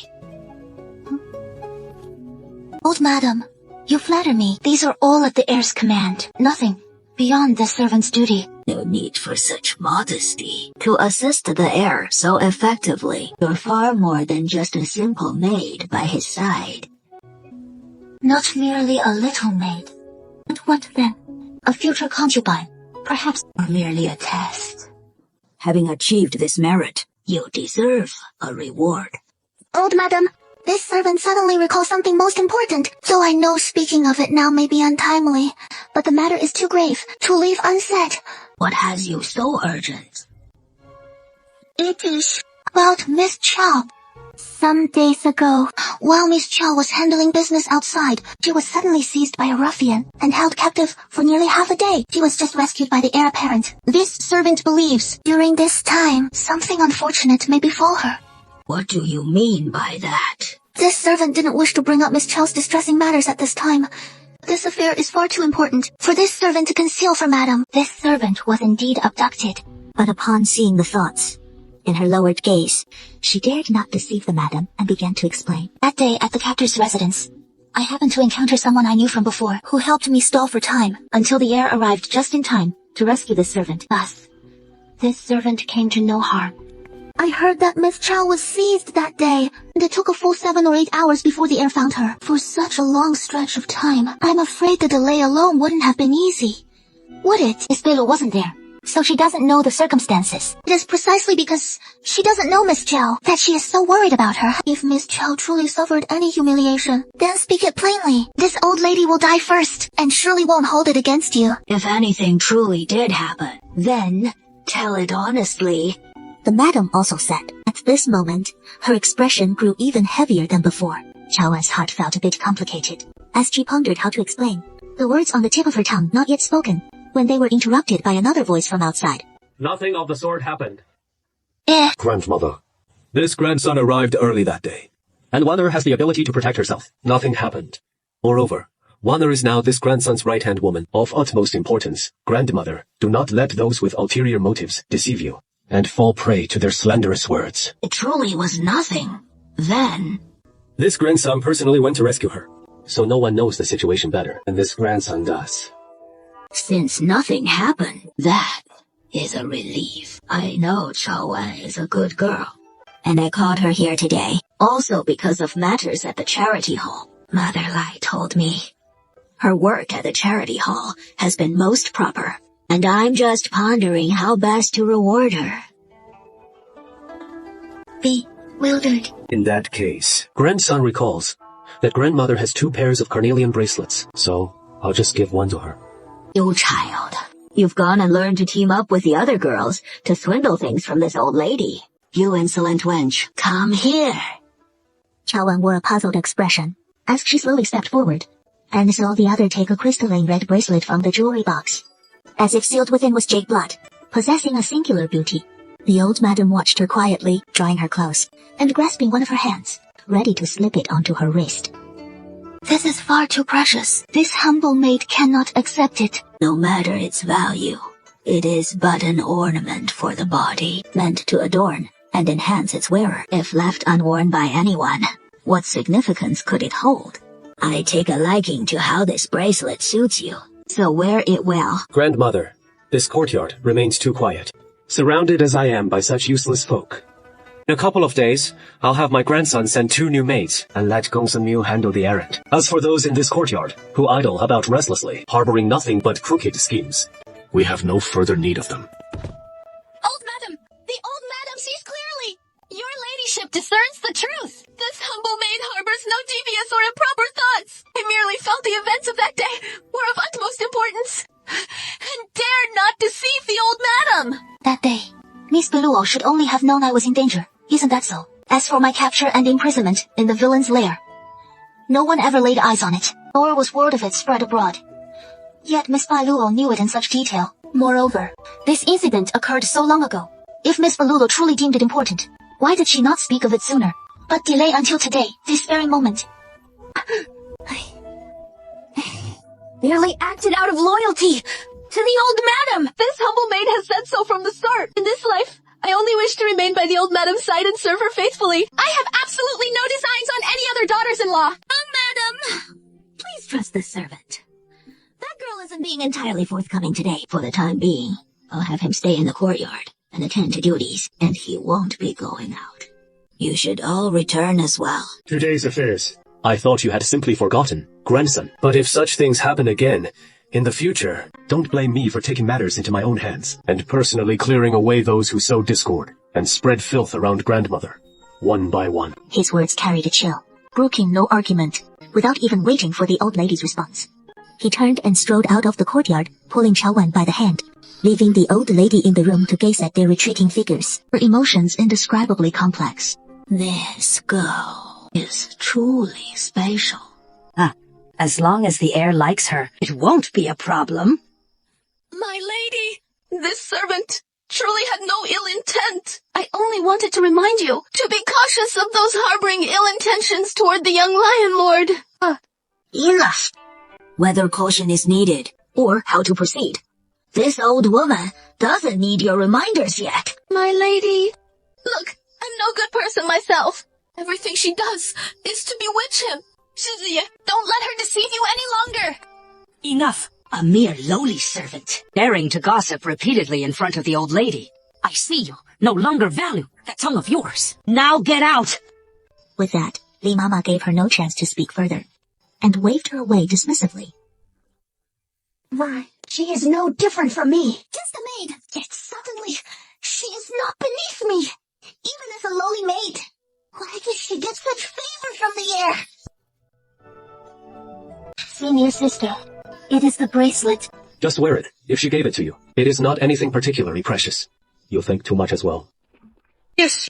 Old madam, you flatter me. These are all at the heir's command. Nothing beyond the servant's duty. No need for such modesty. To assist the heir so effectively, you're far more than just a simple maid by his side. Not merely a little maid. And what then? A future concubine, perhaps. Or merely a test. Having achieved this merit, you deserve a reward. Old madam, this servant suddenly recalls something most important. Though I know speaking of it now may be untimely, but the matter is too grave to leave unsaid. What has you so urgent? It is about Miss Chow. Some days ago, while Miss Chow was handling business outside, she was suddenly seized by a ruffian and held captive for nearly half a day. She was just rescued by the heir apparent. This servant believes during this time, something unfortunate may befall her. What do you mean by that? This servant didn't wish to bring up Miss Chow's distressing matters at this time. This affair is far too important for this servant to conceal from Madam. This servant was indeed abducted. But upon seeing the thoughts in her lowered gaze, she dared not deceive the madam and began to explain. That day at the captor's residence, I happened to encounter someone I knew from before who helped me stall for time until the heir arrived just in time to rescue this servant. Thus, this servant came to no harm. I heard that Miss Chow was seized that day, and it took a full 7 or 8 hours before the heir found her. For such a long stretch of time, I'm afraid the delay alone wouldn't have been easy. Would it? Miss Belo wasn't there, so she doesn't know the circumstances. It is precisely because she doesn't know Miss Chow that she is so worried about her. If Miss Chow truly suffered any humiliation, then speak it plainly. This old lady will die first, and surely won't hold it against you. If anything truly did happen, then tell it honestly. The madam also said. At this moment, her expression grew even heavier than before. Chaoan's heart felt a bit complicated, as she pondered how to explain, the words on the tip of her tongue not yet spoken, when they were interrupted by another voice from outside. Nothing of the sort happened. Grandmother, this grandson arrived early that day, and Wanner has the ability to protect herself. Nothing happened. Moreover, Wanner is now this grandson's right-hand woman, of utmost importance. Grandmother, do not let those with ulterior motives deceive you and fall prey to their slanderous words. It truly was nothing. Then, this grandson personally went to rescue her, so no one knows the situation better than this grandson does. Since nothing happened, that is a relief. I know Chaoan is a good girl, and I called her here today, also because of matters at the charity hall. Mother Lai told me her work at the charity hall has been most proper, and I'm just pondering how best to reward her. Bewildered. In that case, grandson recalls that grandmother has 2 pairs of carnelian bracelets, so I'll just give one to her. You child, you've gone and learned to team up with the other girls to swindle things from this old lady. You insolent wench, come here. Chaoan wore a puzzled expression as she slowly stepped forward and saw the other take a crystalline red bracelet from the jewelry box. As if sealed within was jade blood, possessing a singular beauty. The old madam watched her quietly, drawing her close, and grasping one of her hands, ready to slip it onto her wrist. This is far too precious. This humble maid cannot accept it. No matter its value, it is but an ornament for the body, meant to adorn and enhance its wearer. If left unworn by anyone, what significance could it hold? I take a liking to how this bracelet suits you, so wear it well. Grandmother, this courtyard remains too quiet, surrounded as I am by such useless folk. In a couple of days, I'll have my grandson send 2 new maids and let Gong Miu handle the errand. As for those in this courtyard who idle about restlessly, harboring nothing but crooked schemes, we have no further need of them. Old madam! The old madam sees clearly! Your ladyship discerns the truth! This humble maid harbors no devious or improper thoughts. I merely felt the events of that day were of utmost importance, and dared not deceive the old madam. That day, Miss Beluo should only have known I was in danger. Isn't that so? As for my capture and imprisonment in the villain's lair, no one ever laid eyes on it, nor was word of it spread abroad. Yet Miss Beluo knew it in such detail. Moreover, this incident occurred so long ago. If Miss Beluo truly deemed it important, why did she not speak of it sooner, but delay until today, this very moment? Merely acted out of loyalty to the old madam. This humble maid has said so from the start. In this life, I only wish to remain by the old madam's side and serve her faithfully. I have absolutely no designs on any other daughters-in-law. Madam, please trust this servant. That girl isn't being entirely forthcoming today. For the time being, I'll have him stay in the courtyard and attend to duties, and he won't be going out. You should all return as well. Today's affairs. I thought you had simply forgotten, grandson. But if such things happen again, in the future, don't blame me for taking matters into my own hands, and personally clearing away those who sow discord and spread filth around grandmother, one by one. His words carried a chill, broking no argument, without even waiting for the old lady's response. He turned and strode out of the courtyard, pulling Chaowan by the hand, leaving the old lady in the room to gaze at their retreating figures, her emotions indescribably complex. This girl is truly special. As long as the heir likes her, it won't be a problem. My lady, this servant truly had no ill intent. I only wanted to remind you to be cautious of those harboring ill intentions toward the young lion lord. Enough! Whether caution is needed, or how to proceed, this old woman doesn't need your reminders yet. My lady, look, I'm no good person myself. Everything she does is to bewitch him. Shizuye, don't let her deceive you any longer. Enough. A mere lowly servant, daring to gossip repeatedly in front of the old lady. I see you no longer value that tongue of yours. Now get out! With that, Li Mama gave her no chance to speak further, and waved her away dismissively. Why, she is no different from me. Just a maid, yet suddenly, she is not beneath me, even as a lowly maid. Why does she get such favor from the heir? Senior sister, it is the bracelet. Just wear it, if she gave it to you. It is not anything particularly precious. You'll think too much as well. Yes.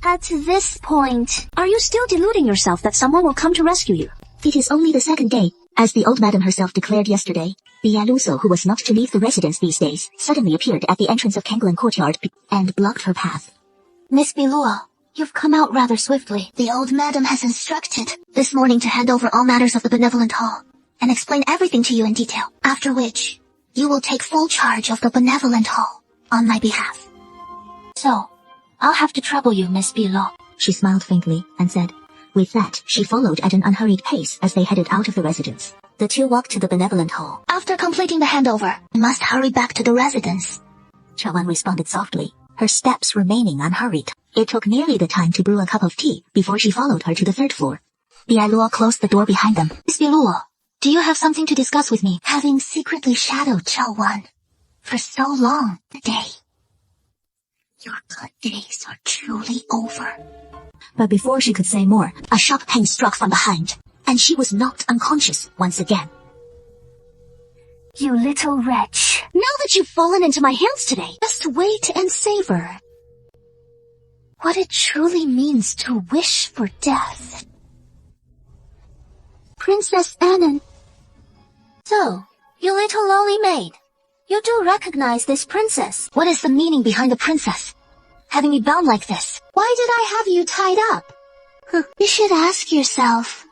At this point, are you still deluding yourself that someone will come to rescue you? It is only the second day. As the old madam herself declared yesterday, the Yaluso, who was not to leave the residence these days, suddenly appeared at the entrance of Kanglan Courtyard and blocked her path. Miss Beluo, you've come out rather swiftly. The old madam has instructed this morning to hand over all matters of the benevolent hall and explain everything to you in detail, after which you will take full charge of the benevolent hall on my behalf. So, I'll have to trouble you, Miss Beluo. She smiled faintly and said. With that, she followed at an unhurried pace as they headed out of the residence. The two walked to the benevolent hall. After completing the handover, I must hurry back to the residence. Chaowan responded softly, her steps remaining unhurried. It took nearly the time to brew a cup of tea before she followed her to the third floor. Bialuo closed the door behind them. Miss Beluo, do you have something to discuss with me? Having secretly shadowed Chaowan for so long today, your good days are truly over. But before she could say more, a sharp pain struck from behind, and she was knocked unconscious once again. You little wretch. Now that you've fallen into my hands today, just wait and savor what it truly means to wish for death. Princess Annan. So, you little lowly maid, you do recognize this princess. What is the meaning behind the princess? Having me bound like this? Why did I have you tied up? You should ask yourself,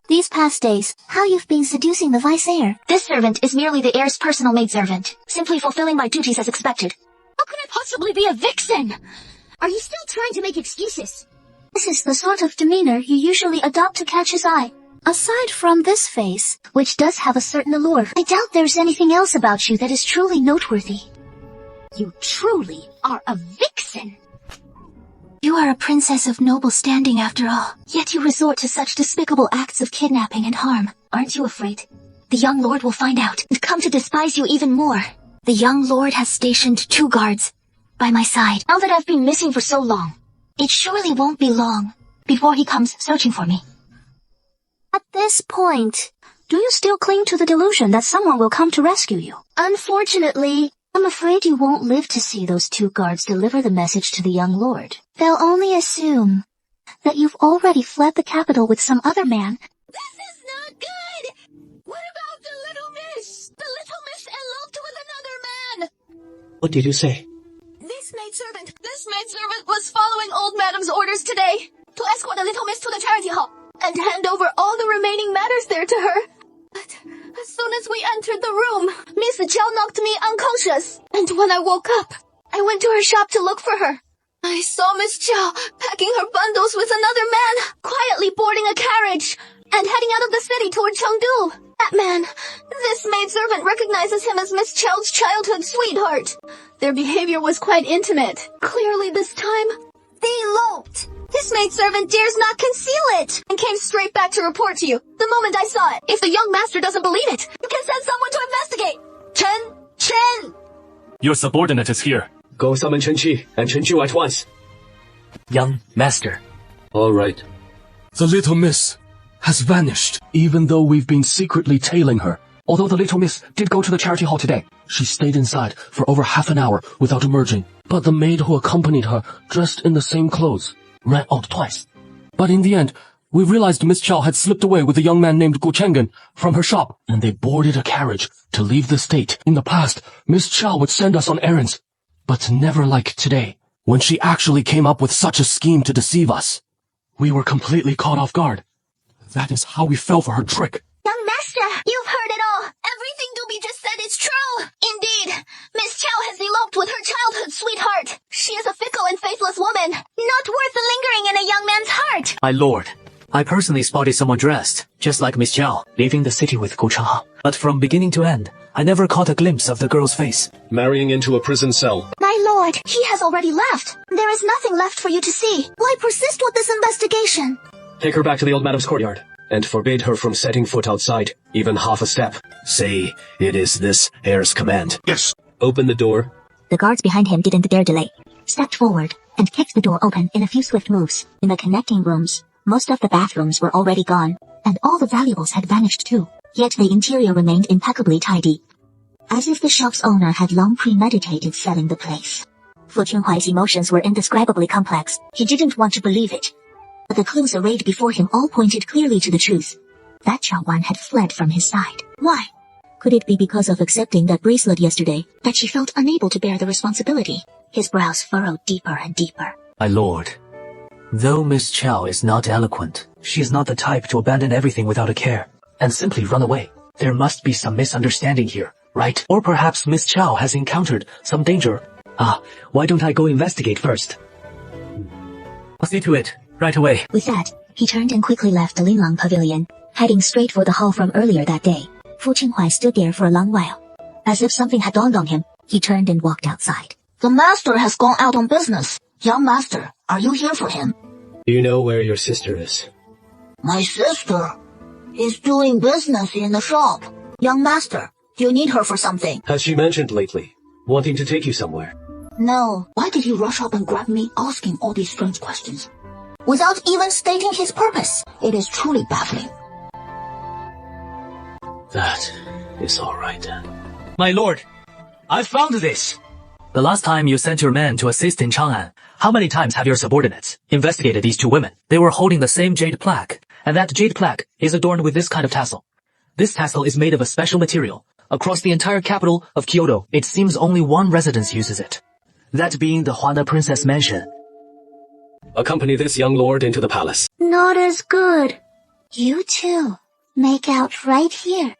these past days, how you've been seducing the vice heir. This servant is merely the heir's personal maidservant, simply fulfilling my duties as expected. How could I possibly be a vixen? Are you still trying to make excuses? This is the sort of demeanor you usually adopt to catch his eye. Aside from this face, which does have a certain allure, I doubt there's anything else about you that is truly noteworthy. You truly are a vixen. You are a princess of noble standing after all, yet you resort to such despicable acts of kidnapping and harm. Aren't you afraid? The young lord will find out and come to despise you even more. The young lord has stationed 2 guards by my side, now that I've been missing for so long. It surely won't be long before he comes searching for me. At this point, do you still cling to the delusion that someone will come to rescue you? Unfortunately, I'm afraid you won't live to see those 2 guards deliver the message to the young lord. They'll only assume that you've already fled the capital with some other man. This is not good! What about the little miss? The little miss eloped with another man! What did you say? This maidservant was following old madam's orders today to escort the little miss to the charity hall and hand over all the remaining matters there to her. But as soon as we entered the room, Miss Chow knocked me unconscious. And when I woke up, I went to her shop to look for her. I saw Miss Chow packing her bundles with another man, quietly boarding a carriage and heading out of the city toward Chengdu. That man, this maidservant recognizes him as Miss Chow's childhood sweetheart. Their behavior was quite intimate. Clearly this time, they eloped. This maidservant dares not conceal it and came straight back to report to you the moment I saw it. If the young master doesn't believe it, you can send someone to investigate. Chen! Your subordinate is here. Go summon Chen Qi and Chen Chu at once. Young master. All right. The little miss has vanished, even though we've been secretly tailing her. Although the little miss did go to the charity hall today, She stayed inside for over half an hour without emerging. But the maid who accompanied her, dressed in the same clothes, ran out twice. But in the end, we realized Miss Chow had slipped away with a young man named Gu Chengen from her shop, and they boarded a carriage to leave the state. In the past, Miss Chow would send us on errands, but never like today, when she actually came up with such a scheme to deceive us. We were completely caught off guard. That is how we fell for her trick. Young master, you've heard it all. Everything Doobie just said is true. Indeed, Miss Chow has eloped with her childhood sweetheart. She is a fickle and faithless woman, not worth lingering in a young man's heart. My lord, I personally spotted someone dressed, just like Miss Chow, leaving the city with Gu Cha. But from beginning to end, I never caught a glimpse of the girl's face. Marrying into a prison cell. My lord, he has already left. There is nothing left for you to see. Why persist with this investigation? Take her back to the old madam's courtyard, and forbid her from setting foot outside, even half a step. Say, it is this heir's command. Yes. Open the door. The guards behind him didn't dare delay, stepped forward, and kicked the door open in a few swift moves. In the connecting rooms, most of the bathrooms were already gone, and all the valuables had vanished too. Yet the interior remained impeccably tidy, as if the shop's owner had long premeditated selling the place. Fu Qinghuai's emotions were indescribably complex. He didn't want to believe it, but the clues arrayed before him all pointed clearly to the truth. That Chaowan had fled from his side. Why? Could it be because of accepting that bracelet yesterday that she felt unable to bear the responsibility? His brows furrowed deeper and deeper. My lord, though Miss Chow is not eloquent, she is not the type to abandon everything without a care and simply run away. There must be some misunderstanding here, right? Or perhaps Miss Chow has encountered some danger. Why don't I go investigate first? I'll see to it right away. With that, he turned and quickly left the Linlang Pavilion, heading straight for the hall from earlier that day. Fu Qinghuai stood there for a long while. As if something had dawned on him, he turned and walked outside. The master has gone out on business. Young master, are you here for him? Do you know where your sister is? My sister is doing business in the shop. Young master, do you need her for something? Has she mentioned lately, wanting to take you somewhere? No. Why did he rush up and grab me, asking all these strange questions, without even stating his purpose? It is truly baffling. That is all right then. My lord, I found this. The last time you sent your men to assist in Chang'an, how many times have your subordinates investigated these two women? They were holding the same jade plaque, and that jade plaque is adorned with this kind of tassel. This tassel is made of a special material. Across the entire capital of Kyoto, it seems only one residence uses it. That being the Huana Princess Mansion. Accompany this young lord into the palace. Not as good. You two, make out right here,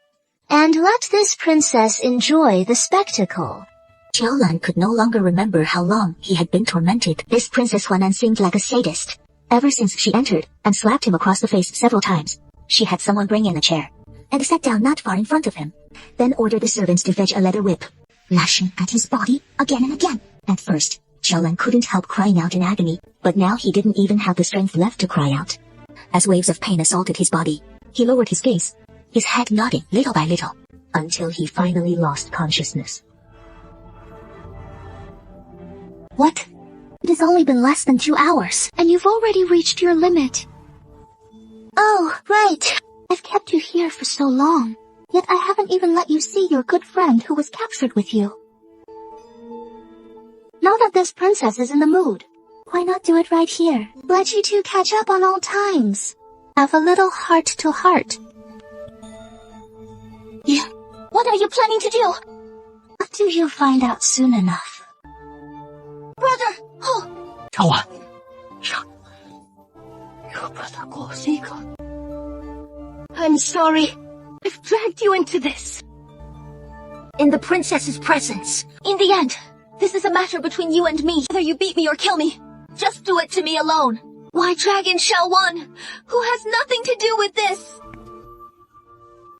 and let this princess enjoy the spectacle. Xiaolan could no longer remember how long he had been tormented. This Princess Huanan seemed like a sadist. Ever since she entered and slapped him across the face several times, she had someone bring in a chair and sat down not far in front of him, then ordered the servants to fetch a leather whip, lashing at his body again and again. At first, Xiaolan couldn't help crying out in agony, but now he didn't even have the strength left to cry out. As waves of pain assaulted his body, he lowered his gaze, his head nodding little by little, until he finally lost consciousness. What? has only been less than 2 hours, and you've already reached your limit. Oh, right. I've kept you here for so long, yet I haven't even let you see your good friend who was captured with you. Now that this princess is in the mood, why not do it right here? Let you two catch up on old times. Have a little heart-to-heart. Yeah. What are you planning to do? What do you find out soon enough? Brother! Oh! 赵婉，your brother 过了这个。I'm sorry. I've dragged you into this. In the princess's presence. In the end, this is a matter between you and me. Whether you beat me or kill me, just do it to me alone. Why drag in Xiaowan, who has nothing to do with this?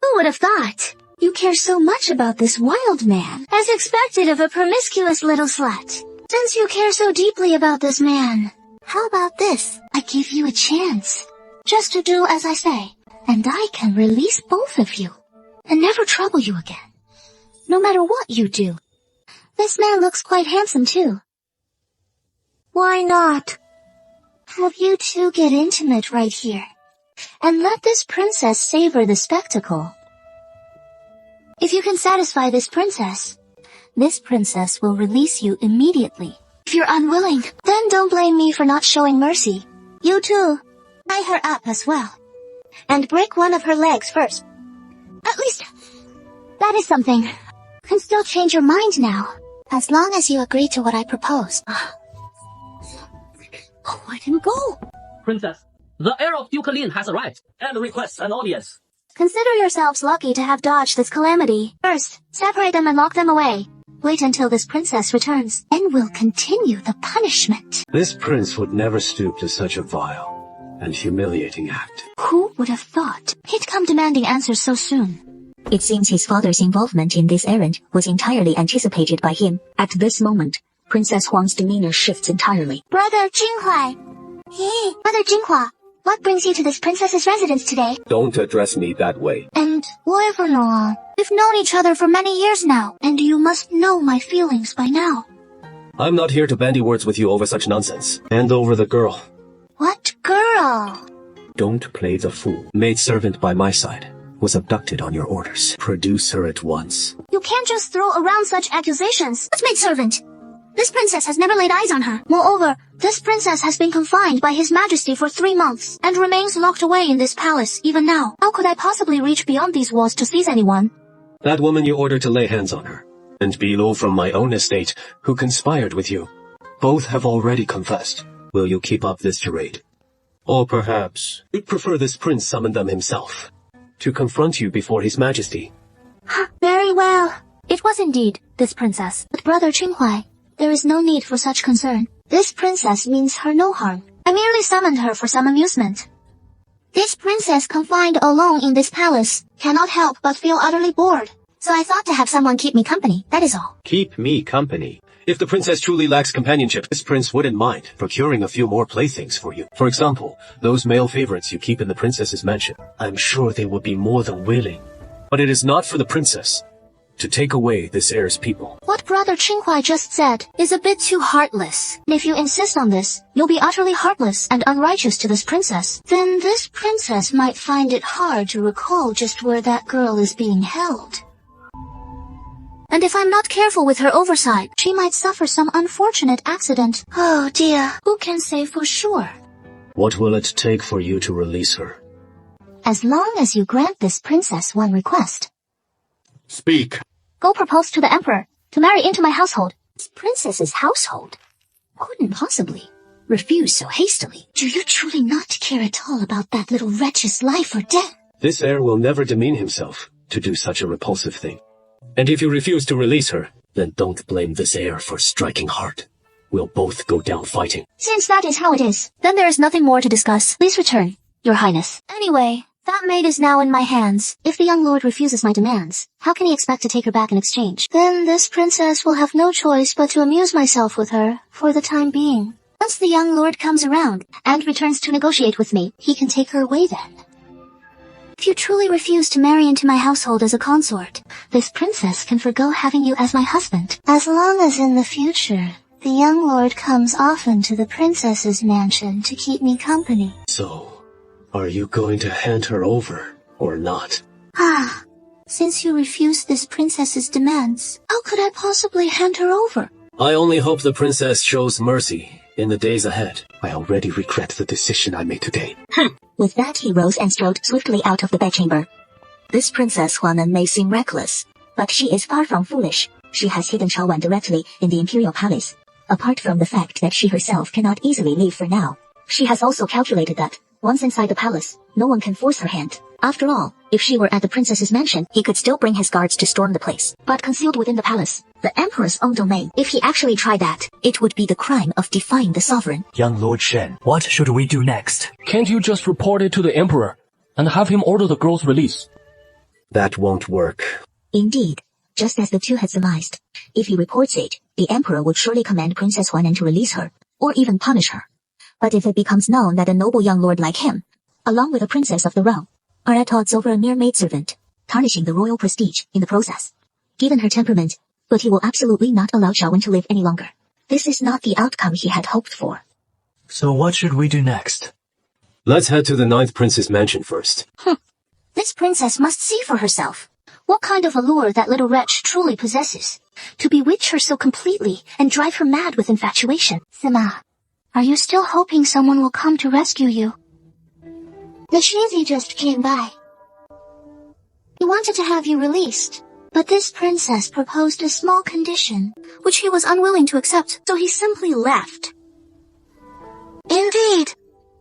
Who would have thought? You care so much about this wild man, as expected of a promiscuous little slut. Since you care so deeply about this man, how about this? I give you a chance, just to do as I say, and I can release both of you, and never trouble you again, no matter what you do. This man looks quite handsome too. Why not? Have you two get intimate right here, and let this princess savor the spectacle. If you can satisfy this princess will release you immediately. If you're unwilling, then don't blame me for not showing mercy. You too, tie her up as well, and break one of her legs first. At least, that is something. You can still change your mind now, as long as you agree to what I propose. Oh, I can go. Princess, the heir of Duke Lin has arrived and requests an audience. Consider yourselves lucky to have dodged this calamity. First, separate them and lock them away. Wait until this princess returns, and we'll continue the punishment. This prince would never stoop to such a vile and humiliating act. Who would have thought he'd come demanding answers so soon? It seems his father's involvement in this errand was entirely anticipated by him. At this moment, Princess Huang's demeanor shifts entirely. Brother Jinghua! Hey, Brother Jinghua, what brings you to this princess's residence today? Don't address me that way. And whatever, Noah. We've known each other for many years now, and you must know my feelings by now. I'm not here to bandy words with you over such nonsense. Hand over the girl. What girl? Don't play the fool. Maidservant by my side was abducted on your orders. Produce her at once. You can't just throw around such accusations. What's maidservant? This princess has never laid eyes on her. Moreover, this princess has been confined by His Majesty for 3 months, and remains locked away in this palace even now. How could I possibly reach beyond these walls to seize anyone? That woman you ordered to lay hands on her, and Bilo from my own estate, who conspired with you. Both have already confessed. Will you keep up this charade? Or perhaps you'd prefer this prince summon them himself, to confront you before His Majesty. Very well. It was indeed this princess. But Brother Qinghuai, there is no need for such concern. This princess means her no harm. I merely summoned her for some amusement. This princess confined alone in this palace cannot help but feel utterly bored. So I thought to have someone keep me company, that is all. Keep me company? If the princess truly lacks companionship, this prince wouldn't mind procuring a few more playthings for you. For example, those male favorites you keep in the princess's mansion. I'm sure they would be more than willing. But it is not for the princess to take away this heir's people. What Brother Qinghuai just said is a bit too heartless. And if you insist on this, you'll be utterly heartless and unrighteous to this princess. Then this princess might find it hard to recall just where that girl is being held. And if I'm not careful with her oversight, she might suffer some unfortunate accident. Oh dear, who can say for sure? What will it take for you to release her? As long as you grant this princess one request. Speak. Go propose to the emperor to marry into my household. This princess's household? Couldn't possibly refuse so hastily. Do you truly not care at all about that little wretch's life or death? This heir will never demean himself to do such a repulsive thing. And if you refuse to release her, then don't blame this heir for striking hard. We'll both go down fighting. Since that is how it is, then there is nothing more to discuss. Please return, Your Highness. Anyway, that maid is now in my hands. If the young lord refuses my demands, how can he expect to take her back in exchange? Then this princess will have no choice but to amuse myself with her for the time being. Once the young lord comes around and returns to negotiate with me, he can take her away then. If you truly refuse to marry into my household as a consort, this princess can forgo having you as my husband, as long as in the future The young lord comes often to the princess's mansion to keep me company. So, are you going to hand her over, or not? Since you refused this princess's demands, how could I possibly hand her over? I only hope the princess shows mercy in the days ahead. I already regret the decision I made today. With that, he rose and strode swiftly out of the bedchamber. This Princess Huanan may seem reckless, but she is far from foolish. She has hidden Chaowan directly in the imperial palace. Apart from the fact that she herself cannot easily leave for now, she has also calculated that, once inside the palace, no one can force her hand. After all, if she were at the princess's mansion, he could still bring his guards to storm the place. But concealed within the palace, the emperor's own domain, if he actually tried that, it would be the crime of defying the sovereign. Young Lord Shen, what should we do next? Can't you just report it to the emperor and have him order the girl's release? That won't work. Indeed, just as the two had surmised, if he reports it, the emperor would surely command Princess Huanan to release her, or even punish her. But if it becomes known that a noble young lord like him, along with a princess of the realm, are at odds over a mere maidservant, tarnishing the royal prestige in the process, given her temperament, but he will absolutely not allow Xiaowen to live any longer. This is not the outcome he had hoped for. So what should we do next? Let's head to the 9th Prince's mansion first. This princess must see for herself. What kind of allure that little wretch truly possesses, to bewitch her so completely and drive her mad with infatuation. Sima, are you still hoping someone will come to rescue you? The Shizi just came by. He wanted to have you released, but this princess proposed a small condition, which he was unwilling to accept, so he simply left. Indeed.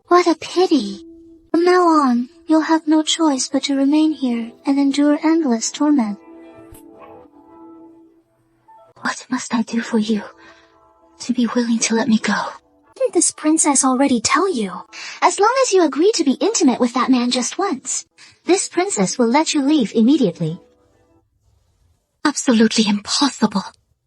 What a pity. From now on, you'll have no choice but to remain here and endure endless torment. What must I do for you to be willing to let me go? Didn't this princess already tell you? As long as you agree to be intimate with that man just once, this princess will let you leave immediately. Absolutely impossible.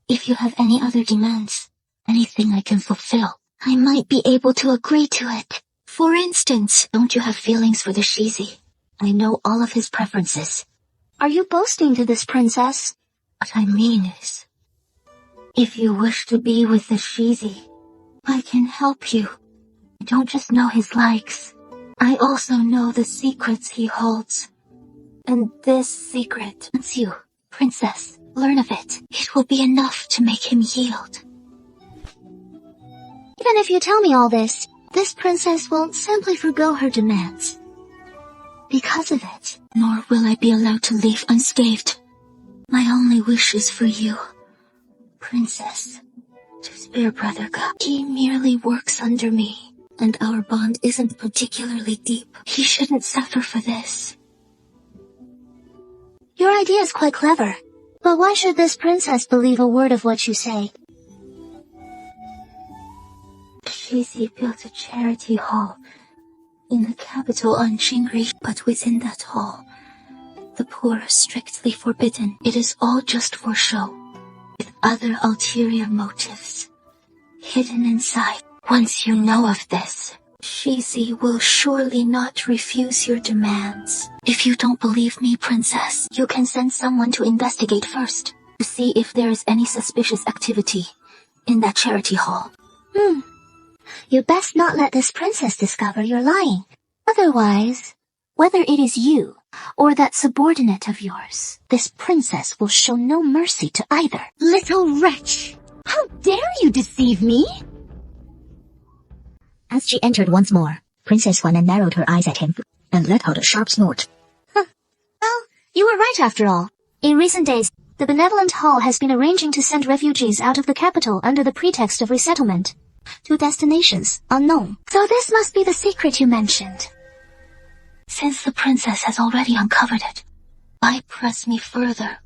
If you have any other demands, anything I can fulfill, I might be able to agree to it. For instance, don't you have feelings for the Shizi? I know all of his preferences. Are you boasting to this princess? What I mean is, if you wish to be with the Shizi, I can help you. I don't just know his likes. I also know the secrets he holds. And this secret, once you, princess, learn of it, it will be enough to make him yield. Even if you tell me all this princess won't simply forgo her demands. Because of it, nor will I be allowed to leave unscathed. My only wish is for you, princess, to spare Brother Ge. He merely works under me, and our bond isn't particularly deep. He shouldn't suffer for this. Your idea is quite clever, but why should this princess believe a word of what you say? Shizi built a charity hall in the capital on Qingri, but within that hall, the poor are strictly forbidden. It is all just for show, with other ulterior motives hidden inside. Once you know of this, Shizi will surely not refuse your demands. If you don't believe me, princess, you can send someone to investigate first, to see if there is any suspicious activity in that charity hall. You best not let this princess discover you're lying. Otherwise, whether it is you or that subordinate of yours, this princess will show no mercy to either. Little wretch! How dare you deceive me? As she entered once more, Princess Huanan narrowed her eyes at him and let out a sharp snort. Well, you were right after all. In recent days, the benevolent hall has been arranging to send refugees out of the capital under the pretext of resettlement to destinations unknown. So this must be the secret you mentioned. Since the princess has already uncovered it, why press me further?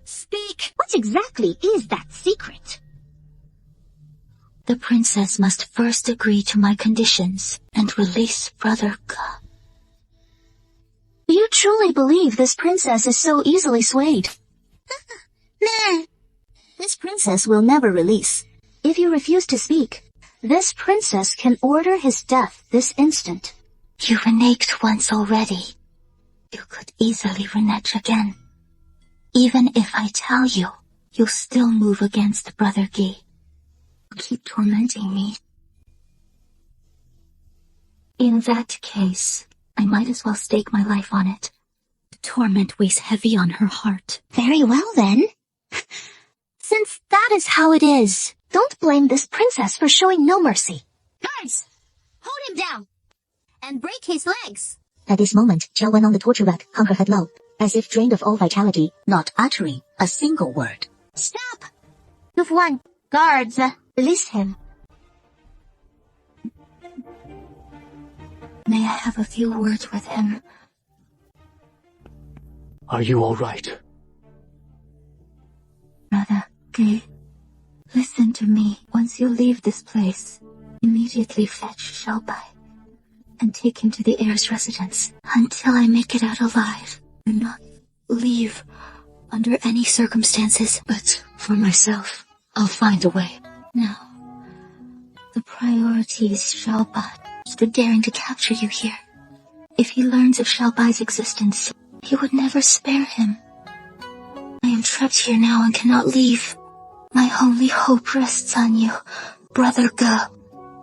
Speak! What exactly is that secret? The princess must first agree to my conditions and release Brother Ge. Do you truly believe this princess is so easily swayed? Nah. This princess will never release. If you refuse to speak, this princess can order his death this instant. You reneged once already. You could easily renege again. Even if I tell you, you'll still move against Brother Ge. keep tormenting me. In that case, I might as well stake my life on it. The torment weighs heavy on her heart. Very well then. Since that is how it is, don't blame this princess for showing no mercy. Guards! Hold him down! And break his legs! At this moment, Qiao Wen on the torture rack hung her head low, as if drained of all vitality, not uttering a single word. Stop! You've won. Guards, release him. May I have a few words with him? Are you all right? Brother, Gay, listen to me. Once you leave this place, immediately fetch Xiaobai and take him to the heir's residence. Until I make it out alive, do not leave under any circumstances. But for myself, I'll find a way. Now, the priority is Xiaobai. For daring to capture you here. If he learns of Xiaobai's existence, he would never spare him. I am trapped here now and cannot leave. My only hope rests on you, Brother Ge.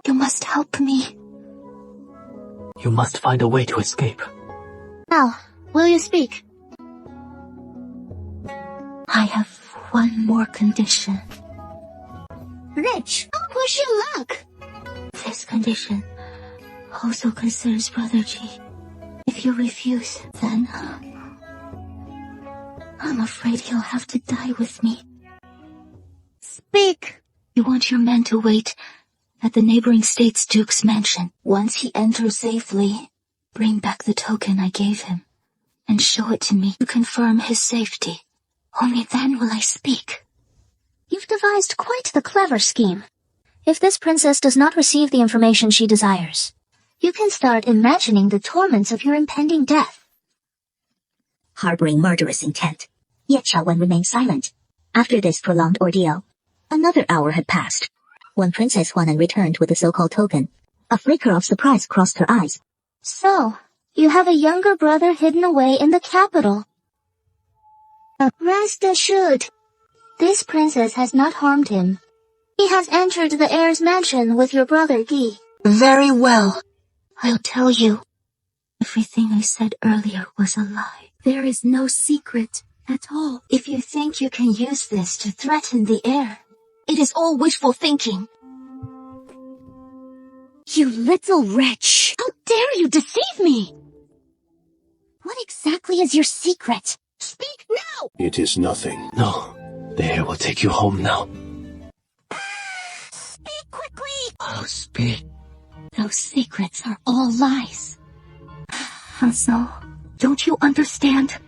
You must help me. You must find a way to escape. Now, will you speak? I have one more condition. Rich, don't push your luck. This condition also considers Brother G. If you refuse, then I'm afraid he'll have to die with me. Speak! You want your men to wait at the neighboring state's duke's mansion. Once he enters safely, bring back the token I gave him and show it to me to confirm his safety. Only then will I speak. You've devised quite the clever scheme. If this princess does not receive the information she desires, you can start imagining the torments of your impending death. Harboring murderous intent, yet Qiao Wen remained silent. After this prolonged ordeal, another hour had passed. When Princess Huanan returned with the so-called token, a flicker of surprise crossed her eyes. So, you have a younger brother hidden away in the capital. Rest assured, this princess has not harmed him. He has entered the heir's mansion with your brother Guy. Very well. I'll tell you. Everything I said earlier was a lie. There is no secret at all. If you think you can use this to threaten the heir, it is all wishful thinking. You little wretch! How dare you deceive me? What exactly is your secret? Speak now! It is nothing. No, the heir will take you home now. Speak quickly! Oh, speak. Those secrets are all lies. So, don't you understand?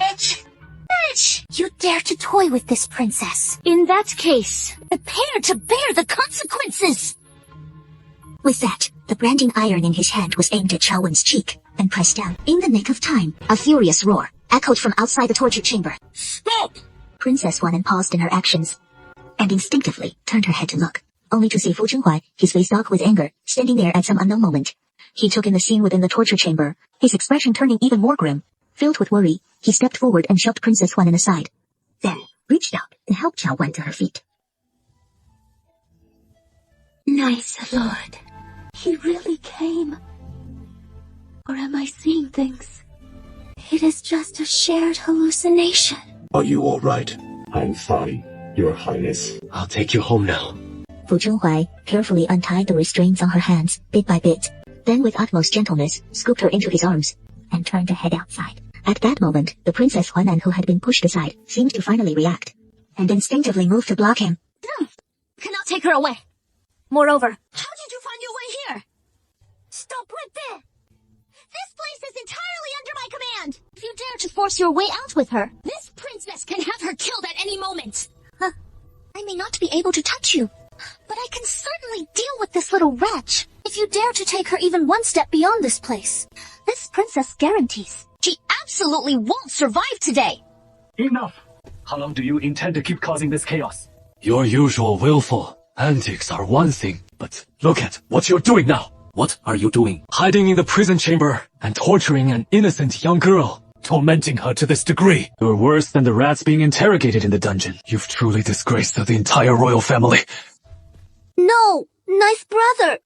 Bitch! Bitch! You dare to toy with this princess. In that case, prepare to bear the consequences! With that, the branding iron in his hand was aimed at Qiao Wen's cheek and pressed down. In the nick of time, a furious roar echoed from outside the torture chamber. Stop! Princess Huanan paused in her actions and instinctively turned her head to look, only to see Fu Zhenhuai, his face dark with anger, standing there at some unknown moment. He took in the scene within the torture chamber, his expression turning even more grim. Filled with worry, he stepped forward and shoved Princess Huanan aside, then reached out to help Qiao Wen to her feet. Nice lord. He really came. Or am I seeing things? It is just a shared hallucination. Are you all right? I'm fine, Your Highness. I'll take you home now. Fu Zhenhuai carefully untied the restraints on her hands, bit by bit, then with utmost gentleness, scooped her into his arms, and turned to head outside. At that moment, the Princess Huanan, who had been pushed aside, seemed to finally react, and instinctively moved to block him. No! Cannot take her away. Moreover, how did you find your way here? Stop right there! This place is entirely under my command! If you dare to force your way out with her, this princess can have her killed at any moment! I may not be able to touch you, but I can certainly deal with this little wretch. If you dare to take her even one step beyond this place, this princess guarantees she absolutely won't survive today! Enough! How long do you intend to keep causing this chaos? Your usual willful antics are one thing, but look at what you're doing now. What are you doing? Hiding in the prison chamber and torturing an innocent young girl. tormenting her to this degree. You're worse than the rats being interrogated in the dungeon. You've truly disgraced the entire royal family. No! Nice brother!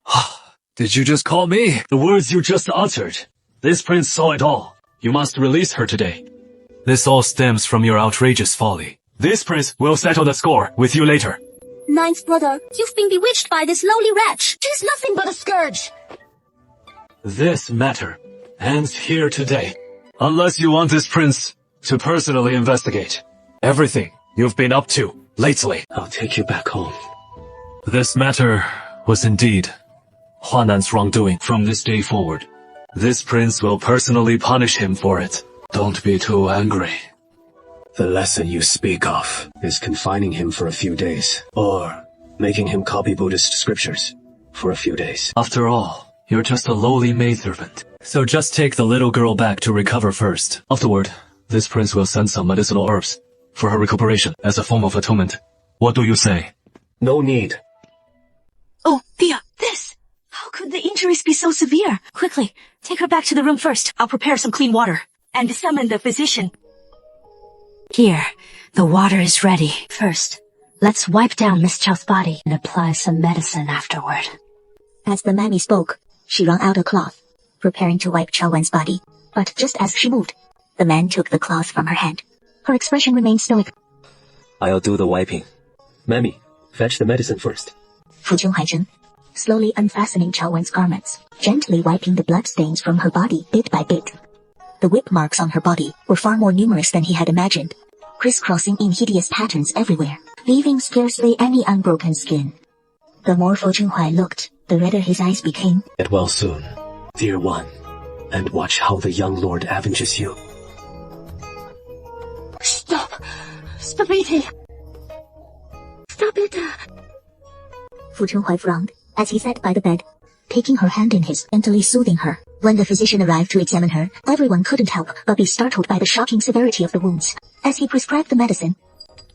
Did you just call me? The words you just uttered. This prince saw it all. You must release her today. This all stems from your outrageous folly. This prince will settle the score with you later. Ninth brother, you've been bewitched by this lowly wretch. She's nothing but a scourge. This matter ends here today. Unless you want this prince to personally investigate everything you've been up to lately. I'll take you back home. This matter was indeed Huanan's wrongdoing. From this day forward, this prince will personally punish him for it. Don't be too angry. The lesson you speak of is confining him for a few days, or making him copy Buddhist scriptures for a few days. After all, you're just a lowly maidservant. So just take the little girl back to recover first. Afterward, this prince will send some medicinal herbs for her recuperation as a form of atonement. What do you say? No need. Oh, Thea, this! How could the injuries be so severe? Quickly, take her back to the room first. I'll prepare some clean water and summon the physician. Here, the water is ready. First, let's wipe down Miss Chow's body and apply some medicine afterward. As the mammy spoke, she wrung out a cloth, preparing to wipe Chow Wen's body. But just as she moved, the man took the cloth from her hand. Her expression remained stoic. I'll do the wiping. Mammy, fetch the medicine first. Fu Chunghai slowly unfastening Chow Wen's garments, gently wiping the bloodstains from her body bit by bit. The whip marks on her body were far more numerous than he had imagined, crisscrossing in hideous patterns everywhere, leaving scarcely any unbroken skin. The more Fu Chunghai looked, the redder his eyes became. Get well soon, dear one, and watch how the young lord avenges you. Stop! Stop eating! Stop it! Fu Chunghai frowned as he sat by the bed, taking her hand in his, gently soothing her. When the physician arrived to examine her, everyone couldn't help but be startled by the shocking severity of the wounds. As he prescribed the medicine,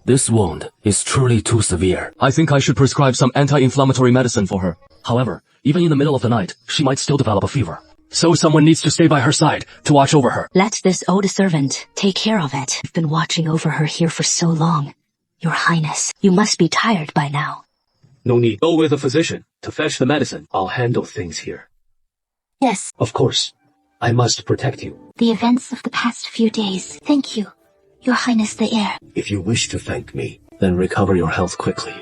This wound is truly too severe. I think I should prescribe some anti-inflammatory medicine for her. However, even in the middle of the night, she might still develop a fever. So someone needs to stay by her side to watch over her. Let this old servant take care of it. I've been watching over her here for so long. Your Highness, you must be tired by now. No need. Go with a physician to fetch the medicine. I'll handle things here. Yes. Of course. I must protect you. The events of the past few days. Thank you, Your Highness the heir. If you wish to thank me, then recover your health quickly.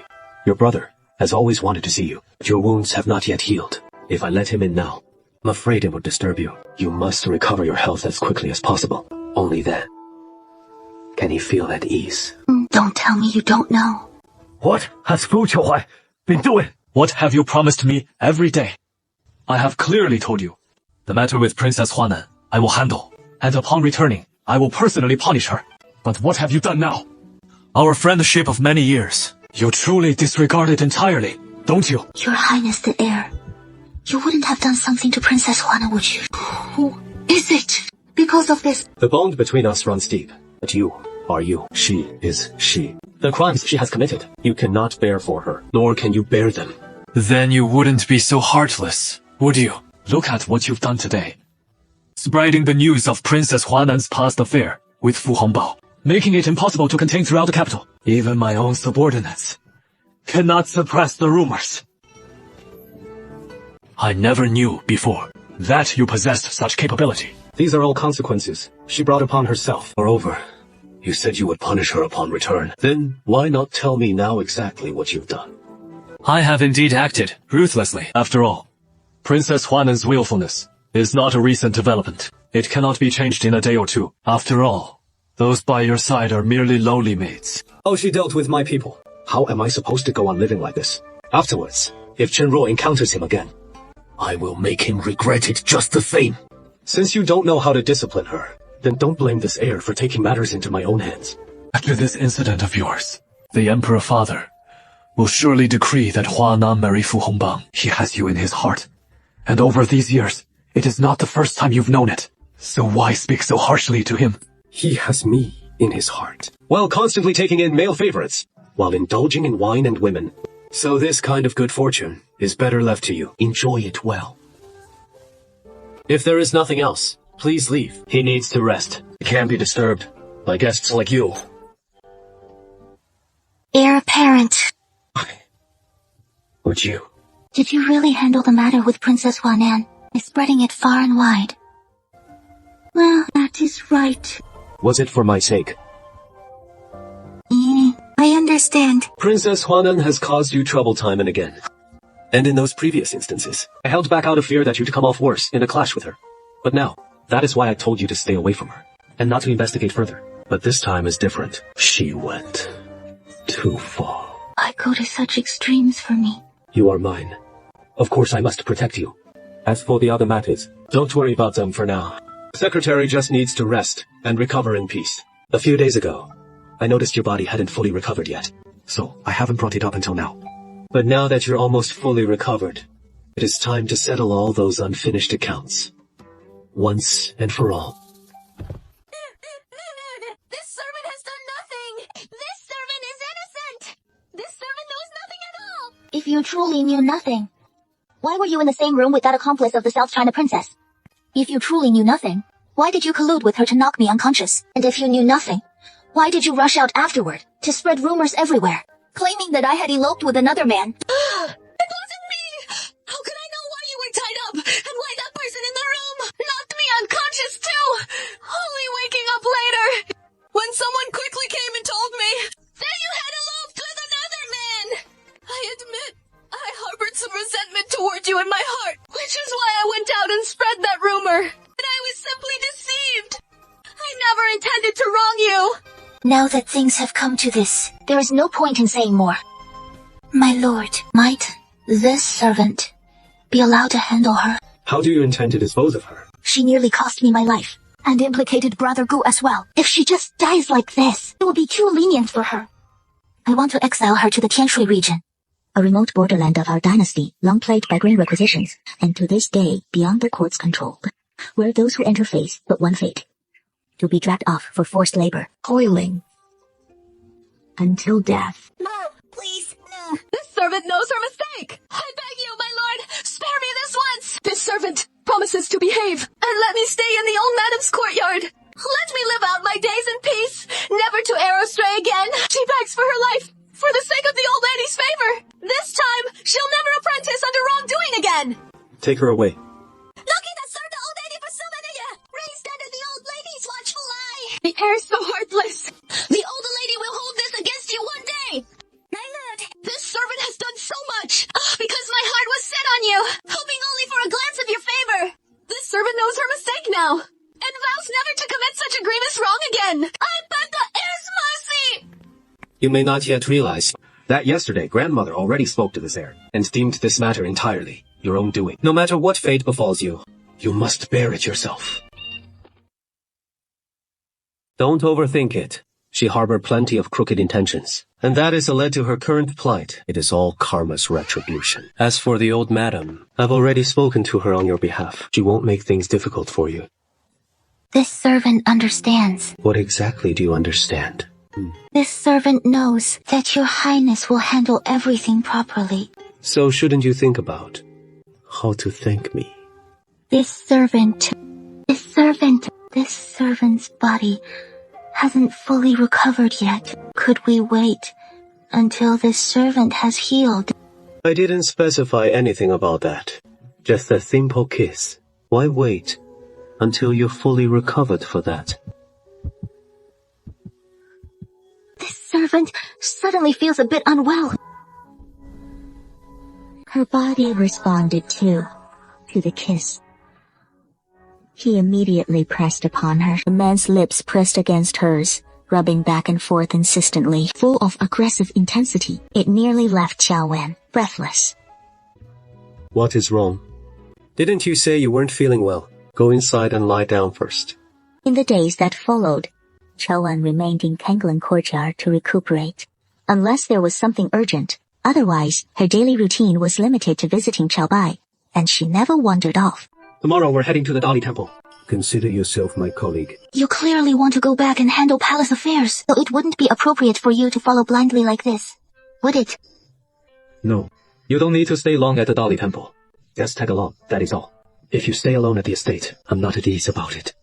Your brother has always wanted to see you, but your wounds have not yet healed. If I let him in now, I'm afraid it would disturb you. You must recover your health as quickly as possible. Only then can he feel at ease. Don't tell me you don't know. What has Fu Chunghai been doing? What have you promised me every day? I have clearly told you. The matter with Princess Huanan, I will handle. And upon returning, I will personally punish her. But what have you done now? Our friendship of many years, you truly disregard it entirely, don't you? Your Highness the heir, you wouldn't have done something to Princess Huanan, would you? Who is it? Because of this. The bond between us runs deep, but you are you. She is she. The crimes she has committed, you cannot bear for her, nor can you bear them. Then you wouldn't be so heartless, would you? Look at what you've done today. Spreading the news of Princess Huanan's past affair with Fu Hongbao, making it impossible to contain throughout the capital. Even my own subordinates cannot suppress the rumors. I never knew before that you possessed such capability. These are all consequences she brought upon herself. Moreover, you said you would punish her upon return. Then why not tell me now exactly what you've done? I have indeed acted ruthlessly. After all, Princess Huanan's willfulness is not a recent development. It cannot be changed in a day or two. After all, those by your side are merely lowly maids. Oh, she dealt with my people. How am I supposed to go on living like this? Afterwards, if Chenro encounters him again, I will make him regret it just the same. Since you don't know how to discipline her, then don't blame this heir for taking matters into my own hands. After this incident of yours, the Emperor Father will surely decree that Huanan marry Fu Hongbang. He has you in his heart. And over these years, it is not the first time you've known it. So why speak so harshly to him? He has me in his heart, while constantly taking in male favorites, while indulging in wine and women. So this kind of good fortune is better left to you. Enjoy it well. If there is nothing else, please leave. He needs to rest. It can't be disturbed by guests like you. Heir apparent. Would you? Did you really handle the matter with Princess Huanan by spreading it far and wide? Well, that is right. Was it for my sake? I understand. Princess Huanan has caused you trouble time and again. And in those previous instances, I held back out of fear that you'd come off worse in a clash with her. But now, that is why I told you to stay away from her, and not to investigate further. But this time is different. She went too far. I go to such extremes for me. You are mine. Of course I must protect you. As for the other matters, don't worry about them for now. Secretary just needs to rest and recover in peace. A few days ago, I noticed your body hadn't fully recovered yet, so I haven't brought it up until now. But now that you're almost fully recovered, it is time to settle all those unfinished accounts. Once and for all. This servant has done nothing! This servant is innocent! This servant knows nothing at all! If you truly knew nothing, why were you in the same room with that accomplice of the South China princess? If you truly knew nothing, why did you collude with her to knock me unconscious? And if you knew nothing, why did you rush out afterward to spread rumors everywhere, claiming that I had eloped with another man? It wasn't me! How could I know why you were tied up, and why that person in the room knocked me unconscious too? Only waking up later, when someone quickly came and told me that you had eloped with another man! I admit, I harbored some resentment toward you in my heart, which is why I went out and spread that rumor. And I was simply deceived. I never intended to wrong you. Now that things have come to this, there is no point in saying more. My lord, might this servant be allowed to handle her? How do you intend to dispose of her? She nearly cost me my life, and implicated Brother Gu as well. If she just dies like this, it will be too lenient for her. I want to exile her to the Tianshui region, a remote borderland of our dynasty, long plagued by grain requisitions, and to this day beyond the court's control, where those who enter face but one fate: to be dragged off for forced labor, toiling until death. No, please, no. This servant knows her mistake. I beg you, my lord, spare me this once. This servant promises to behave and let me stay in the old madam's courtyard. Let me live out my days in peace, never to err astray again. She begs for her life, for the sake of the old lady's favor. This time, she'll never apprentice under wrongdoing again. Take her away. Lucky that served the old lady for so many years, raised under the old lady's watchful eye. The heir's so heartless. The old lady will hold this against you one day. My lord, this servant has done so much because my heart was set on you, hoping only for a glance of your favor. This servant knows her mistake now, and vows never to commit such a grievous wrong again. I beg the heir's mercy. You may not yet realize that yesterday grandmother already spoke to this heir and deemed this matter entirely your own doing. No matter what fate befalls you, you must bear it yourself. Don't overthink it. She harbored plenty of crooked intentions, and that is led to her current plight. It is all karma's retribution. As for the old madam, I've already spoken to her on your behalf. She won't make things difficult for you. This servant understands. What exactly do you understand? This servant knows that your highness will handle everything properly. So shouldn't you think about how to thank me? This servant's body hasn't fully recovered yet. Could we wait until this servant has healed? I didn't specify anything about that. Just a simple kiss. Why wait until you're fully recovered for that? This servant suddenly feels a bit unwell. Her body responded too, to the kiss. He immediately pressed upon her. The man's lips pressed against hers, rubbing back and forth insistently, full of aggressive intensity. It nearly left Xiao Wen breathless. What is wrong? Didn't you say you weren't feeling well? Go inside and lie down first. In the days that followed, Xiao Wen remained in Kanglan courtyard to recuperate. Unless there was something urgent, otherwise her daily routine was limited to visiting Qiao Bai, and she never wandered off. Tomorrow we're heading to the Dali Temple. Consider yourself my colleague. You clearly want to go back and handle palace affairs, so it wouldn't be appropriate for you to follow blindly like this, would it? No. You don't need to stay long at the Dali Temple. Just tag along, that is all. If you stay alone at the estate, I'm not at ease about it.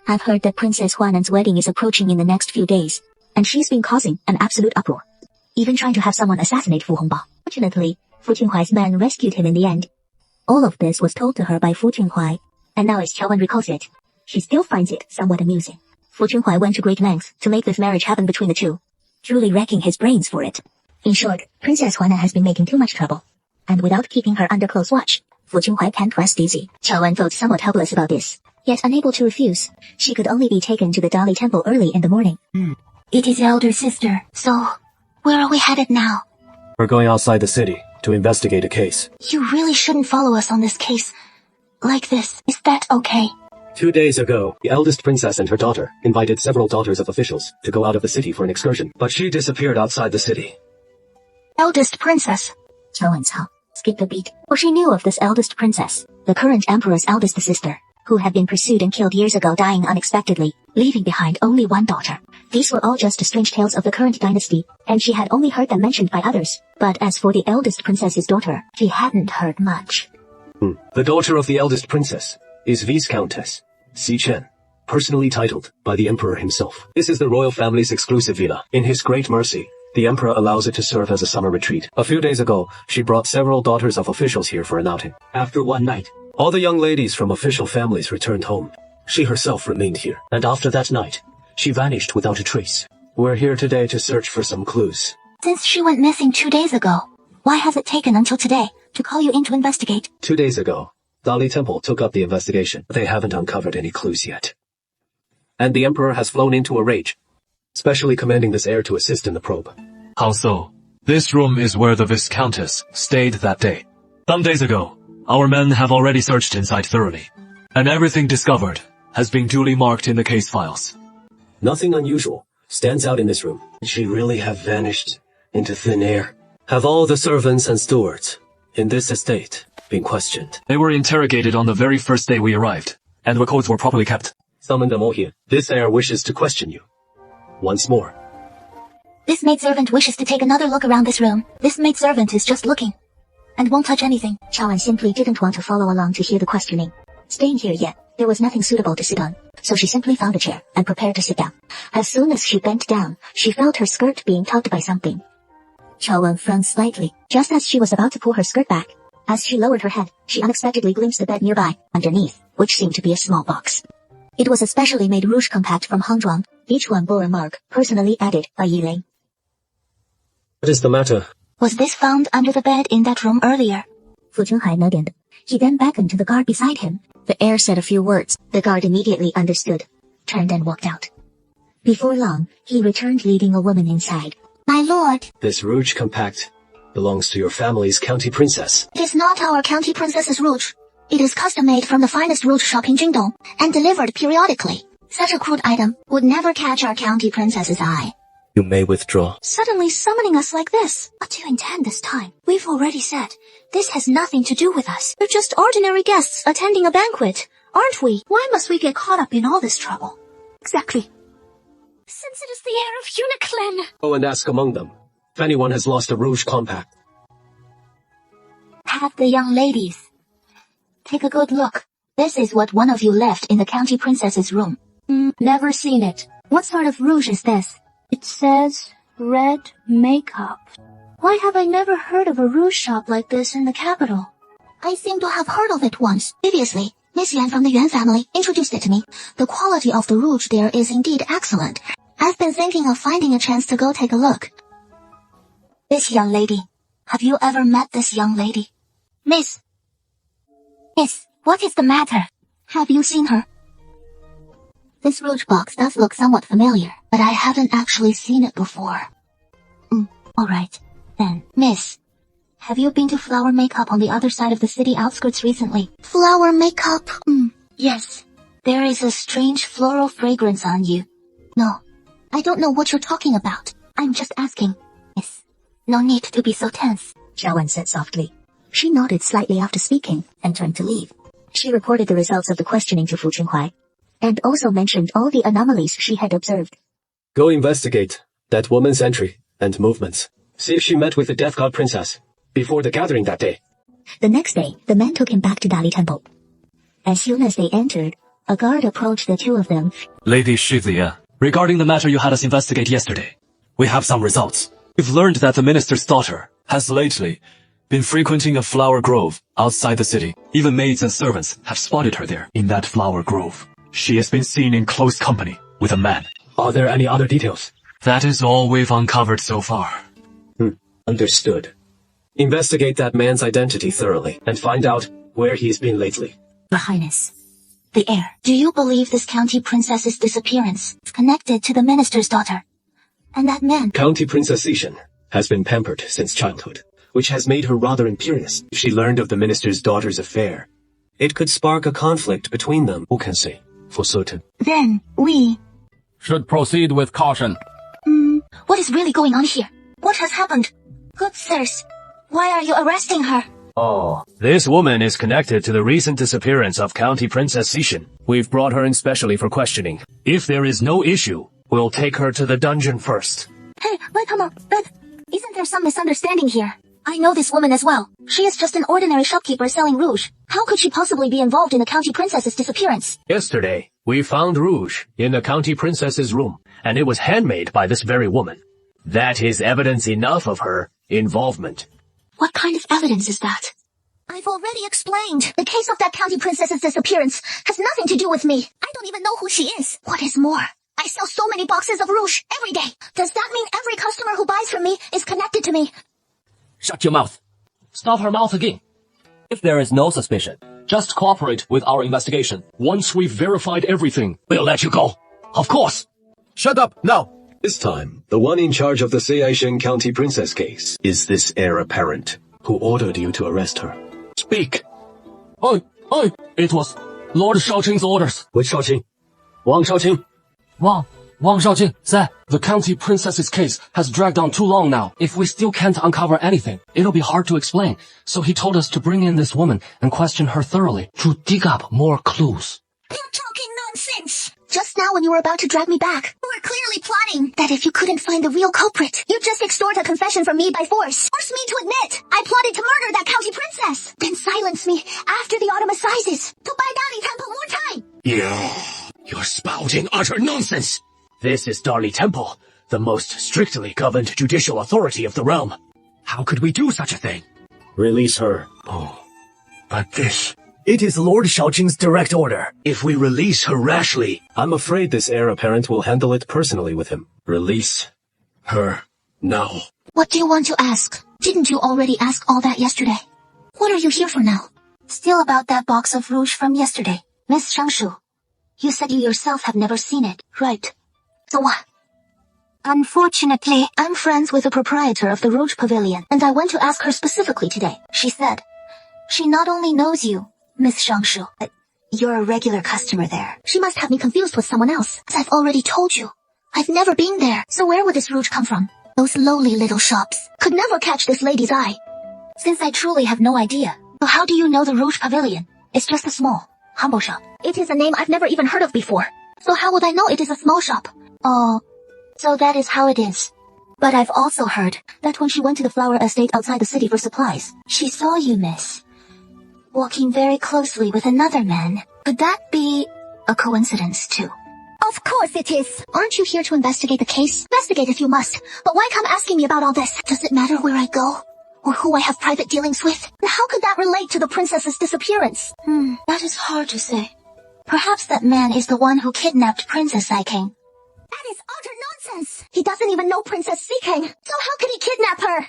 I've heard that Princess Huanan's wedding is approaching in the next few days, and she's been causing an absolute uproar, even trying to have someone assassinate Fu Hongbao. Fortunately, Fu Qinghuai's men rescued him in the end. All of this was told to her by Fu Qinghuai, and now as Qiao Wen recalls it, she still finds it somewhat amusing. Fu Qinghuai went to great lengths to make this marriage happen between the two, truly racking his brains for it. In short, Princess Huanan has been making too much trouble, and without keeping her under close watch, Fu Qinghuai can't rest easy. Qiao Wen felt somewhat helpless about this, yet unable to refuse. She could only be taken to the Dali temple early in the morning. It is elder sister, so where are we headed now? We're going outside the city to investigate a case. You really shouldn't follow us on this case like this. Is that okay? 2 days ago, the eldest princess and her daughter invited several daughters of officials to go out of the city for an excursion, but she disappeared outside the city. Eldest princess? Qiao Wen's Hao skipped a beat, for she knew of this eldest princess, the current emperor's eldest sister, who had been pursued and killed years ago, dying unexpectedly, leaving behind only one daughter. These were all just strange tales of the current dynasty, and she had only heard them mentioned by others. But as for the eldest princess's daughter, she hadn't heard much. The daughter of the eldest princess is Viscountess Xi Chen, personally titled by the emperor himself. This is the royal family's exclusive villa. In his great mercy, the emperor allows it to serve as a summer retreat. A few days ago, she brought several daughters of officials here for an outing. After one night, all the young ladies from official families returned home. She herself remained here, and after that night, she vanished without a trace. We're here today to search for some clues. Since she went missing 2 days ago, why has it taken until today to call you in to investigate? 2 days ago, Dali Temple took up the investigation. They haven't uncovered any clues yet. And the emperor has flown into a rage, specially commanding this heir to assist in the probe. How so? This room is where the Viscountess stayed that day. Some days ago, our men have already searched inside thoroughly, and everything discovered has been duly marked in the case files. Nothing unusual stands out in this room. She really have vanished into thin air. Have all the servants and stewards in this estate been questioned? They were interrogated on the very first day we arrived, and records were properly kept. Summon them all here. This heir wishes to question you. Once more. This maidservant wishes to take another look around this room. This maidservant is just looking, and won't touch anything. Qiao Wen simply didn't want to follow along to hear the questioning. Staying here yet, there was nothing suitable to sit on, so she simply found a chair and prepared to sit down. As soon as she bent down, she felt her skirt being tugged by something. Qiao Wen frowned slightly, just as she was about to pull her skirt back. As she lowered her head, she unexpectedly glimpsed the bed nearby, underneath, which seemed to be a small box. It was a specially made rouge compact from Hangzhuang, each one bore a mark, personally added by Yi Ling. What is the matter? Was this found under the bed in that room earlier? Fu Qinghuai nodded. He then beckoned to the guard beside him. The heir said a few words. The guard immediately understood, turned and walked out. Before long, he returned leading a woman inside. My lord. This rouge compact belongs to your family's county princess. It is not our county princess's rouge. It is custom-made from the finest rouge shop in Jingdong and delivered periodically. Such a crude item would never catch our county princess's eye. You may withdraw. Suddenly summoning us like this. What do you intend this time? We've already said, this has nothing to do with us. We're just ordinary guests attending a banquet, aren't we? Why must we get caught up in all this trouble? Exactly. Since it is the heir of Uniclan. Go and ask among them if anyone has lost a rouge compact. Have the young ladies take a good look. This is what one of you left in the county princess's room. Never seen it. What sort of rouge is this? It says red makeup. Why have I never heard of a rouge shop like this in the capital? I seem to have heard of it once. Previously, Miss Yuan from the Yuan family introduced it to me. The quality of the rouge there is indeed excellent. I've been thinking of finding a chance to go take a look. This young lady. Have you ever met this young lady? Miss, what is the matter? Have you seen her? This rouge box does look somewhat familiar, but I haven't actually seen it before. Alright, then. Miss, have you been to Flower Makeup on the other side of the city outskirts recently? Flower Makeup? Yes. There is a strange floral fragrance on you. No, I don't know what you're talking about. I'm just asking. Miss, no need to be so tense. Qiao Wen said softly. She nodded slightly after speaking and turned to leave. She reported the results of the questioning to Fu Qinghuai, and also mentioned all the anomalies she had observed. Go investigate that woman's entry and movements. See if she met with the Death God Princess before the gathering that day. The next day, the men took him back to Dali Temple. As soon as they entered, A guard approached the two of them. Lady Shiziya, regarding the matter you had us investigate yesterday, we have some results. We've learned that the minister's daughter has lately been frequenting a flower grove outside the city. Even maids and servants have spotted her there in that flower grove. She has been seen in close company with a man. Are there any other details? That is all we've uncovered so far. Understood. Investigate that man's identity thoroughly and find out where he's been lately. Your Highness, the heir. Do you believe this county princess's disappearance is connected to the minister's daughter? And that man? County Princess Ishan has been pampered since childhood, which has made her rather imperious. If she learned of the minister's daughter's affair, it could spark a conflict between them. Who can say for certain? Then, we should proceed with caution. What is really going on here? What has happened? Good sirs, why are you arresting her? Oh, this woman is connected to the recent disappearance of County Princess Ishan. We've brought her in specially for questioning. If there is no issue, we'll take her to the dungeon first. Hey, but isn't there some misunderstanding here? I know this woman as well. She is just an ordinary shopkeeper selling rouge. How could she possibly be involved in the county princess's disappearance? Yesterday, we found rouge in the county princess's room, and it was handmade by this very woman. That is evidence enough of her involvement. What kind of evidence is that? I've already explained. The case of that county princess's disappearance has nothing to do with me. I don't even know who she is. What is more, I sell so many boxes of rouge every day. Does that mean every customer who buys from me is connected to me? Shut your mouth. Stop her mouth again. If there is no suspicion, just cooperate with our investigation. Once we've verified everything, we'll let you go. Of course. Shut up, now. This time, the one in charge of the Seishan County Princess case is this heir apparent who ordered you to arrest her. Speak. It was Lord Shaoqing's orders. Which Shaoqing? Wang Shaoqing? Wang Shaoqing, Zai. The county princess's case has dragged on too long now. If we still can't uncover anything, it'll be hard to explain. So he told us to bring in this woman and question her thoroughly to dig up more clues. You're talking nonsense. Just now when you were about to drag me back, you were clearly plotting that if you couldn't find the real culprit, you'd just extort a confession from me by force. Force me to admit I plotted to murder that county princess. Then silence me after the autumn assizes to buy Dali Temple more time. You're spouting utter nonsense. This is Dali Temple, the most strictly governed judicial authority of the realm. How could we do such a thing? Release her. But this... It is Lord Shaoqing's direct order. If we release her rashly, I'm afraid this heir apparent will handle it personally with him. Release her now. What do you want to ask? Didn't you already ask all that yesterday? What are you here for now? Still about that box of rouge from yesterday. Miss Shangshu, you said you yourself have never seen it, right? So what? Unfortunately, I'm friends with the proprietor of the Rouge Pavilion, and I went to ask her specifically today. She said, she not only knows you, Miss Shangshu, but you're a regular customer there. She must have me confused with someone else, as I've already told you. I've never been there, so where would this rouge come from? Those lowly little shops could never catch this lady's eye. Since I truly have no idea, so how do you know the Rouge Pavilion? It's just a small, humble shop. It is a name I've never even heard of before. So how would I know it is a small shop? Oh, so that is how it is. But I've also heard that when she went to the flower estate outside the city for supplies, she saw you, miss, walking very closely with another man. Could that be a coincidence, too? Of course it is. Aren't you here to investigate the case? Investigate if you must. But why come asking me about all this? Does it matter where I go? Or who I have private dealings with? And how could that relate to the princess's disappearance? That is hard to say. Perhaps that man is the one who kidnapped Princess Saiking. That is utter nonsense. He doesn't even know Princess Saiking. So how could he kidnap her?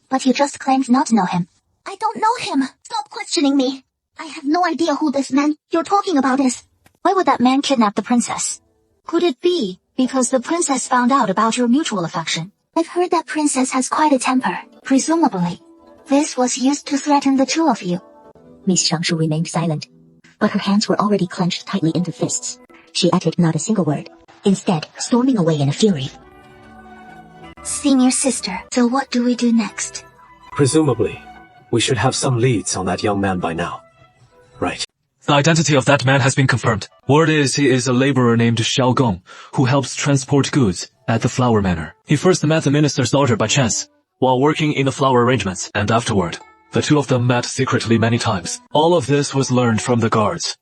But you just claimed not to know him. I don't know him. Stop questioning me. I have no idea who this man you're talking about is. Why would that man kidnap the princess? Could it be because the princess found out about your mutual affection? I've heard that princess has quite a temper. Presumably, this was used to threaten the two of you. Miss Shangshu remained silent, but her hands were already clenched tightly into fists. She uttered not a single word, instead storming away in a fury. Senior sister, so what do we do next? Presumably, we should have some leads on that young man by now. Right. The identity of that man has been confirmed. Word is he is a laborer named Xiao Gong, who helps transport goods at the flower manor. He first met the minister's daughter by chance, while working in the flower arrangements, and afterward, the two of them met secretly many times. All of this was learned from the guards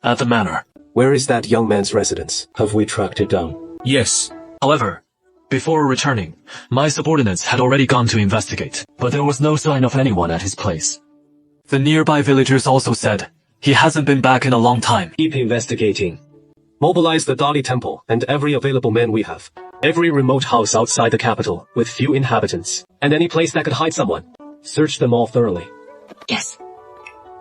at the manor. Where is that young man's residence? Have we tracked it down? Yes. However, before returning, my subordinates had already gone to investigate, but there was no sign of anyone at his place. The nearby villagers also said he hasn't been back in a long time. Keep investigating. Mobilize the Dali Temple and every available man we have. Every remote house outside the capital with few inhabitants, and any place that could hide someone. Search them all thoroughly. Yes,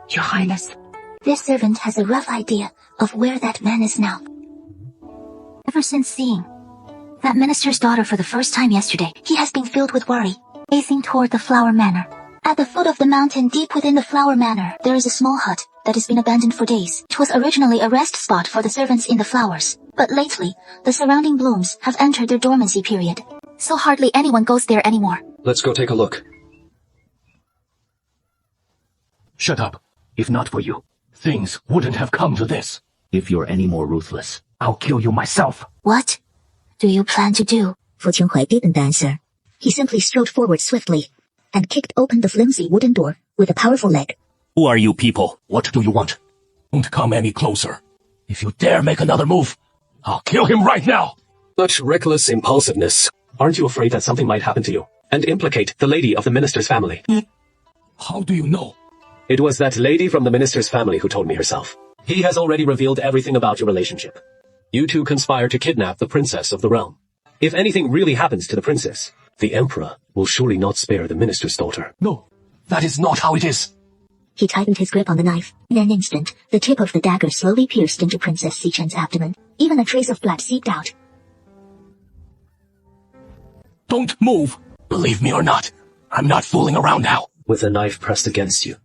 Your Highness. This servant has a rough idea of where that man is now. Ever since seeing that minister's daughter for the first time yesterday, he has been filled with worry, pacing toward the Flower Manor. At the foot of the mountain deep within the Flower Manor, there is a small hut that has been abandoned for days. It was originally a rest spot for the servants in the flowers, but lately, the surrounding blooms have entered their dormancy period, so hardly anyone goes there anymore. Let's go take a look. Shut up. If not for you, things wouldn't have come to this. If you're any more ruthless, I'll kill you myself. What do you plan to do? Fu Qinghui didn't answer. He simply strode forward swiftly and kicked open the flimsy wooden door with a powerful leg. Who are you people? What do you want? Don't come any closer. If you dare make another move, I'll kill him right now. Such reckless impulsiveness. Aren't you afraid that something might happen to you and implicate the lady of the minister's family? How do you know? It was that lady from the minister's family who told me herself. He has already revealed everything about your relationship. You two conspire to kidnap the princess of the realm. If anything really happens to the princess, the emperor will surely not spare the minister's daughter. No, that is not how it is. He tightened his grip on the knife. In an instant, the tip of the dagger slowly pierced into Princess Xichen's abdomen. Even a trace of blood seeped out. Don't move. Believe me or not, I'm not fooling around now. With a knife pressed against you,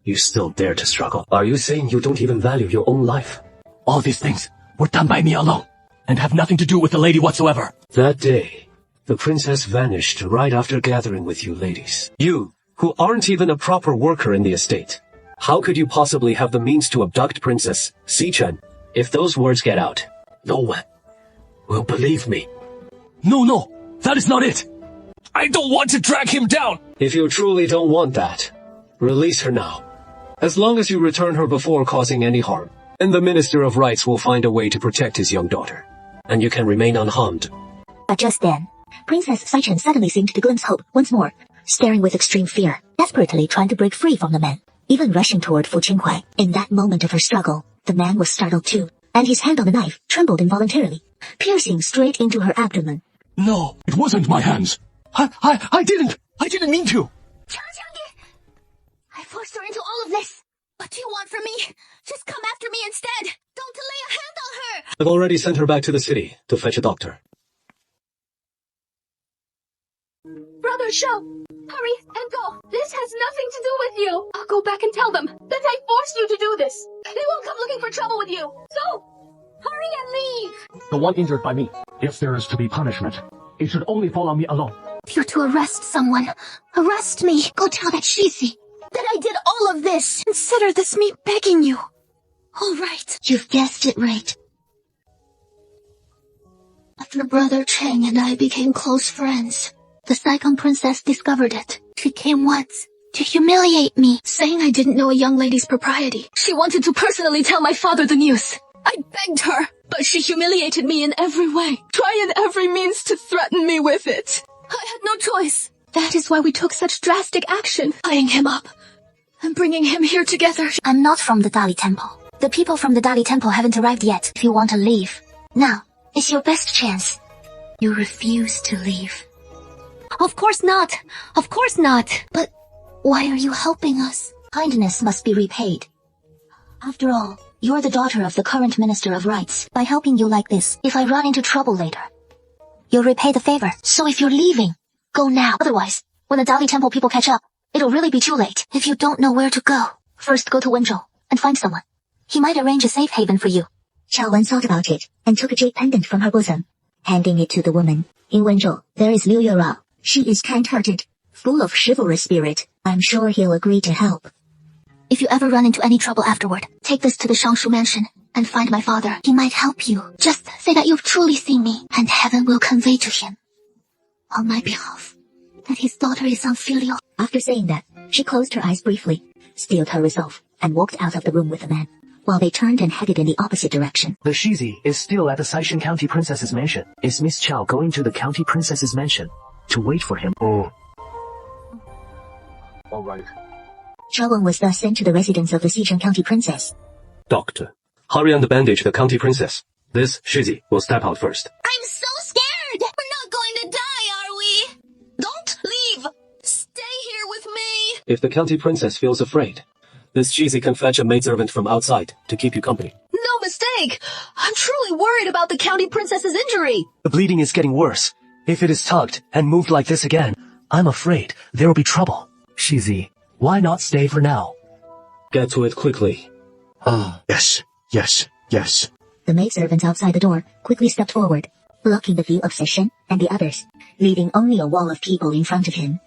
you still dare to struggle. Are you saying you don't even value your own life? All these things were done by me alone, and have nothing to do with the lady whatsoever. That day, the princess vanished right after gathering with you ladies. You, who aren't even a proper worker in the estate. How could you possibly have the means to abduct Princess Xichen? If those words get out, no one will believe me. No, that is not it. I don't want to drag him down. If you truly don't want that, release her now. As long as you return her before causing any harm, and the Minister of Rights will find a way to protect his young daughter, and you can remain unharmed. But just then, Princess Xichen suddenly seemed to glimpse hope once more, staring with extreme fear, desperately trying to break free from the man, even rushing toward Fu Qinghui. In that moment of her struggle, the man was startled too, and his hand on the knife trembled involuntarily, piercing straight into her abdomen. No, it wasn't my hands. I didn't mean to. I forced her into all of this. What do you want from me? Just come after me instead. Don't lay a hand on her. I've already sent her back to the city to fetch a doctor. Brother Shao, hurry and go. This has nothing to do with you. I'll go back and tell them that I forced you to do this. They won't come looking for trouble with you. So, hurry and leave. The one injured by me. If there is to be punishment, it should only fall on me alone. If you're to arrest someone, arrest me. Go tell that Shizi that I did all of this. Consider this me begging you. All right. You've guessed it right. After Brother Cheng and I became close friends, the Saikang princess discovered it. She came once to humiliate me, saying I didn't know a young lady's propriety. She wanted to personally tell my father the news. I begged her, but she humiliated me in every way, trying every means to threaten me with it. I had no choice. That is why we took such drastic action, tying him up and bringing him here together. I'm not from the Dali Temple. The people from the Dali Temple haven't arrived yet. If you want to leave, now is your best chance. You refuse to leave. Of course not. Of course not. But why are you helping us? Kindness must be repaid. After all, you're the daughter of the current Minister of Rights. By helping you like this, if I run into trouble later, you'll repay the favor. So if you're leaving, go now. Otherwise, when the Dali Temple people catch up, it'll really be too late. If you don't know where to go, first go to Wenzhou and find someone. He might arrange a safe haven for you. Xiao Wen thought about it and took a jade pendant from her bosom, handing it to the woman. In Wenzhou, there is Liu Yurao. She is kind-hearted, full of chivalrous spirit. I'm sure he'll agree to help. If you ever run into any trouble afterward, take this to the Shangshu mansion and find my father. He might help you. Just say that you've truly seen me, and heaven will convey to him, on my behalf, that his daughter is unfilial. After saying that, she closed her eyes briefly, steeled her resolve, and walked out of the room with the man. while they turned and headed in the opposite direction. The Shizi is still at the Saishan County Princess's mansion. Is Miss Chow going to the County Princess's mansion to wait for him? Oh. All right. Wen was thus sent to the residence of the Xicheng County Princess. Doctor, hurry and bandage the county princess. This Shizi will step out first. I'm so scared! We're not going to die, are we? Don't leave! Stay here with me! If the county princess feels afraid, this Shizi can fetch a maidservant from outside to keep you company. No mistake! I'm truly worried about the county princess's injury. The bleeding is getting worse. If it is tugged and moved like this again, I'm afraid there will be trouble. Shizi, why not stay for now? Get to it quickly. Yes. The maidservant outside the door quickly stepped forward, blocking the view of Seshen and the others, leaving only a wall of people in front of him.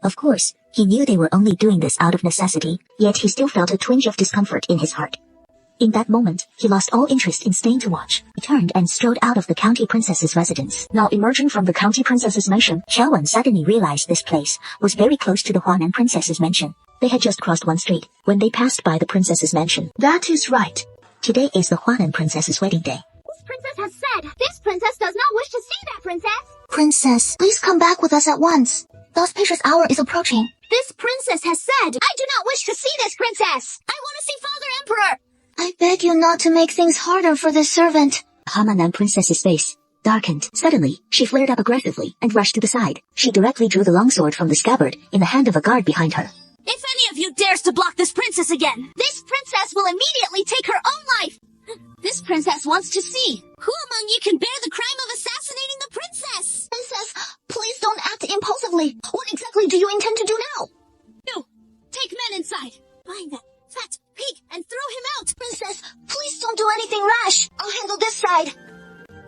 Of course, he knew they were only doing this out of necessity, yet he still felt a twinge of discomfort in his heart. In that moment, he lost all interest in staying to watch. He turned and strode out of the county princess's residence. Now emerging from the county princess's mansion, Wen suddenly realized this place was very close to the Huanan princess's mansion. They had just crossed one street when they passed by the princess's mansion. That is right. Today is the Huanan princess's wedding day. This princess has said this princess does not wish to see that princess. Princess, please come back with us at once. The auspicious hour is approaching. This princess has said, I do not wish to see this princess. I want to see Father Emperor. I beg you not to make things harder for this servant. Hamanan princess's face darkened. Suddenly, she flared up aggressively and rushed to the side. She directly drew the longsword from the scabbard in the hand of a guard behind her. If any of you dares to block this princess again, This princess will immediately take her own life. this princess wants to see who among you can bear the crime of assassinating the princess. Princess, please don't act impulsively. What exactly do you intend to do now? You, take men inside. Find that fat pig and throw him out. Princess, please don't do anything rash. I'll handle this side.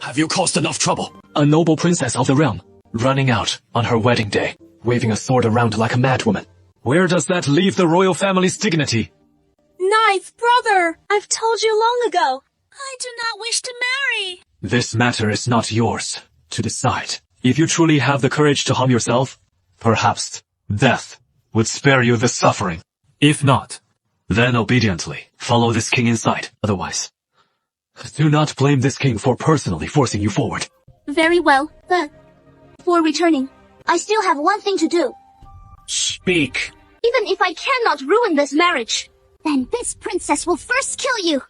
Have you caused enough trouble? A noble princess of the realm, running out on her wedding day, waving a sword around like a madwoman. Where does that leave the royal family's dignity? Ninth brother, I've told you long ago. I do not wish to marry. This matter is not yours to decide. If you truly have the courage to harm yourself, perhaps death would spare you the suffering. If not, then obediently follow this king inside. Otherwise, do not blame this king for personally forcing you forward. Very well, but before returning, I still have one thing to do. Speak. Even if I cannot ruin this marriage, then this princess will first kill you.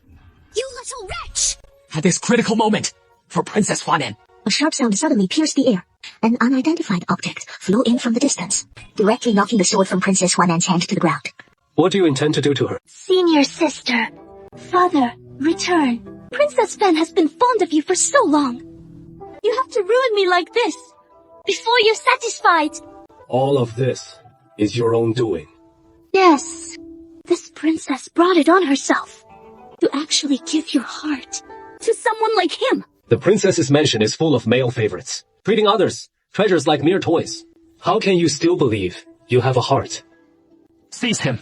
You little wretch! At this critical moment, for Princess Huanan. A sharp sound suddenly pierced the air. An unidentified object flew in from the distance, directly knocking the sword from Princess Huanan's hand to the ground. What do you intend to do to her? Senior sister. Father, return. Princess Fen has been fond of you for so long. You have to ruin me like this, before you're satisfied. All of this is your own doing. Yes, this princess brought it on herself. To actually give your heart to someone like him. The princess's mansion is full of male favorites, treating others, treasures like mere toys. How can you still believe you have a heart? Seize him.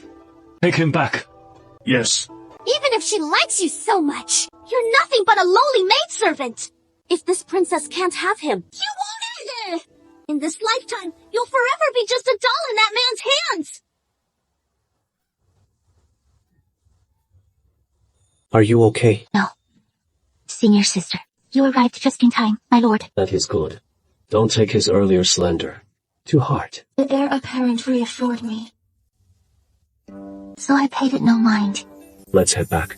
Take him back. Yes. Even if she likes you so much, you're nothing but a lowly maidservant. If this princess can't have him, you won't either. In this lifetime, you'll forever be just a doll in that man's hands. Are you okay? No. Senior sister, you arrived just in time, my lord. That is good. Don't take his earlier slander to heart. The heir apparent reassured me. So I paid it no mind. Let's head back.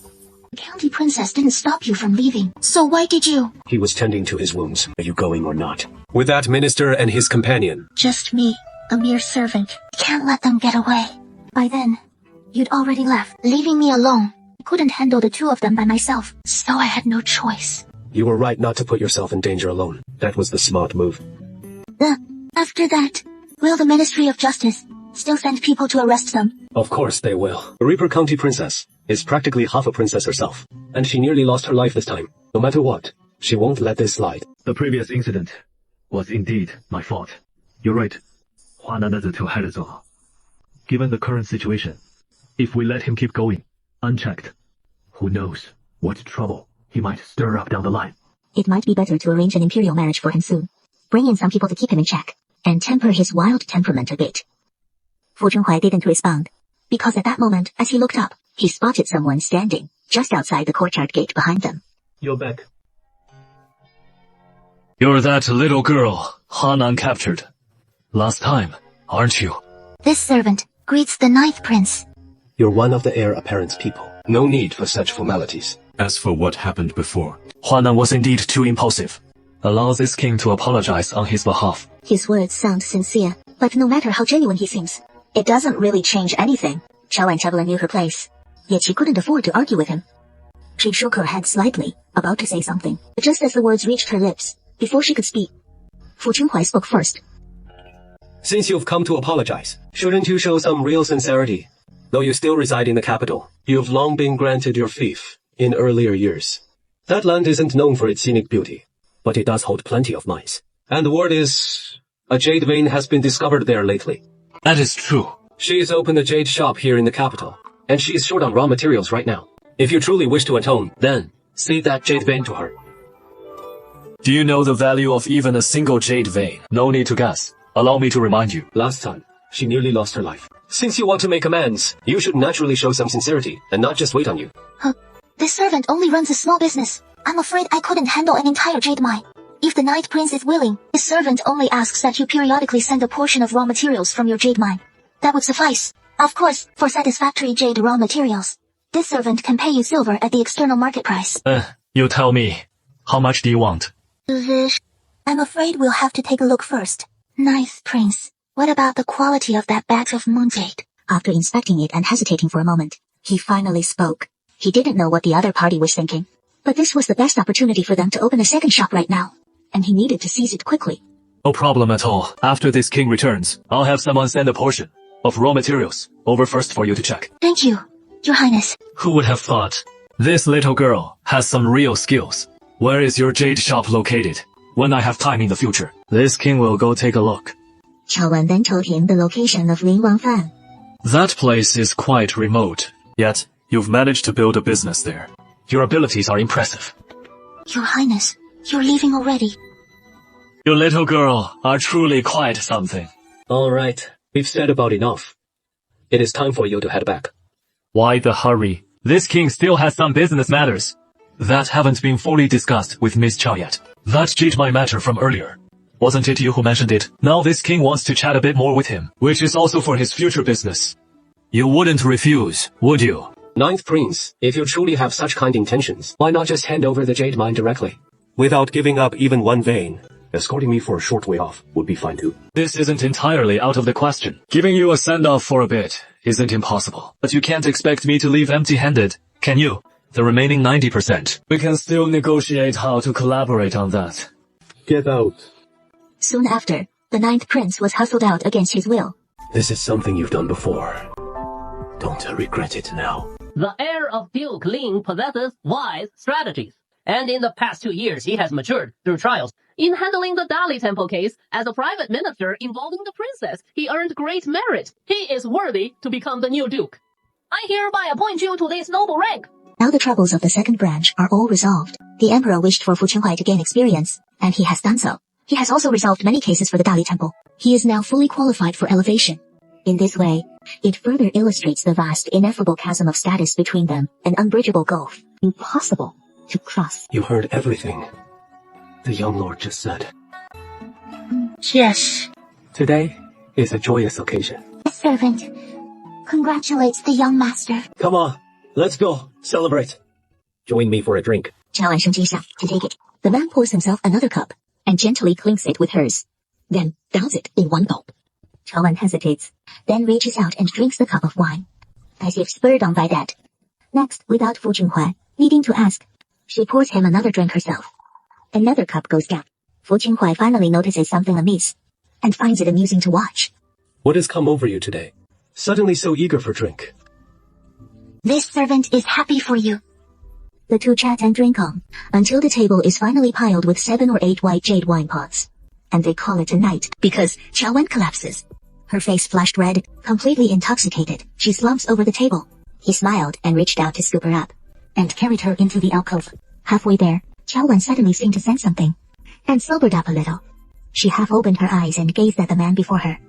The county princess didn't stop you from leaving. So why did you? He was tending to his wounds. Are you going or not? With that minister and his companion. Just me, a mere servant. Can't let them get away. By then, you'd already left, leaving me alone. I couldn't handle the two of them by myself, so I had no choice. You were right not to put yourself in danger alone. That was the smart move. After that, will the Ministry of Justice still send people to arrest them? Of course they will. The Reaper County Princess is practically half a princess herself, and she nearly lost her life this time. No matter what, she won't let this slide. The previous incident was indeed my fault. You're right. Given the current situation, if we let him keep going, unchecked, who knows what trouble he might stir up down the line. It might be better to arrange an imperial marriage for him soon. Bring in some people to keep him in check, and temper his wild temperament a bit. Fu Zhenhuai didn't respond, because at that moment, as he looked up, he spotted someone standing just outside the courtyard gate behind them. You're back. You're that little girl Hanan captured last time, aren't you? This servant greets the 9th prince. You're one of the heir apparent's people. No need for such formalities. As for what happened before, Huanan was indeed too impulsive. Allow this king to apologize on his behalf. His words sound sincere, but no matter how genuine he seems, it doesn't really change anything. Qiao Wen knew her place, yet she couldn't afford to argue with him. She shook her head slightly, about to say something, but just as the words reached her lips, before she could speak, Fu Qinghuai spoke first. Since you've come to apologize, shouldn't you show some real sincerity? Though you still reside in the capital, you've long been granted your fief in earlier years. That land isn't known for its scenic beauty, but it does hold plenty of mines. And the word is, a jade vein has been discovered there lately. That is true. She has opened a jade shop here in the capital, and she is short on raw materials right now. If you truly wish to atone, then cede that jade vein to her. Do you know the value of even a single jade vein? No need to guess. Allow me to remind you. Last time, she nearly lost her life. Since you want to make amends, you should naturally show some sincerity, and not just wait on you. This servant only runs a small business. I'm afraid I couldn't handle an entire jade mine. If the 9th prince is willing, this servant only asks that you periodically send a portion of raw materials from your jade mine. That would suffice. Of course, for satisfactory jade raw materials. This servant can pay you silver at the external market price. You tell me. How much do you want? I'm afraid we'll have to take a look first. 9th prince, what about the quality of that bag of moon jade? After inspecting it and hesitating for a moment, he finally spoke. He didn't know what the other party was thinking, but this was the best opportunity for them to open a second shop right now, and he needed to seize it quickly. No problem at all. After this king returns, I'll have someone send a portion of raw materials over first for you to check. Thank you, Your Highness. Who would have thought? This little girl has some real skills. Where is your jade shop located? When I have time in the future, this king will go take a look. Qiao Wen then told him the location of Lin Wangfan. That place is quite remote, yet you've managed to build a business there. Your abilities are impressive. Your Highness, you're leaving already. You little girl are truly quite something. All right, we've said about enough. It is time for you to head back. Why the hurry? This king still has some business matters that haven't been fully discussed with Miss Chow yet. That cheat my matter from earlier. Wasn't it you who mentioned it? Now this king wants to chat a bit more with him, which is also for his future business. You wouldn't refuse, would you? 9th prince, if you truly have such kind intentions, why not just hand over the jade mine directly? Without giving up even one vein, escorting me for a short way off would be fine too. This isn't entirely out of the question. Giving you a send-off for a bit isn't impossible. But you can't expect me to leave empty-handed, can you? The remaining 90%. We can still negotiate how to collaborate on that. Get out. Soon after, the 9th prince was hustled out against his will. This is something you've done before. Don't regret it now. The heir of Duke Ling possesses wise strategies, and in the past 2 years he has matured through trials. In handling the Dali Temple case, as a private minister involving the princess, he earned great merit. He is worthy to become the new duke. I hereby appoint you to this noble rank. Now the troubles of the second branch are all resolved. The emperor wished for Fu Qinghuai to gain experience, and he has done so. He has also resolved many cases for the Dali Temple. He is now fully qualified for elevation. In this way, it further illustrates the vast, ineffable chasm of status between them, an unbridgeable gulf, impossible to cross. You heard everything the young lord just said. Yes. Today is a joyous occasion. The servant congratulates the young master. Come on, let's go, celebrate. Join me for a drink. Qiao Wen to take it. The man pours himself another cup, and gently clinks it with hers, then downs it in one gulp. Qiao Wen hesitates, then reaches out and drinks the cup of wine, as if spurred on by that. Next, without Fu Qinghuai needing to ask, she pours him another drink herself. Another cup goes down. Fu Qinghuai finally notices something amiss, and finds it amusing to watch. What has come over you today? Suddenly so eager for drink. This servant is happy for you. The two chat and drink on, until the table is finally piled with 7 or 8 white jade wine pots. And they call it a night, because Qiao Wen collapses. Her face flushed red, completely intoxicated, she slumps over the table. He smiled and reached out to scoop her up, and carried her into the alcove. Halfway there, Qiao Wen suddenly seemed to sense something, and sobered up a little. She half opened her eyes and gazed at the man before her.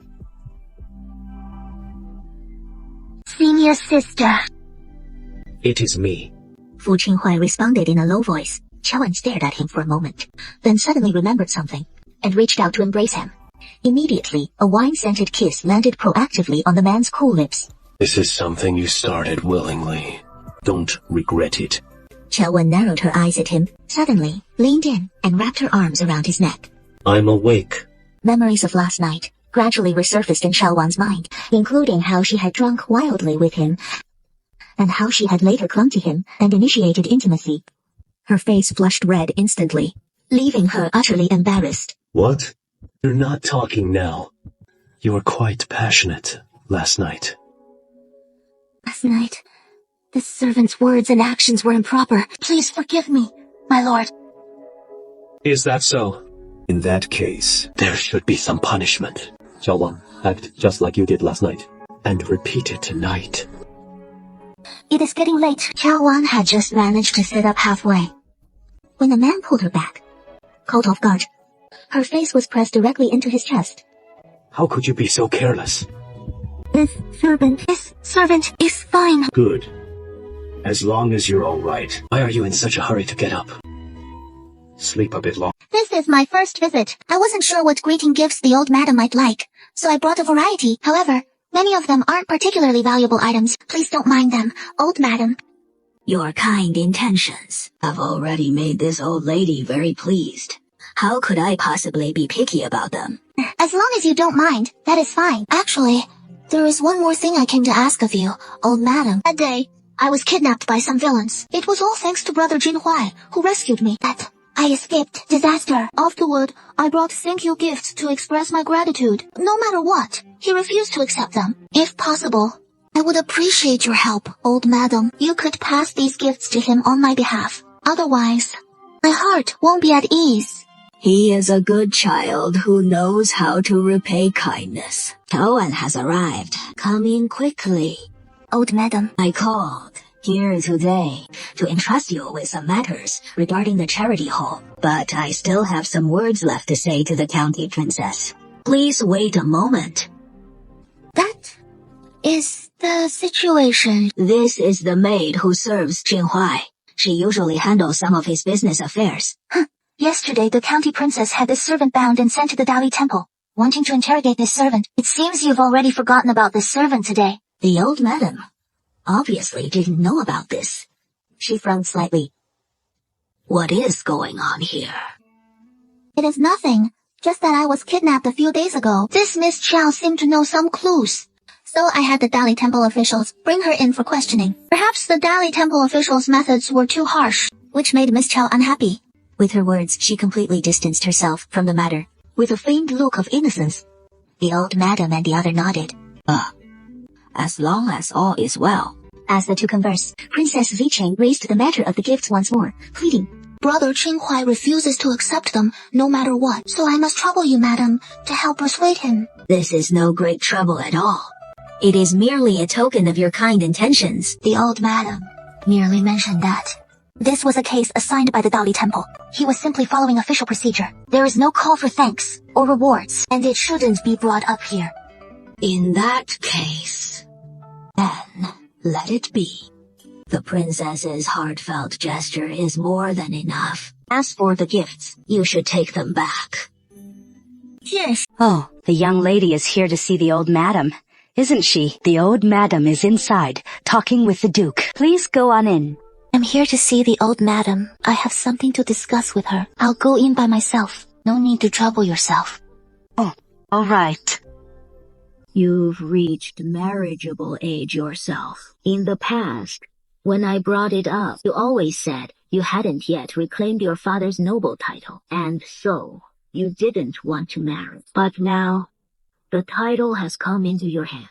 Senior sister. It is me. Fu Qinghai responded in a low voice. Qiao Wen stared at him for a moment, then suddenly remembered something, and reached out to embrace him. Immediately, a wine-scented kiss landed proactively on the man's cool lips. This is something you started willingly. Don't regret it. Qiao Wen narrowed her eyes at him, suddenly, leaned in, and wrapped her arms around his neck. I'm awake. Memories of last night gradually resurfaced in Qiao Wan's mind, including how she had drunk wildly with him, and how she had later clung to him and initiated intimacy. Her face flushed red instantly, leaving her utterly embarrassed. What? You're not talking now. You were quite passionate last night. Last night, this servant's words and actions were improper. Please forgive me, my lord. Is that so? In that case, there should be some punishment. Qiao Wan, act just like you did last night, and repeat it tonight. It is getting late. Qiao Wan had just managed to sit up halfway when the man pulled her back. Caught off guard, her face was pressed directly into his chest. How could you be so careless? This servant is fine. Good. As long as you're all right. Why are you in such a hurry to get up? Sleep a bit long. This is my first visit. I wasn't sure what greeting gifts the old madam might like, so I brought a variety. However, many of them aren't particularly valuable items. Please don't mind them, old madam. Your kind intentions have already made this old lady very pleased. How could I possibly be picky about them? As long as you don't mind, that is fine. Actually, there is one more thing I came to ask of you, old madam. That day, I was kidnapped by some villains. It was all thanks to Brother Jinhuai, who rescued me. I escaped disaster. Afterward, I brought thank you gifts to express my gratitude. No matter what, he refused to accept them. If possible, I would appreciate your help, old madam. You could pass these gifts to him on my behalf. Otherwise, my heart won't be at ease. He is a good child who knows how to repay kindness. Qiao Wan has arrived. Come in quickly. Old madam, I called here today to entrust you with some matters regarding the charity hall, but I still have some words left to say to the county princess. Please wait a moment. That is the situation. This is the maid who serves Jinhuai. She usually handles some of his business affairs. Yesterday, the county princess had this servant bound and sent to the Dali temple, wanting to interrogate this servant. It seems you've already forgotten about this servant today. The old madam obviously didn't know about this. She frowned slightly. What is going on here? It is nothing, just that I was kidnapped a few days ago. This Miss Qiao seemed to know some clues, so I had the Dali temple officials bring her in for questioning. Perhaps the Dali temple officials' methods were too harsh, which made Miss Qiao unhappy. With her words, she completely distanced herself from the matter, with a faint look of innocence. The old madam and the other nodded. As long as all is well. As the two conversed, Princess Zicheng raised the matter of the gifts once more, pleading. Brother Qinhuai refuses to accept them, no matter what, so I must trouble you, madam, to help persuade him. This is no great trouble at all. It is merely a token of your kind intentions. The old madam merely mentioned that. This was a case assigned by the Dali Temple. He was simply following official procedure. There is no call for thanks or rewards, and it shouldn't be brought up here. In that case, then let it be. The princess's heartfelt gesture is more than enough. As for the gifts, you should take them back. Yes. Oh, the young lady is here to see the old madam, isn't she? The old madam is inside, talking with the duke. Please go on in. I'm here to see the old madam. I have something to discuss with her. I'll go in by myself. No need to trouble yourself. Oh, all right. You've reached marriageable age yourself. In the past, when I brought it up, you always said you hadn't yet reclaimed your father's noble title, and so you didn't want to marry. But now, the title has come into your hands.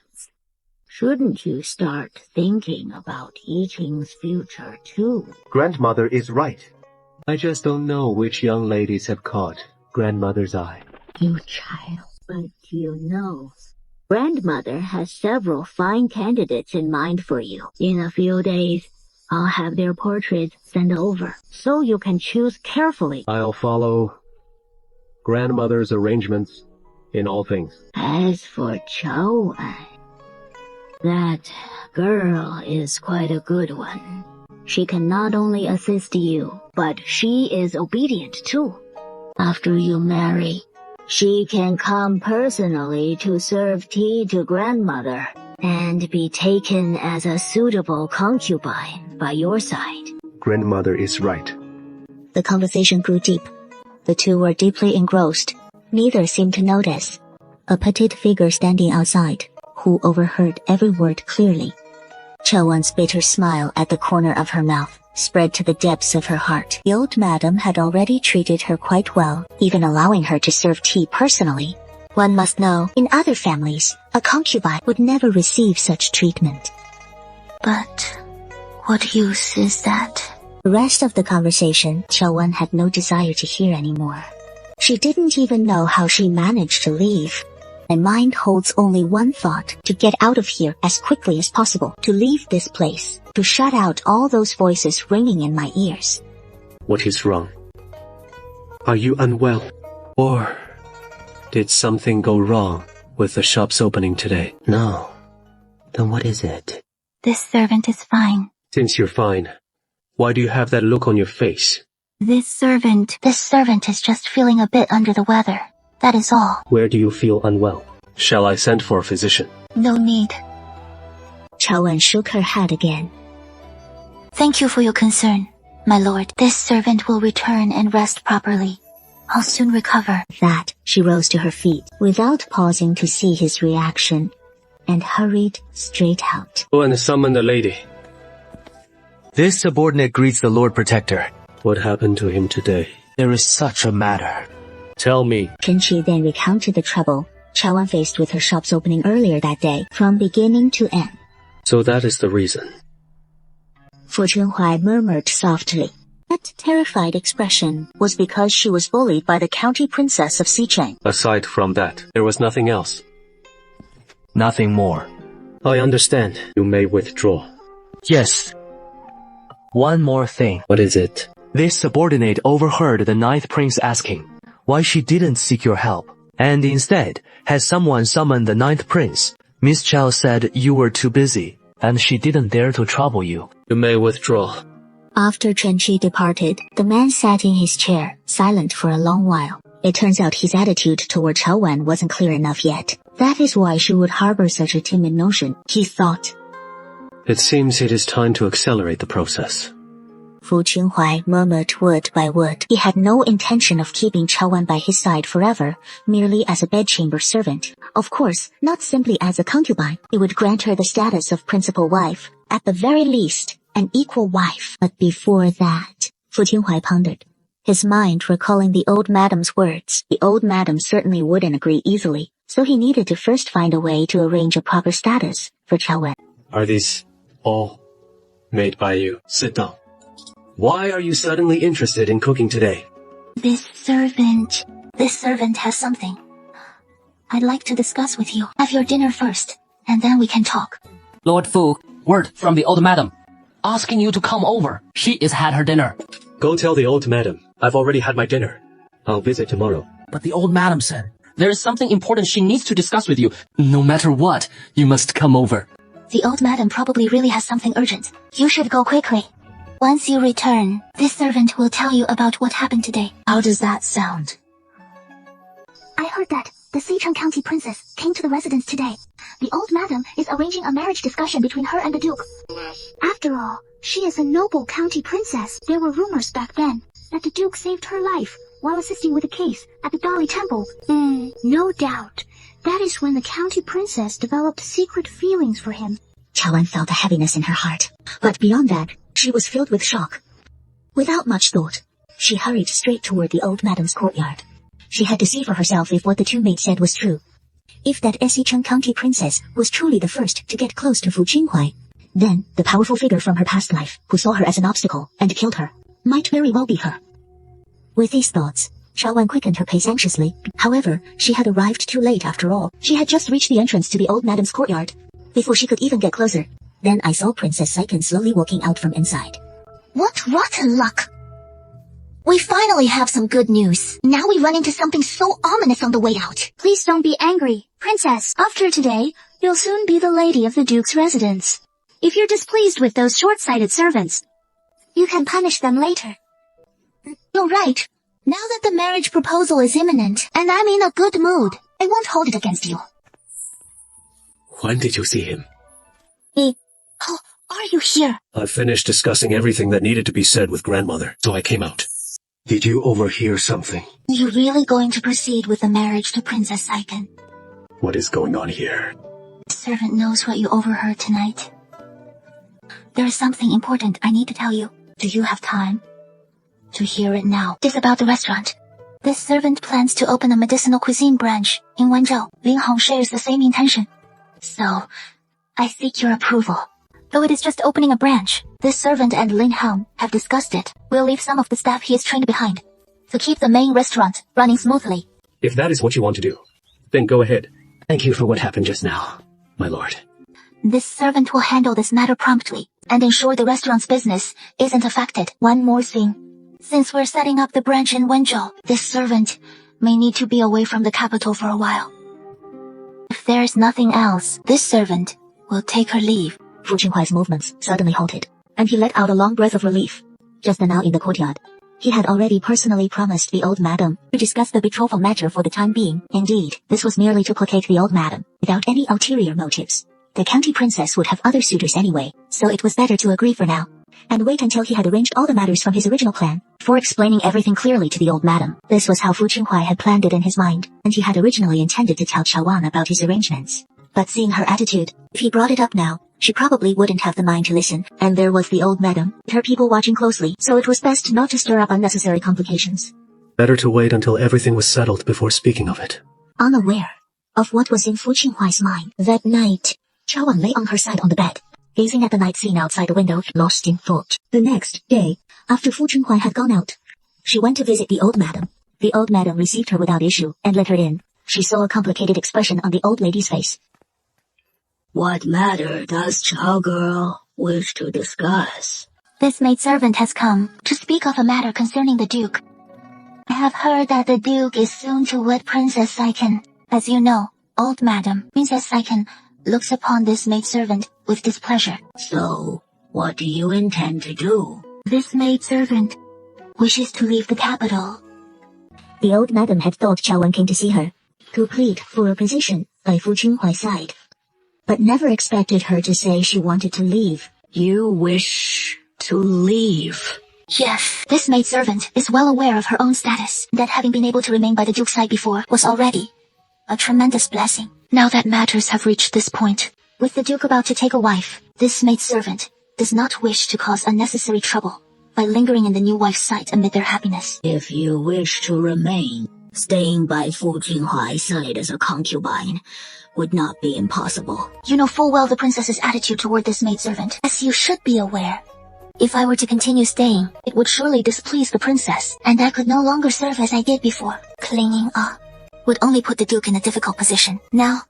Shouldn't you start thinking about Yiqing's future, too? Grandmother is right. I just don't know which young ladies have caught grandmother's eye. You child, but you know, grandmother has several fine candidates in mind for you. In a few days, I'll have their portraits sent over, so you can choose carefully. I'll follow grandmother's arrangements in all things. As for Qiao Wan, That girl is quite a good one. She can not only assist you, but she is obedient too. After you marry, she can come personally to serve tea to grandmother and be taken as a suitable concubine by your side. Grandmother is right. The conversation grew deep. The two were deeply engrossed. Neither seemed to notice. A petite figure standing outside, who overheard every word clearly. Chawan's bitter smile at the corner of her mouth spread to the depths of her heart. The old madam had already treated her quite well, even allowing her to serve tea personally. One must know, in other families, a concubine would never receive such treatment. But what use is that? The rest of the conversation, Chawan had no desire to hear anymore. She didn't even know how she managed to leave. My mind holds only one thought: to get out of here as quickly as possible, to leave this place, to shut out all those voices ringing in my ears. What is wrong? Are you unwell? Or did something go wrong with the shop's opening today? No. Then what is it? This servant is fine. Since you're fine, why do you have that look on your face? This servant is just feeling a bit under the weather. That is all. Where do you feel unwell? Shall I send for a physician? No need. Chawan shook her head again. Thank you for your concern, my lord. This servant will return and rest properly. I'll soon recover. That, she rose to her feet, without pausing to see his reaction, and hurried straight out. Go and summon the lady. This subordinate greets the Lord Protector. What happened to him today? There is such a matter. Tell me. Chenqi then recounted the trouble Chawan faced with her shop's opening earlier that day, from beginning to end. So that is the reason. Fu Chunhuai murmured softly. That terrified expression was because she was bullied by the county princess of Xicheng. Aside from that, there was nothing else. Nothing more. I understand. You may withdraw. Yes. One more thing. What is it? This subordinate overheard the 9th prince asking why she didn't seek your help, and instead had someone summon the 9th prince. Miss Chow said you were too busy, and she didn't dare to trouble you. You may withdraw. After Chenqi departed, the man sat in his chair, silent for a long while. It turns out his attitude toward Chawan wasn't clear enough yet. That is why she would harbor such a timid notion, he thought. It seems it is time to accelerate the process. Fu Qinghuai murmured word by word. He had no intention of keeping Chawan by his side forever, merely as a bedchamber servant. Of course, not simply as a concubine. He would grant her the status of principal wife. At the very least, an equal wife. But before that, Fu Qinghuai pondered, his mind recalling the old madam's words. The old madam certainly wouldn't agree easily, so he needed to first find a way to arrange a proper status for Chawan. Are these all made by you? Sit down. Why are you suddenly interested in cooking today? This servant has something I'd like to discuss with you. Have your dinner first, and then we can talk. Lord Fu, word from the old madam, asking you to come over. She has had her dinner. Go tell the old madam, I've already had my dinner. I'll visit tomorrow. But the old madam said, there is something important she needs to discuss with you. No matter what, you must come over. The old madam probably really has something urgent. You should go quickly. Once you return, this servant will tell you about what happened today. How does that sound? I heard that the Xicheng County princess came to the residence today. The old madam is arranging a marriage discussion between her and the duke. After all, she is a noble county princess. There were rumors back then that the duke saved her life while assisting with a case at the Dali temple. No doubt. That is when the county princess developed secret feelings for him. Chawan felt a heaviness in her heart. But beyond that, she was filled with shock. Without much thought, she hurried straight toward the old madam's courtyard. She had to see for herself if what the two maids said was true. If that Xicheng County princess was truly the first to get close to Fu Qinghuai, then the powerful figure from her past life, who saw her as an obstacle and killed her, might very well be her. With these thoughts, Chawan quickened her pace anxiously. However, she had arrived too late after all. She had just reached the entrance to the old madam's courtyard before she could even get closer. Then I saw Princess Saiken slowly walking out from inside. What rotten luck! We finally have some good news. Now we run into something so ominous on the way out. Please don't be angry. Princess, after today, you'll soon be the lady of the Duke's residence. If you're displeased with those short-sighted servants, you can punish them later. You're right. Now that the marriage proposal is imminent, and I'm in a good mood, I won't hold it against you. When did you see him? Oh, are you here? I finished discussing everything that needed to be said with grandmother, so I came out. Did you overhear something? Are you really going to proceed with the marriage to Princess Saiken? What is going on here? The servant knows what you overheard tonight. There is something important I need to tell you. Do you have time to hear it now? It's about the restaurant. This servant plans to open a medicinal cuisine branch in Wenzhou. Ling Hong shares the same intention. So, I seek your approval. Though it is just opening a branch, this servant and Lin Hong have discussed it. We'll leave some of the staff he has trained behind to keep the main restaurant running smoothly. If that is what you want to do, then go ahead. Thank you for what happened just now, my lord. This servant will handle this matter promptly and ensure the restaurant's business isn't affected. One more thing. Since we're setting up the branch in Wenzhou, this servant may need to be away from the capital for a while. If there's nothing else, this servant will take her leave. Fu Qinghuai's movements suddenly halted, and he let out a long breath of relief. Just now in the courtyard, he had already personally promised the old madam to discuss the betrothal matter for the time being. Indeed, this was merely to placate the old madam, without any ulterior motives. The county princess would have other suitors anyway, so it was better to agree for now, and wait until he had arranged all the matters from his original plan, before explaining everything clearly to the old madam. This was how Fu Qinghuai had planned it in his mind, and he had originally intended to tell Chawan about his arrangements. But seeing her attitude, if he brought it up now, she probably wouldn't have the mind to listen, and there was the old madam, her people watching closely, so it was best not to stir up unnecessary complications. Better to wait until everything was settled before speaking of it. Unaware of what was in Fu Qinghuai's mind, that night, Chawan lay on her side on the bed, gazing at the night scene outside the window, lost in thought. The next day, after Fu Qinghuai had gone out, she went to visit the old madam. The old madam received her without issue and let her in. She saw a complicated expression on the old lady's face. What matter does Chow girl wish to discuss? This maidservant has come to speak of a matter concerning the Duke. I have heard that the Duke is soon to wed Princess Saiken. As you know, old madam, Princess Saiken looks upon this maidservant with displeasure. So, what do you intend to do? This maidservant wishes to leave the capital. The old madam had thought Chawan came to see her, to plead for a position by Fu Qinghuai's side, but never expected her to say she wanted to leave. You wish to leave? Yes, this maidservant is well aware of her own status, that having been able to remain by the Duke's side before was already a tremendous blessing. Now that matters have reached this point, with the Duke about to take a wife, this maidservant does not wish to cause unnecessary trouble by lingering in the new wife's sight amid their happiness. If you wish to remain, staying by Fu Qinghuai's side as a concubine would not be impossible. You know full well the princess's attitude toward this maidservant, as you should be aware. If I were to continue staying, it would surely displease the princess, and I could no longer serve as I did before. Clinging up would only put the Duke in a difficult position. Now,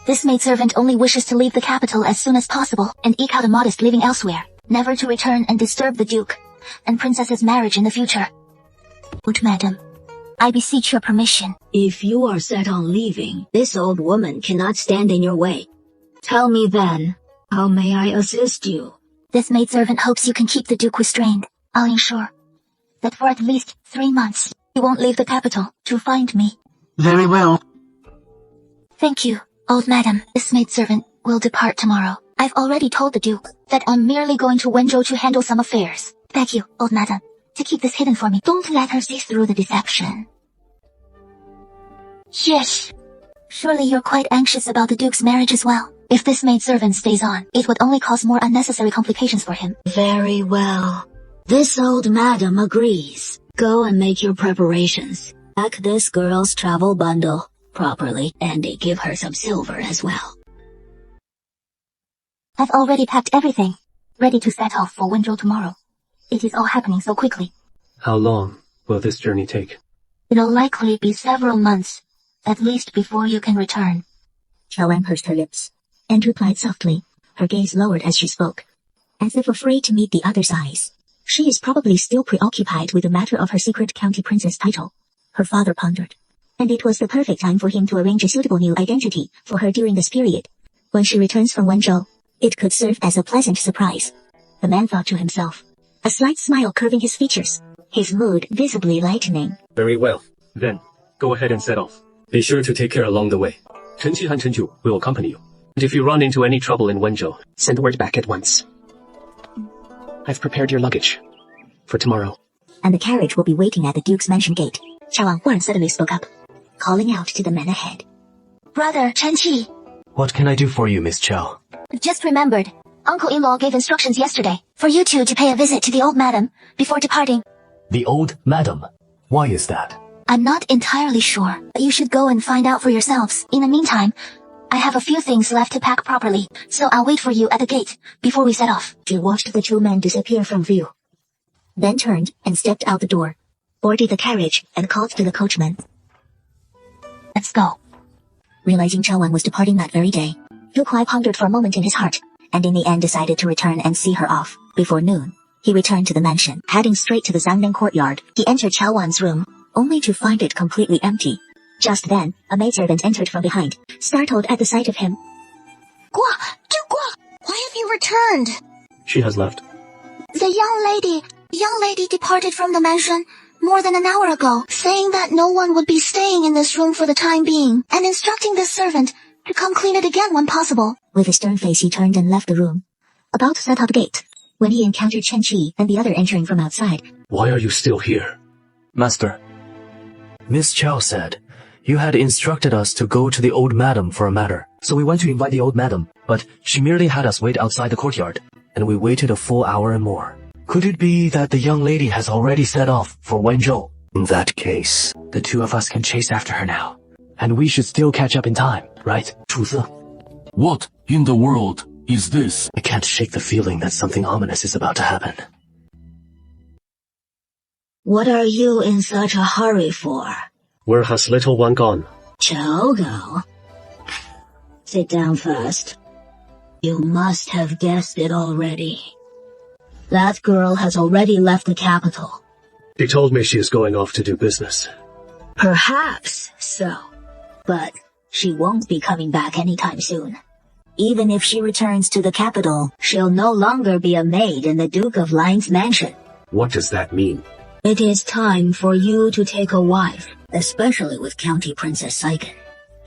this maidservant only wishes to leave the capital as soon as possible and eke out a modest living elsewhere, never to return and disturb the Duke and princess's marriage in the future. But madam, I beseech your permission. If you are set on leaving, this old woman cannot stand in your way. Tell me then, how may I assist you? This maidservant hopes you can keep the Duke restrained. I'll ensure that for at least 3 months, he won't leave the capital to find me. Very well. Thank you, old madam. This maidservant will depart tomorrow. I've already told the Duke that I'm merely going to Wenzhou to handle some affairs. Thank you, old madam, to keep this hidden for me. Don't let her see through the deception. Yes. Surely you're quite anxious about the Duke's marriage as well. If this maidservant stays on, it would only cause more unnecessary complications for him. Very well. This old madam agrees. Go and make your preparations. Pack this girl's travel bundle properly, and give her some silver as well. I've already packed everything, ready to set off for Wenzhou tomorrow. It is all happening so quickly. How long will this journey take? It'll likely be several months, at least before you can return. Chawan pursed her lips, and replied softly, her gaze lowered as she spoke, as if afraid to meet the other's eyes. She is probably still preoccupied with the matter of her secret county princess title, her father pondered. And it was the perfect time for him to arrange a suitable new identity for her during this period. When she returns from Wenzhou, it could serve as a pleasant surprise. The man thought to himself, a slight smile curving his features, his mood visibly lightening. Very well. Then, go ahead and set off. Be sure to take care along the way. Chen Qi and Chen Ju will accompany you. And if you run into any trouble in Wenzhou, send word back at once. I've prepared your luggage for tomorrow. And the carriage will be waiting at the Duke's mansion gate. Xiao Wang Huan suddenly spoke up, calling out to the man ahead. Brother, Chen Qi. What can I do for you, Miss Chow? Just remembered. Uncle-in-law gave instructions yesterday for you two to pay a visit to the old madam before departing. The old madam? Why is that? I'm not entirely sure, but you should go and find out for yourselves. In the meantime, I have a few things left to pack properly, so I'll wait for you at the gate before we set off. She watched the two men disappear from view, then turned and stepped out the door, boarded the carriage, and called to the coachman. Let's go. Realizing Xiao Wan was departing that very day, Yu Kuai pondered for a moment in his heart, and in the end decided to return and see her off. Before noon, he returned to the mansion. Heading straight to the Zangning courtyard, he entered Xiao Wan's room, only to find it completely empty. Just then, a maidservant entered from behind, startled at the sight of him. Gua! Why have you returned? She has left. The young lady departed from the mansion more than an hour ago, saying that no one would be staying in this room for the time being, and instructing the servant to come clean it again when possible. With a stern face he turned and left the room, about to set out the gate, when he encountered Chen Qi and the other entering from outside. Why are you still here? Master, Miss Chow said you had instructed us to go to the old madam for a matter. So we went to invite the old madam, but she merely had us wait outside the courtyard, and we waited a full hour and more. Could it be that the young lady has already set off for Wenzhou? In that case, the two of us can chase after her now. And we should still catch up in time, right, Chuzi? What in the world is this? I can't shake the feeling that something ominous is about to happen. What are you in such a hurry for? Where has little one gone? Chogo. Sit down first. You must have guessed it already. That girl has already left the capital. She told me she is going off to do business. Perhaps so. But she won't be coming back anytime soon. Even if she returns to the capital, she'll no longer be a maid in the Duke of Line's mansion. What does that mean? It is time for you to take a wife, especially with County Princess Saiken.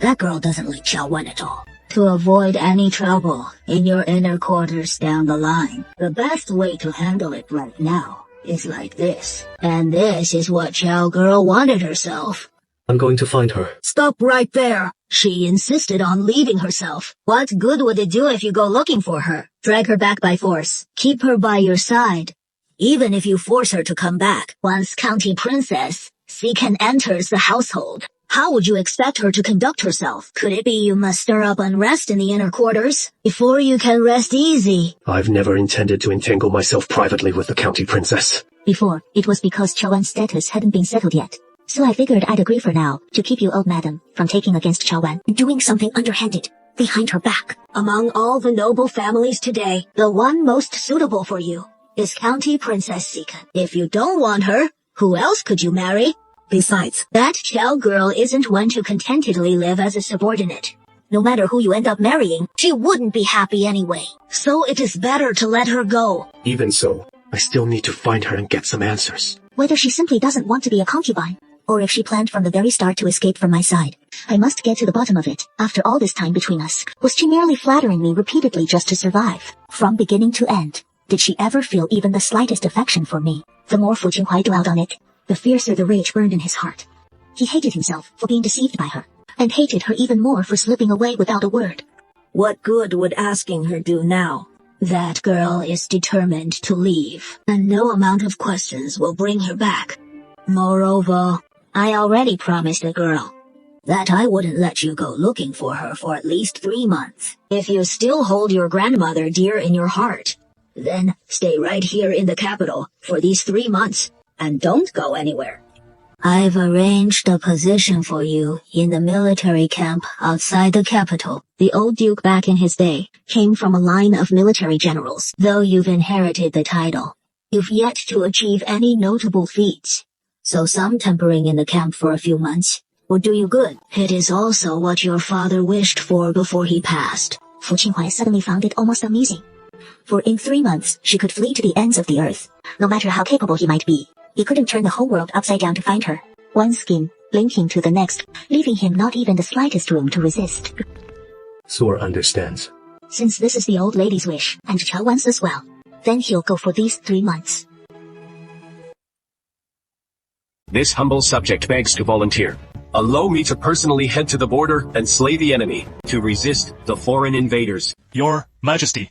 That girl doesn't like Xiao Wan at all. To avoid any trouble in your inner quarters down the line, the best way to handle it right now is like this. And this is what Xiao girl wanted herself. I'm going to find her. Stop right there. She insisted on leaving herself. What good would it do if you go looking for her? Drag her back by force. Keep her by your side. Even if you force her to come back, once County Princess Saiken enters the household, how would you expect her to conduct herself? Could it be you must stir up unrest in the inner quarters before you can rest easy? I've never intended to entangle myself privately with the County Princess. Before, it was because Xiao Wan's status hadn't been settled yet. So I figured I'd agree for now to keep you, old madam, from taking against Xiao Wan and doing something underhanded behind her back. Among all the noble families today, the one most suitable for you is County Princess Saiken. If you don't want her, who else could you marry? Besides, that Xiao girl isn't one to contentedly live as a subordinate. No matter who you end up marrying, she wouldn't be happy anyway. So it is better to let her go. Even so, I still need to find her and get some answers. Whether she simply doesn't want to be a concubine, or if she planned from the very start to escape from my side, I must get to the bottom of it. After all this time between us, was she merely flattering me repeatedly just to survive? From beginning to end, did she ever feel even the slightest affection for me? The more Fu Qinghai dwelled on it, the fiercer the rage burned in his heart. He hated himself for being deceived by her, and hated her even more for slipping away without a word. What good would asking her do now? That girl is determined to leave, and no amount of questions will bring her back. Moreover, I already promised the girl that I wouldn't let you go looking for her for at least 3 months. If you still hold your grandmother dear in your heart, then stay right here in the capital for these 3 months. And don't go anywhere. I've arranged a position for you in the military camp outside the capital. The old duke back in his day came from a line of military generals, though you've inherited the title. You've yet to achieve any notable feats, so some tempering in the camp for a few months would do you good. It is also what your father wished for before he passed. Fu Qinghuai suddenly found it almost amusing. For in 3 months, she could flee to the ends of the earth. No matter how capable he might be, he couldn't turn the whole world upside down to find her. One scheme linking to the next, leaving him not even the slightest room to resist. Sor understands. Since this is the old lady's wish, and Chao wants as well, then he'll go for these 3 months. This humble subject begs to volunteer. Allow me to personally head to the border and slay the enemy, to resist the foreign invaders. Your Majesty,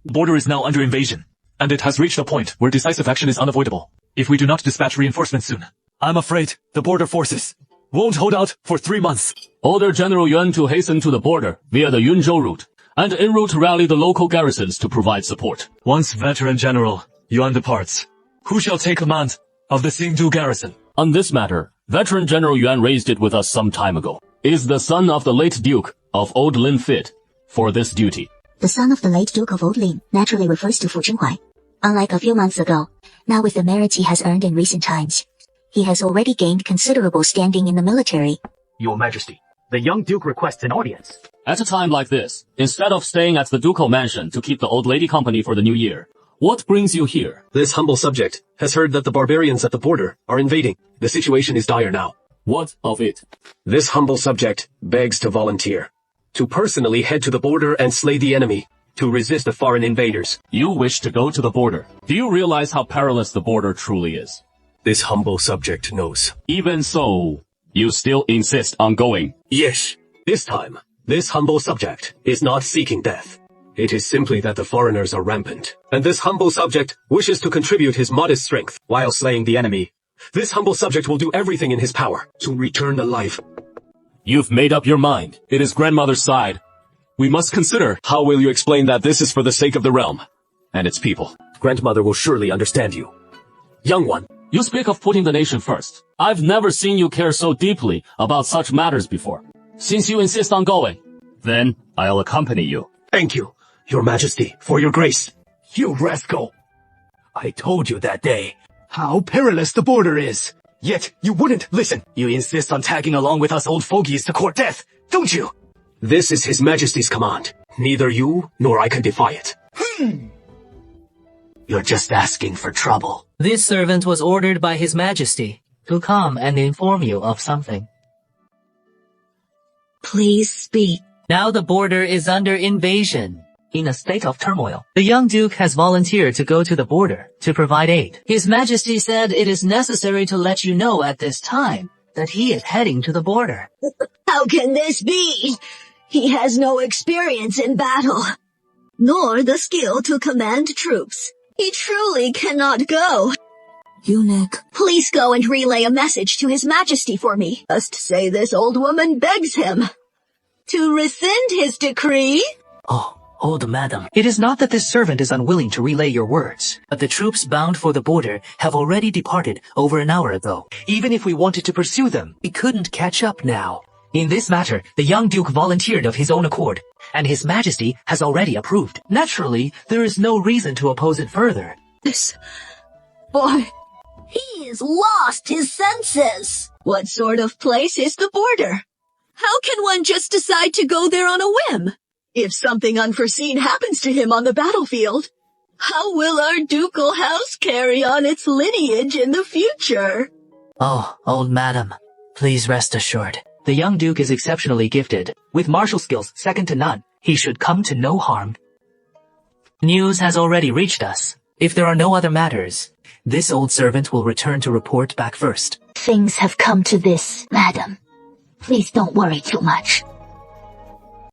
the border is now under invasion, and it has reached a point where decisive action is unavoidable. If we do not dispatch reinforcements soon, I'm afraid the border forces won't hold out for 3 months. Order General Yuan to hasten to the border via the Yunzhou route, and en route rally the local garrisons to provide support. Once Veteran General Yuan departs, who shall take command of the Xingdu garrison? On this matter, Veteran General Yuan raised it with us some time ago. Is the son of the late Duke of Old Lin fit for this duty? The son of the late Duke of Old Lin naturally refers to Fu Qinghuai. Unlike a few months ago, now with the merits he has earned in recent times, he has already gained considerable standing in the military. Your Majesty, the young Duke requests an audience. At a time like this, instead of staying at the ducal mansion to keep the old lady company for the new year, what brings you here? This humble subject has heard that the barbarians at the border are invading. The situation is dire now. What of it? This humble subject begs to volunteer, to personally head to the border and slay the enemy, to resist the foreign invaders. You wish to go to the border. Do you realize how perilous the border truly is? This humble subject knows. Even so, you still insist on going? Yes. This time, this humble subject is not seeking death. It is simply that the foreigners are rampant, and this humble subject wishes to contribute his modest strength while slaying the enemy. This humble subject will do everything in his power to return the life. You've made up your mind. It is grandmother's side. We must consider how will you explain that this is for the sake of the realm and its people. Grandmother will surely understand you. Young one. You speak of putting the nation first. I've never seen you care so deeply about such matters before. Since you insist on going, then I'll accompany you. Thank you, Your Majesty, for your grace. You rascal! I told you that day how perilous the border is. Yet you wouldn't listen. You insist on tagging along with us old fogies to court death, don't you? This is His Majesty's command. Neither you nor I can defy it. You're just asking for trouble. This servant was ordered by His Majesty to come and inform you of something. Please speak. Now the border is under invasion, in a state of turmoil. The young Duke has volunteered to go to the border to provide aid. His Majesty said it is necessary to let you know at this time that he is heading to the border. How can this be? He has no experience in battle, nor the skill to command troops. He truly cannot go. Eunuch, please go and relay a message to His Majesty for me. Just say this old woman begs him to rescind his decree. Oh, old madam. It is not that this servant is unwilling to relay your words, but the troops bound for the border have already departed over an hour ago. Even if we wanted to pursue them, we couldn't catch up now. In this matter, the young Duke volunteered of his own accord, and His Majesty has already approved. Naturally, there is no reason to oppose it further. This boy, he has lost his senses. What sort of place is the border? How can one just decide to go there on a whim? If something unforeseen happens to him on the battlefield, how will our ducal house carry on its lineage in the future? Oh, old madam, please rest assured. The young Duke is exceptionally gifted, with martial skills second to none. He should come to no harm. News has already reached us. If there are no other matters, this old servant will return to report back first. Things have come to this, madam. Please don't worry too much.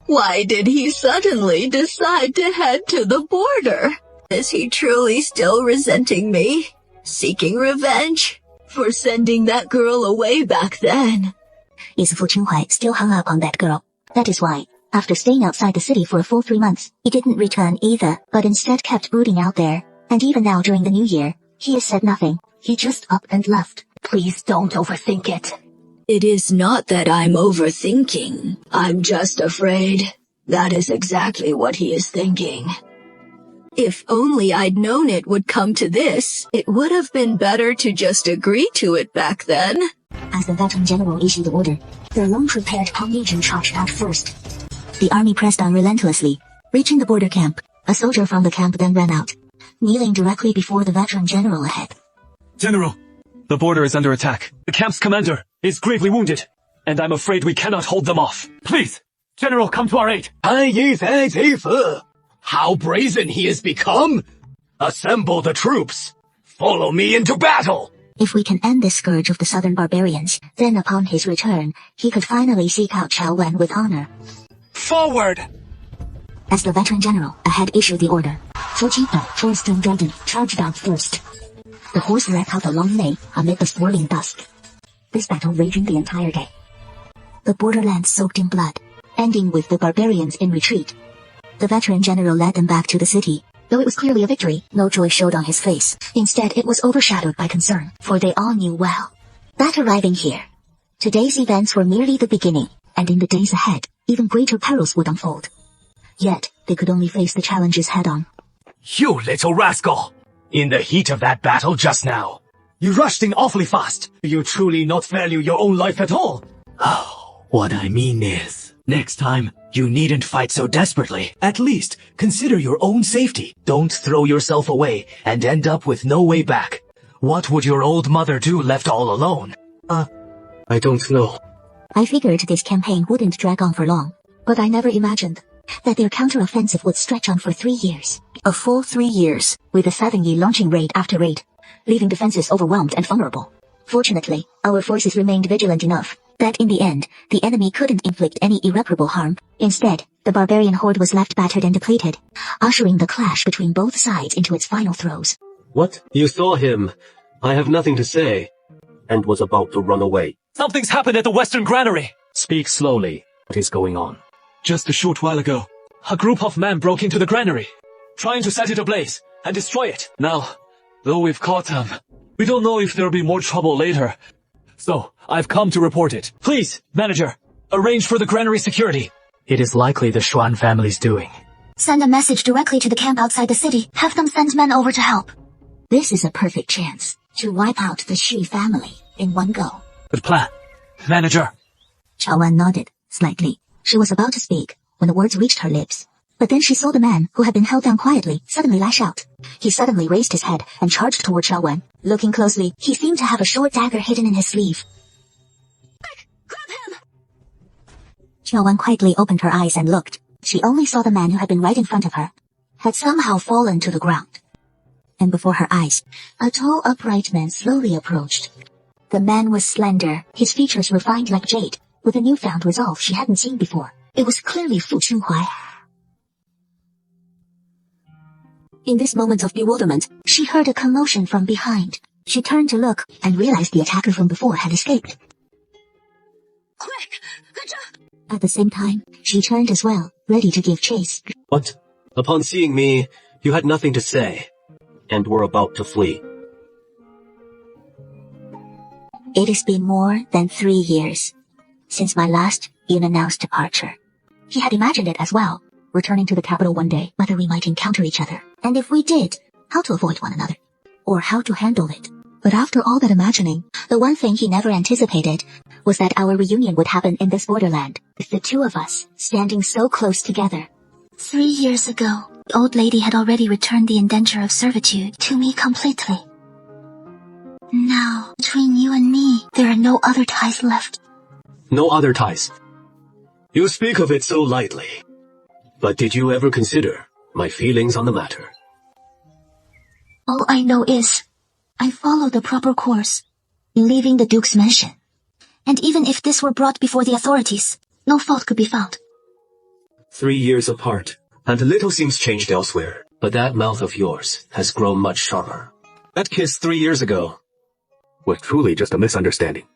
Why did he suddenly decide to head to the border? Is he truly still resenting me? Seeking revenge? For sending that girl away back then? Is Fu Qinghuai still hung up on that girl? That is why, after staying outside the city for a full 3 months, he didn't return either, but instead kept brooding out there. And even now during the new year, he has said nothing. He just up and left. Please don't overthink it. It is not that I'm overthinking. I'm just afraid that is exactly what he is thinking. If only I'd known it would come to this, it would have been better to just agree to it back then. As the veteran general issued the order, the long-prepared Pong Legion charged out first. The army pressed on relentlessly. Reaching the border camp, a soldier from the camp then ran out, kneeling directly before the veteran general ahead. General, the border is under attack. The camp's commander is gravely wounded, and I'm afraid we cannot hold them off. Please, General, come to our aid. How brazen he has become! Assemble the troops! Follow me into battle! If we can end this scourge of the southern barbarians, then upon his return, he could finally seek out Chao Wen with honor. Forward! As the veteran general ahead issued the order, Fu Qingdao, Four-Stone Dragon, charged out first. The horse let out a long neigh amid the swirling dusk. This battle raging the entire day. The borderlands soaked in blood, ending with the barbarians in retreat. The veteran general led them back to the city. Though it was clearly a victory, no joy showed on his face. Instead, it was overshadowed by concern, for they all knew well that arriving here, today's events were merely the beginning, and in the days ahead, even greater perils would unfold. Yet, they could only face the challenges head-on. You little rascal! In the heat of that battle just now, you rushed in awfully fast. Do you truly not value your own life at all? Oh, what I mean is, next time, you needn't fight so desperately. At least, consider your own safety. Don't throw yourself away and end up with no way back. What would your old mother do left all alone? I don't know. I figured this campaign wouldn't drag on for long, but I never imagined that their counter-offensive would stretch on for 3 years. A full 3 years, with the Southern launching raid after raid, leaving defenses overwhelmed and vulnerable. Fortunately, our forces remained vigilant enough that in the end, the enemy couldn't inflict any irreparable harm. Instead, the barbarian horde was left battered and depleted, ushering the clash between both sides into its final throes. What? You saw him. I have nothing to say. And was about to run away. Something's happened at the Western Granary. Speak slowly. What is going on? Just a short while ago, a group of men broke into the granary, trying to set it ablaze and destroy it. Now, though we've caught them, we don't know if there'll be more trouble later. So, I've come to report it. Please, manager, arrange for the granary security. It is likely the Xuan family's doing. Send a message directly to the camp outside the city. Have them send men over to help. This is a perfect chance to wipe out the Shi family in one go. Good plan. Manager. Chao Wen nodded slightly. She was about to speak when the words reached her lips. But then she saw the man who had been held down quietly suddenly lash out. He suddenly raised his head and charged toward Chao Wen. Looking closely, he seemed to have a short dagger hidden in his sleeve. Quick, grab him! Chao Wen quietly opened her eyes and looked. She only saw the man who had been right in front of her had somehow fallen to the ground. And before her eyes, a tall, upright man slowly approached. The man was slender, his features refined like jade, with a newfound resolve she hadn't seen before. It was clearly Fu Qinghuai. In this moment of bewilderment, she heard a commotion from behind. She turned to look and realized the attacker from before had escaped. Quick! Good job! At the same time, she turned as well, ready to give chase. What? Upon seeing me, you had nothing to say, and were about to flee. It has been more than 3 years since my last unannounced departure. He had imagined it as well, returning to the capital one day, whether we might encounter each other, and if we did, how to avoid one another, or how to handle it. But after all that imagining, the one thing he never anticipated was that our reunion would happen in this borderland, with the two of us standing so close together. 3 years ago, the old lady had already returned the indenture of servitude to me completely. Now, between you and me, there are no other ties left. No other ties. You speak of it so lightly. But did you ever consider my feelings on the matter? All I know is, I followed the proper course, leaving the Duke's mansion. And even if this were brought before the authorities, no fault could be found. 3 years apart, and little seems changed elsewhere. But that mouth of yours has grown much sharper. That kiss 3 years ago was truly just a misunderstanding.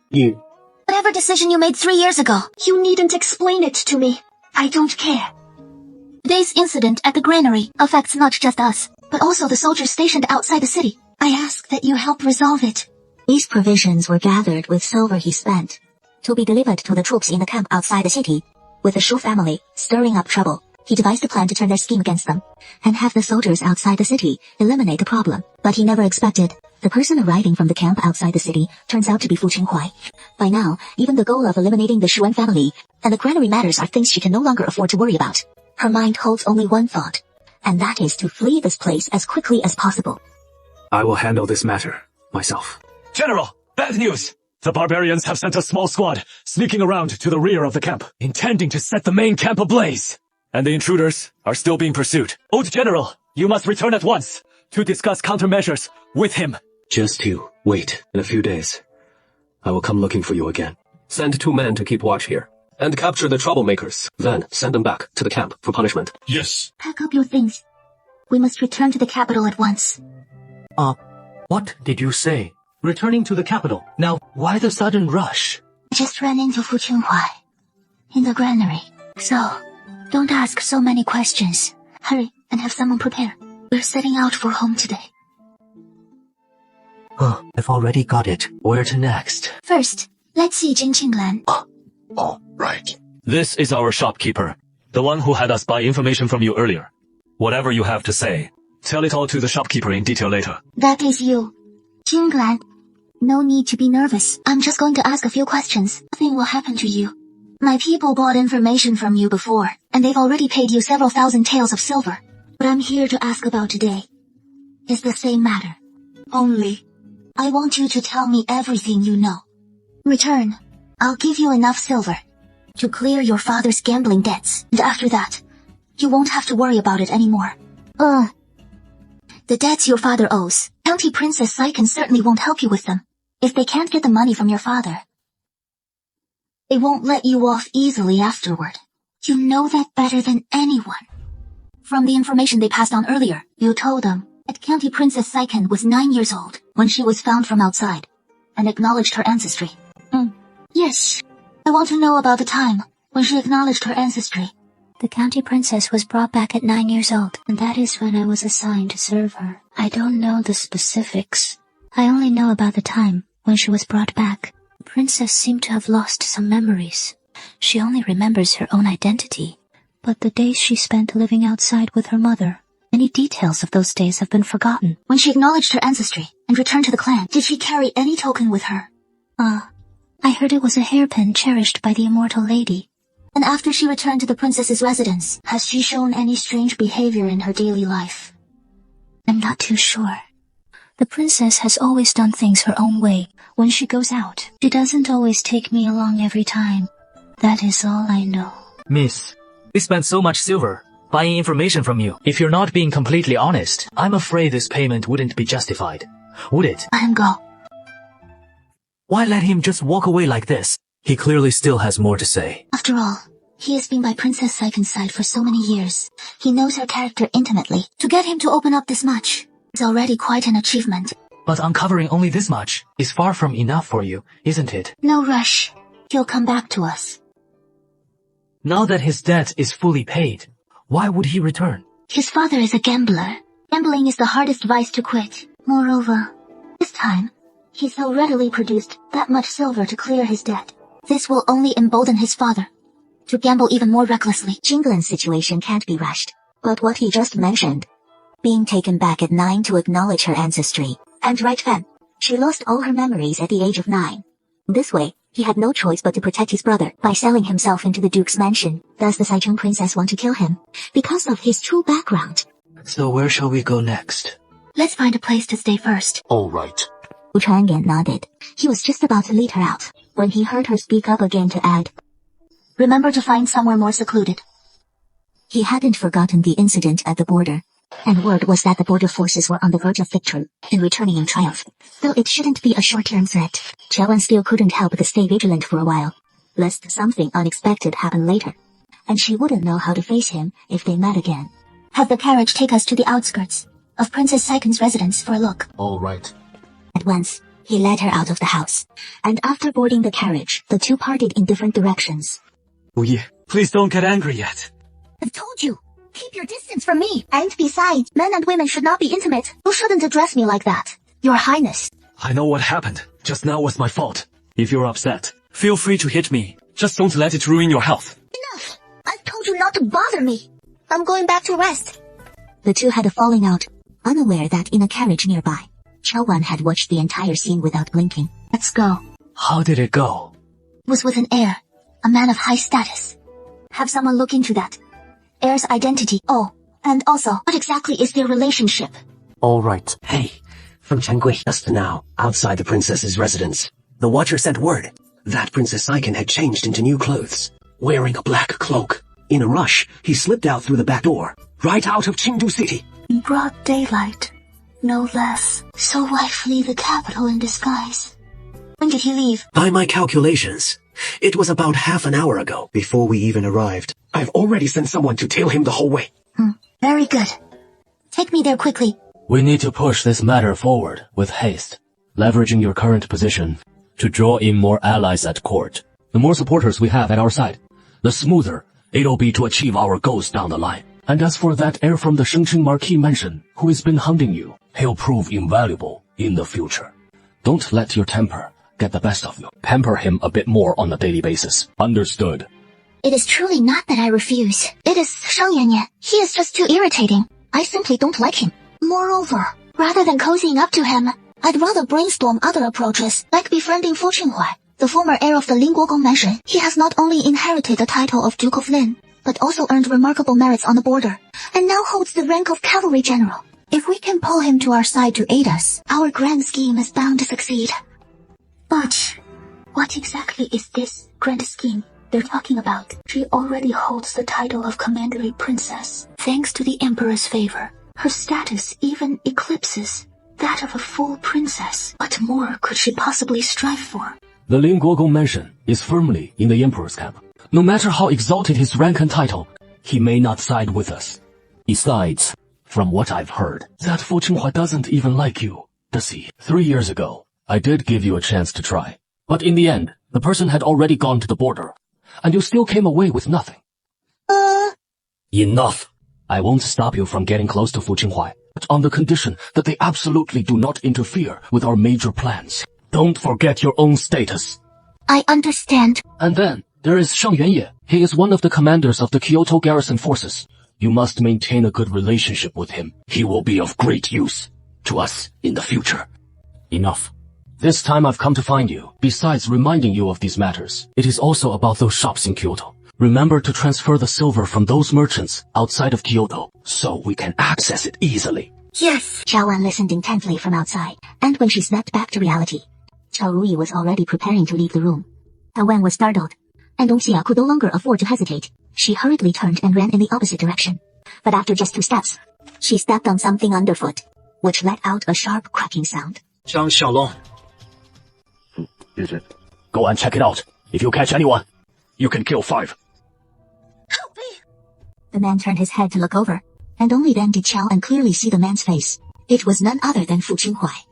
Whatever decision you made 3 years ago, you needn't explain it to me. I don't care. Today's incident at the granary affects not just us, but also the soldiers stationed outside the city. I ask that you help resolve it. These provisions were gathered with silver he spent, to be delivered to the troops in the camp outside the city, with the Shu family stirring up trouble. He devised a plan to turn their scheme against them and have the soldiers outside the city eliminate the problem. But he never expected the person arriving from the camp outside the city turns out to be Fu Qinghuai. By now, even the goal of eliminating the Shuan family and the granary matters are things she can no longer afford to worry about. Her mind holds only one thought, and that is to flee this place as quickly as possible. I will handle this matter myself. General, bad news! The barbarians have sent a small squad sneaking around to the rear of the camp, intending to set the main camp ablaze. And the intruders are still being pursued. Old General, you must return at once to discuss countermeasures with him. Just you wait. In a few days, I will come looking for you again. Send 2 men to keep watch here and capture the troublemakers. Then send them back to the camp for punishment. Yes. Pack up your things. We must return to the capital at once. What did you say? Returning to the capital. Now, why the sudden rush? I just ran into Fu Qinghuai in the granary. So, don't ask so many questions. Hurry and have someone prepare. We're setting out for home today. Oh, I've already got it. Where to next? First, let's see Jin Qinglan. Oh, right. This is our shopkeeper, the one who had us buy information from you earlier. Whatever you have to say, tell it all to the shopkeeper in detail later. That is you. Qinglan, no need to be nervous. I'm just going to ask a few questions. Nothing will happen to you. My people bought information from you before, and they've already paid you several thousand taels of silver. What I'm here to ask about today is the same matter. Only, I want you to tell me everything you know. Return, I'll give you enough silver to clear your father's gambling debts, and after that, you won't have to worry about it anymore. The debts your father owes, County Princess Saiken certainly won't help you with them. If they can't get the money from your father, they won't let you off easily afterward. You know that better than anyone. From the information they passed on earlier, you told them that County Princess Saiken was 9 years old when she was found from outside and acknowledged her ancestry. Yes, I want to know about the time when she acknowledged her ancestry. The county princess was brought back at 9 years old, and that is when I was assigned to serve her. I don't know the specifics. I only know about the time when she was brought back. The princess seemed to have lost some memories. She only remembers her own identity, but the days she spent living outside with her mother, any details of those days have been forgotten. When she acknowledged her ancestry and returned to the clan, did she carry any token with her? I heard it was a hairpin cherished by the immortal lady. And after she returned to the princess's residence, has she shown any strange behavior in her daily life? I'm not too sure. The princess has always done things her own way. When she goes out, she doesn't always take me along every time. That is all I know. Miss, we spent so much silver buying information from you. If you're not being completely honest, I'm afraid this payment wouldn't be justified. Would it? Let him go. Why let him just walk away like this? He clearly still has more to say. After all, he has been by Princess Saiken's side for so many years. He knows her character intimately. To get him to open up this much is already quite an achievement. But uncovering only this much is far from enough for you, isn't it? No rush. He'll come back to us. Now that his debt is fully paid, why would he return? His father is a gambler. Gambling is the hardest vice to quit. Moreover, this time, he so readily produced that much silver to clear his debt. This will only embolden his father to gamble even more recklessly. Qinglan's situation can't be rushed. But what he just mentioned, being taken back at 9 to acknowledge her ancestry, and right then, she lost all her memories at the age of 9. This way, he had no choice but to protect his brother by selling himself into the Duke's mansion. Does the Saicheng princess want to kill him because of his true background? So where shall we go next? Let's find a place to stay first. All right. Wu Changyan nodded. He was just about to lead her out when he heard her speak up again to add, "Remember to find somewhere more secluded." He hadn't forgotten the incident at the border, and word was that the border forces were on the verge of victory and returning in triumph. Though it shouldn't be a short-term threat, Qiaowen still couldn't help but stay vigilant for a while, lest something unexpected happen later, and she wouldn't know how to face him if they met again. Have the carriage take us to the outskirts of Princess Saiken's residence for a look. All right. At once, he led her out of the house, and after boarding the carriage, the two parted in different directions. Wu Yi, please don't get angry yet. I've told you, keep your distance from me. And besides, men and women should not be intimate. You shouldn't address me like that, Your Highness. I know what happened. Just now was my fault. If you're upset, feel free to hit me. Just don't let it ruin your health. Enough! I've told you not to bother me. I'm going back to rest. The two had a falling out, unaware that in a carriage nearby, Chao Wan had watched the entire scene without blinking. Let's go. How did it go? Was with an heir, a man of high status. Have someone look into that. Heir's identity. Oh, and also, what exactly is their relationship? All right. Hey, from Changui, just now, outside the princess's residence. The watcher sent word that Princess Saiken had changed into new clothes, wearing a black cloak. In a rush, he slipped out through the back door, right out of Chengdu City. In broad daylight, no less. So why flee the capital in disguise? When did he leave? By my calculations, it was about half an hour ago, before we even arrived. I've already sent someone to tail him the whole way. Very good. Take me there quickly. We need to push this matter forward with haste, leveraging your current position to draw in more allies at court. The more supporters we have at our side, the smoother it'll be to achieve our goals down the line. And as for that heir from the Shengqing Marquis mansion who has been hunting you, he'll prove invaluable in the future. Don't let your temper get the best of you. Pamper him a bit more on a daily basis. Understood? It is truly not that I refuse. It is Shang Yuanyan. He is just too irritating. I simply don't like him. Moreover, rather than cozying up to him, I'd rather brainstorm other approaches, like befriending Fu Qinghai, the former heir of the Lin Guogong mansion. He has not only inherited the title of Duke of Lin, but also earned remarkable merits on the border, and now holds the rank of cavalry general. If we can pull him to our side to aid us, our grand scheme is bound to succeed. But what exactly is this grand scheme they're talking about? She already holds the title of Commandery Princess. Thanks to the Emperor's favor, her status even eclipses that of a full princess. What more could she possibly strive for? The Lin Guogong mansion is firmly in the Emperor's camp. No matter how exalted his rank and title, he may not side with us. Besides, from what I've heard, that Fu Qinghai doesn't even like you, does he? 3 years ago, I did give you a chance to try. But in the end, the person had already gone to the border, and you still came away with nothing. Enough! I won't stop you from getting close to Fu Qinghai, but on the condition that they absolutely do not interfere with our major plans. Don't forget your own status. I understand. And then, there is Shang Yuanye. He is one of the commanders of the Kyoto garrison forces. You must maintain a good relationship with him. He will be of great use to us in the future. Enough. This time I've come to find you. Besides reminding you of these matters, it is also about those shops in Kyoto. Remember to transfer the silver from those merchants outside of Kyoto, so we can access it easily. Yes. Chao Wan listened intently from outside, and when she snapped back to reality, Chao Rui was already preparing to leave the room. Chao Wan was startled, and Dong Xia could no longer afford to hesitate. She hurriedly turned and ran in the opposite direction. But after just 2 steps, she stepped on something underfoot, which let out a sharp cracking sound. Zhang Xiaolong. Is it? Go and check it out. If you catch anyone, you can kill 5. Help me! The man turned his head to look over, and only then did Chao and clearly see the man's face. It was none other than Fu Qinghai.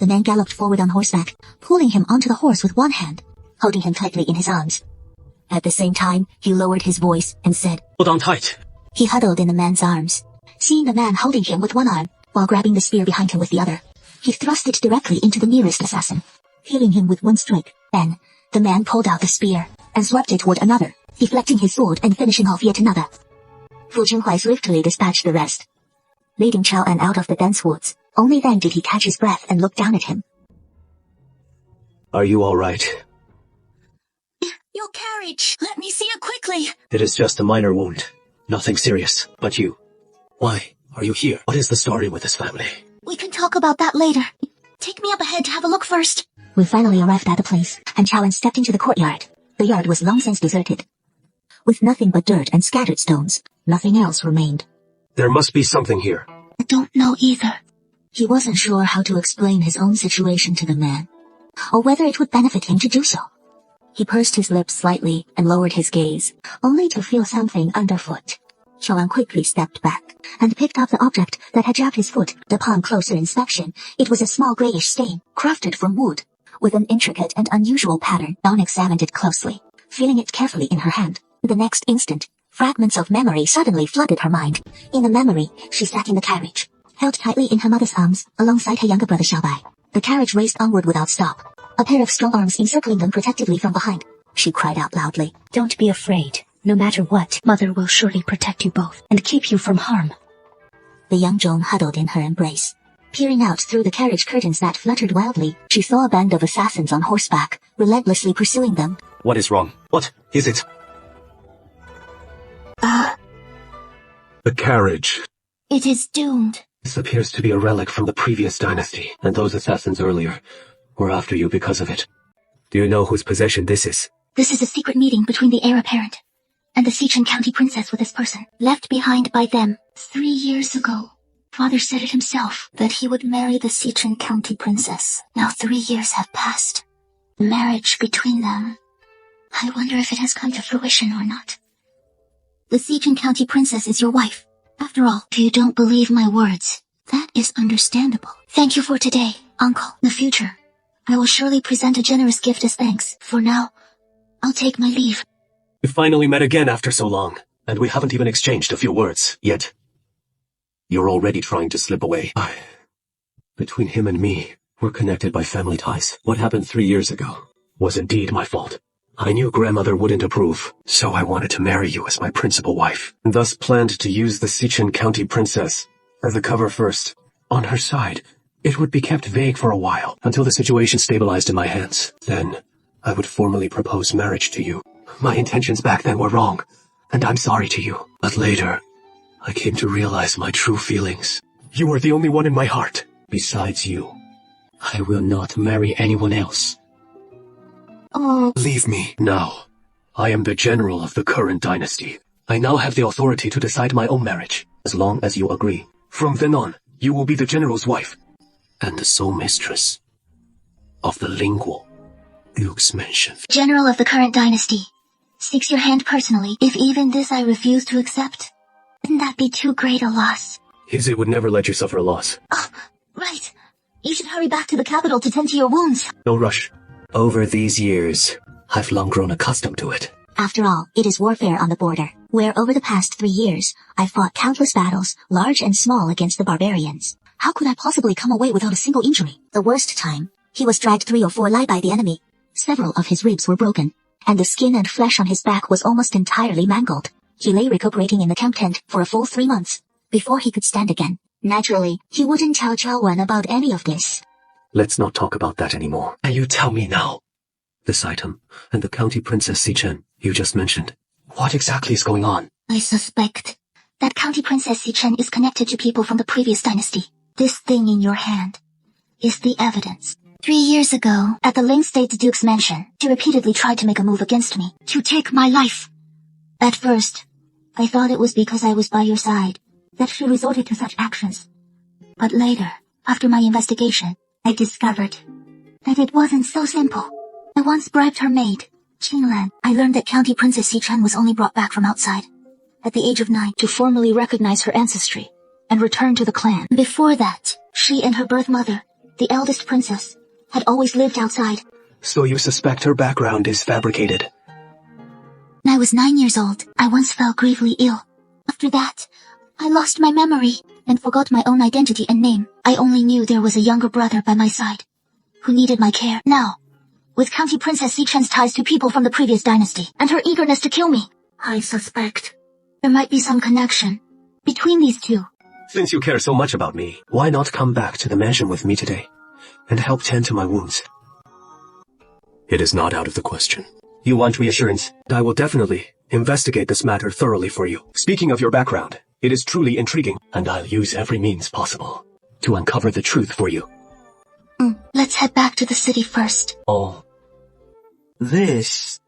The man galloped forward on horseback, pulling him onto the horse with one hand, holding him tightly in his arms. At the same time, he lowered his voice and said, Hold on tight. He huddled in the man's arms, seeing the man holding him with one arm, while grabbing the spear behind him with the other. He thrust it directly into the nearest assassin, killing him with one strike. Then, the man pulled out the spear, and swept it toward another, deflecting his sword and finishing off yet another. Fu Qinghai swiftly dispatched the rest, leading Chao An out of the dense woods. Only then did he catch his breath and look down at him. Are you all right? Your carriage. Let me see it quickly. It is just a minor wound. Nothing serious. But you. Why are you here? What is the story with this family? We can talk about that later. Take me up ahead to have a look first. We finally arrived at the place, and Chao An stepped into the courtyard. The yard was long since deserted. With nothing but dirt and scattered stones, nothing else remained. There must be something here. I don't know either. He wasn't sure how to explain his own situation to the man, or whether it would benefit him to do so. He pursed his lips slightly and lowered his gaze, only to feel something underfoot. Chao An quickly stepped back, and picked up the object that had jabbed his foot. Upon closer inspection, it was a small grayish stain, crafted from wood, with an intricate and unusual pattern. Dawn examined it closely, feeling it carefully in her hand. The next instant, fragments of memory suddenly flooded her mind. In the memory, she sat in the carriage, held tightly in her mother's arms, alongside her younger brother Xiaobai. The carriage raced onward without stop, a pair of strong arms encircling them protectively from behind. She cried out loudly, Don't be afraid. No matter what, Mother will surely protect you both and keep you from harm. The young Joan huddled in her embrace. Peering out through the carriage curtains that fluttered wildly, she saw a band of assassins on horseback, relentlessly pursuing them. What is wrong? What is it? The carriage. It is doomed. This appears to be a relic from the previous dynasty, and those assassins earlier were after you because of it. Do you know whose possession this is? This is a secret meeting between the heir apparent and the Sichan County princess with this person, left behind by them 3 years ago. Father said it himself, that he would marry the Sichan County princess. Now 3 years have passed. The marriage between them. I wonder if it has come to fruition or not. The Sichan County princess is your wife. After all, if you don't believe my words, that is understandable. Thank you for today, Uncle. In the future, I will surely present a generous gift as thanks. For now, I'll take my leave. We finally met again after so long, and we haven't even exchanged a few words yet. You're already trying to slip away. Between him and me, we're connected by family ties. What happened 3 years ago was indeed my fault. I knew grandmother wouldn't approve, so I wanted to marry you as my principal wife, and thus planned to use the Sichan County princess as a cover first. On her side, it would be kept vague for a while, until the situation stabilized in my hands. Then, I would formally propose marriage to you. My intentions back then were wrong, and I'm sorry to you. But later, I came to realize my true feelings. You are the only one in my heart. Besides you, I will not marry anyone else. Oh. Leave me. Now, I am the general of the current dynasty. I now have the authority to decide my own marriage, as long as you agree. From then on, you will be the general's wife, and the sole mistress of the lingual Duke's mansion. General of the current dynasty seeks your hand personally. If even this I refuse to accept, wouldn't that be too great a loss? Izzy would never let you suffer a loss. Oh, right. You should hurry back to the capital to tend to your wounds. No rush. Over these years, I've long grown accustomed to it. After all, it is warfare on the border, where over the past 3 years, I fought countless battles, large and small, against the barbarians. How could I possibly come away without a single injury? The worst time, he was dragged 3 or 4 li by the enemy. Several of his ribs were broken, and the skin and flesh on his back was almost entirely mangled. He lay recuperating in the camp tent for a full 3 months, before he could stand again. Naturally, he wouldn't tell Chaowen about any of this. Let's not talk about that anymore. And you tell me now. This item, and the county princess Sichan you just mentioned. What exactly is going on? I suspect that county princess Sichan is connected to people from the previous dynasty. This thing in your hand is the evidence. 3 years ago, at the Ling State Duke's mansion, she repeatedly tried to make a move against me, to take my life. At first, I thought it was because I was by your side that she resorted to such actions. But later, after my investigation, I discovered that it wasn't so simple. I once bribed her maid, Qinglan. I learned that County Princess Sichan was only brought back from outside at the age of 9 to formally recognize her ancestry and return to the clan. Before that, she and her birth mother, the eldest princess, had always lived outside. So you suspect her background is fabricated? When I was 9 years old, I once fell gravely ill. After that, I lost my memory and forgot my own identity and name. I only knew there was a younger brother by my side who needed my care. Now, with County Princess Sichan's ties to people from the previous dynasty and her eagerness to kill me, I suspect there might be some connection between these two. Since you care so much about me, why not come back to the mansion with me today and help tend to my wounds? It is not out of the question. You want reassurance? I will definitely investigate this matter thoroughly for you. Speaking of your background, it is truly intriguing, and I'll use every means possible to uncover the truth for you. Let's head back to the city first. Oh. This...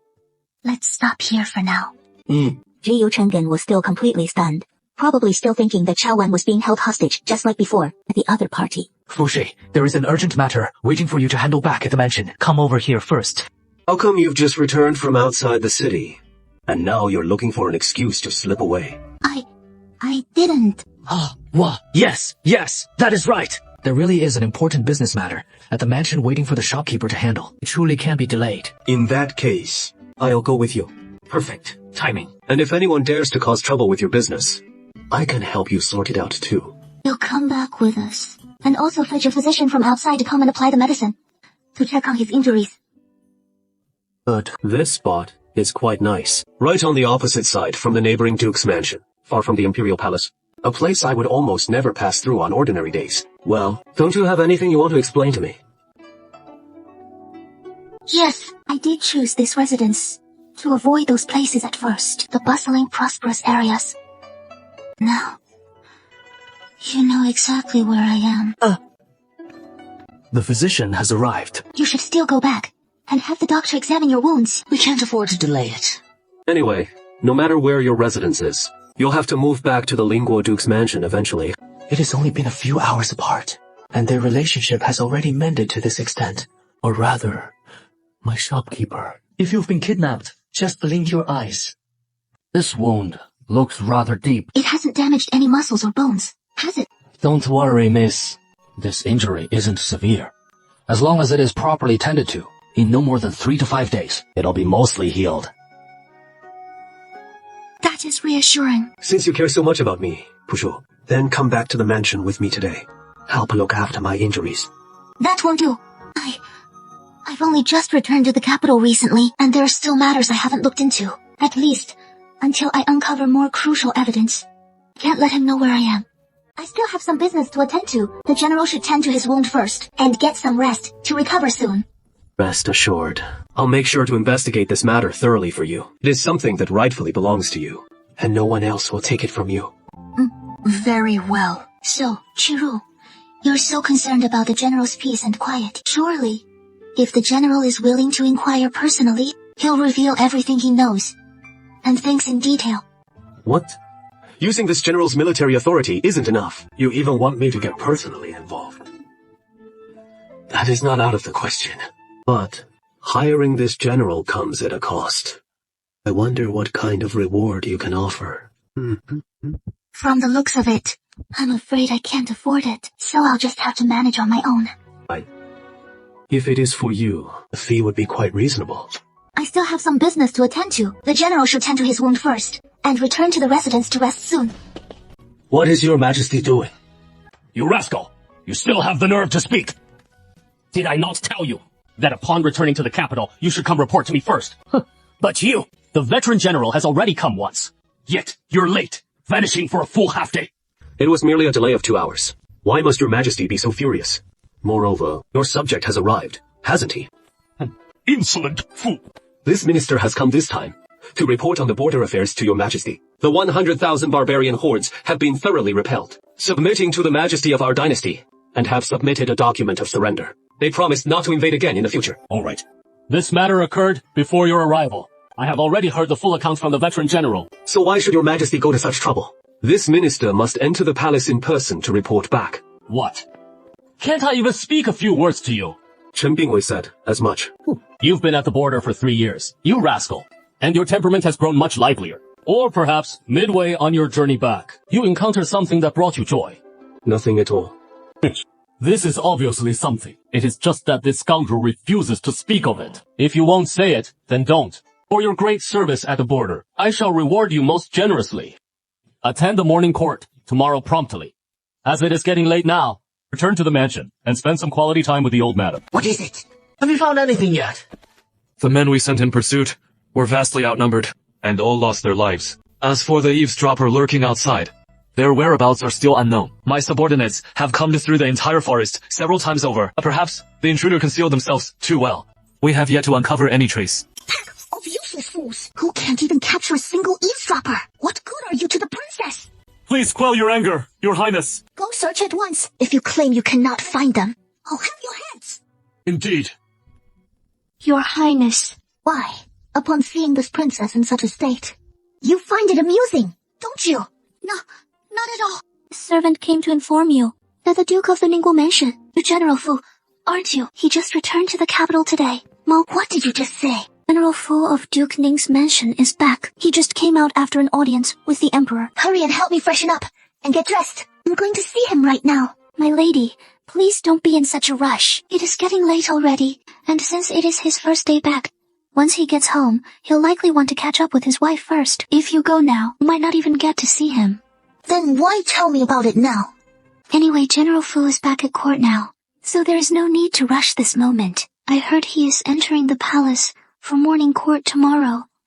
Let's stop here for now. Jiyu Chengen was still completely stunned, probably still thinking that Chaowen was being held hostage just like before at the other party. Fushi, there is an urgent matter waiting for you to handle back at the mansion. Come over here first. How come you've just returned from outside the city, and now you're looking for an excuse to slip away? I didn't. What? Yes, that is right. There really is an important business matter at the mansion waiting for the shopkeeper to handle. It truly can't be delayed. In that case, I'll go with you. Perfect timing. And if anyone dares to cause trouble with your business, I can help you sort it out too. You'll come back with us, and also fetch a physician from outside to come and apply the medicine, to check on his injuries. But this spot It's quite nice. Right on the opposite side from the neighboring Duke's mansion, far from the Imperial Palace. A place I would almost never pass through on ordinary days. Well, don't you have anything you want to explain to me? Yes, I did choose this residence to avoid those places at first, the bustling, prosperous areas. Now, you know exactly where I am. The physician has arrived. You should still go back and have the doctor examine your wounds. We can't afford to delay it. Anyway, no matter where your residence is, you'll have to move back to the Linguo Duke's mansion eventually. It has only been a few hours apart, and their relationship has already mended to this extent. Or rather, my shopkeeper. If you've been kidnapped, just blink your eyes. This wound looks rather deep. It hasn't damaged any muscles or bones, has it? Don't worry, miss. This injury isn't severe. As long as it is properly tended to, in no more than 3 to 5 days, it'll be mostly healed. That is reassuring. Since you care so much about me, Pushu, then come back to the mansion with me today. Help look after my injuries. That won't do. I've only just returned to the capital recently, and there are still matters I haven't looked into. At least, until I uncover more crucial evidence. Can't let him know where I am. I still have some business to attend to. The general should tend to his wound first, and get some rest to recover soon. Rest assured, I'll make sure to investigate this matter thoroughly for you. It is something that rightfully belongs to you, and no one else will take it from you. Very well. So, Chiru, you're so concerned about the general's peace and quiet. Surely, if the general is willing to inquire personally, he'll reveal everything he knows, and thinks in detail. What? Using this general's military authority isn't enough. You even want me to get personally involved. That is not out of the question. But hiring this general comes at a cost. I wonder what kind of reward you can offer. From the looks of it, I'm afraid I can't afford it, so I'll just have to manage on my own. If it is for you, the fee would be quite reasonable. I still have some business to attend to. The general should tend to his wound first, and return to the residence to rest soon. What is your majesty doing? You rascal! You still have the nerve to speak! Did I not tell you that upon returning to the capital, you should come report to me first? But you, the veteran general, has already come once. Yet, you're late, vanishing for a full half day. It was merely a delay of 2 hours. Why must your majesty be so furious? Moreover, your subject has arrived, hasn't he? Insolent fool! This minister has come this time to report on the border affairs to your majesty. The 100,000 barbarian hordes have been thoroughly repelled, submitting to the majesty of our dynasty, and have submitted a document of surrender. They promised not to invade again in the future. All right. This matter occurred before your arrival. I have already heard the full account from the veteran general. So why should your majesty go to such trouble? This minister must enter the palace in person to report back. What? Can't I even speak a few words to you? Chen Bingwei said as much. You've been at the border for 3 years, you rascal, and your temperament has grown much livelier. Or perhaps, midway on your journey back, you encountered something that brought you joy. Nothing at all. This is obviously something. It is just that this scoundrel refuses to speak of it. If you won't say it, then don't. For your great service at the border, I shall reward you most generously. Attend the morning court tomorrow promptly. As it is getting late now, return to the mansion and spend some quality time with the old madam. What is it? Have you found anything yet? The men we sent in pursuit were vastly outnumbered, and all lost their lives. As for the eavesdropper lurking outside, their whereabouts are still unknown. My subordinates have combed through the entire forest several times over. Perhaps the intruder concealed themselves too well. We have yet to uncover any trace. Pack of useless fools who can't even capture a single eavesdropper. What good are you to the princess? Please quell your anger, your highness. Go search at once if you claim you cannot find them. I'll have your heads. Indeed. Your highness. Why, upon seeing this princess in such a state, you find it amusing, don't you? No, not at all. The servant came to inform you that the Duke of the Ningguo Mansion, your General Fu, aren't you? He just returned to the capital today. Mo, what did you just say? General Fu of Duke Ning's mansion is back. He just came out after an audience with the Emperor. Hurry and help me freshen up and get dressed. I'm going to see him right now. My lady, please don't be in such a rush. It is getting late already, and since it is his first day back, once he gets home, he'll likely want to catch up with his wife first. If you go now, you might not even get to see him. Then why tell me about it now? Anyway, General Fu is back at court now, so there is no need to rush this moment. I heard he is entering the palace for morning court tomorrow.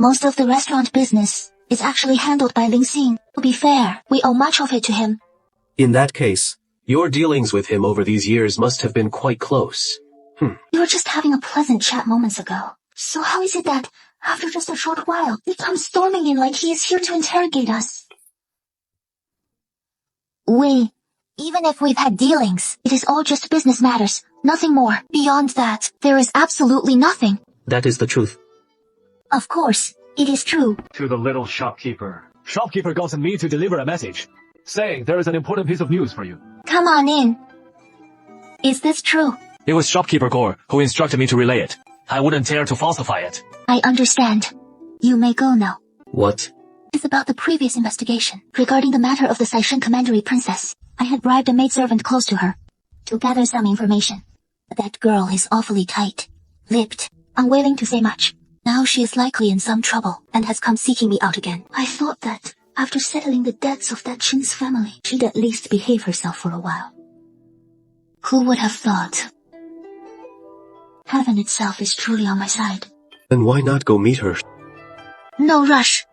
Most of the restaurant business is actually handled by Ling Xing. To be fair, we owe much of it to him. In that case, your dealings with him over these years must have been quite close. We were just having a pleasant chat moments ago. So how is it that, after just a short while, he comes storming in like he is here to interrogate us? Even if we've had dealings, it is all just business matters, nothing more. Beyond that, there is absolutely nothing. That is the truth. Of course, it is true. To the little shopkeeper. Shopkeeper got me to deliver a message, saying there is an important piece of news for you. Come on in. Is this true? It was shopkeeper Gore who instructed me to relay it. I wouldn't dare to falsify it. I understand. You may go now. What? It's about the previous investigation regarding the matter of the Saishan Commandery princess. I had bribed a maidservant close to her to gather some information. But that girl is awfully tight-lipped, unwilling to say much. Now she is likely in some trouble and has come seeking me out again. I thought that, after settling the debts of that Qin's family, she'd at least behave herself for a while. Who would have thought? Heaven itself is truly on my side. Then why not go meet her? No rush.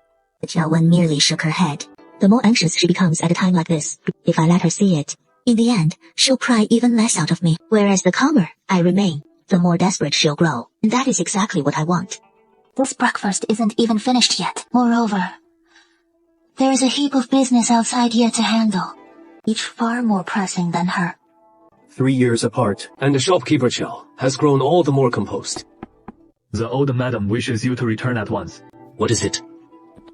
Xiao Wen merely shook her head. The more anxious she becomes at a time like this, if I let her see it, in the end, she'll pry even less out of me. Whereas the calmer I remain, the more desperate she'll grow. And that is exactly what I want. This breakfast isn't even finished yet. Moreover, there is a heap of business outside yet to handle, each far more pressing than her. 3 years apart, and the shopkeeper Qiao has grown all the more composed. The old madam wishes you to return at once. What is it?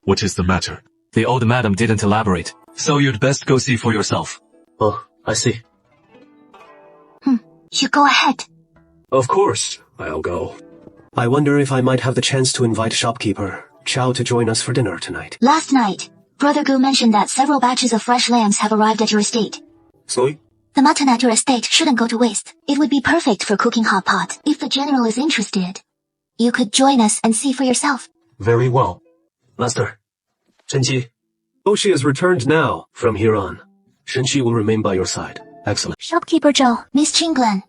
What is the matter? The old madam didn't elaborate, so you'd best go see for yourself. Oh, I see. You go ahead. Of course, I'll go. I wonder if I might have the chance to invite shopkeeper Qiao to join us for dinner tonight. Last night, Brother Gu mentioned that several batches of fresh lambs have arrived at your estate. So? The mutton at your estate shouldn't go to waste. It would be perfect for cooking hot pot. If the general is interested, you could join us and see for yourself. Very well. Master, Shenqi. Oh, she has returned now. From here on, Shenqi will remain by your side. Excellent. Shopkeeper Zhou, Miss Qingglan,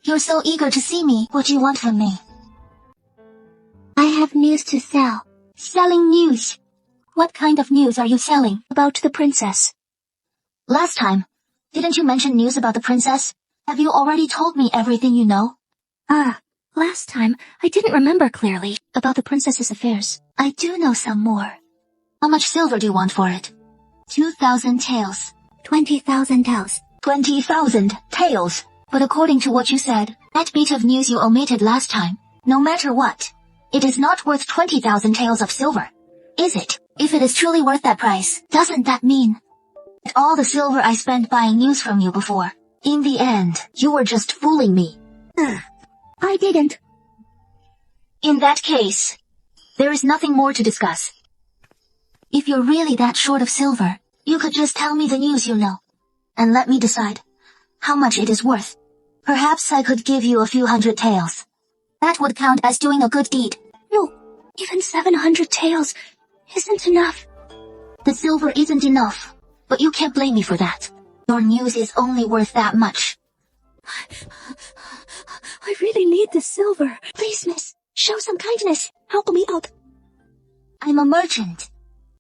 you're so eager to see me. What do you want from me? I have news to sell. Selling news. What kind of news are you selling? About the princess. Last time, didn't you mention news about the princess? Have you already told me everything you know? Last time, I didn't remember clearly about the princess's affairs. I do know some more. How much silver do you want for it? 2,000 taels. 20,000 taels. 20,000 taels. But according to what you said, that bit of news you omitted last time, no matter what, it is not worth 20,000 taels of silver. Is it? If it is truly worth that price, doesn't that mean that all the silver I spent buying news from you before, in the end, you were just fooling me? I didn't. In that case, there is nothing more to discuss. If you're really that short of silver, you could just tell me the news you know, and let me decide how much it is worth. Perhaps I could give you a few hundred taels. That would count as doing a good deed. No, even 700 taels isn't enough. The silver isn't enough, but you can't blame me for that. Your news is only worth that much. I really need this silver. Please, miss, show some kindness. Help me out. I'm a merchant,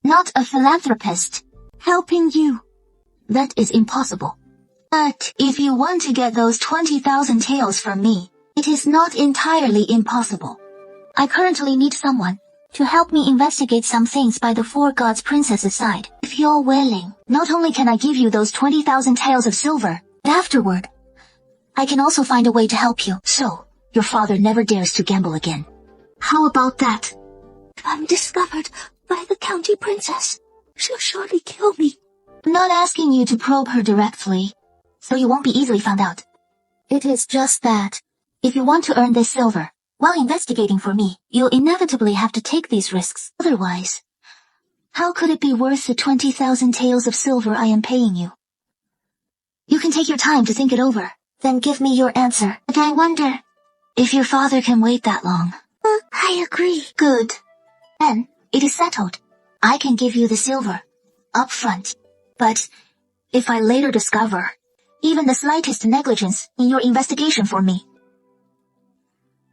not a philanthropist. Helping you, that is impossible. But if you want to get those 20,000 taels from me, it is not entirely impossible. I currently need someone to help me investigate some things by the Four Gods Princess's side. If you're willing, not only can I give you those 20,000 taels of silver, but afterward, I can also find a way to help you, so your father never dares to gamble again. How about that? If I'm discovered by the county princess, she'll surely kill me. I'm not asking you to probe her directly, so you won't be easily found out. It is just that, if you want to earn this silver, while investigating for me, you'll inevitably have to take these risks. Otherwise, how could it be worth the 20,000 taels of silver I am paying you? You can take your time to think it over, then give me your answer. But I wonder if your father can wait that long. I agree. Good. Then, it is settled. I can give you the silver, up front. But, if I later discover even the slightest negligence in your investigation for me,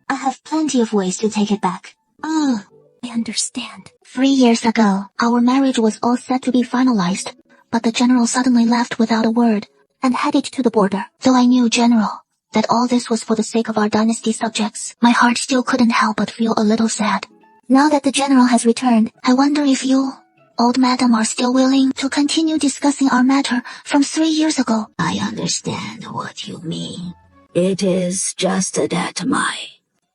I have plenty of ways to take it back. I understand. 3 years ago, our marriage was all set to be finalized, but the general suddenly left without a word and headed to the border. Though I knew, General, that all this was for the sake of our dynasty subjects, my heart still couldn't help but feel a little sad. Now that the general has returned, I wonder if you, old madam, are still willing to continue discussing our matter from 3 years ago. I understand what you mean. It is just that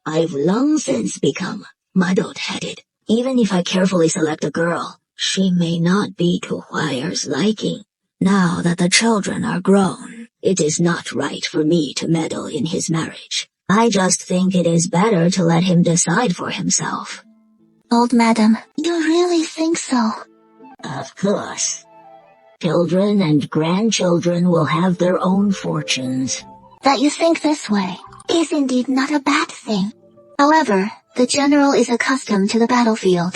I've long since become muddled-headed. Even if I carefully select a girl, she may not be to Huayer's liking. Now that the children are grown, it is not right for me to meddle in his marriage. I just think it is better to let him decide for himself. Old madam, you really think so? Of course. Children and grandchildren will have their own fortunes. That you think this way is indeed not a bad thing. However, the general is accustomed to the battlefield.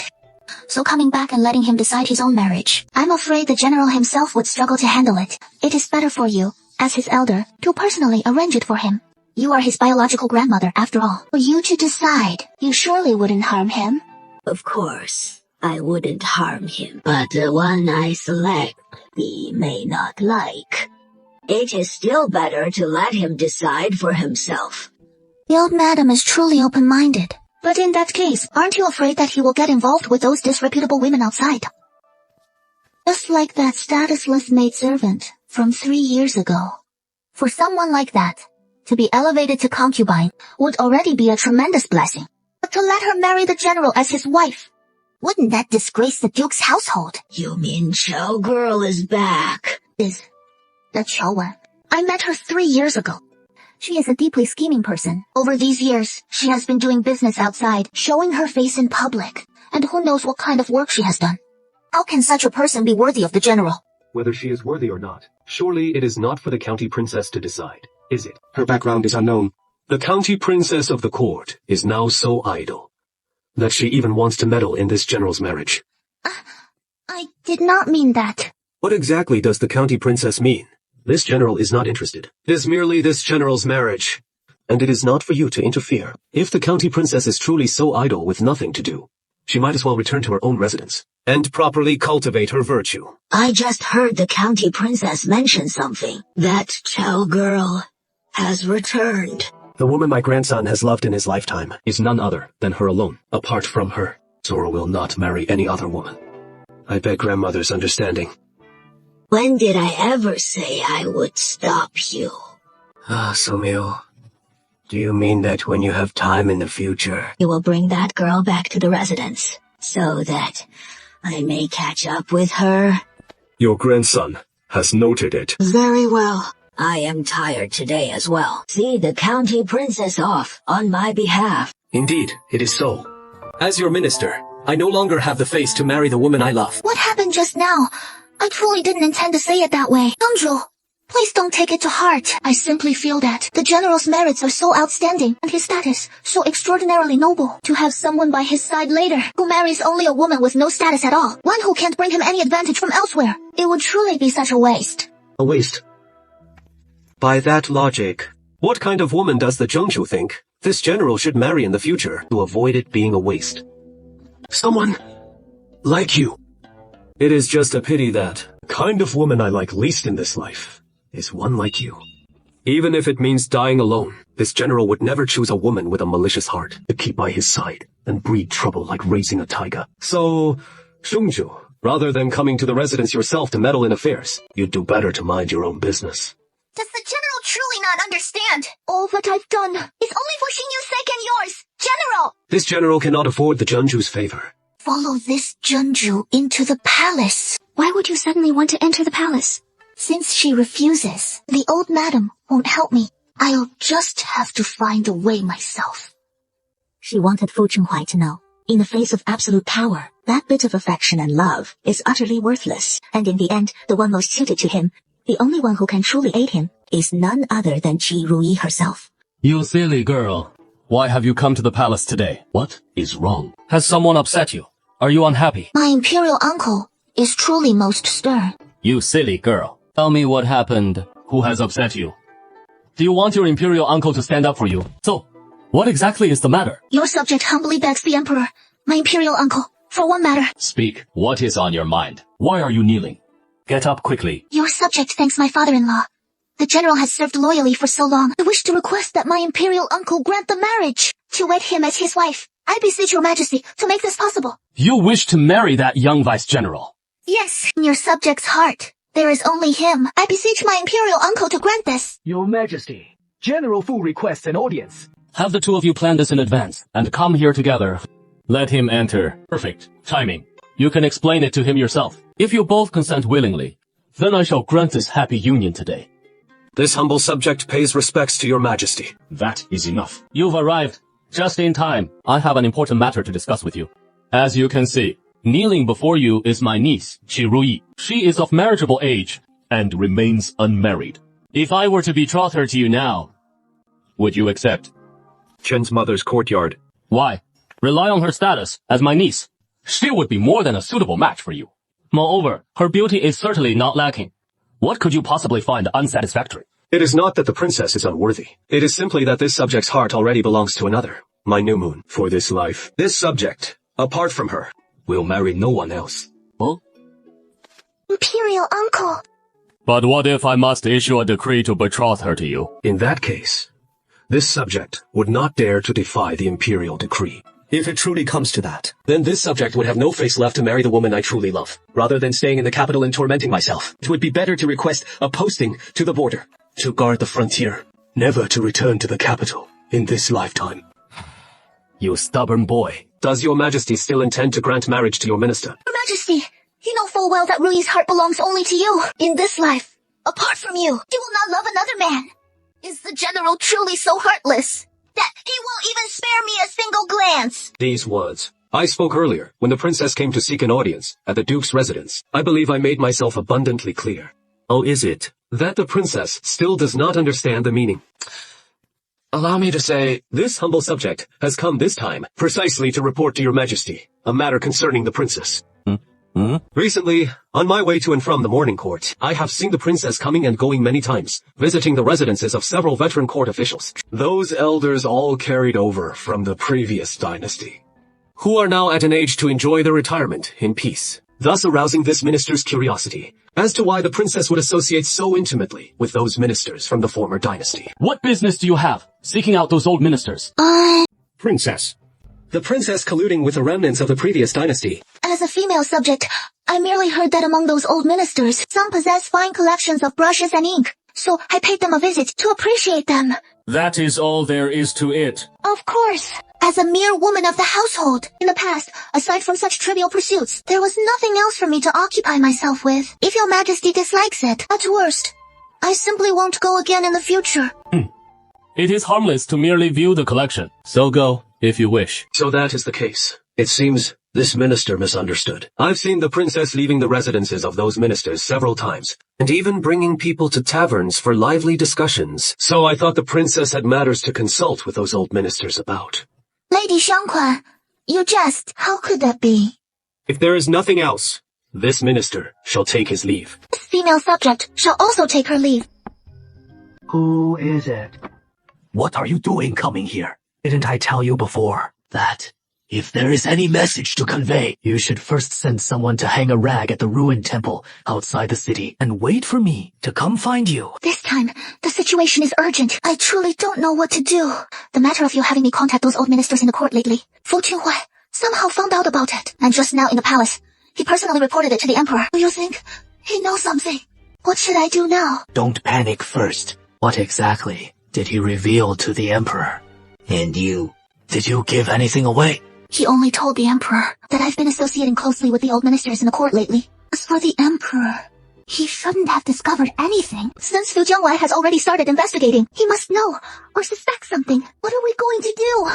So coming back and letting him decide his own marriage, I'm afraid the general himself would struggle to handle it. It is better for you, as his elder, to personally arrange it for him. You are his biological grandmother, after all. For you to decide, you surely wouldn't harm him. Of course, I wouldn't harm him, but the one I select, he may not like. It is still better to let him decide for himself. The old madam is truly open-minded. But in that case, aren't you afraid that he will get involved with those disreputable women outside? Just like that statusless maidservant from 3 years ago. For someone like that, to be elevated to concubine would already be a tremendous blessing. But to let her marry the general as his wife, wouldn't that disgrace the duke's household? You mean Chow girl is back? Is the Chow one? I met her 3 years ago. She is a deeply scheming person. Over these years, she has been doing business outside, showing her face in public, and who knows what kind of work she has done. How can such a person be worthy of the general? Whether she is worthy or not, surely it is not for the county princess to decide, is it? Her background is unknown. The county princess of the court is now so idle that she even wants to meddle in this general's marriage. I did not mean that. What exactly does the county princess mean? This general is not interested. It is merely this general's marriage, and it is not for you to interfere. If the county princess is truly so idle with nothing to do, she might as well return to her own residence and properly cultivate her virtue. I just heard the county princess mention something. That Chow girl has returned. The woman my grandson has loved in his lifetime is none other than her alone. Apart from her, Zora will not marry any other woman. I beg grandmother's understanding. When did I ever say I would stop you? Somil, do you mean that when you have time in the future, you will bring that girl back to the residence, so that I may catch up with her? Your grandson has noted it. Very well. I am tired today as well. See the county princess off on my behalf. Indeed, it is so. As your minister, I no longer have the face to marry the woman I love. What happened just now? I truly didn't intend to say it that way. Sungju, please don't take it to heart. I simply feel that the general's merits are so outstanding and his status so extraordinarily noble. To have someone by his side later who marries only a woman with no status at all, one who can't bring him any advantage from elsewhere, it would truly be such a waste. A waste? By that logic, what kind of woman does the Zhengzhu think this general should marry in the future to avoid it being a waste? Someone like you. It is just a pity that the kind of woman I like least in this life is one like you. Even if it means dying alone, this general would never choose a woman with a malicious heart to keep by his side and breed trouble like raising a tiger. So, Zhengzhu, rather than coming to the residence yourself to meddle in affairs, you'd do better to mind your own business. Does the general truly not understand? All that I've done is only for Xingyu's sake and yours, General! This general cannot afford the Zhengzhu's favor. Follow this Zhengzhu into the palace. Why would you suddenly want to enter the palace? Since she refuses, the old madam won't help me. I'll just have to find a way myself. She wanted Fu Chenghuai to know, in the face of absolute power, that bit of affection and love is utterly worthless, and in the end, the one most suited to him, the only one who can truly aid him, is none other than Ji Ruyi herself. You silly girl. Why have you come to the palace today? What is wrong? Has someone upset you? Are you unhappy? My imperial uncle is truly most stern. You silly girl. Tell me what happened. Who has upset you? Do you want your imperial uncle to stand up for you? So, what exactly is the matter? Your subject humbly begs the emperor My imperial uncle, for one matter. Speak. What is on your mind? Why are you kneeling? Get up quickly. Your subject thanks my father-in-law. The general has served loyally for so long. I wish to request that my imperial uncle grant the marriage to wed him as his wife. I beseech your majesty to make this possible. You wish to marry that young vice-general? Yes, in your subject's heart. There is only him. I beseech my imperial uncle to grant this. Your majesty, General Fu requests an audience. Have the two of you plan this in advance, and come here together. Let him enter. Perfect. Timing. You can explain it to him yourself. If you both consent willingly, then I shall grant this happy union today. This humble subject pays respects to your majesty. That is enough. You've arrived just in time. I have an important matter to discuss with you. As you can see, kneeling before you is my niece, Qi Ruyi. She is of marriageable age and remains unmarried. If I were to betroth her to you now, would you accept? Chen's mother's courtyard. Why? Rely on her status as my niece. She would be more than a suitable match for you. Moreover, her beauty is certainly not lacking. What could you possibly find unsatisfactory? It is not that the princess is unworthy. It is simply that this subject's heart already belongs to another. My new moon. For this life, this subject, apart from her, will marry no one else. Well? Imperial uncle. But what if I must issue a decree to betroth her to you? In that case, this subject would not dare to defy the imperial decree. If it truly comes to that, then this subject would have no face left to marry the woman I truly love. Rather than staying in the capital and tormenting myself, it would be better to request a posting to the border, to guard the frontier, never to return to the capital in this lifetime. You stubborn boy. Does your majesty still intend to grant marriage to your minister? Your majesty, you know full well that Ruyi's heart belongs only to you. In this life, apart from you, he will not love another man. Is the general truly so heartless that he won't even spare me a single glance? These words I spoke earlier when the princess came to seek an audience at the duke's residence. I believe I made myself abundantly clear. Oh, is it that the princess still does not understand the meaning? Allow me to say, this humble subject has come this time precisely to report to your majesty a matter concerning the princess. Recently, on my way to and from the morning court, I have seen the princess coming and going many times, visiting the residences of several veteran court officials. Those elders all carried over from the previous dynasty, who are now at an age to enjoy their retirement in peace, thus arousing this minister's curiosity as to why the princess would associate so intimately with those ministers from the former dynasty. What business do you have seeking out those old ministers? Princess. The princess colluding with the remnants of the previous dynasty. As a female subject, I merely heard that among those old ministers, some possess fine collections of brushes and ink, so I paid them a visit to appreciate them. That is all there is to it. Of course. As a mere woman of the household, in the past, aside from such trivial pursuits, there was nothing else for me to occupy myself with. If your majesty dislikes it, at worst, I simply won't go again in the future. It is harmless to merely view the collection, so go, if you wish. So that is the case. It seems this minister misunderstood. I've seen the princess leaving the residences of those ministers several times, and even bringing people to taverns for lively discussions. So I thought the princess had matters to consult with those old ministers about. Lady Xiangquan, you jest. How could that be? If there is nothing else, this minister shall take his leave. This female subject shall also take her leave. Who is it? What are you doing coming here? Didn't I tell you before that if there is any message to convey, you should first send someone to hang a rag at the ruined temple outside the city and wait for me to come find you? This time, the situation is urgent. I truly don't know what to do. The matter of you having me contact those old ministers in the court lately, Fu Qinhuai somehow found out about it, and just now in the palace, he personally reported it to the emperor. Do you think he knows something? What should I do now? Don't panic first. What exactly did he reveal to the emperor? And you, did you give anything away? He only told the emperor that I've been associating closely with the old ministers in the court lately. As for the emperor, he shouldn't have discovered anything. Since Fu Jianwei has already started investigating, he must know or suspect something. What are we going to do?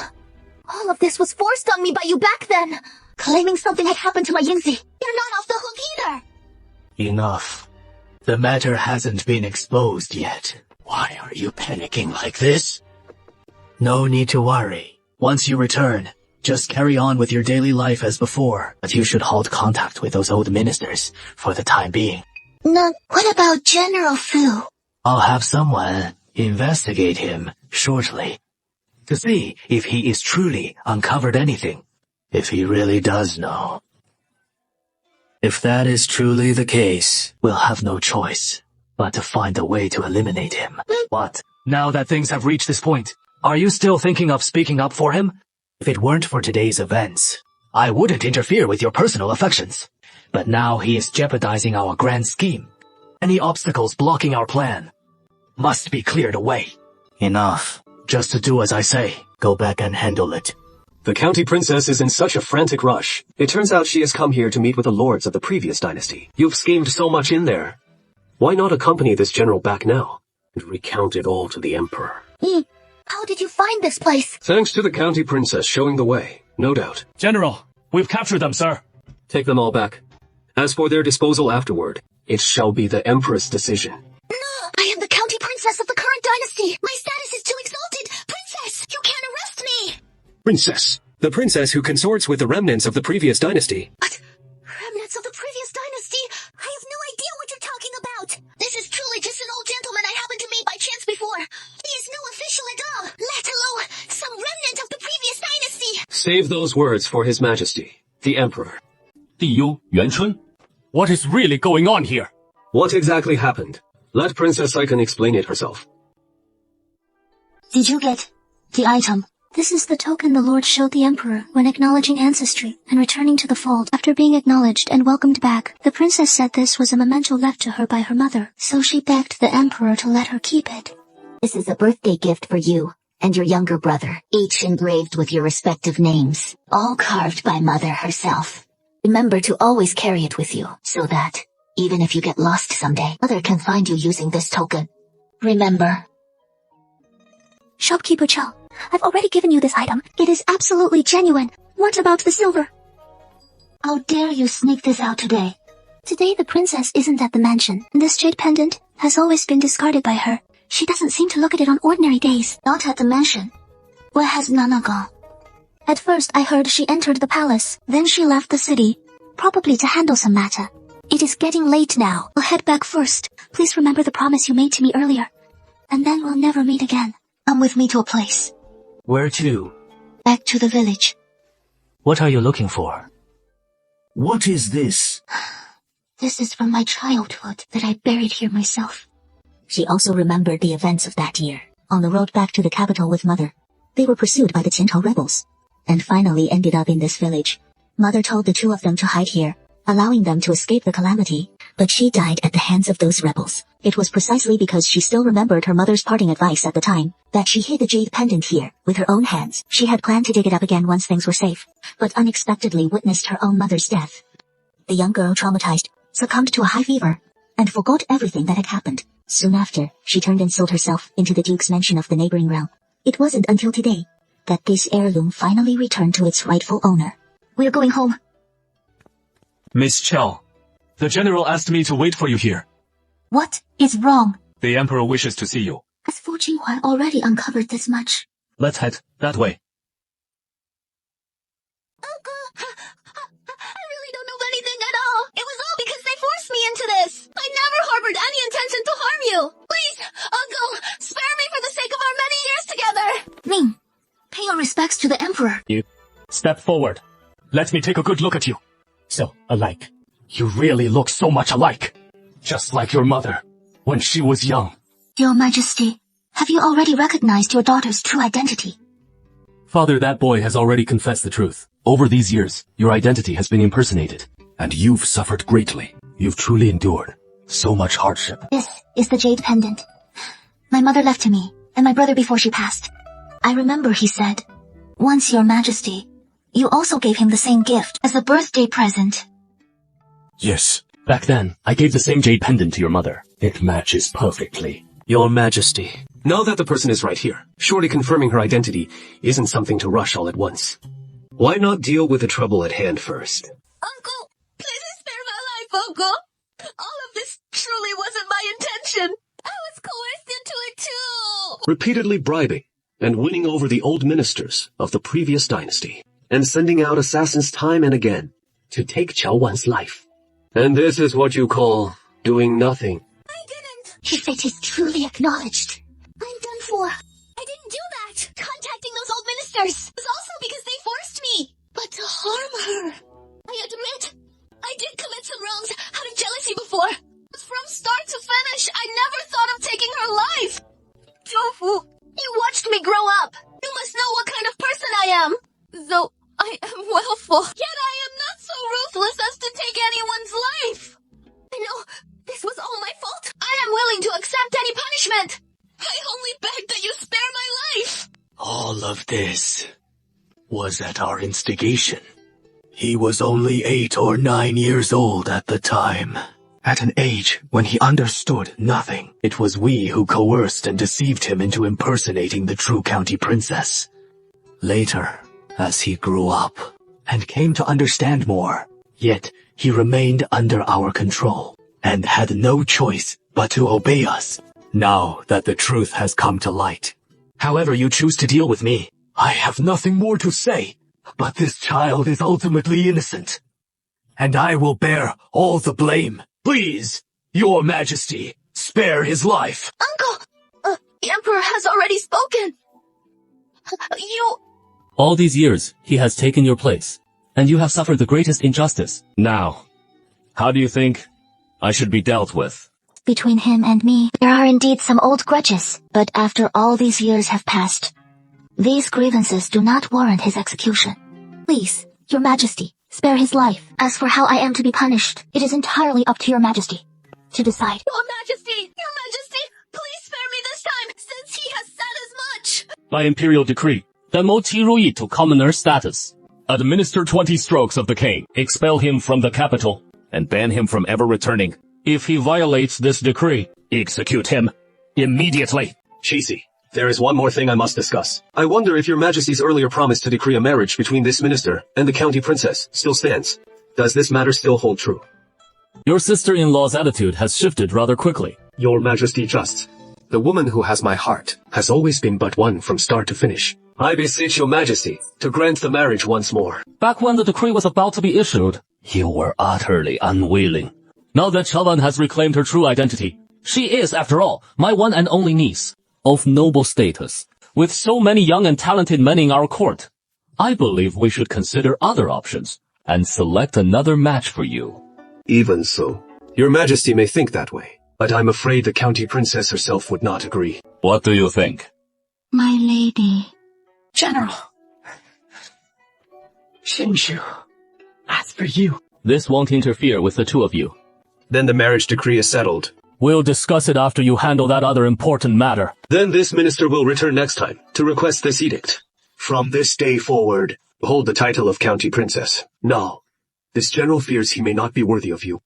All of this was forced on me by you back then. Claiming something had happened to my Yingzi. You're not off the hook either. Enough. The matter hasn't been exposed yet. Why are you panicking like this? No need to worry. Once you return, just carry on with your daily life as before, but you should halt contact with those old ministers for the time being. No, what about General Fu? I'll have someone investigate him shortly to see if he is truly uncovered anything. If he really does know. If that is truly the case, we'll have no choice but to find a way to eliminate him. What? Now that things have reached this point, are you still thinking of speaking up for him? If it weren't for today's events, I wouldn't interfere with your personal affections. But now he is jeopardizing our grand scheme. Any obstacles blocking our plan must be cleared away. Enough. Just to do as I say. Go back and handle it. The county princess is in such a frantic rush. It turns out she has come here to meet with the lords of the previous dynasty. You've schemed so much in there. Why not accompany this general back now and recount it all to the emperor? How did you find this place? Thanks to the county princess showing the way, no doubt. General, we've captured them, sir. Take them all back. As for their disposal afterward, it shall be the empress' decision. No, I am the county princess of the current dynasty. My status is too exalted. Princess, you can't arrest me. Princess. The princess who consorts with the remnants of the previous dynasty. What? Remnants of the previous dynasty? I have no idea what you're talking about. This is truly just an old gentleman I happened to meet by chance before. He is no official at all, let alone some remnant of the previous dynasty. Save those words for His Majesty, the Emperor. 帝优元春? What is really going on here? What exactly happened? Let Princess Saiken explain it herself. Did you get the item? This is the token the Lord showed the Emperor when acknowledging ancestry and returning to the fold. After being acknowledged and welcomed back, the princess said this was a memento left to her by her mother, so she begged the Emperor to let her keep it. This is a birthday gift for you and your younger brother, each engraved with your respective names, all carved by Mother herself. Remember to always carry it with you, so that, even if you get lost someday, Mother can find you using this token. Remember. Shopkeeper Chow, I've already given you this item. It is absolutely genuine. What about the silver? How dare you sneak this out today? Today the princess isn't at the mansion. This jade pendant has always been discarded by her. She doesn't seem to look at it on ordinary days. Not at the mansion. Where has Nana gone? At first I heard she entered the palace. Then she left the city, probably to handle some matter. It is getting late now. I'll head back first. Please remember the promise you made to me earlier. And then we'll never meet again. Come with me to a place. Where to? Back to the village. What are you looking for? What is this? This is from my childhood that I buried here myself. She also remembered the events of that year. On the road back to the capital with Mother, they were pursued by the Qiantao rebels, and finally ended up in this village. Mother told the two of them to hide here, allowing them to escape the calamity, but she died at the hands of those rebels. It was precisely because she still remembered her mother's parting advice at the time that she hid the jade pendant here with her own hands. She had planned to dig it up again once things were safe, but unexpectedly witnessed her own mother's death. The young girl, traumatized, succumbed to a high fever and forgot everything that had happened. Soon after, she turned and sold herself into the Duke's mansion of the neighboring realm. It wasn't until today that this heirloom finally returned to its rightful owner. We're going home. Miss Chow, the general asked me to wait for you here. What is wrong? The emperor wishes to see you. Has Fu Qinghua already uncovered this much? Let's head that way. Uncle, I really don't know anything at all. It was all because they forced me into this. I never harbored any intention to harm you. Please, Uncle, spare me for the sake of our many years together. Ming, pay your respects to the emperor. You step forward. Let me take a good look at you. So alike. You really look so much alike. Just like your mother, when she was young. Your Majesty, have you already recognized your daughter's true identity? Father, that boy has already confessed the truth. Over these years, your identity has been impersonated. And you've suffered greatly. You've truly endured so much hardship. This is the jade pendant. My mother left to me, and my brother before she passed. I remember he said, "Once, Your Majesty, you also gave him the same gift as a birthday present." Yes. Back then, I gave the same jade pendant to your mother. It matches perfectly. Your Majesty, now that the person is right here, surely confirming her identity isn't something to rush all at once. Why not deal with the trouble at hand first? Uncle, please spare my life, Uncle. All of this truly wasn't my intention. I was coerced into it too. Repeatedly bribing and winning over the old ministers of the previous dynasty, and sending out assassins time and again to take Qiao Wan's life. And this is what you call doing nothing. I didn't. If it is truly acknowledged, I'm done for. I didn't do that. Contacting those old ministers was also because they forced me. but to harm her. I admit, I did commit some wrongs out of jealousy before. But from start to finish, I never thought of taking her life. Tofu, you watched me grow up. You must know what kind of person I am. Though I am willful, yet I am not so ruthless as to take anyone's life. I know this was all my fault. I am willing to accept any punishment. I only beg that you spare my life. All of this was at our instigation. He was only 8 or 9 years old at the time. At an age when he understood nothing, it was we who coerced and deceived him into impersonating the true county princess. Later, as he grew up and came to understand more, yet he remained under our control and had no choice but to obey us. Now that the truth has come to light, however you choose to deal with me, I have nothing more to say, but this child is ultimately innocent, and I will bear all the blame. Please, Your Majesty, spare his life. Uncle, the Emperor has already spoken. All these years, he has taken your place, and you have suffered the greatest injustice. Now, how do you think I should be dealt with? Between him and me, there are indeed some old grudges, but after all these years have passed, these grievances do not warrant his execution. Please, Your Majesty, spare his life. As for how I am to be punished, it is entirely up to Your Majesty to decide. Your Majesty, please spare me this time, since he has said as much. By imperial decree, demote Tirui to commoner status. Administer 20 strokes of the cane, expel him from the capital, and ban him from ever returning. If he violates this decree, execute him immediately. Cheesy. There is one more thing I must discuss. I wonder if Your Majesty's earlier promise to decree a marriage between this minister and the county princess still stands. Does this matter still hold true? Your sister-in-law's attitude has shifted rather quickly. Your Majesty just. The woman who has my heart has always been but one from start to finish. I beseech Your Majesty to grant the marriage once more. Back when the decree was about to be issued, you were utterly unwilling. Now that Chavan has reclaimed her true identity, she is, after all, my one and only niece, of noble status. With so many young and talented men in our court, I believe we should consider other options and select another match for you. Even so, Your Majesty may think that way, but I'm afraid the county princess herself would not agree. What do you think? My lady. General. Shinshu. As for you. This won't interfere with the two of you. Then the marriage decree is settled. We'll discuss it after you handle that other important matter. Then this minister will return next time to request this edict. From this day forward, hold the title of county princess. No, this general fears he may not be worthy of you.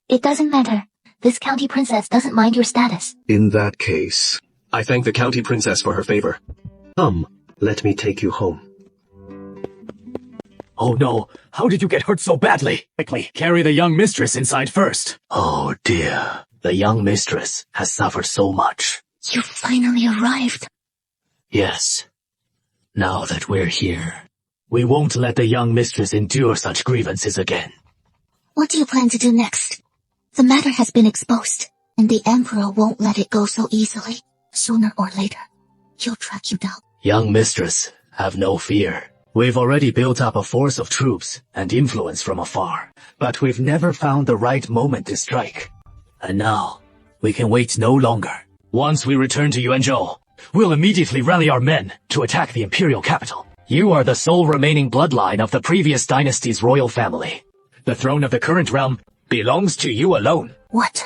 It doesn't matter. This county princess doesn't mind your status. In that case, I thank the county princess for her favor. Come, let me take you home. Oh no, how did you get hurt so badly? Quickly, carry the young mistress inside first. Oh dear, the young mistress has suffered so much. You finally arrived. Yes. Now that we're here, we won't let the young mistress endure such grievances again. What do you plan to do next? The matter has been exposed, and the Emperor won't let it go so easily. Sooner or later, he'll track you down. Young mistress, have no fear. We've already built up a force of troops and influence from afar, but we've never found the right moment to strike. And now, we can wait no longer. Once we return to Yuanzhou, we'll immediately rally our men to attack the imperial capital. You are the sole remaining bloodline of the previous dynasty's royal family. The throne of the current realm belongs to you alone. What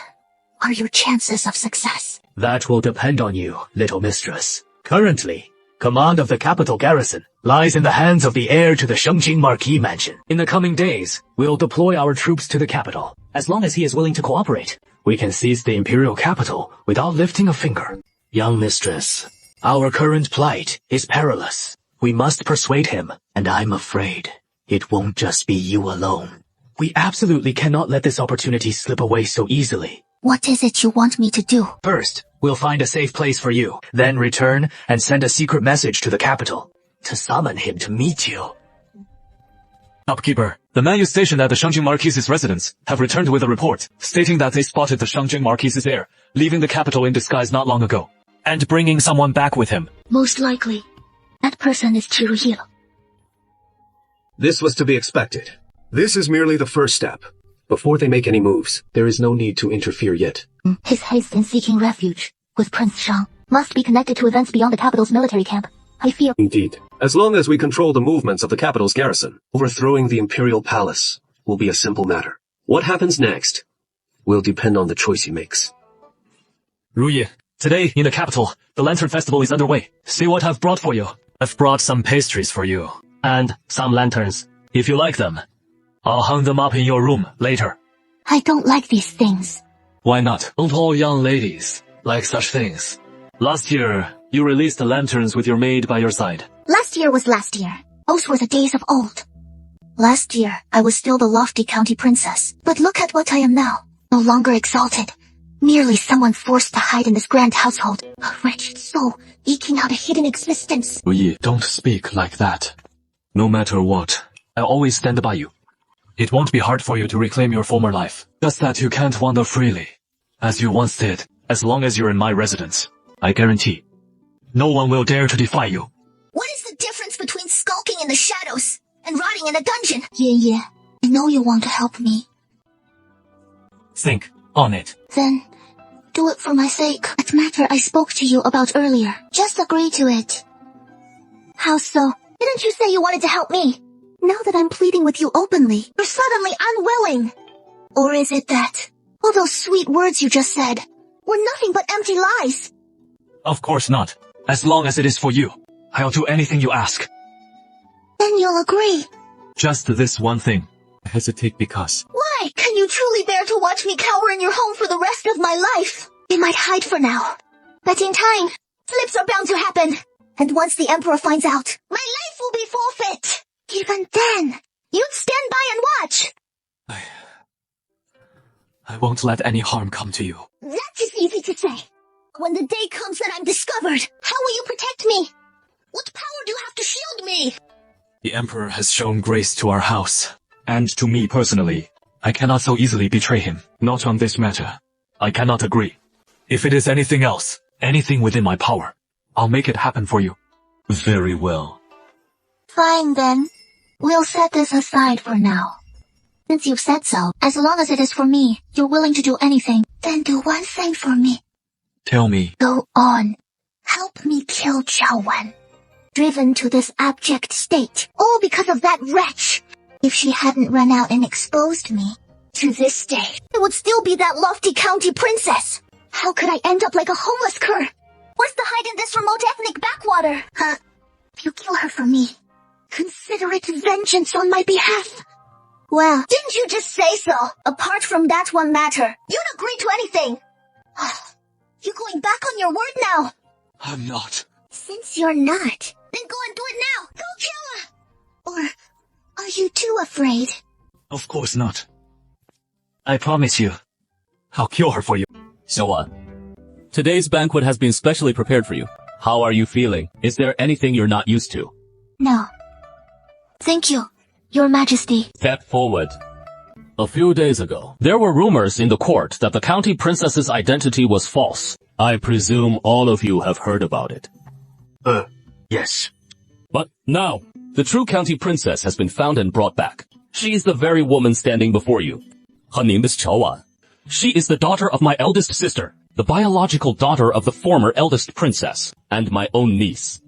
are your chances of success? That will depend on you, little mistress. Currently, command of the capital garrison lies in the hands of the heir to the Shengjing Marquis mansion. In the coming days, we'll deploy our troops to the capital. As long as he is willing to cooperate, we can seize the imperial capital without lifting a finger. Young mistress, our current plight is perilous. We must persuade him, and I'm afraid it won't just be you alone. We absolutely cannot let this opportunity slip away so easily. What is it you want me to do? First, we'll find a safe place for you, then return and send a secret message to the capital to summon him to meet you. Upkeeper, the men you stationed at the Shengjing Marquis's residence have returned with a report stating that they spotted the Shengjing Marquis's heir leaving the capital in disguise not long ago, and bringing someone back with him. Most likely, that person is Chiruhiro. This was to be expected. This is merely the first step. Before they make any moves, there is no need to interfere yet. His haste in seeking refuge with Prince Shang must be connected to events beyond the capital's military camp. I fear. Indeed. As long as we control the movements of the capital's garrison, overthrowing the imperial palace will be a simple matter. What happens next will depend on the choice he makes. Ruyi, today in the capital, the Lantern Festival is underway. See what I've brought for you. I've brought some pastries for you. And some lanterns. If you like them, I'll hang them up in your room later. I don't like these things. Why not? Don't all young ladies like such things? Last year, you released the lanterns with your maid by your side. Last year was last year. Those were the days of old. Last year, I was still the lofty county princess. But look at what I am now. No longer exalted. Merely someone forced to hide in this grand household. A wretched soul, eking out a hidden existence. Ruyi, don't speak like that. No matter what, I'll always stand by you. It won't be hard for you to reclaim your former life. Just that you can't wander freely, as you once did, as long as you're in my residence. I guarantee, no one will dare to defy you. What is the difference between skulking in the shadows and rotting in a dungeon? Yeah, I know you want to help me. Think on it. Then, do it for my sake. That matter I spoke to you about earlier. Just agree to it. How so? Didn't you say you wanted to help me? Now that I'm pleading with you openly, you're suddenly unwilling. Or is it that all those sweet words you just said were nothing but empty lies? Of course not. As long as it is for you, I'll do anything you ask. Then you'll agree. Just this one thing. I hesitate because... Why? Can you truly bear to watch me cower in your home for the rest of my life? They might hide for now. But in time, flips are bound to happen. And once the Emperor finds out, my life will be forfeit. Even then, you'd stand by and watch. I won't let any harm come to you. That is easy to say. When the day comes that I'm discovered, how will you protect me? What power do you have to shield me? The Emperor has shown grace to our house, and to me personally. I cannot so easily betray him. Not on this matter. I cannot agree. If it is anything else, anything within my power, I'll make it happen for you. Very well. Fine then. We'll set this aside for now. Since you've said so, as long as it is for me, you're willing to do anything, then do one thing for me. Tell me. Go on. Help me kill Zhao Wan. Driven to this abject state, all because of that wretch. If she hadn't run out and exposed me, to this day, I would still be that lofty county princess. How could I end up like a homeless cur? Where's the hide in this remote ethnic backwater? Huh? If you kill her for me, consider it vengeance on my behalf. Well, didn't you just say so? Apart from that one matter, you'd agree to anything. You going back on your word now? I'm not. Since you're not, then go and do it now. Go kill her. Or are you too afraid? Of course not. I promise you, I'll kill her for you. Xiaowan, today's banquet has been specially prepared for you. How are you feeling? Is there anything you're not used to? No. Thank you, Your Majesty. Step forward. A few days ago, there were rumors in the court that the county princess's identity was false. I presume all of you have heard about it. Yes. But now, the true county princess has been found and brought back. She is the very woman standing before you. Her name is Qiaowan. She is the daughter of my eldest sister, the biological daughter of the former eldest princess, and my own niece.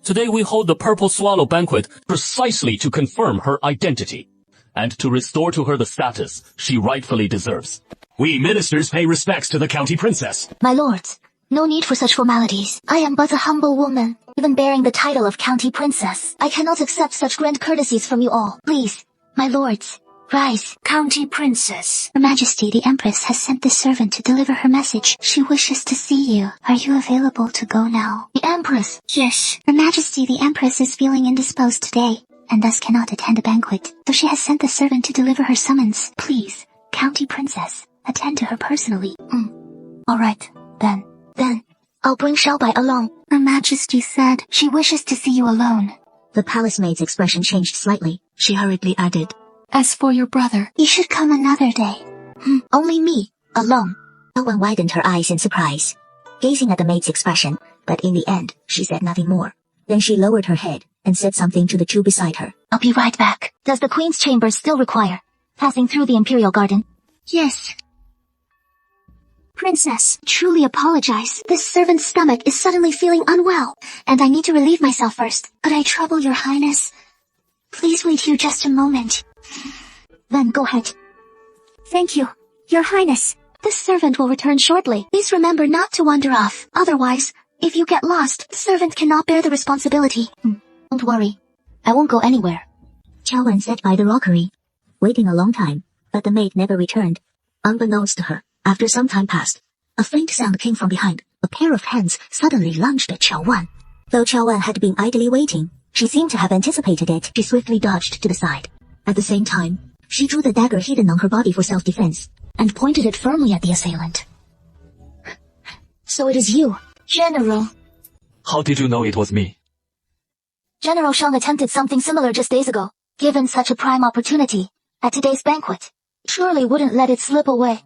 Today we hold the Purple Swallow banquet precisely to confirm her identity, and to restore to her the status she rightfully deserves. We ministers pay respects to the county princess. My lords, no need for such formalities. I am but a humble woman, even bearing the title of county princess. I cannot accept such grand courtesies from you all. Please, my lords, rise. County princess. Her Majesty, the Empress, has sent this servant to deliver her message. She wishes to see you. Are you available to go now? The Empress? Yes. Her Majesty, the Empress, is feeling indisposed today, and thus cannot attend a banquet. So she has sent the servant to deliver her summons. Please, County Princess, attend to her personally. All right, then. Then, I'll bring Xiaobai along. Her Majesty said she wishes to see you alone. The palace maid's expression changed slightly. She hurriedly added, As for your brother, he should come another day. Only me, alone. Xiaowan widened her eyes in surprise, gazing at the maid's expression, but in the end, she said nothing more. Then she lowered her head, and said something to the two beside her. I'll be right back. Does the Queen's chamber still require passing through the Imperial Garden? Yes. Princess, truly apologize. This servant's stomach is suddenly feeling unwell, and I need to relieve myself first. Could I trouble your highness? Please wait here just a moment. Then go ahead. Thank you, your highness. This servant will return shortly. Please remember not to wander off. Otherwise, if you get lost, the servant cannot bear the responsibility. Don't worry. I won't go anywhere. Qiao Wen sat by the rockery, waiting a long time, but the maid never returned. Unbeknownst to her, after some time passed, a faint sound came from behind. A pair of hands suddenly lunged at Qiao Wen. Though Qiao Wen had been idly waiting, she seemed to have anticipated it. She swiftly dodged to the side. At the same time, she drew the dagger hidden on her body for self-defense, and pointed it firmly at the assailant. So it is you, General. How did you know it was me? General Shang attempted something similar just days ago. Given such a prime opportunity, at today's banquet, surely wouldn't let it slip away.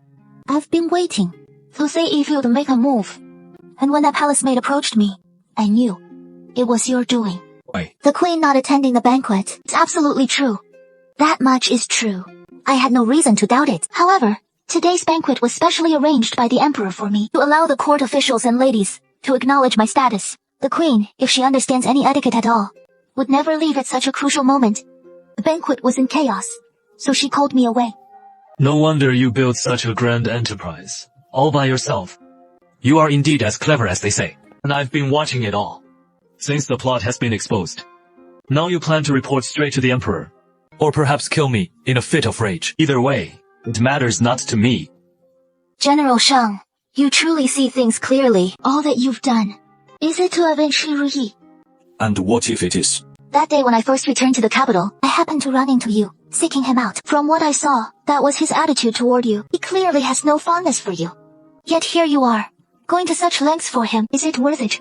I've been waiting to see if you'd make a move. And when that palace maid approached me, I knew it was your doing. Why? The Queen not attending the banquet, it's absolutely true. That much is true. I had no reason to doubt it. However, today's banquet was specially arranged by the Emperor for me to allow the court officials and ladies to acknowledge my status. The Queen, if she understands any etiquette at all, would never leave at such a crucial moment. The banquet was in chaos, so she called me away. No wonder you built such a grand enterprise, all by yourself. You are indeed as clever as they say, and I've been watching it all, since the plot has been exposed. Now you plan to report straight to the Emperor, or perhaps kill me in a fit of rage. Either way, it matters not to me. General Shang, you truly see things clearly. All that you've done, is it to avenge Shi Ruyi? And what if it is? That day when I first returned to the capital, I happened to run into you, seeking him out. From what I saw, that was his attitude toward you. He clearly has no fondness for you. Yet here you are, going to such lengths for him. Is it worth it?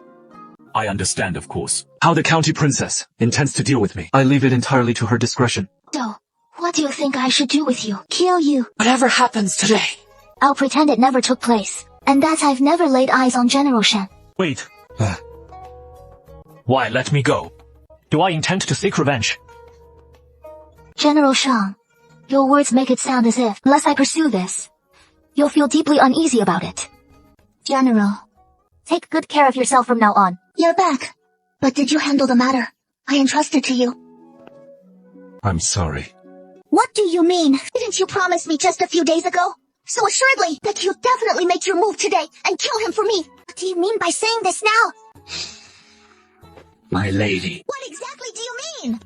I understand, of course. How the county princess intends to deal with me, I leave it entirely to her discretion. So, what do you think I should do with you? Kill you? Whatever happens today. I'll pretend it never took place, and that I've never laid eyes on General Shen. Wait. Why let me go? Do I intend to seek revenge? General Shang, your words make it sound as if, unless I pursue this, you'll feel deeply uneasy about it. General, take good care of yourself from now on. You're back. But did you handle the matter I entrusted to you? I'm sorry. What do you mean? Didn't you promise me just a few days ago, so assuredly, that you'll definitely make your move today and kill him for me? What do you mean by saying this now? My lady. What exactly do you mean?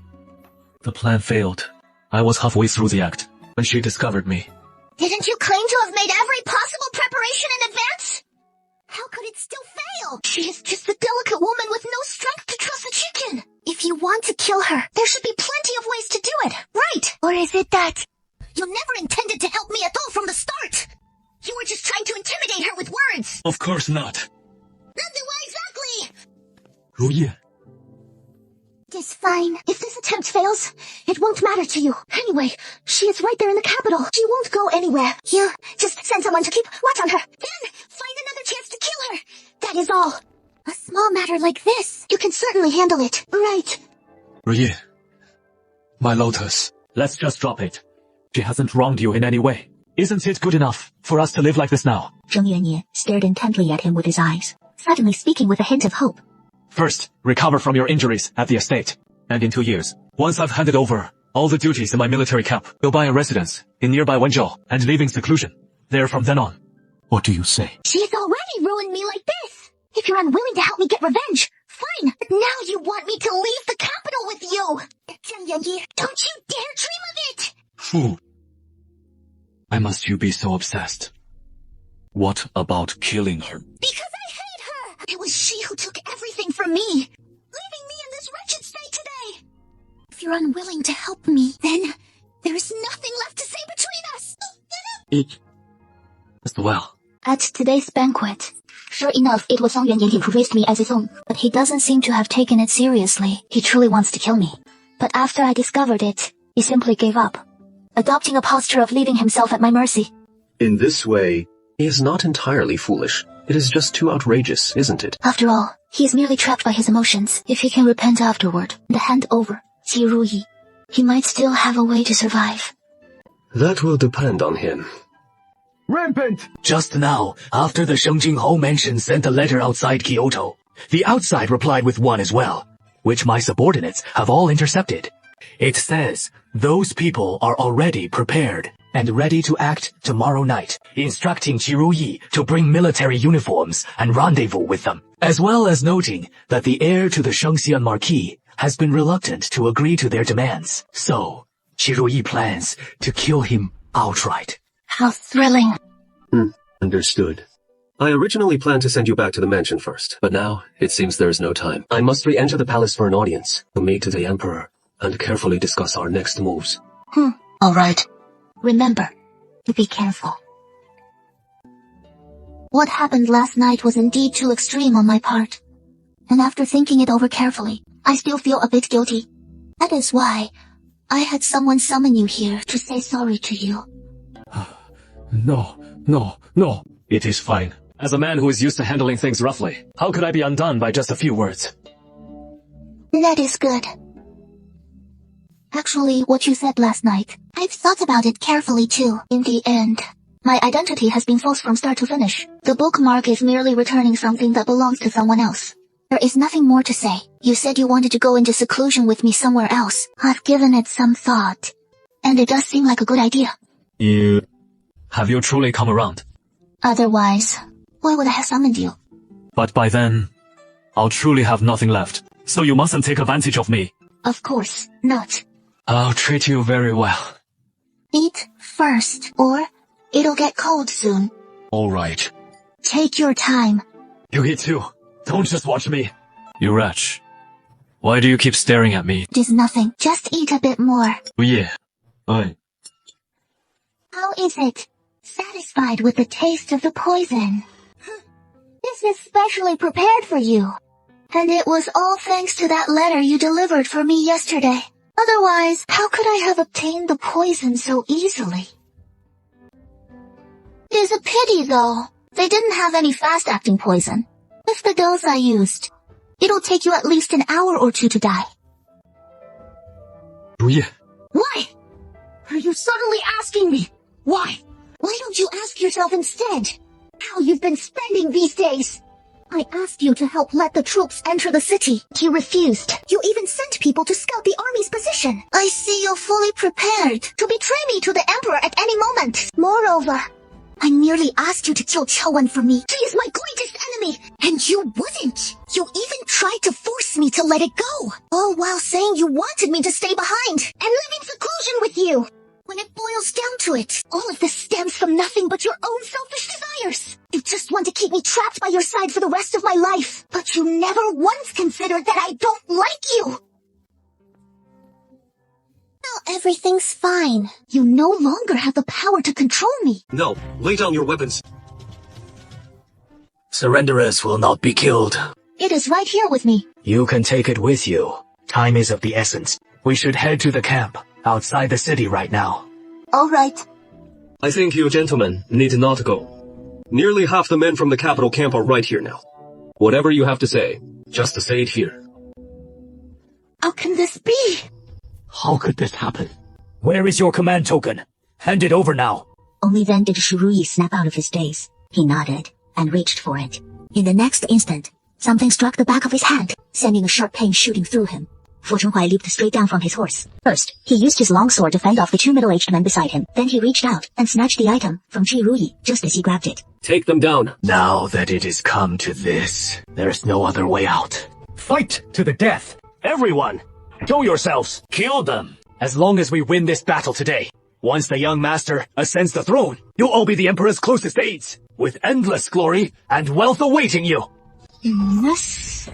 The plan failed. I was halfway through the act when she discovered me. Didn't you claim to have made every possible preparation in advance? How could it still fail? She is just a delicate woman with no strength to trust a chicken. If you want to kill her, there should be plenty of ways to do it, right? Or is it that you never intended to help me at all from the start? You were just trying to intimidate her with words. Of course not. Then what exactly? Ruyi. It's fine. If this attempt fails, it won't matter to you. Anyway, she is right there in the capital. She won't go anywhere. You just send someone to keep watch on her. Then find another chance to kill her. That is all. A small matter like this, you can certainly handle it, right? Ruyi. My lotus. Let's just drop it. She hasn't wronged you in any way. Isn't it good enough for us to live like this now? Zheng Yuanye stared intently at him with his eyes, suddenly speaking with a hint of hope. First, recover from your injuries at the estate. And in 2 years, once I've handed over all the duties in my military camp, we'll buy a residence in nearby Wenzhou and live in seclusion. There from then on. What do you say? She's already ruined me like this. If you're unwilling to help me get revenge, fine. But now you want me to leave the capital with you. Zheng Yuanye, don't you dare dream of it. Fool. Why must you be so obsessed? What about killing her? Because I hate her. It was she who took everything from me, leaving me in this wretched state today. If you're unwilling to help me, then there's nothing left to say between us. Eat as well. At today's banquet, sure enough, it was Zhang Yuanye who raised me as his own, but he doesn't seem to have taken it seriously. He truly wants to kill me. But after I discovered it, he simply gave up, adopting a posture of leaving himself at my mercy. In this way, He is not entirely foolish. It is just too outrageous, isn't it? After all, he is merely trapped by his emotions. If he can repent afterward and hand over Ji Ruyi, he might still have a way to survive. That will depend on him. Rampant! Just now, after the Sheng Jinghou mansion sent a letter outside Kyoto, the outside replied with one as well, which my subordinates have all intercepted. It says, those people are already prepared and ready to act tomorrow night, instructing Ji Ruyi to bring military uniforms and rendezvous with them, as well as noting that the heir to the Shengxian Marquis has been reluctant to agree to their demands. So, Ji Ruyi plans to kill him outright. How thrilling. Understood. I originally planned to send you back to the mansion first, but now it seems there is no time. I must re-enter the palace for an audience, to meet the emperor, and carefully discuss our next moves. All right. Remember, to be careful. What happened last night was indeed too extreme on my part. And after thinking it over carefully, I still feel a bit guilty. That is why I had someone summon you here to say sorry to you. No. It is fine. As a man who is used to handling things roughly, how could I be undone by just a few words? That is good. Actually, what you said last night, I've thought about it carefully too. In the end, my identity has been false from start to finish. The bookmark is merely returning something that belongs to someone else. There is nothing more to say. You said you wanted to go into seclusion with me somewhere else. I've given it some thought, and it does seem like a good idea. Have you truly come around? Otherwise, why would I have summoned you? But by then, I'll truly have nothing left. So you mustn't take advantage of me. Of course not. I'll treat you very well. Eat first, or it'll get cold soon. All right. Take your time. You eat too. Don't just watch me. You wretch. Why do you keep staring at me? It is nothing. Just eat a bit more. Yeah. Aye. How is it? Satisfied with the taste of the poison? This is specially prepared for you. And it was all thanks to that letter you delivered for me yesterday. Otherwise, how could I have obtained the poison so easily? It is a pity, though. They didn't have any fast-acting poison. If the dose I used, it'll take you at least an hour or two to die. Why? Are you suddenly asking me? Why? Why don't you ask yourself instead how you've been spending these days? I asked you to help let the troops enter the city. You refused. You even sent people to scout the army's position. I see you're fully prepared to betray me to the emperor at any moment. Moreover, I merely asked you to kill Qiaowen for me. She is my greatest enemy, and you wouldn't. You even tried to force me to let it go, all while saying you wanted me to stay behind and live in seclusion with you. When it boils down to it, all of this stems from nothing but your own selfish desires. You just want to keep me trapped by your side for the rest of my life. But you never once considered that I don't like you. Now everything's fine. You no longer have the power to control me. No, lay down your weapons. Surrenderers will not be killed. It is right here with me. You can take it with you. Time is of the essence. We should head to the camp outside the city right now. All right. I think you gentlemen need not go. Nearly half the men from the capital camp are right here now. Whatever you have to say, just say it here. How can this be? How could this happen? Where is your command token? Hand it over now. Only then did Ji Ruyi snap out of his daze. He nodded and reached for it. In the next instant, something struck the back of his hand, sending a sharp pain shooting through him. Fu Chenghuai leaped straight down from his horse. First, he used his long sword to fend off the two middle-aged men beside him. Then he reached out and snatched the item from Ji Ruyi just as he grabbed it. Take them down. Now that it has come to this, there's no other way out. Fight to the death. Everyone, show yourselves. Kill them. As long as we win this battle today, once the young master ascends the throne, you'll all be the emperor's closest aides, with endless glory and wealth awaiting you. In less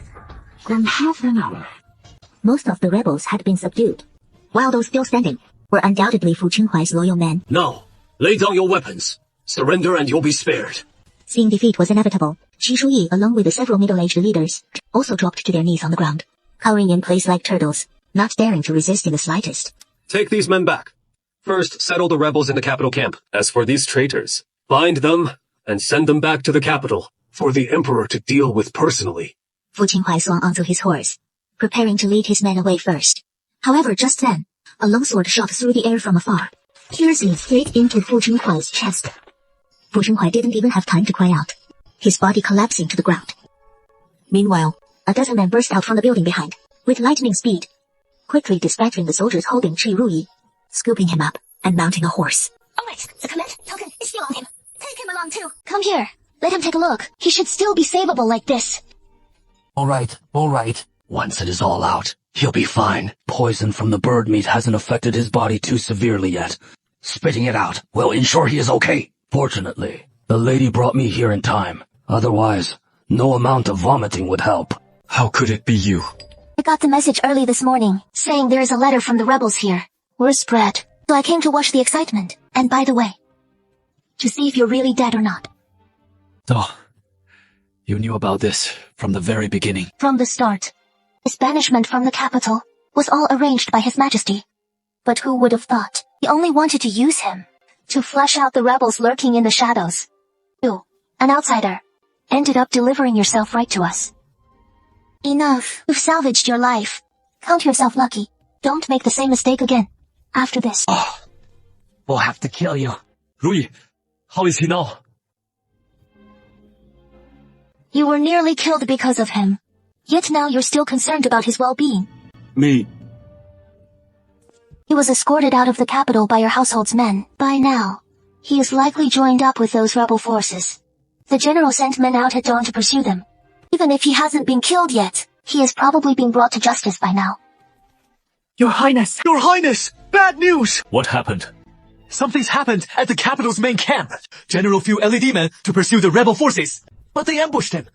than half an hour. Most of the rebels had been subdued, while those still standing were undoubtedly Fu Chenghuai's loyal men. Now, lay down your weapons. Surrender and you'll be spared. Seeing defeat was inevitable, Ji Ruyi, along with the several middle-aged leaders, also dropped to their knees on the ground, cowering in place like turtles, not daring to resist in the slightest. Take these men back. First, settle the rebels in the capital camp. As for these traitors, bind them and send them back to the capital for the emperor to deal with personally. Fu Qinghuai swung onto his horse, preparing to lead his men away first. However, just then, a longsword shot through the air from afar, piercing straight into Fu Qinghuai's chest. Fu Qinghuai didn't even have time to cry out, his body collapsing to the ground. Meanwhile, a dozen men burst out from the building behind, with lightning speed, quickly dispatching the soldiers holding Qi Ruyi, scooping him up, and mounting a horse. Alright, the command token is still on him. Take him along too. Come here. Let him take a look. He should still be savable like this. Alright. Once it is all out, he'll be fine. Poison from the bird meat hasn't affected his body too severely yet. Spitting it out will ensure he is okay. Fortunately, the lady brought me here in time. Otherwise, no amount of vomiting would help. How could it be you? I got the message early this morning, saying there is a letter from the rebels here. Word spread, so I came to watch the excitement. And by the way, to see if you're really dead or not. Oh, you knew about this from the very beginning. From the start. His banishment from the capital was all arranged by His Majesty. But who would have thought? He only wanted to use him to flush out the rebels lurking in the shadows. You, an outsider, ended up delivering yourself right to us. Enough. You've salvaged your life. Count yourself lucky. Don't make the same mistake again. After this. We'll have to kill you. Ruyi, how is he now? You were nearly killed because of him. Yet now you're still concerned about his well-being. Me. He was escorted out of the capital by your household's men. By now, he is likely joined up with those rebel forces. The general sent men out at dawn to pursue them. Even if he hasn't been killed yet, he is probably being brought to justice by now. Your Highness! Your Highness! Bad news! What happened? Something's happened at the capital's main camp. General flew LED men to pursue the rebel forces, but they ambushed him.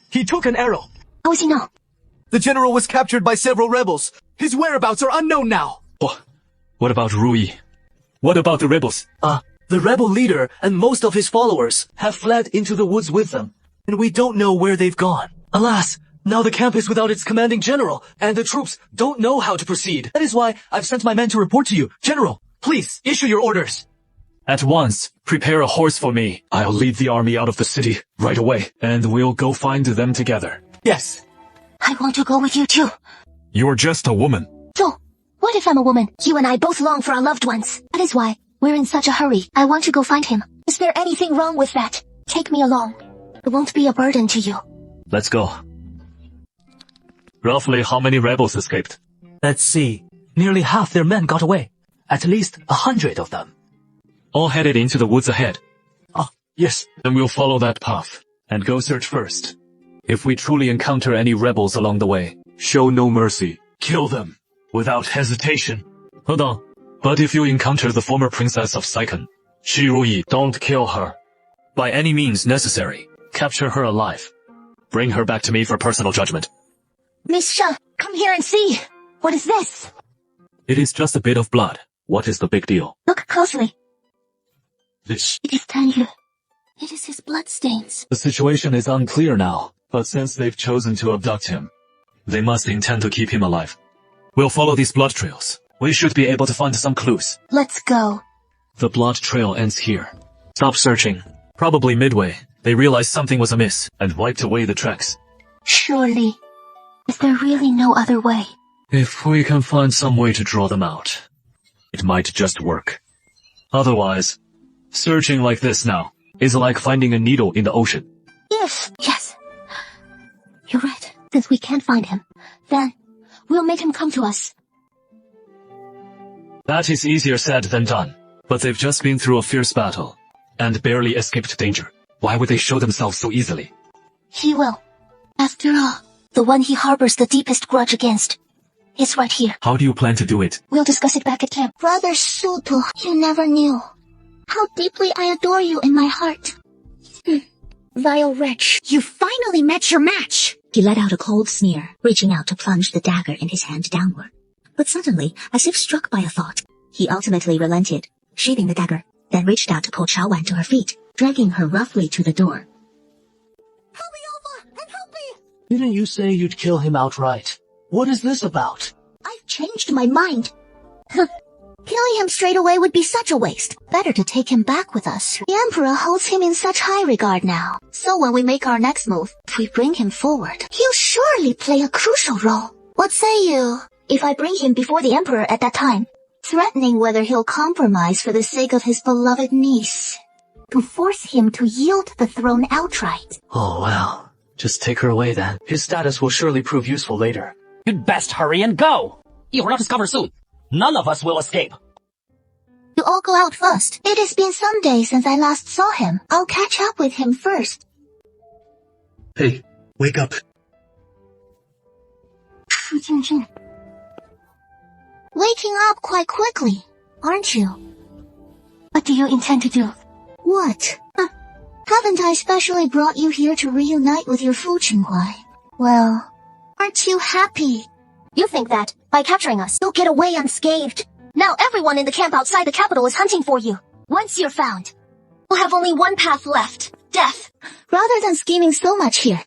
He took an arrow. How is he now? The general was captured by several rebels. His whereabouts are unknown now. What about Ruyi? What about the rebels? The rebel leader and most of his followers have fled into the woods with them, and we don't know where they've gone. Alas, now the camp is without its commanding general, and the troops don't know how to proceed. That is why I've sent my men to report to you. General, please, issue your orders. At once, prepare a horse for me. I'll lead the army out of the city right away, and we'll go find them together. Yes. I want to go with you too. You're just a woman. So, what if I'm a woman? You and I both long for our loved ones. That is why we're in such a hurry. I want to go find him. Is there anything wrong with that? Take me along. It won't be a burden to you. Let's go. Roughly how many rebels escaped? Let's see. Nearly half their men got away. At least 100 of them. All headed into the woods ahead. Yes. Then we'll follow that path and go search first. If we truly encounter any rebels along the way, show no mercy. Kill them without hesitation. Hold on. But if you encounter the former princess of Saiken, Qi Ruyi, don't kill her. By any means necessary, capture her alive. Bring her back to me for personal judgment. Miss Sha, come here and see. What is this? It is just a bit of blood. What is the big deal? Look closely. This. It is Tanya. It is his bloodstains. The situation is unclear now, but since they've chosen to abduct him, they must intend to keep him alive. We'll follow these blood trails. We should be able to find some clues. Let's go. The blood trail ends here. Stop searching. Probably midway, they realized something was amiss and wiped away the tracks. Surely. Is there really no other way? If we can find some way to draw them out, it might just work. Otherwise, searching like this now is like finding a needle in the ocean. Yes. You're right. Since we can't find him, then we'll make him come to us. That is easier said than done. But they've just been through a fierce battle and barely escaped danger. Why would they show themselves so easily? He will. After all, the one he harbors the deepest grudge against is right here. How do you plan to do it? We'll discuss it back at camp. Brother Suto, you never knew how deeply I adore you in my heart. Vile wretch, you finally met your match. He let out a cold sneer, reaching out to plunge the dagger in his hand downward. But suddenly, as if struck by a thought, he ultimately relented, sheathing the dagger, then reached out to pull Chao Wan to her feet, dragging her roughly to the door. Help me, Alpha, and help me! Didn't you say you'd kill him outright? What is this about? I've changed my mind. Killing him straight away would be such a waste. Better to take him back with us. The Emperor holds him in such high regard now. So when we make our next move, if we bring him forward, he'll surely play a crucial role. What say you? If I bring him before the Emperor at that time, threatening whether he'll compromise for the sake of his beloved niece, to force him to yield the throne outright. Oh, well. Just take her away then. His status will surely prove useful later. You'd best hurry and go. You will not discover soon. None of us will escape. You all go out first. It has been some days since I last saw him. I'll catch up with him first. Hey, wake up. Fu Jingjing. Waking up quite quickly, aren't you? What do you intend to do? What? Haven't I specially brought you here to reunite with your Fu Qinghai? Well, aren't you happy? You think that, by capturing us, you'll get away unscathed. Now everyone in the camp outside the capital is hunting for you. Once you're found, we'll have only one path left. Death. Rather than scheming so much here,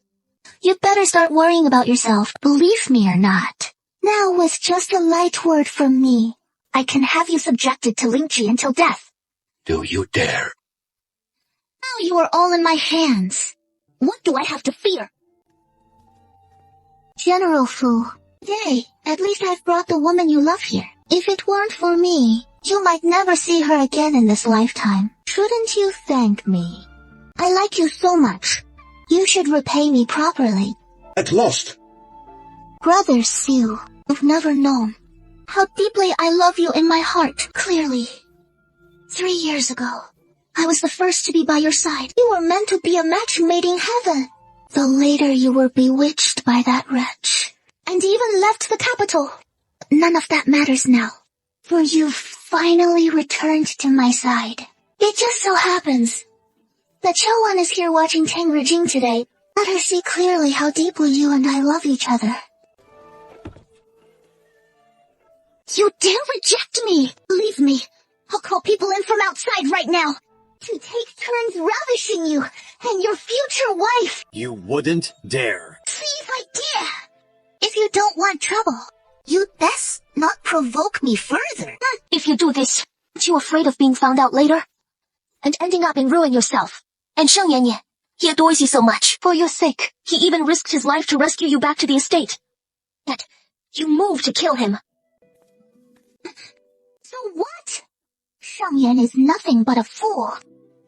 you'd better start worrying about yourself, believe me or not. Now with just a light word from me, I can have you subjected to Lingji until death. Do you dare? Now you are all in my hands. What do I have to fear? General Fu, today, at least I've brought the woman you love here. If it weren't for me, you might never see her again in this lifetime. Shouldn't you thank me? I like you so much. You should repay me properly. At last. Brother Siu, you've never known how deeply I love you in my heart, clearly. 3 years ago, I was the first to be by your side. You were meant to be a match made in heaven. Though later you were bewitched by that wretch, and even left the capital. None of that matters now, for you've finally returned to my side. It just so happens that Chowan is here watching Tengri Jing today. Let her see clearly how deeply you and I love each other. You dare reject me! Leave me. I'll call people in from outside right now to take turns ravishing you and your future wife. You wouldn't dare. See if I dare. If you don't want trouble, you'd best not provoke me further. If you do this, aren't you afraid of being found out later? And ending up in ruin yourself? And Sheng Yanyan, he adores you so much. For your sake, he even risked his life to rescue you back to the estate. Yet, you moved to kill him. So what? Sheng Yan is nothing but a fool.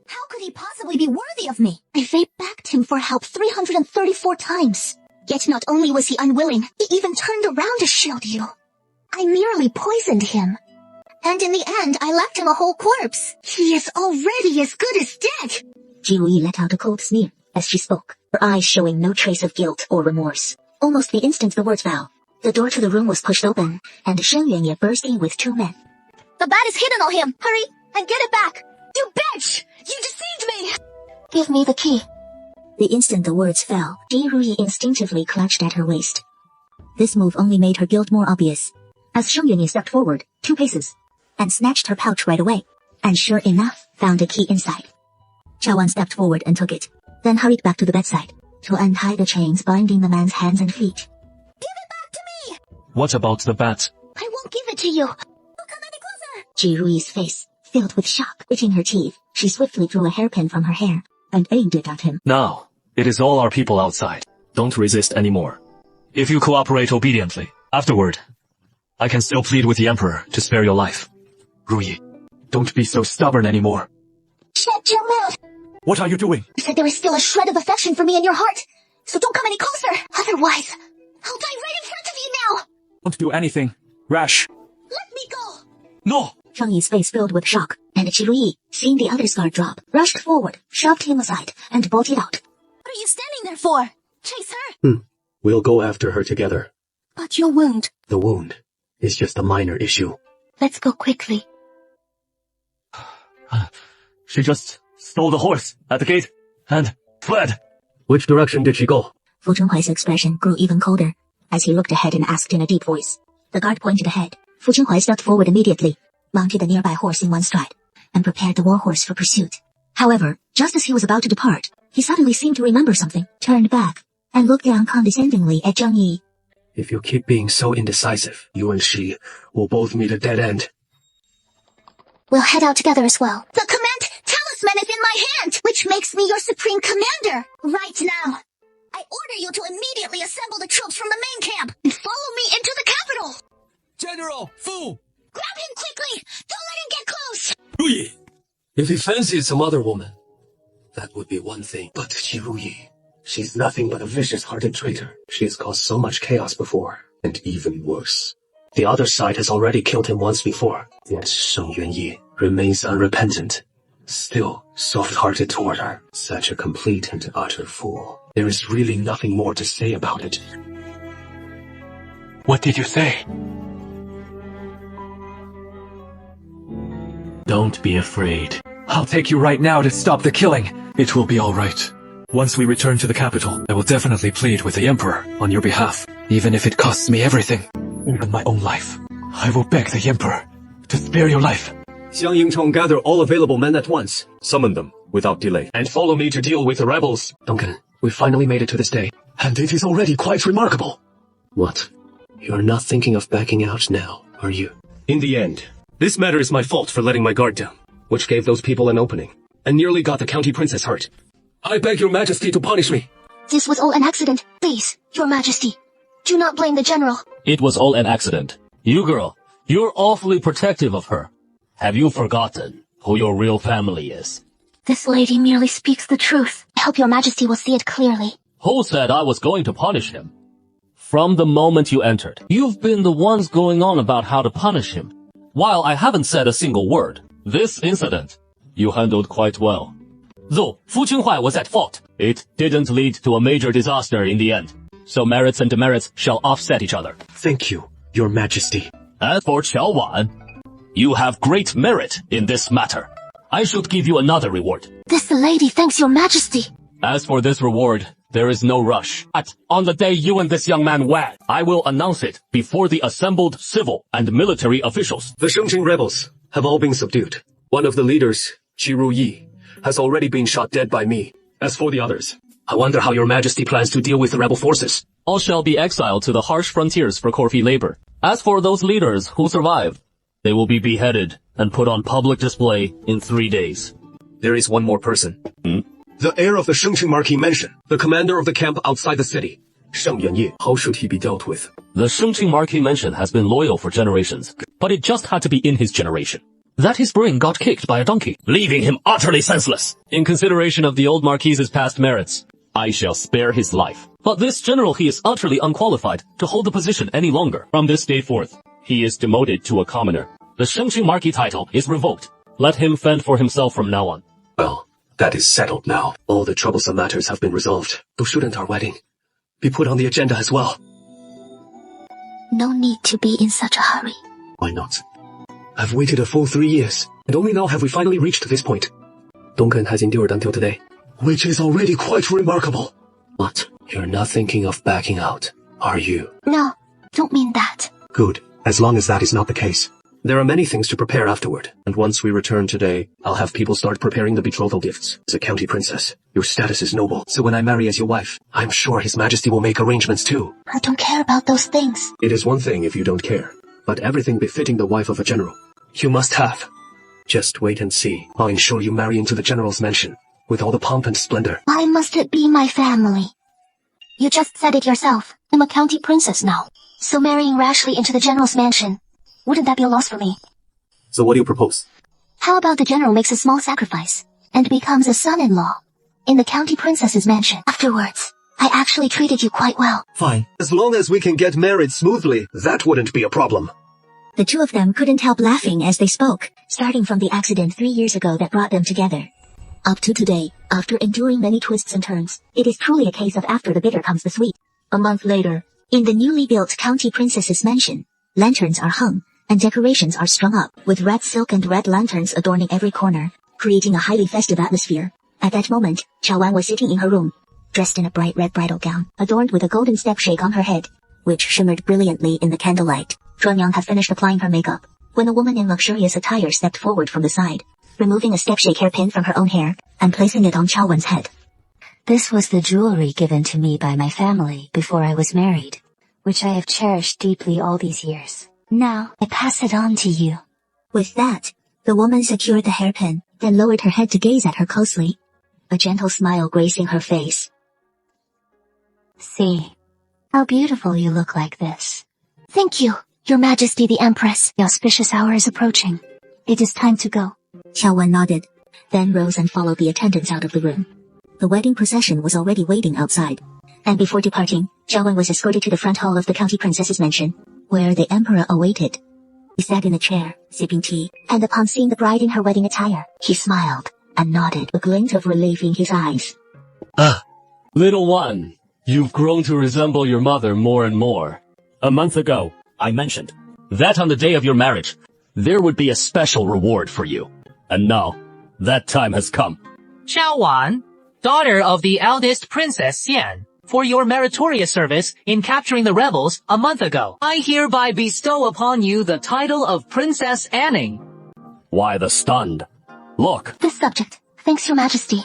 How could he possibly be worthy of me? I begged him for help 334 times. Yet not only was he unwilling, he even turned around to shield you. I merely poisoned him. And in the end, I left him a whole corpse. He is already as good as dead. Ji Ruyi let out a cold sneer as she spoke, her eyes showing no trace of guilt or remorse. Almost the instant the words fell, the door to the room was pushed open, and Sheng Yuanye burst in with 2 men. The bat is hidden on him. Hurry and get it back. You bitch! You deceived me! Give me the key. The instant the words fell, Ji Ruyi instinctively clutched at her waist. This move only made her guilt more obvious, as Sheng Yuanye stepped forward 2 paces and snatched her pouch right away, and sure enough, found a key inside. Chawan stepped forward and took it, then hurried back to the bedside to untie the chains binding the man's hands and feet. Give it back to me! What about the bat? I won't give it to you. Don't come any closer! Ji Ruyi's face filled with shock. Gritting her teeth, she swiftly drew a hairpin from her hair and aimed it at him. Now, it is all our people outside. Don't resist anymore. If you cooperate obediently, afterward, I can still plead with the Emperor to spare your life. Ruyi, don't be so stubborn anymore. Shut your mouth! What are you doing? You said there is still a shred of affection for me in your heart, so don't come any closer. Otherwise, I'll die right in front of you now. Don't do anything rash. Let me go. No! Shang Yi's face filled with shock, and Ji Ruyi, seeing the other's guard drop, rushed forward, shoved him aside, and bolted out. What are you standing there for? Chase her? We'll go after her together. But your wound. The wound is just a minor issue. Let's go quickly. She just stole the horse at the gate and fled. Which direction did she go? Fu Chenghuai's expression grew even colder as he looked ahead and asked in a deep voice. The guard pointed ahead. Fu Chenghuai stepped forward immediately, mounted the nearby horse in one stride, and prepared the war horse for pursuit. However, just as he was about to depart, he suddenly seemed to remember something, turned back, and looked down condescendingly at Zheng Yi. If you keep being so indecisive, you and she will both meet a dead end. We'll head out together as well. The command talisman is in my hand, which makes me your supreme commander. Right now, I order you to immediately assemble the troops from the main camp and follow me into the capital. General, Fu! Grab him quickly! Don't let him get close! Ruyi! If he fancied some other woman, that would be one thing. But Ruyi, she's nothing but a vicious-hearted traitor. She has caused so much chaos before, and even worse. The other side has already killed him once before, yet Sheng Yuanyi remains unrepentant. Still soft-hearted toward her. Such a complete and utter fool. There is really nothing more to say about it. What did you say? Don't be afraid. I'll take you right now to stop the killing. It will be all right. Once we return to the capital, I will definitely plead with the Emperor on your behalf, even if it costs me everything, even my own life. I will beg the Emperor to spare your life. Xiang Yingchong, gather all available men at once. Summon them without delay. And follow me to deal with the rebels. Duncan, we finally made it to this day, and it is already quite remarkable. What? You're not thinking of backing out now, are you? In the end, this matter is my fault for letting my guard down, which gave those people an opening, and nearly got the county princess hurt. I beg your majesty to punish me. This was all an accident. Please, your majesty, do not blame the general. It was all an accident. You girl, you're awfully protective of her. Have you forgotten who your real family is? This lady merely speaks the truth. I hope your majesty will see it clearly. Who said I was going to punish him? From the moment you entered, you've been the ones going on about how to punish him. While I haven't said a single word, this incident you handled quite well. Though Fu Qinhuai was at fault, it didn't lead to a major disaster in the end. So merits and demerits shall offset each other. Thank you, your majesty. As for Qiao Wan, you have great merit in this matter. I should give you another reward. This lady thanks your majesty. As for this reward, there is no rush. On the day you and this young man wed, I will announce it before the assembled civil and military officials. The Shengqing rebels have all been subdued. One of the leaders, Qi Ruyi, has already been shot dead by me. As for the others, I wonder how your majesty plans to deal with the rebel forces. All shall be exiled to the harsh frontiers for Corfi labor. As for those leaders who survive, they will be beheaded and put on public display in 3 days. There is one more person. The heir of the Shengqing Marquis Mansion, the commander of the camp outside the city. Sheng Yuanyi, how should he be dealt with? The Shengqing Marquis Mansion has been loyal for generations, but it just had to be in his generation. That his brain got kicked by a donkey, leaving him utterly senseless. In consideration of the old Marquis's past merits, I shall spare his life. But this general, he is utterly unqualified to hold the position any longer. From this day forth, he is demoted to a commoner. The Shengqing Marquis title is revoked. Let him fend for himself from now on. Well, that is settled now. All the troublesome matters have been resolved. So shouldn't our wedding be put on the agenda as well? No need to be in such a hurry. Why not? I've waited a full 3 years, and only now have we finally reached this point. Duncan has endured until today, which is already quite remarkable. What? You're not thinking of backing out, are you? No, don't mean that. Good, as long as that is not the case. There are many things to prepare afterward, and once we return today, I'll have people start preparing the betrothal gifts. As a county princess, your status is noble, so when I marry as your wife, I'm sure His Majesty will make arrangements too. I don't care about those things. It is one thing if you don't care, but everything befitting the wife of a general, you must have. Just wait and see. I'll ensure you marry into the general's mansion, with all the pomp and splendor. Why must it be my family? You just said it yourself. I'm a county princess now, so marrying rashly into the general's mansion, wouldn't that be a loss for me? So what do you propose? How about the general makes a small sacrifice and becomes a son-in-law in the county princess's mansion? Afterwards, I actually treated you quite well. Fine. As long as we can get married smoothly, that wouldn't be a problem. The two of them couldn't help laughing as they spoke, starting from the accident 3 years ago that brought them together. Up to today, after enduring many twists and turns, it is truly a case of after the bitter comes the sweet. A month later, in the newly built county princess's mansion, lanterns are hung, and decorations are strung up, with red silk and red lanterns adorning every corner, creating a highly festive atmosphere. At that moment, Qiao Wan was sitting in her room, dressed in a bright red bridal gown, adorned with a golden step-shake on her head, which shimmered brilliantly in the candlelight. Chuanyang had finished applying her makeup, when a woman in luxurious attire stepped forward from the side, removing a step-shake hairpin from her own hair, and placing it on Qiao Wan's head. This was the jewelry given to me by my family before I was married, which I have cherished deeply all these years. Now, I pass it on to you. With that, The woman secured the hairpin, then lowered her head to gaze at her closely, a gentle smile gracing her face. See, how beautiful you look like this. Thank you, Your Majesty the Empress. The auspicious hour is approaching. It is time to go. Qiao Wen nodded, then rose and followed the attendants out of the room. The wedding procession was already waiting outside, and before departing, Qiao Wen was escorted to the front hall of the county princess's mansion, where the emperor awaited. He sat in a chair, sipping tea, and upon seeing the bride in her wedding attire, he smiled and nodded, a glint of relief in his eyes. Little one, you've grown to resemble your mother more and more. A month ago, I mentioned that on the day of your marriage, there would be a special reward for you. And now, that time has come. Qiao Wan, daughter of the eldest Princess Xian, for your meritorious service in capturing the rebels a month ago, I hereby bestow upon you the title of Princess Anning. Why the stunned? Look. This subject, thanks Your Majesty.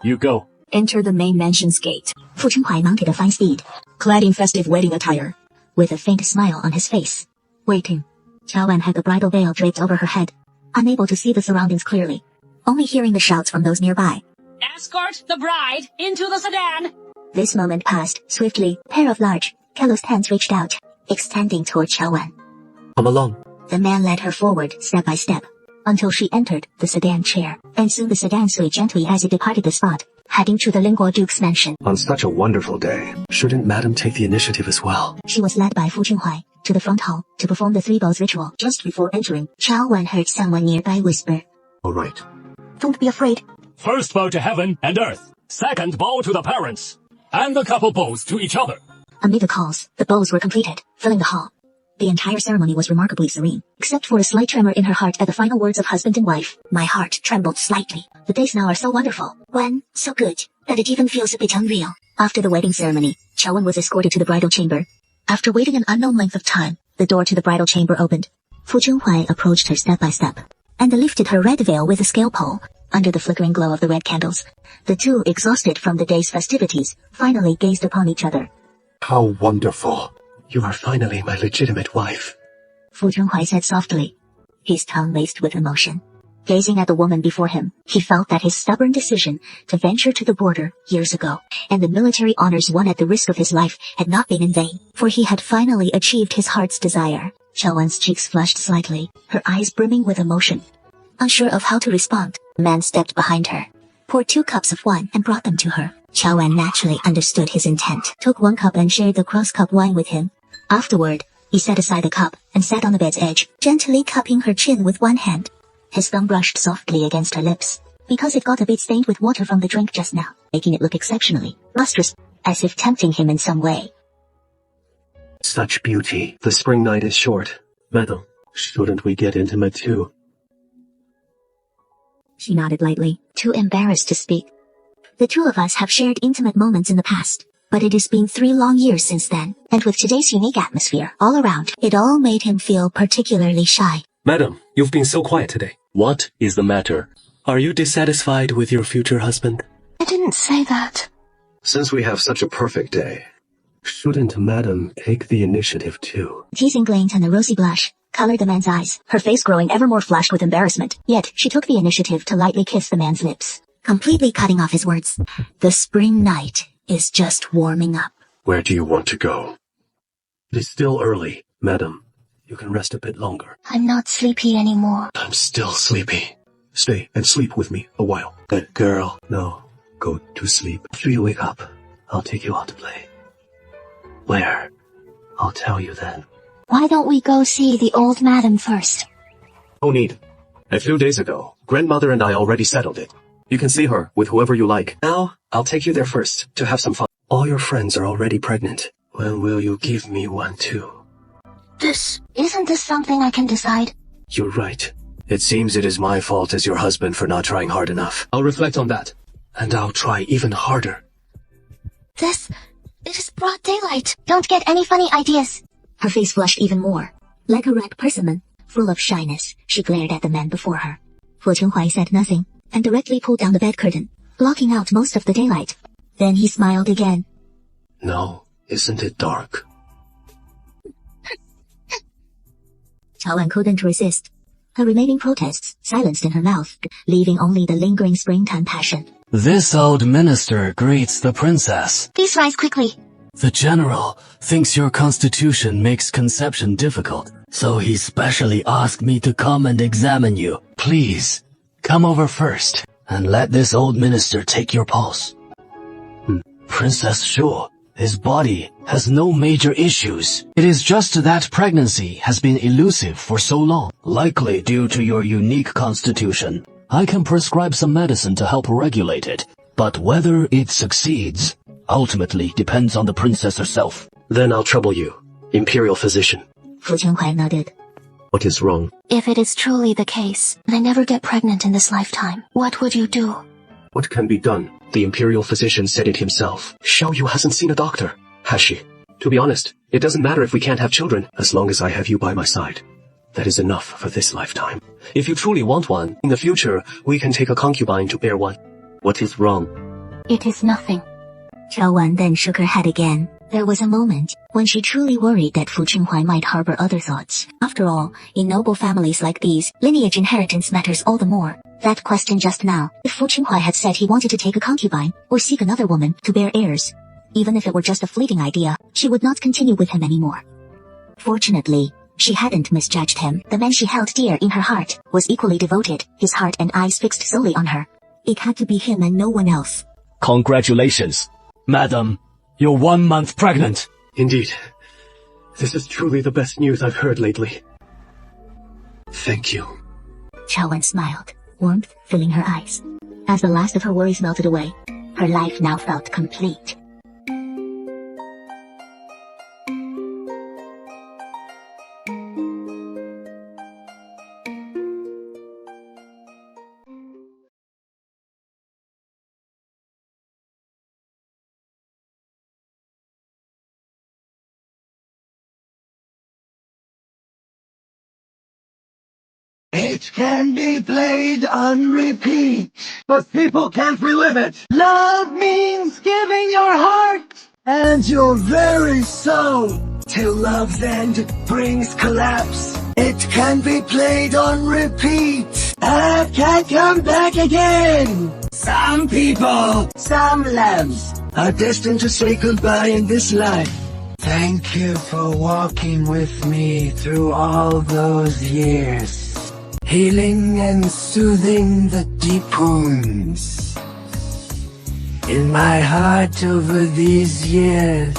You go. Enter the main mansion's gate. Fu Chenhuai mounted a fine steed, clad in festive wedding attire, with a faint smile on his face. Waiting. Qiao Wen had the bridal veil draped over her head, unable to see the surroundings clearly, only hearing the shouts from those nearby. Escort the bride into the sedan! This moment passed swiftly. A pair of large, calloused hands reached out, extending toward Qiao Wen. Come along. The man led her forward step by step, until she entered the sedan chair, and soon the sedan swayed gently as it departed the spot, heading to the Lingguo Duke's mansion. On such a wonderful day, shouldn't Madam take the initiative as well? She was led by Fu Chenhuai to the front hall to perform the three bows ritual. Just before entering, Qiao Wen heard someone nearby whisper, All right. Don't be afraid. First bow to heaven and earth. Second bow to the parents. And the couple bows to each other. Amid the calls, the bows were completed, filling the hall. The entire ceremony was remarkably serene, except for a slight tremor in her heart at the final words of husband and wife. My heart trembled slightly. The days now are so wonderful, Wen, so good, that it even feels a bit unreal. After the wedding ceremony, Qiao Wen was escorted to the bridal chamber. After waiting an unknown length of time, the door to the bridal chamber opened. Fu Chenhuai approached her step by step, and lifted her red veil with a scale pole. Under the flickering glow of the red candles, the two, exhausted from the day's festivities, finally gazed upon each other. How wonderful. You are finally my legitimate wife. Fu Chenhuai said softly, his tongue laced with emotion. Gazing at the woman before him, he felt that his stubborn decision to venture to the border years ago, and the military honors won at the risk of his life, had not been in vain, for he had finally achieved his heart's desire. Qiao Wen's cheeks flushed slightly, her eyes brimming with emotion. Unsure of how to respond, the man stepped behind her, poured 2 cups of wine and brought them to her. Qiao Wen naturally understood his intent, took 1 cup and shared the cross-cup wine with him. Afterward, he set aside the cup and sat on the bed's edge, gently cupping her chin with one hand. His thumb brushed softly against her lips, because it got a bit stained with water from the drink just now, making it look exceptionally lustrous, as if tempting him in some way. Such beauty. The spring night is short. Madam, shouldn't we get intimate too? She nodded lightly, too embarrassed to speak. The two of us have shared intimate moments in the past, but it has been 3 long years since then, and with today's unique atmosphere all around, it all made him feel particularly shy. Madam, you've been so quiet today. What is the matter? Are you dissatisfied with your future husband? I didn't say that. Since we have such a perfect day, shouldn't Madam take the initiative too? Teasing glint and a rosy blush colored the man's eyes, her face growing ever more flushed with embarrassment. Yet, she took the initiative to lightly kiss the man's lips, completely cutting off his words. The spring night is just warming up. Where do you want to go? It is still early, Madam. You can rest a bit longer. I'm not sleepy anymore. I'm still sleepy. Stay and sleep with me a while. Good girl. No, go to sleep. After you wake up, I'll take you out to play. Where? I'll tell you then. Why don't we go see the old madam first? No need. A few days ago, grandmother and I already settled it. You can see her with whoever you like. Now, I'll take you there first to have some fun. All your friends are already pregnant. When will you give me one too? Isn't this something I can decide? You're right. It seems it is my fault as your husband for not trying hard enough. I'll reflect on that. And I'll try even harder. It is broad daylight. Don't get any funny ideas. Her face flushed even more. Like a red persimmon, full of shyness, she glared at the man before her. Fu Chenhuai said nothing, and directly pulled down the bed curtain, blocking out most of the daylight. Then he smiled again. No, isn't it dark? Qiao Wen couldn't resist. her remaining protests silenced in her mouth, leaving only the lingering springtime passion. This old minister greets the princess. Please rise quickly. The general thinks your constitution makes conception difficult, so he specially asked me to come and examine you. Please, come over first, and let this old minister take your pulse. Princess Shu, his body has no major issues. It is just that pregnancy has been elusive for so long, likely due to your unique constitution. I can prescribe some medicine to help regulate it, but whether it succeeds ultimately depends on the princess herself. Then I'll trouble you, imperial physician. Fu Qinghuai nodded. What is wrong? If it is truly the case, and I never get pregnant in this lifetime, what would you do? What can be done? The imperial physician said it himself. Xiao Yu hasn't seen a doctor, has she? To be honest, it doesn't matter if we can't have children, as long as I have you by my side. That is enough for this lifetime. If you truly want one, in the future, we can take a concubine to bear one. What is wrong? It is nothing. Qiao Wan then shook her head again. There was a moment when she truly worried that Fu Qinghuai might harbor other thoughts. After all, in noble families like these, lineage inheritance matters all the more. That question just now, if Fu Qinghuai had said he wanted to take a concubine, or seek another woman to bear heirs, even if it were just a fleeting idea, she would not continue with him anymore. Fortunately, she hadn't misjudged him. The man she held dear in her heart was equally devoted, his heart and eyes fixed solely on her. It had to be him and no one else. Congratulations, Madam. You're 1 month pregnant. Indeed. This is truly the best news I've heard lately. Thank you. Qiao Wan smiled, warmth filling her eyes. As the last of her worries melted away, her life now felt complete. It can be played on repeat, but people can't relive it. Love means giving your heart and your very soul till love's end brings collapse. It can be played on repeat. I can't come back again. Some people, some loves are destined to say goodbye in this life. Thank you for walking with me through all those years. Healing and soothing the deep wounds in my heart over these years.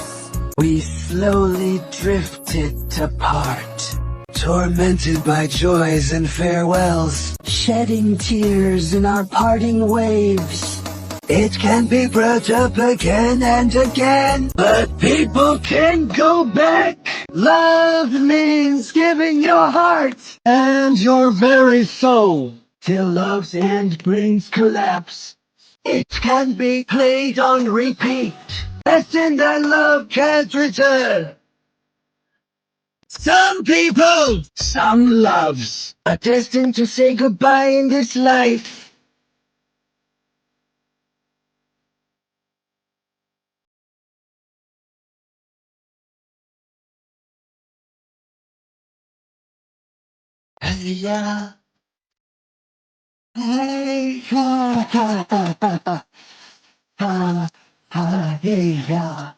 We slowly drifted apart, tormented by joys and farewells, shedding tears in our parting waves. It can be brought up again and again, but people can go back. Love means giving your heart and your very soul till love's end brings collapse. It can be played on repeat. Lesson that love can't return. Some people, some loves are destined to say goodbye in this life. Yeah. Hey, ha, ha, ha, ha, ha, ha, hey, yeah.